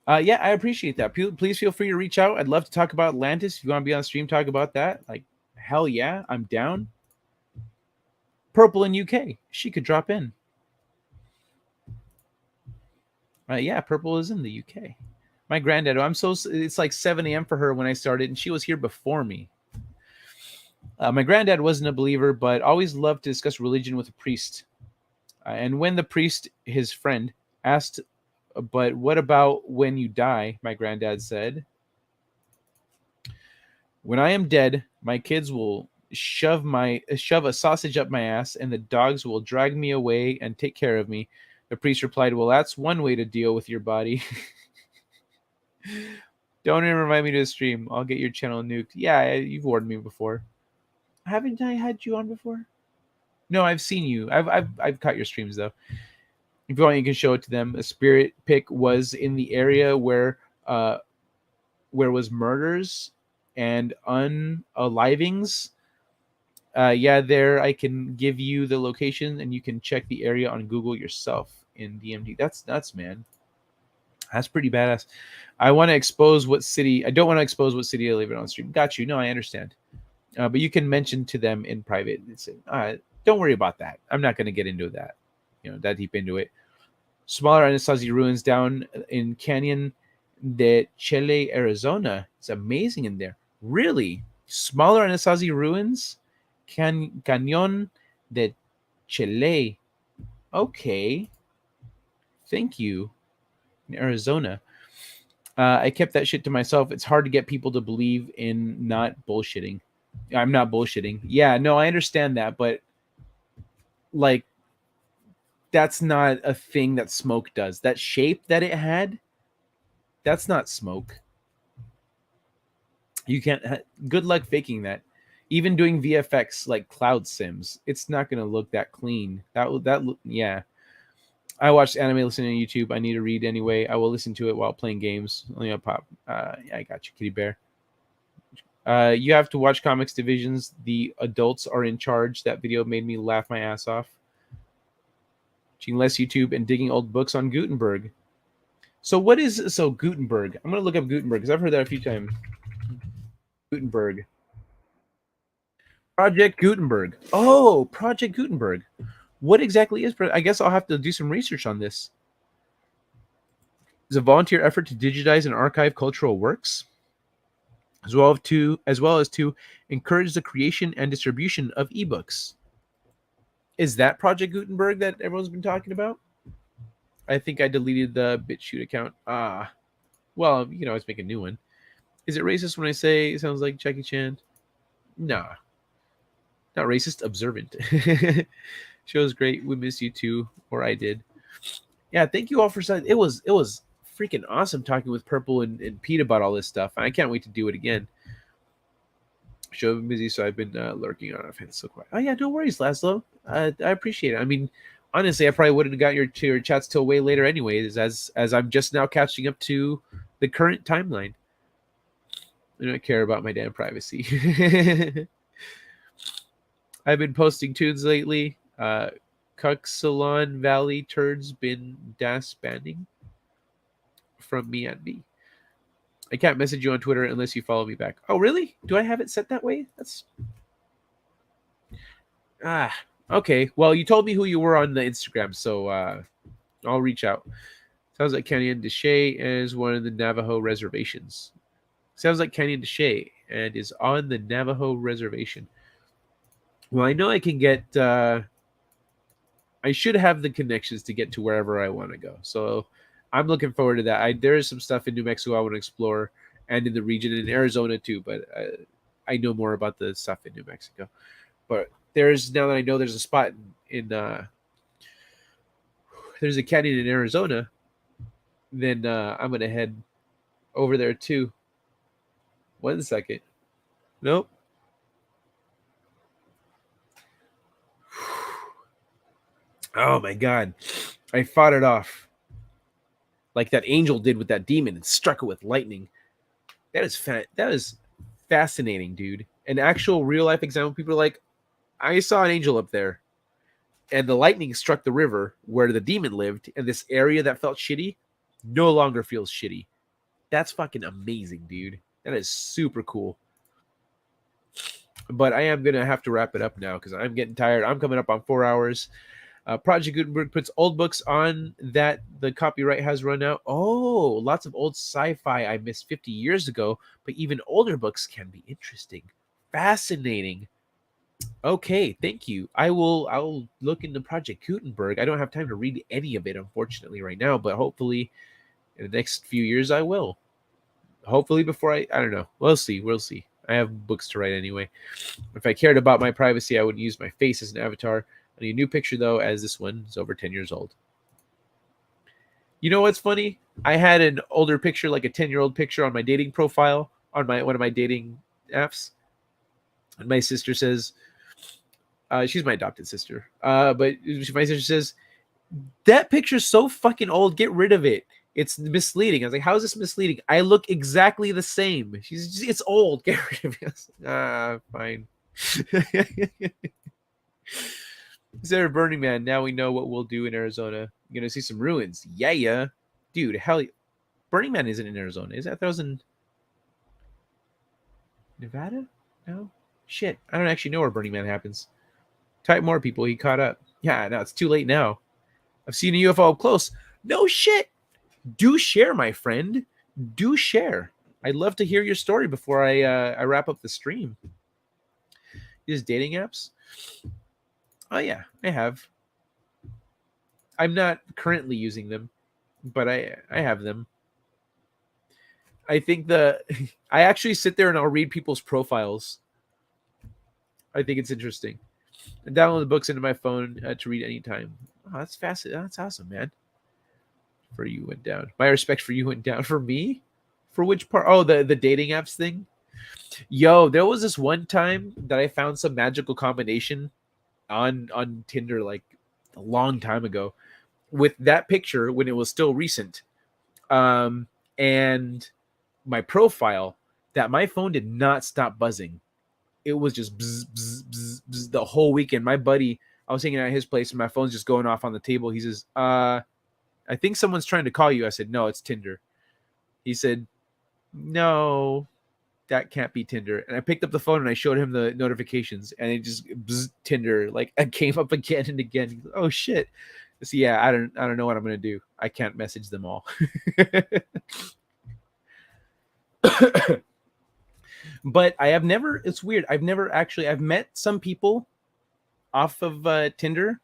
Yeah, I appreciate that. Please feel free to reach out. I'd love to talk about Atlantis. If you want to be on stream, talk about that. Like, hell yeah, I'm down. Purple in UK. She could drop in. Yeah, Purple is in the UK. My granddad, it's like 7 a.m. for her when I started, and she was here before me. My granddad wasn't a believer, but always loved to discuss religion with a priest. And when the priest, his friend, asked, but what about when you die? My granddad said, when I am dead, my kids will shove a sausage up my ass, and the dogs will drag me away and take care of me. The priest replied, well, that's one way to deal with your body. Don't even remind me to stream. I'll get your channel nuked. Yeah, you've warned me before. Haven't I had you on before? No, I've seen you. I've caught your streams though. If you want, you can show it to them. A spirit pick was in the area where was murders and unalivings. Yeah, there I can give you the location and you can check the area on Google yourself in DMD. That's nuts, man. That's pretty badass. I want to expose what city. I don't want to expose what city I live in on stream. Got you. No, I understand. But you can mention to them in private. Don't worry about that. I'm not going to get into that. That deep into it. Smaller Anasazi ruins down in Canyon de Chile, Arizona. It's amazing in there. Really? Smaller Anasazi ruins? Cañón de Chile. Okay. Thank you. In Arizona. I kept that shit to myself. It's hard to get people to believe in not bullshitting. I'm not bullshitting. Yeah, no, I understand that, but like that's not a thing that smoke does. That shape that it had, that's not smoke. You can't. Good luck faking that. Even doing VFX like cloud sims, it's not gonna look that clean. Yeah. I watched anime listening on YouTube. I need to read anyway. I will listen to it while playing games. Only on pop. Yeah, I got you, Kitty Bear. You have to watch Comics Divisions. The adults are in charge. That video made me laugh my ass off. Watching less YouTube and digging old books on Gutenberg. So Gutenberg? I'm gonna look up Gutenberg because I've heard that a few times. Gutenberg. Project Gutenberg. Oh, Project Gutenberg. What exactly is? I guess I'll have to do some research on this. It's a volunteer effort to digitize and archive cultural works, as well as to encourage the creation and distribution of ebooks. Is that Project Gutenberg that everyone's been talking about? I think I deleted the BitChute account. Well, you can always make a new one. Is it racist when I say it sounds like Jackie Chan? Nah. Not racist, observant. Show's great. We miss you too, or I did. Yeah, thank you all for it was freaking awesome talking with Purple and Pete about all this stuff. I can't wait to do it again. Show been busy, so I've been lurking on. I've been so quiet. Oh yeah, no worries, Laszlo. I appreciate it. I mean, honestly, I probably wouldn't have got your chats till way later anyways, as I'm just now catching up to the current timeline. I don't care about my damn privacy. I've been posting tunes lately. Cuxalon Valley turds been das banning from me and me. I can't message you on Twitter unless you follow me back. Oh, really? Do I have it set that way? That's okay. Well, you told me who you were on the Instagram, so I'll reach out. Sounds like Canyon Deshay is one of the Navajo reservations. Sounds like Canyon Deshay and is on the Navajo reservation. Well, I know I can get. I should have the connections to get to wherever I want to go. So I'm looking forward to that. There is some stuff in New Mexico I want to explore, and in the region, and in Arizona too. But I know more about the stuff in New Mexico. But now that I know there's a spot in there's a canyon in Arizona, then I'm gonna head over there too. 1 second. Nope. Oh my god. I fought it off. Like that angel did with that demon and struck it with lightning. That is fascinating, dude. An actual real life example. People are like, I saw an angel up there. And the lightning struck the river where the demon lived, and this area that felt shitty no longer feels shitty. That's fucking amazing, dude. That is super cool. But I am going to have to wrap it up now because I'm getting tired. I'm coming up on 4 hours. Project Gutenberg puts old books on that the copyright has run out. Oh, lots of old sci-fi I missed 50 years ago, but even older books can be interesting. Fascinating. Okay, thank you. I'll look into Project Gutenberg. I don't have time to read any of it, unfortunately, right now, but hopefully in the next few years I will. Hopefully before I don't know. We'll see. I have books to write anyway. If I cared about my privacy, I would use my face as an avatar. I need a new picture, though, as this one is over 10 years old. You know what's funny? I had an older picture, like a 10-year-old picture on my dating profile, on one of my dating apps. And my sister says, she's my adopted sister, but my sister says, that picture's so fucking old, get rid of it. It's misleading. I was like, how is this misleading? I look exactly the same. It's old. Get rid of it. Fine. Instead of Burning Man, now we know what we'll do in Arizona. You're gonna see some ruins. Yeah. Dude, hell, Burning Man isn't in Arizona. Is that in Nevada? No? Shit. I don't actually know where Burning Man happens. Type more people. He caught up. Yeah, no, it's too late now. I've seen a UFO up close. No shit. Do share, my friend. Do share. I'd love to hear your story before I wrap up the stream. Use dating apps? Oh yeah, I have. I'm not currently using them, but I have them. I think I actually sit there and I'll read people's profiles. I think it's interesting. I download the books into my phone to read anytime. Oh, that's fascinating. That's awesome, man. For you went down. My respect for you went down. For me, for which part? Oh, the dating apps thing. Yo, there was this one time that I found some magical combination on Tinder like a long time ago with that picture when it was still recent. And my profile that my phone did not stop buzzing. It was just bzz, bzz, bzz, bzz, the whole weekend. My buddy, I was hanging out at his place and my phone's just going off on the table. He says, I think someone's trying to call you. I said, no, it's Tinder. He said, no, that can't be Tinder. And I picked up the phone and I showed him the notifications and it just bzz, Tinder, like it came up again and again. He goes, oh shit. So yeah, I don't know what I'm gonna do. I can't message them all. But I have never, it's weird. I've met some people off of Tinder,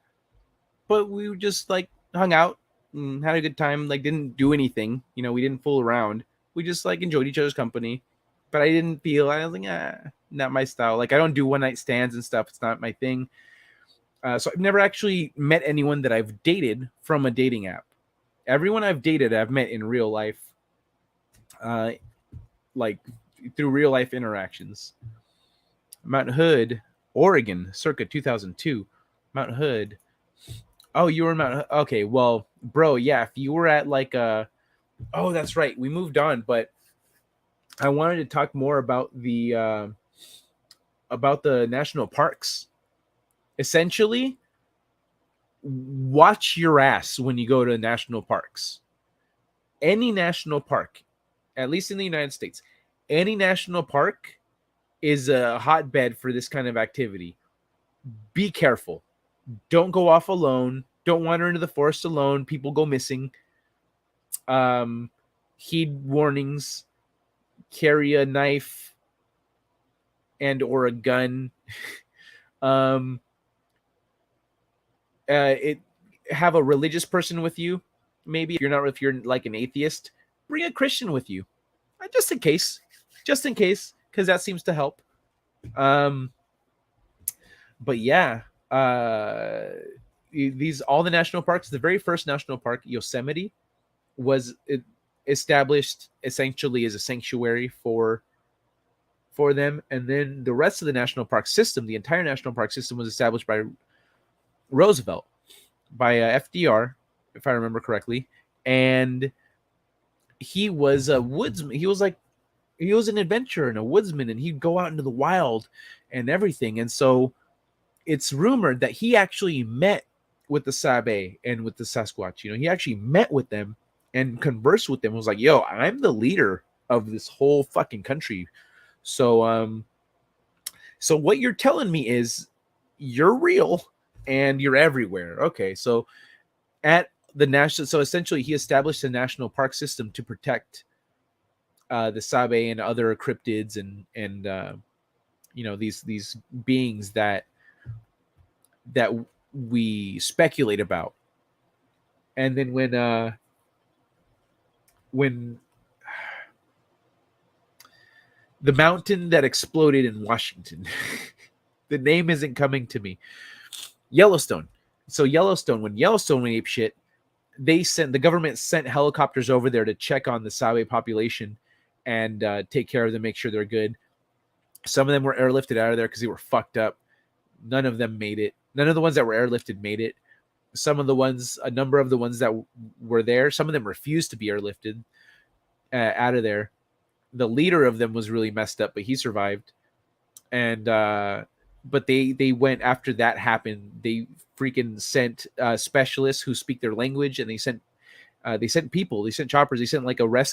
but we just like hung out and had a good time, like didn't do anything. You know, we didn't fool around. We just like enjoyed each other's company. But I was like, not my style. Like I don't do one night stands and stuff. It's not my thing. So I've never actually met anyone that I've dated from a dating app. Everyone I've dated, I've met in real life, like through real life interactions. Mount Hood, Oregon, circa 2002. Mount Hood. Oh, you were in Mount Hood. Okay, well, bro, yeah, if you were at like a... Oh, that's right. We moved on, but I wanted to talk more about the national parks. Essentially, watch your ass when you go to national parks. Any national park, at least in the United States, any national park is a hotbed for this kind of activity. Be careful. Don't go off alone. Don't wander into the forest alone. People go missing. Heed warnings. Carry a knife and or a gun. Have a religious person with you. Maybe if you're like an atheist, bring a Christian with you, just in case, because that seems to help. But yeah, these all the national parks. The very first national park, Yosemite, was established essentially as a sanctuary for them, and then the rest of the national park system, the entire national park system, was established by Roosevelt, by FDR, if I remember correctly, and he was a woodsman. He was an adventurer and a woodsman, and he'd go out into the wild and everything. And so it's rumored that he actually met with the Sabe and with the Sasquatch. You know, he actually met with them and conversed with them. It was like, yo, I'm the leader of this whole fucking country. So so what you're telling me is you're real and you're everywhere. Okay, so so essentially he established a national park system to protect the Sabe and other cryptids and you know, these beings that we speculate about. And then when the mountain that exploded in Washington, the name isn't coming to me. Yellowstone. So Yellowstone, when Yellowstone went ape shit, the government sent helicopters over there to check on the Sabe population and take care of them, make sure they're good. Some of them were airlifted out of there because they were fucked up. None of them made it. None of the ones that were airlifted made it. A number of the ones that were there, some of them refused to be airlifted out of there. The leader of them was really messed up, but he survived. And but they went after that happened. They freaking sent specialists who speak their language, and they sent people. They sent choppers. They sent like a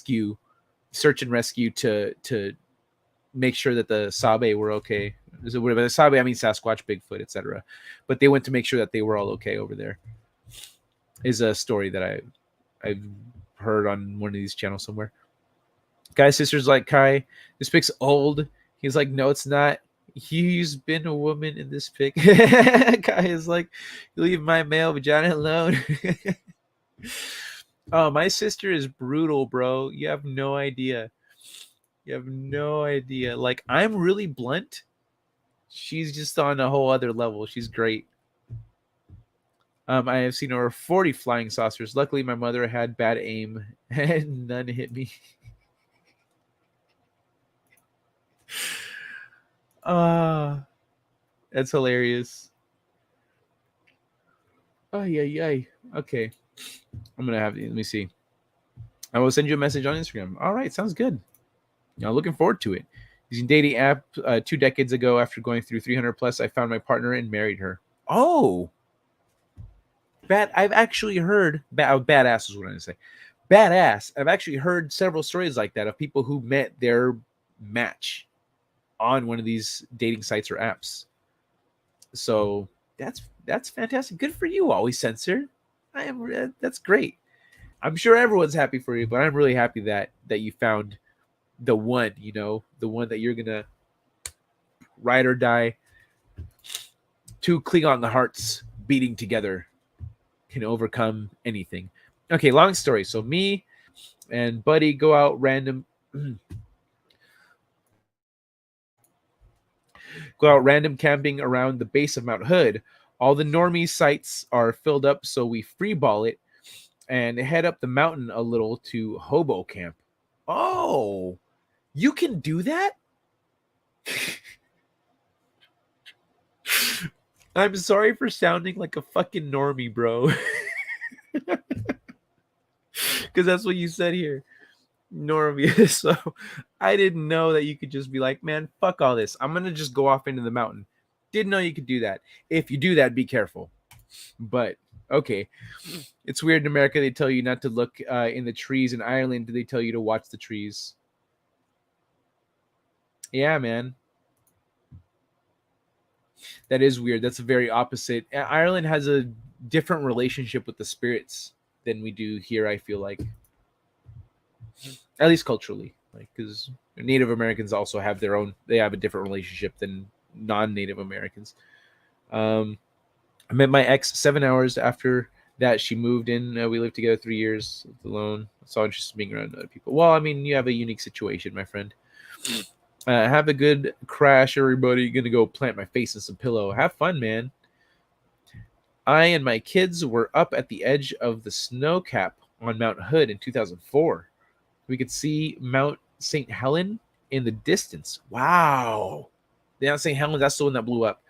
search and rescue to make sure that the Sabe were okay. By the Sabe, I mean Sasquatch, Bigfoot, etc. But they went to make sure that they were all okay over there. Is a story that I've heard on one of these channels somewhere. Guy's sister's like, Kai, this pic's old. He's like, no, it's not. He's been a woman in this pic. Kai is like, leave my male vagina alone. Oh, my sister is brutal, bro. You have no idea. Like, I'm really blunt. She's just on a whole other level. She's great. I have seen over 40 flying saucers. Luckily, my mother had bad aim and none hit me. That's hilarious. Oh, yeah. Okay. I'm going to have, let me see. I will send you a message on Instagram. All right. Sounds good. Looking forward to it. Using dating app 2 decades ago, after going through 300 plus, I found my partner and married her. Oh, I've actually heard badass is what I'm gonna say. Badass. I've actually heard several stories like that of people who met their match on one of these dating sites or apps. So that's fantastic. Good for you, always censor. That's great. I'm sure everyone's happy for you, but I'm really happy that you found the one, the one that you're gonna ride or die. Two Klingon hearts beating together can overcome anything. Okay, long story. So me and Buddy go out random camping around the base of Mount Hood. All the normie sites are filled up, so we freeball it and head up the mountain a little to Hobo Camp. Oh, you can do that? I'm sorry for sounding like a fucking normie, bro. Because that's what you said here. Normie. So I didn't know that you could just be like, man, fuck all this. I'm going to just go off into the mountain. Didn't know you could do that. If you do that, be careful. But okay. It's weird in America. They tell you not to look in the trees. In Ireland, they tell you to watch the trees. Yeah, man. That is weird. That's a very opposite. Ireland has a different relationship with the spirits than we do here, I feel like. At least culturally. Like, because Native Americans also have they have a different relationship than non-Native Americans. I met my ex 7 hours after that. She moved in. We lived together 3 years alone. Saw interested in being around other people. Well, I mean, you have a unique situation, my friend. Have a good crash, everybody. Gonna go plant my face in some pillow. Have fun, man. I and my kids were up at the edge of the snow cap on Mount Hood in 2004. We could see Mount St. Helen in the distance. Wow. Mount St. Helen, that's the one that blew up.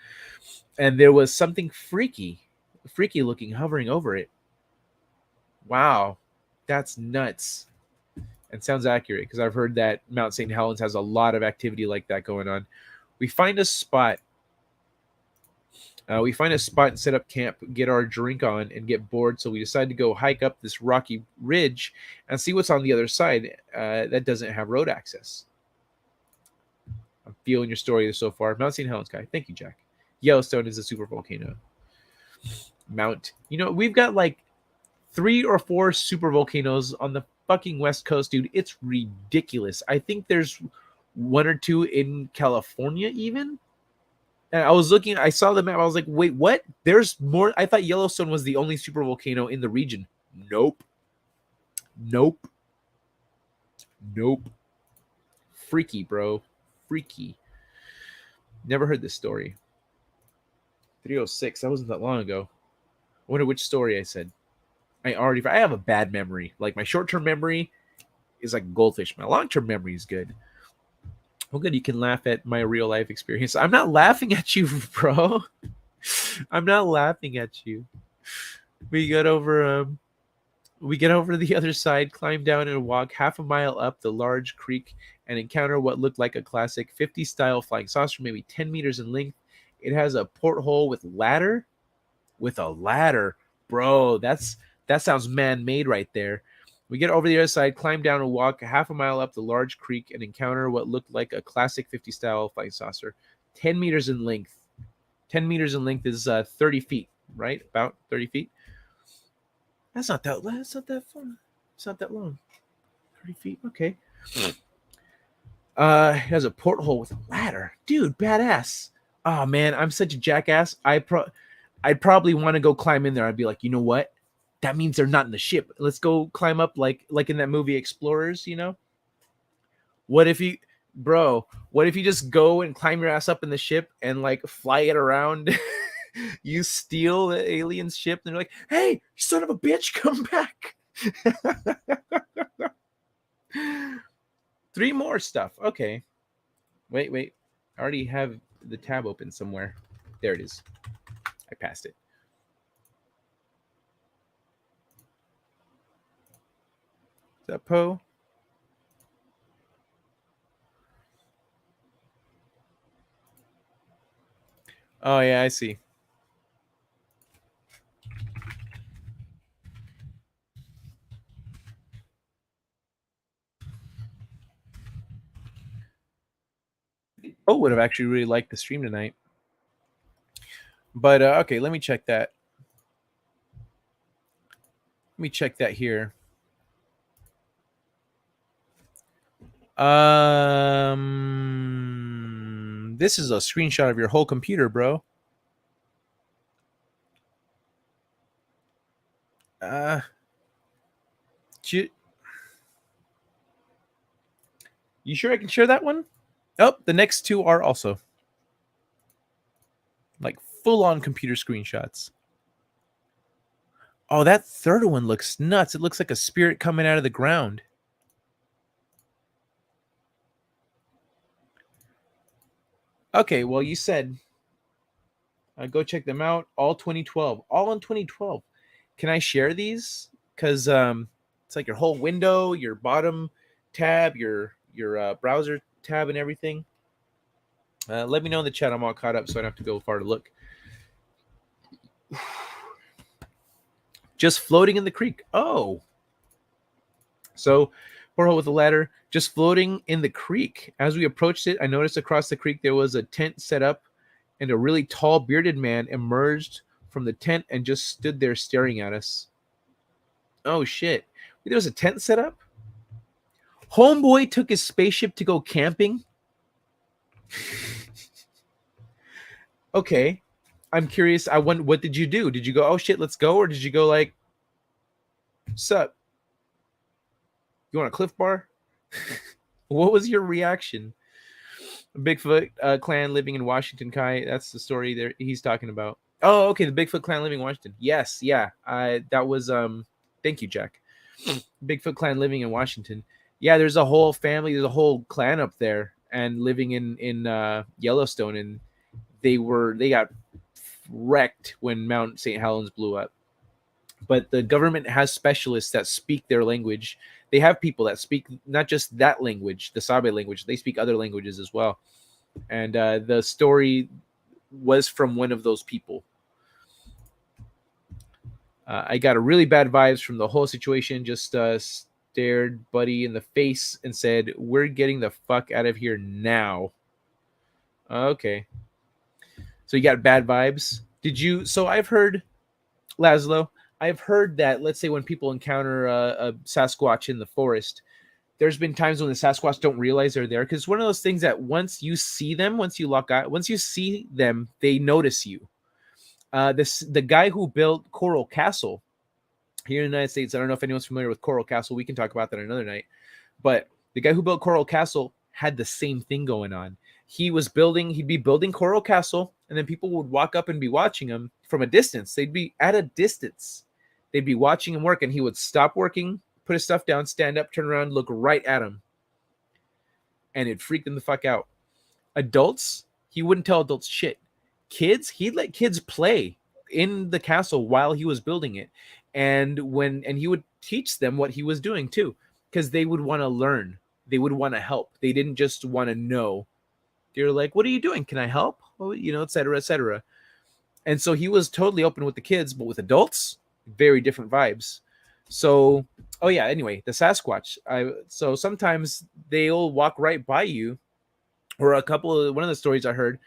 And there was something freaky looking hovering over it. Wow. That's nuts. And sounds accurate because I've heard that Mount St. Helens has a lot of activity like that going on. We find a spot. And set up camp, get our drink on, and get bored. So we decide to go hike up this rocky ridge and see what's on the other side that doesn't have road access. I'm feeling your story so far. Mount St. Helens guy. Thank you, Jack. Yellowstone is a super volcano. We've got like 3 or 4 super volcanoes on the fucking West Coast, dude. It's ridiculous. I think there's 1 or 2 in California even. And I was looking, I saw the map. I was like, wait, what? There's more. I thought Yellowstone was the only super volcano in the region. Nope. Freaky, bro. Freaky. Never heard this story. 306. That wasn't that long ago. I wonder which story I said. I have a bad memory. Like, my short-term memory is like goldfish. My long-term memory is good. Well, good. You can laugh at my real-life experience. I'm not laughing at you, bro. I'm not laughing at you. We get over to the other side, climb down and walk half a mile up the large creek and encounter what looked like a classic 50s style flying saucer, maybe 10 meters in length. It has a porthole with ladder. With a ladder. Bro, that sounds man-made right there. We get over the other side, climb down and walk half a mile up the large creek and encounter what looked like a classic 50 style flying saucer. 10 meters in length. 10 meters in length is 30 feet, right? About 30 feet. That's not that far. It's not that long. 30 feet, okay. It has a porthole with a ladder. Dude, badass. Oh, man, I'm such a jackass. I'd probably want to go climb in there. I'd be like, you know what? That means they're not in the ship. Let's go climb up like in that movie Explorers, What if you just go and climb your ass up in the ship and like fly it around You steal the alien's ship, and they're like, "Hey, you son of a bitch, come back!" 3 more stuff. Okay. Wait. I already have the tab open somewhere. There it is. I passed it. Is that Poe? Oh, yeah, I see. Oh, would have actually really liked the stream tonight. But okay, let me check that. Let me check that here. This is a screenshot of your whole computer, bro. You sure I can share that one? Oh, the next 2 are also like full-on computer screenshots. Oh, that third one looks nuts. It looks like a spirit coming out of the ground. Okay, well, you said go check them out. All 2012. All in 2012. Can I share these? Because it's like your whole window, your bottom tab, your browser tab, and everything. Let me know in the chat. I'm all caught up, so I don't have to go far to look. Just floating in the creek. Oh. So, porthole with the ladder, just floating in the creek. As we approached it, I noticed across the creek there was a tent set up, and a really tall, bearded man emerged from the tent and just stood there staring at us. Oh, shit. There was a tent set up? Homeboy took his spaceship to go camping? Okay. I'm curious. What did you do? Did you go, oh, shit, let's go? Or did you go like, sup? You want a Cliff Bar? What was your reaction? Bigfoot clan living in Washington, Kai. That's the story there he's talking about. Oh, okay, the Bigfoot clan living in Washington. Yes, yeah. That was thank you, Jack. Bigfoot clan living in Washington. Yeah, there's a whole family, there's a whole clan up there and living in Yellowstone, and they got wrecked when Mount St. Helens blew up. But the government has specialists that speak their language. They have people that speak not just that language, the Sabe language. They speak other languages as well. And the story was from one of those people. I got a really bad vibes from the whole situation. Just stared Buddy in the face and said, "We're getting the fuck out of here now." Okay. So you got bad vibes. Did you? So I've heard, Laszlo, I've heard that, let's say when people encounter a Sasquatch in the forest, there's been times when the Sasquatch don't realize they're there, because it's one of those things that once you see them, once you see them, they notice you. The guy who built Coral Castle here in the United States, I don't know if anyone's familiar with Coral Castle. We can talk about that another night. But the guy who built Coral Castle had the same thing going on. He'd be building Coral Castle, and then people would walk up and be watching him from a distance. They'd be at a distance. They'd be watching him work, and he would stop working, put his stuff down, stand up, turn around, look right at him. And it freaked them the fuck out. Adults, he wouldn't tell adults shit. Kids, he'd let kids play in the castle while he was building it. And he would teach them what he was doing too, because they would want to learn. They would want to help. They didn't just want to know. They're like, "What are you doing? Can I help?" Well, et cetera, et cetera. And so he was totally open with the kids, but with adults, very different vibes. So, oh yeah, anyway, the Sasquatch. So sometimes they'll walk right by you. Or one of the stories I heard,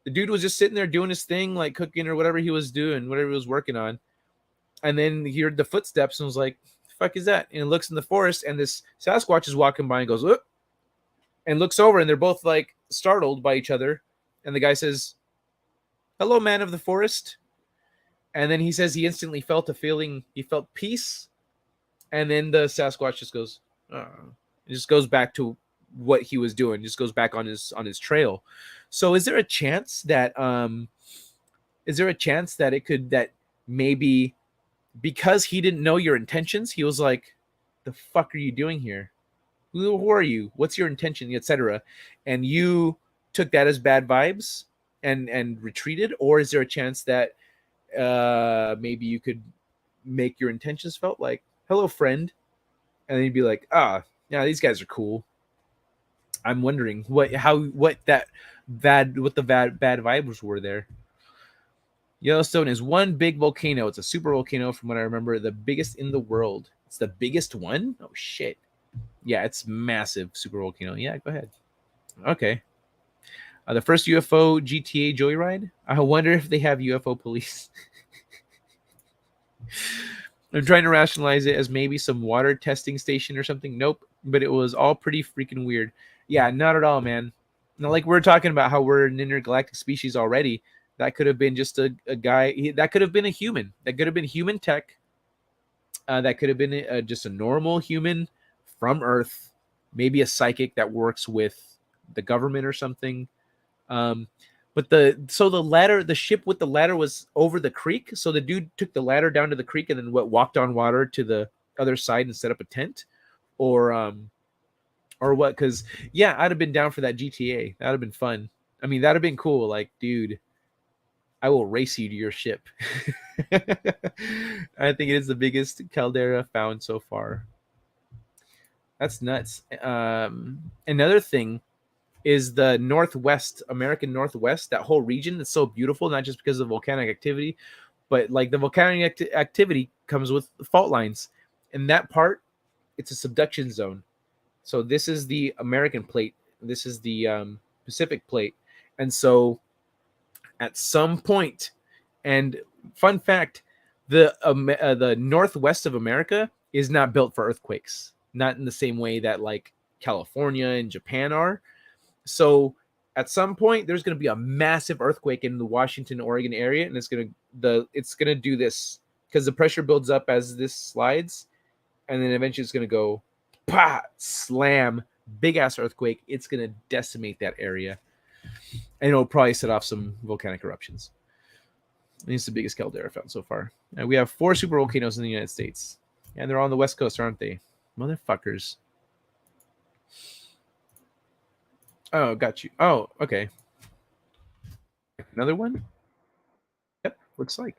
the dude was just sitting there doing his thing, like cooking or whatever he was doing, whatever he was working on. And then he heard the footsteps and was like, "The fuck is that?" And looks in the forest, and this Sasquatch is walking by and goes, "Oop," and looks over, and they're both like startled by each other. And the guy says, "Hello, man of the forest." And then he says he instantly felt a feeling. He felt peace. And then the Sasquatch just goes, it just goes back to what he was doing. Just goes back on his trail. So is there a chance that is there a chance that that maybe because he didn't know your intentions, he was like, the fuck are you doing here? Who are you? What's your intention, etc.? And you took that as bad vibes and retreated? Or is there a chance that maybe you could make your intentions felt like, hello, friend, and then you'd be like, yeah, these guys are cool. I'm wondering what the bad vibes were there. Yellowstone is one big volcano. It's a super volcano, from what I remember, the biggest in the world. It's the biggest one? Oh shit. Yeah, it's massive super volcano. Yeah, go ahead. Okay. The first UFO GTA joyride. I wonder if they have UFO police. I'm trying to rationalize it as maybe some water testing station or something. Nope. But it was all pretty freaking weird. Yeah, not at all, man. Now, like we're talking about how we're an intergalactic species already. That could have been just a guy. That could have been a human. That could have been human tech. That could have been just a normal human from Earth. Maybe a psychic that works with the government or something. But the ship with the ladder was over the creek. So the dude took the ladder down to the creek and then walked on water to the other side and set up a tent, or what? Because yeah, I'd have been down for that GTA. That'd have been fun. I mean, that'd have been cool. Like, dude, I will race you to your ship. I think it is the biggest caldera found so far. That's nuts. Another thing is the Northwest, American Northwest, that whole region that's so beautiful, not just because of volcanic activity, but like the volcanic activity comes with fault lines. And that part, it's a subduction zone. So this is the American plate. This is the Pacific plate. And so at some point, and fun fact, the Northwest of America is not built for earthquakes. Not in the same way that like California and Japan are. So at some point, there's going to be a massive earthquake in the Washington, Oregon area, and it's going to do this because the pressure builds up as this slides, and then eventually it's going to go, pa, slam, big ass earthquake. It's going to decimate that area, and it'll probably set off some volcanic eruptions. And it's the biggest caldera found so far. And we have 4 super volcanoes in the United States, and they're all on the West Coast, aren't they, motherfuckers? Oh, got you. Oh, okay. Another one? Yep, looks like.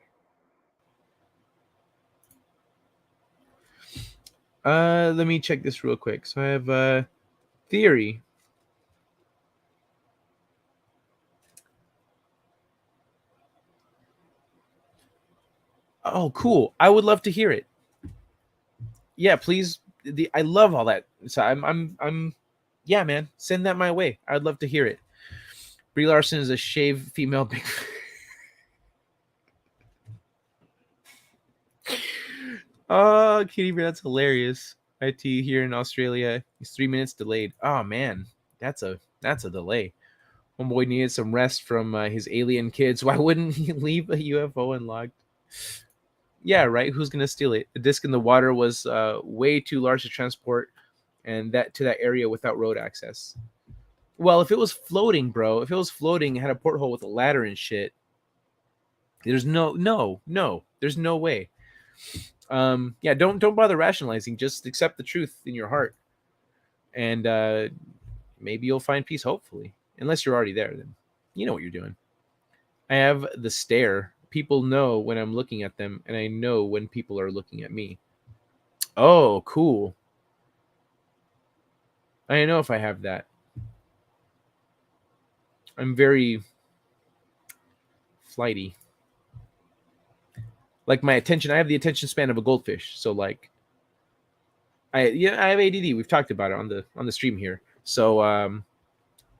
Let me check this real quick. So I have a theory. Oh, cool. I would love to hear it. Yeah, please. I love all that. So I'm yeah, man, send that my way. I'd love to hear it. Brie Larson is a shaved female big. Oh, Kitty Bear, that's hilarious. IT here in Australia is 3 minutes delayed. Oh man, that's a delay. Homeboy needed some rest from his alien kids. Why wouldn't he leave a UFO unlocked? Yeah, right. Who's gonna steal it? The disc in the water was way too large to transport, and that to that area without road access. Well, if it was floating, bro, if it was floating, it had a porthole with a ladder and shit. There's no, there's no way. Yeah, don't bother rationalizing. Just accept the truth in your heart, and maybe you'll find peace. Hopefully, unless you're already there, then you know what you're doing. I have the stare. People know when I'm looking at them, and I know when people are looking at me. Oh, cool. I know if I have that. I'm very flighty. Like my attention, I have the attention span of a goldfish. So like, I have ADD. We've talked about it on the stream here. So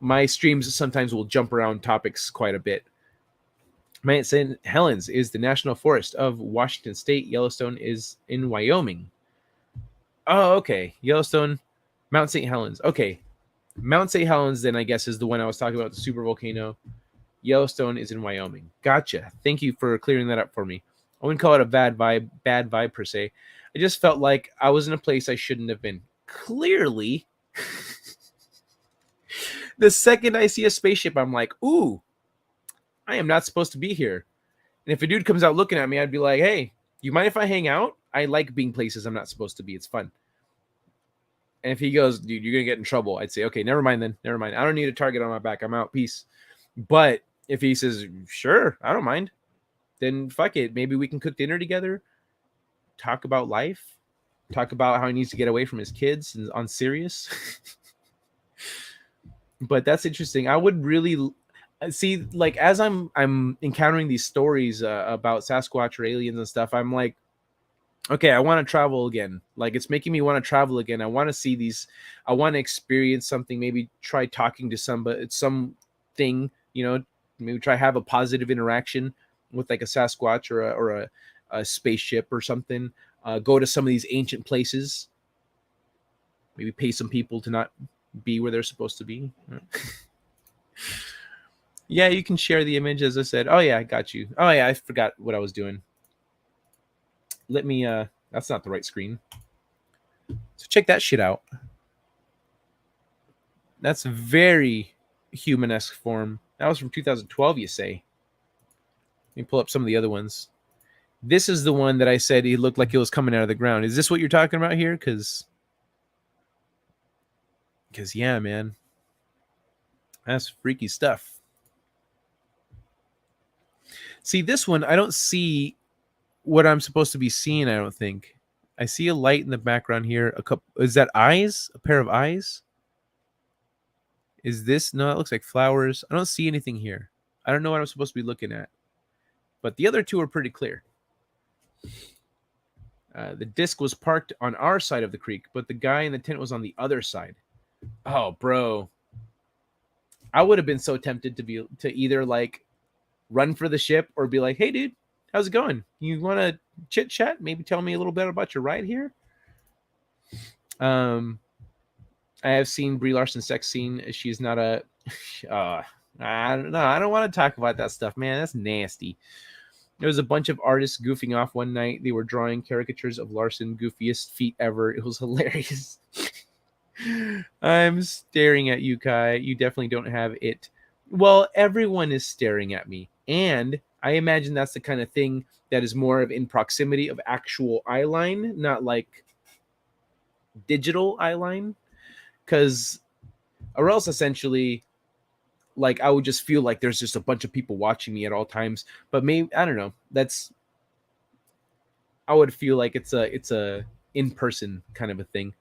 my streams sometimes will jump around topics quite a bit. Mount St. Helens is the national forest of Washington State. Yellowstone is in Wyoming. Oh, okay. Yellowstone, Mount St. Helens. Okay. Mount St. Helens, then I guess, is the one I was talking about, the super volcano. Yellowstone is in Wyoming. Gotcha. Thank you for clearing that up for me. I wouldn't call it a bad vibe per se. I just felt like I was in a place I shouldn't have been. Clearly, the second I see a spaceship, I'm like, ooh, I am not supposed to be here. And if a dude comes out looking at me, I'd be like, hey, you mind if I hang out? I like being places I'm not supposed to be. It's fun. And if he goes, dude, you're going to get in trouble, I'd say, okay, never mind then. Never mind. I don't need a target on my back. I'm out. Peace. But if he says, sure, I don't mind, then fuck it. Maybe we can cook dinner together, talk about life, talk about how he needs to get away from his kids and on serious. But that's interesting. I would really see, like, as I'm encountering these stories about Sasquatch or aliens and stuff, I'm like, okay, I want to travel again. Like, it's making me want to travel again. I want to see these. I want to experience something. Maybe try talking to somebody. It's something, you know. Maybe try have a positive interaction with like a Sasquatch or a spaceship or something. Go to some of these ancient places. Maybe pay some people to not be where they're supposed to be. Yeah, you can share the image, as I said. Oh yeah, I got you. Oh yeah, I forgot what I was doing. Let me that's not the right screen. So check that shit out. That's very human-esque form. That was from 2012, you say. Let me pull up some of the other ones. This is the one that I said he looked like it was coming out of the ground. Is this what you're talking about here? Because yeah, man. That's freaky stuff. See, this one, I don't see what I'm supposed to be seeing, I don't think. I see a light in the background here. A couple, is that eyes? A pair of eyes? Is this? No, it looks like flowers. I don't see anything here. I don't know what I'm supposed to be looking at. But the other two are pretty clear. The disc was parked on our side of the creek, but the guy in the tent was on the other side. Oh, bro. I would have been so tempted to either like run for the ship or be like, hey, dude, how's it going? You want to chit chat? Maybe tell me a little bit about your ride here. I have seen Brie Larson's sex scene. She's not a. I don't know. I don't want to talk about that stuff, man. That's nasty. There was a bunch of artists goofing off one night. They were drawing caricatures of Larson, goofiest feet ever. It was hilarious. I'm staring at you, Kai. You definitely don't have it. Well, everyone is staring at me. And I imagine that's the kind of thing that is more of in proximity of actual eyeline, not like digital eyeline. Because, or else essentially, like I would just feel like there's just a bunch of people watching me at all times. But maybe, I don't know. I would feel like it's a in-person kind of a thing.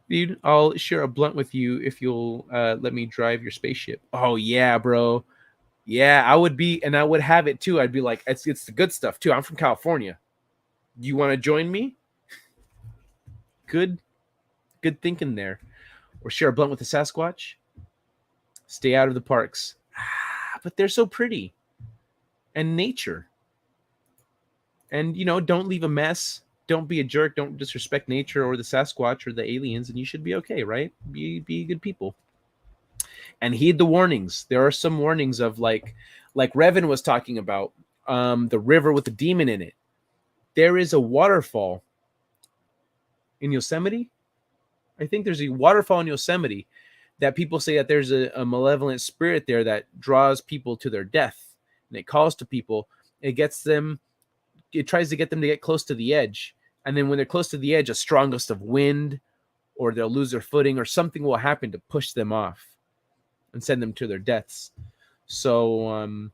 Dude, I'll share a blunt with you if you'll let me drive your spaceship. Oh yeah, bro. Yeah, I would be, and I would have it too. I'd be like, it's the good stuff too. I'm from California. You want to join me? Good thinking there. Or share a blunt with a Sasquatch. Stay out of the parks. But they're so pretty. And nature. And, you know, don't leave a mess. Don't be a jerk. Don't disrespect nature or the Sasquatch or the aliens, and you should be okay, right? Be good people. And heed the warnings. There are some warnings of like Revan was talking about, the river with the demon in it. There is a waterfall in Yosemite. I think there's a waterfall in Yosemite that people say that there's a malevolent spirit there that draws people to their death, and it calls to people. It tries to get them to get close to the edge. And then when they're close to the edge, a strong gust of wind, or they'll lose their footing, or something will happen to push them off and send them to their deaths. So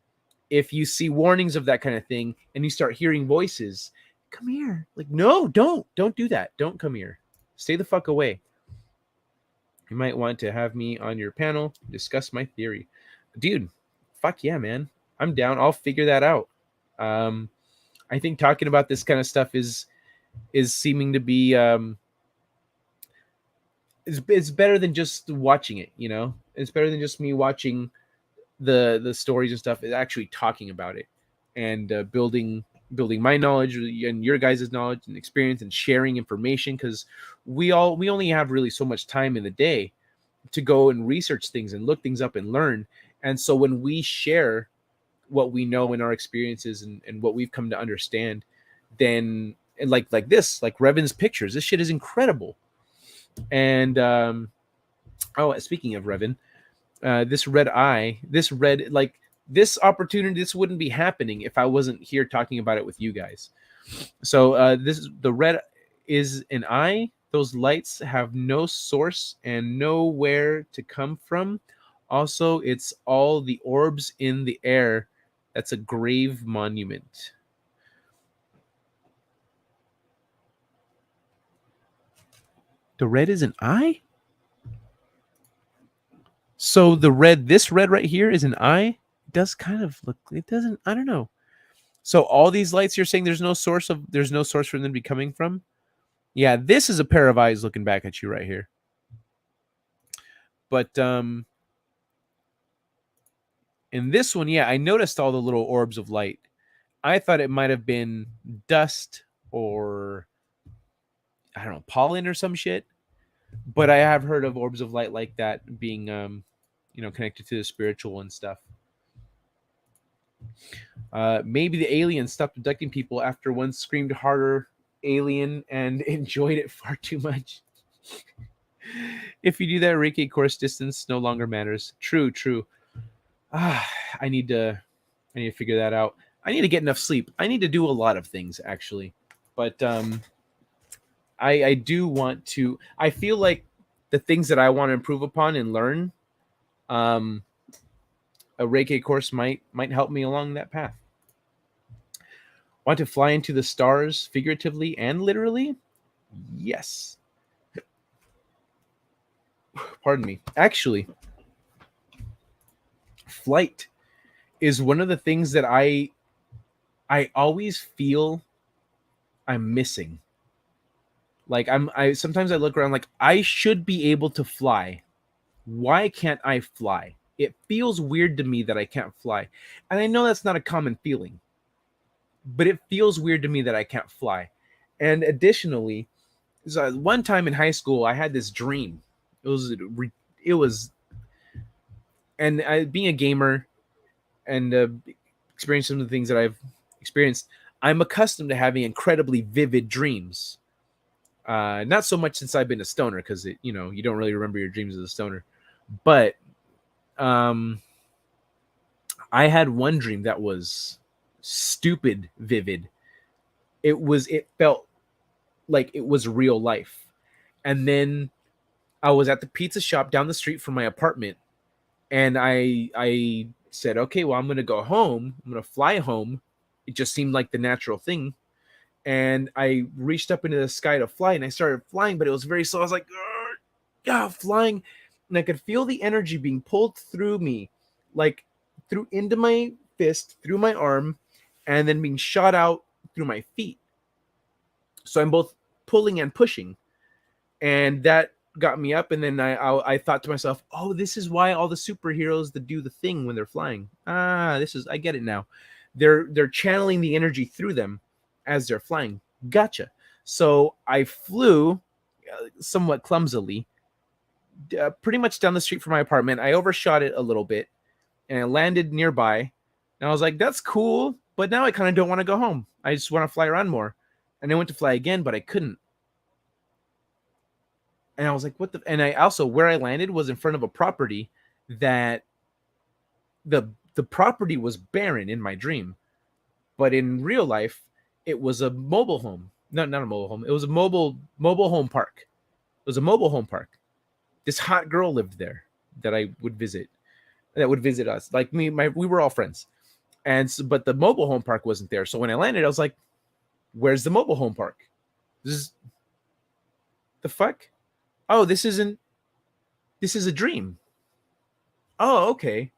if you see warnings of that kind of thing and you start hearing voices, come here. Like, no, don't do that. Don't come here. Stay the fuck away. You might want to have me on your panel, discuss my theory. Dude, fuck yeah, man. I'm down. I'll figure that out. I think talking about this kind of stuff is seeming to be it's better than just watching it, you know? It's better than just me watching the stories and stuff. It's actually talking about it and building my knowledge and your guys' knowledge and experience and sharing information, because we only have really so much time in the day to go and research things and look things up and learn. And so when we share what we know in our experiences and what we've come to understand, then and like this, like Revan's pictures, this shit is incredible. And speaking of Revan, this red eye, like this opportunity, this wouldn't be happening if I wasn't here talking about it with you guys. So the red is an eye. Those lights have no source and nowhere to come from. Also, it's all the orbs in the air. That's a grave monument. The red is an eye? So the red, this red right here is an eye? It does kind of look, it doesn't, I don't know. So all these lights, you're saying there's no source for them to be coming from? Yeah, this is a pair of eyes looking back at you right here. But in this one, yeah, I noticed all the little orbs of light. I thought it might have been dust or, I don't know, pollen or some shit. But I have heard of orbs of light like that being, connected to the spiritual and stuff. Maybe the aliens stopped abducting people after one screamed harder alien and enjoyed it far too much. If you do that, Reiki course distance no longer matters. True. I need to figure that out. I need to get enough sleep. I need to do a lot of things actually, but I do want to. I feel like the things that I want to improve upon and learn, a Reiki course might help me along that path. Want to fly into the stars figuratively and literally? Yes. Pardon me. Actually, flight is one of the things that I always feel I'm missing. Like I sometimes I look around like I should be able to fly. Why can't I fly? It feels weird to me that I can't fly. And I know that's not a common feeling. But it feels weird to me that I can't fly. And additionally, so one time in high school I had this dream. It was and being a gamer and experiencing some of the things that I've experienced, I'm accustomed to having incredibly vivid dreams. Not so much since I've been a stoner, because you don't really remember your dreams as a stoner. But I had one dream that was stupid vivid. It felt like it was real life. And then I was at the pizza shop down the street from my apartment, and I said, okay, well, I'm gonna go home. I'm gonna fly home. It just seemed like the natural thing. And I reached up into the sky to fly, and I started flying, but it was very slow. I was like, yeah, flying. And I could feel the energy being pulled through me, like through into my fist, through my arm, and then being shot out through my feet. So I'm both pulling and pushing. And that got me up. And then I thought to myself, oh, this is why all the superheroes that do the thing when they're flying. I get it now. They're channeling the energy through them as they're flying. Gotcha. So I flew somewhat clumsily, pretty much down the street from my apartment. I overshot it a little bit, and I landed nearby. And I was like, that's cool, but now I kind of don't want to go home. I just want to fly around more. And I went to fly again, but I couldn't. And I was like, what the? And I also, where I landed was in front of a property that the property was barren in my dream, but in real life, it was a mobile home. No, not a mobile home. It was a mobile home park. It was a mobile home park. This hot girl lived there that I would visit. That would visit us. Like we were all friends. And so, but the mobile home park wasn't there. So when I landed, I was like, "Where's the mobile home park? This is the fuck? Oh, this is a dream. Oh, okay.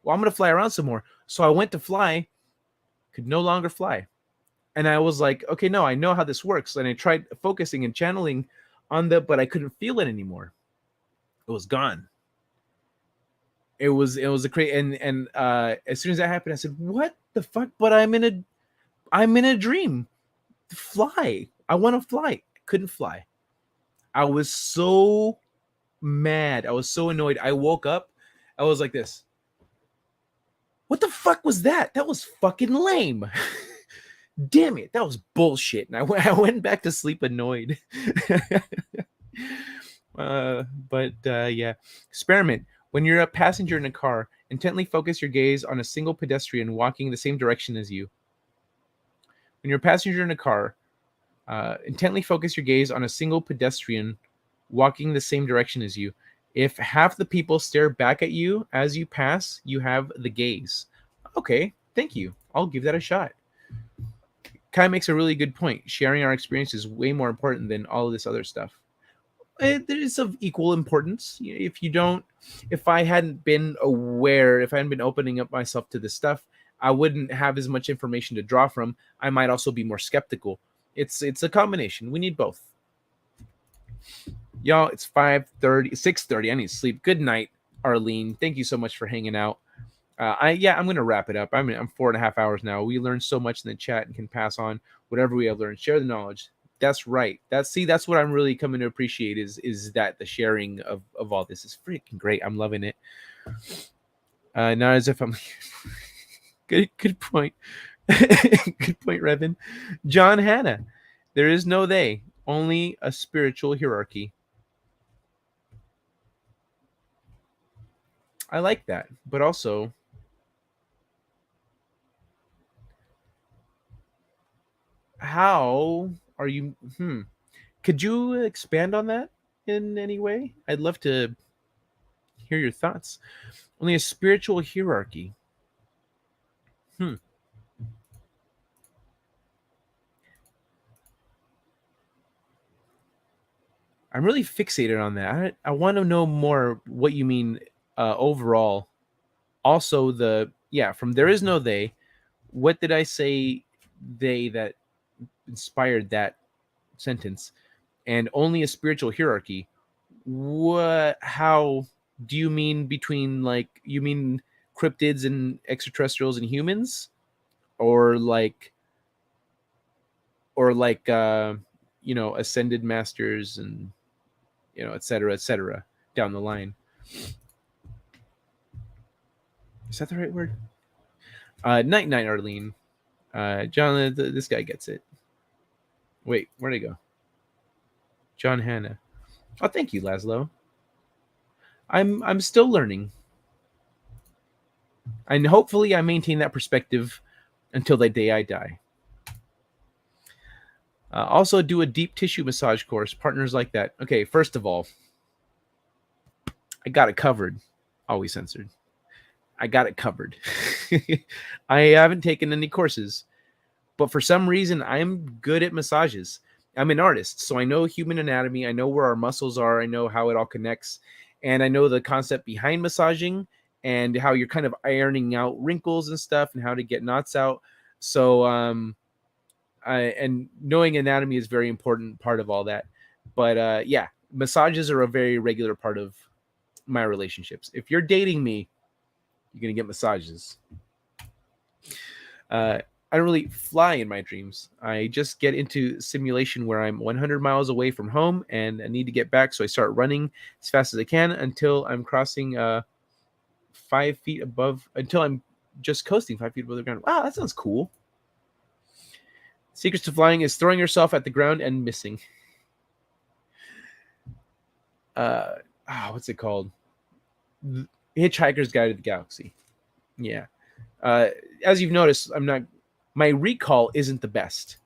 Well, I'm gonna fly around some more." So I went to fly, could no longer fly. And I was like, okay, no, I know how this works. And I tried focusing and channeling on but I couldn't feel it anymore. It was gone. It was a crazy. And as soon as that happened, I said, what the fuck? But I'm in a dream. Fly. I want to fly. I couldn't fly. I was so mad. I was so annoyed. I woke up. I was like this. What the fuck was that? That was fucking lame. Damn it, that was bullshit. And I went back to sleep annoyed. Yeah. Experiment. When you're a passenger in a car Intently focus your gaze on a single pedestrian walking the same direction as you. When you're a passenger in a car, intently focus your gaze on a single pedestrian walking the same direction as you. If half the people stare back at you as you pass, you have the gaze. Okay, thank you. I'll give that a shot. Kai makes a really good point. Sharing our experience is way more important than all of this other stuff. It is of equal importance. If I hadn't been aware, if I hadn't been opening up myself to this stuff, I wouldn't have as much information to draw from. I might also be more skeptical. It's a combination. We need both. Y'all, it's 6:30. I need to sleep. Good night, Arlene. Thank you so much for hanging out. I'm gonna wrap it up. I'm 4.5 hours now. We learned so much in the chat and can pass on whatever we have learned. Share the knowledge. That's right. That's what I'm really coming to appreciate is that the sharing of all this is freaking great. I'm loving it. Not as if I'm good point. Good point, Revan. John Hanna. There is no they, only a spiritual hierarchy. I like that, but also how are you? Could you expand on that in any way? I'd love to hear your thoughts. Only a spiritual hierarchy. I'm really fixated on that. I want to know more what you mean overall. Also, from there is no they. What did I say they that inspired that sentence? And only a spiritual hierarchy. How do you mean between, like, you mean cryptids and extraterrestrials and humans? Or ascended masters and et cetera, down the line. Is that the right word? Night, Arlene. John, this guy gets it. Wait, where'd he go? John Hanna. Oh, thank you, Laszlo. I'm still learning. And hopefully I maintain that perspective until the day I die. Also do a deep tissue massage course. Partners like that. Okay, first of all, I got it covered. Always censored. I got it covered. I haven't taken any courses, but for some reason, I'm good at massages. I'm an artist, so I know human anatomy. I know where our muscles are. I know how it all connects. And I know the concept behind massaging and how you're kind of ironing out wrinkles and stuff and how to get knots out. So, and knowing anatomy is a very important part of all that. But massages are a very regular part of my relationships. If you're dating me, you're going to get massages. I don't really fly in my dreams. I just get into simulation where I'm 100 miles away from home and I need to get back. So I start running as fast as I can until I'm crossing 5 feet above, until I'm just coasting 5 feet above the ground. Wow, that sounds cool. Secrets to flying is throwing yourself at the ground and missing. What's it called? Hitchhiker's Guide to the Galaxy. Yeah. As you've noticed, my recall isn't the best,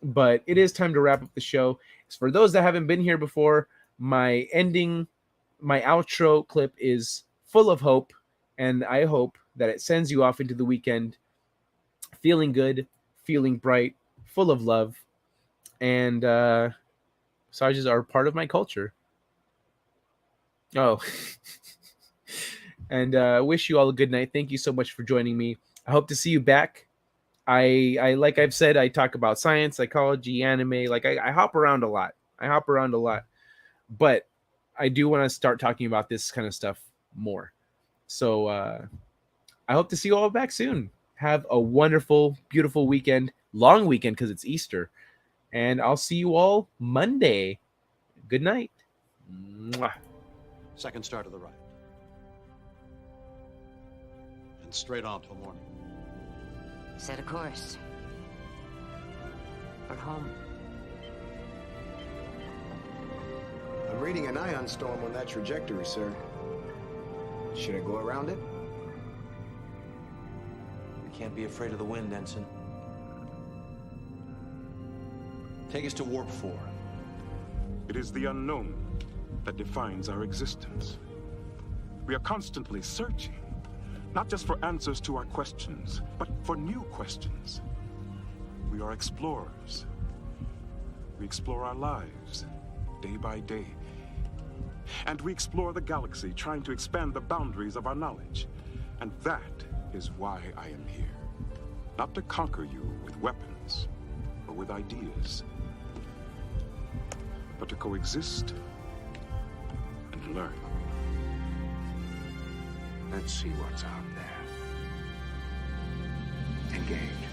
but it is time to wrap up the show. For those that haven't been here before, my outro clip is full of hope, and I hope that it sends you off into the weekend feeling good, feeling bright, full of love, and massages are part of my culture. Oh. And wish you all a good night. Thank you so much for joining me. I hope to see you back. I like I've said, I talk about science, psychology, anime. Like I hop around a lot. But I do want to start talking about this kind of stuff more. So I hope to see you all back soon. Have a wonderful, beautiful weekend. Long weekend because it's Easter. And I'll see you all Monday. Good night. Mwah. Second star to the right. And straight on till morning. Set a course. For home. I'm reading an ion storm on that trajectory, sir. Should I go around it? Can't be afraid of the wind, Ensign. Take us to Warp 4. It is the unknown that defines our existence. We are constantly searching, not just for answers to our questions, but for new questions. We are explorers. We explore our lives, day by day. And we explore the galaxy, trying to expand the boundaries of our knowledge. And that is why I am here. Not to conquer you with weapons or with ideas, but to coexist and learn. Let's see what's out there. Engage.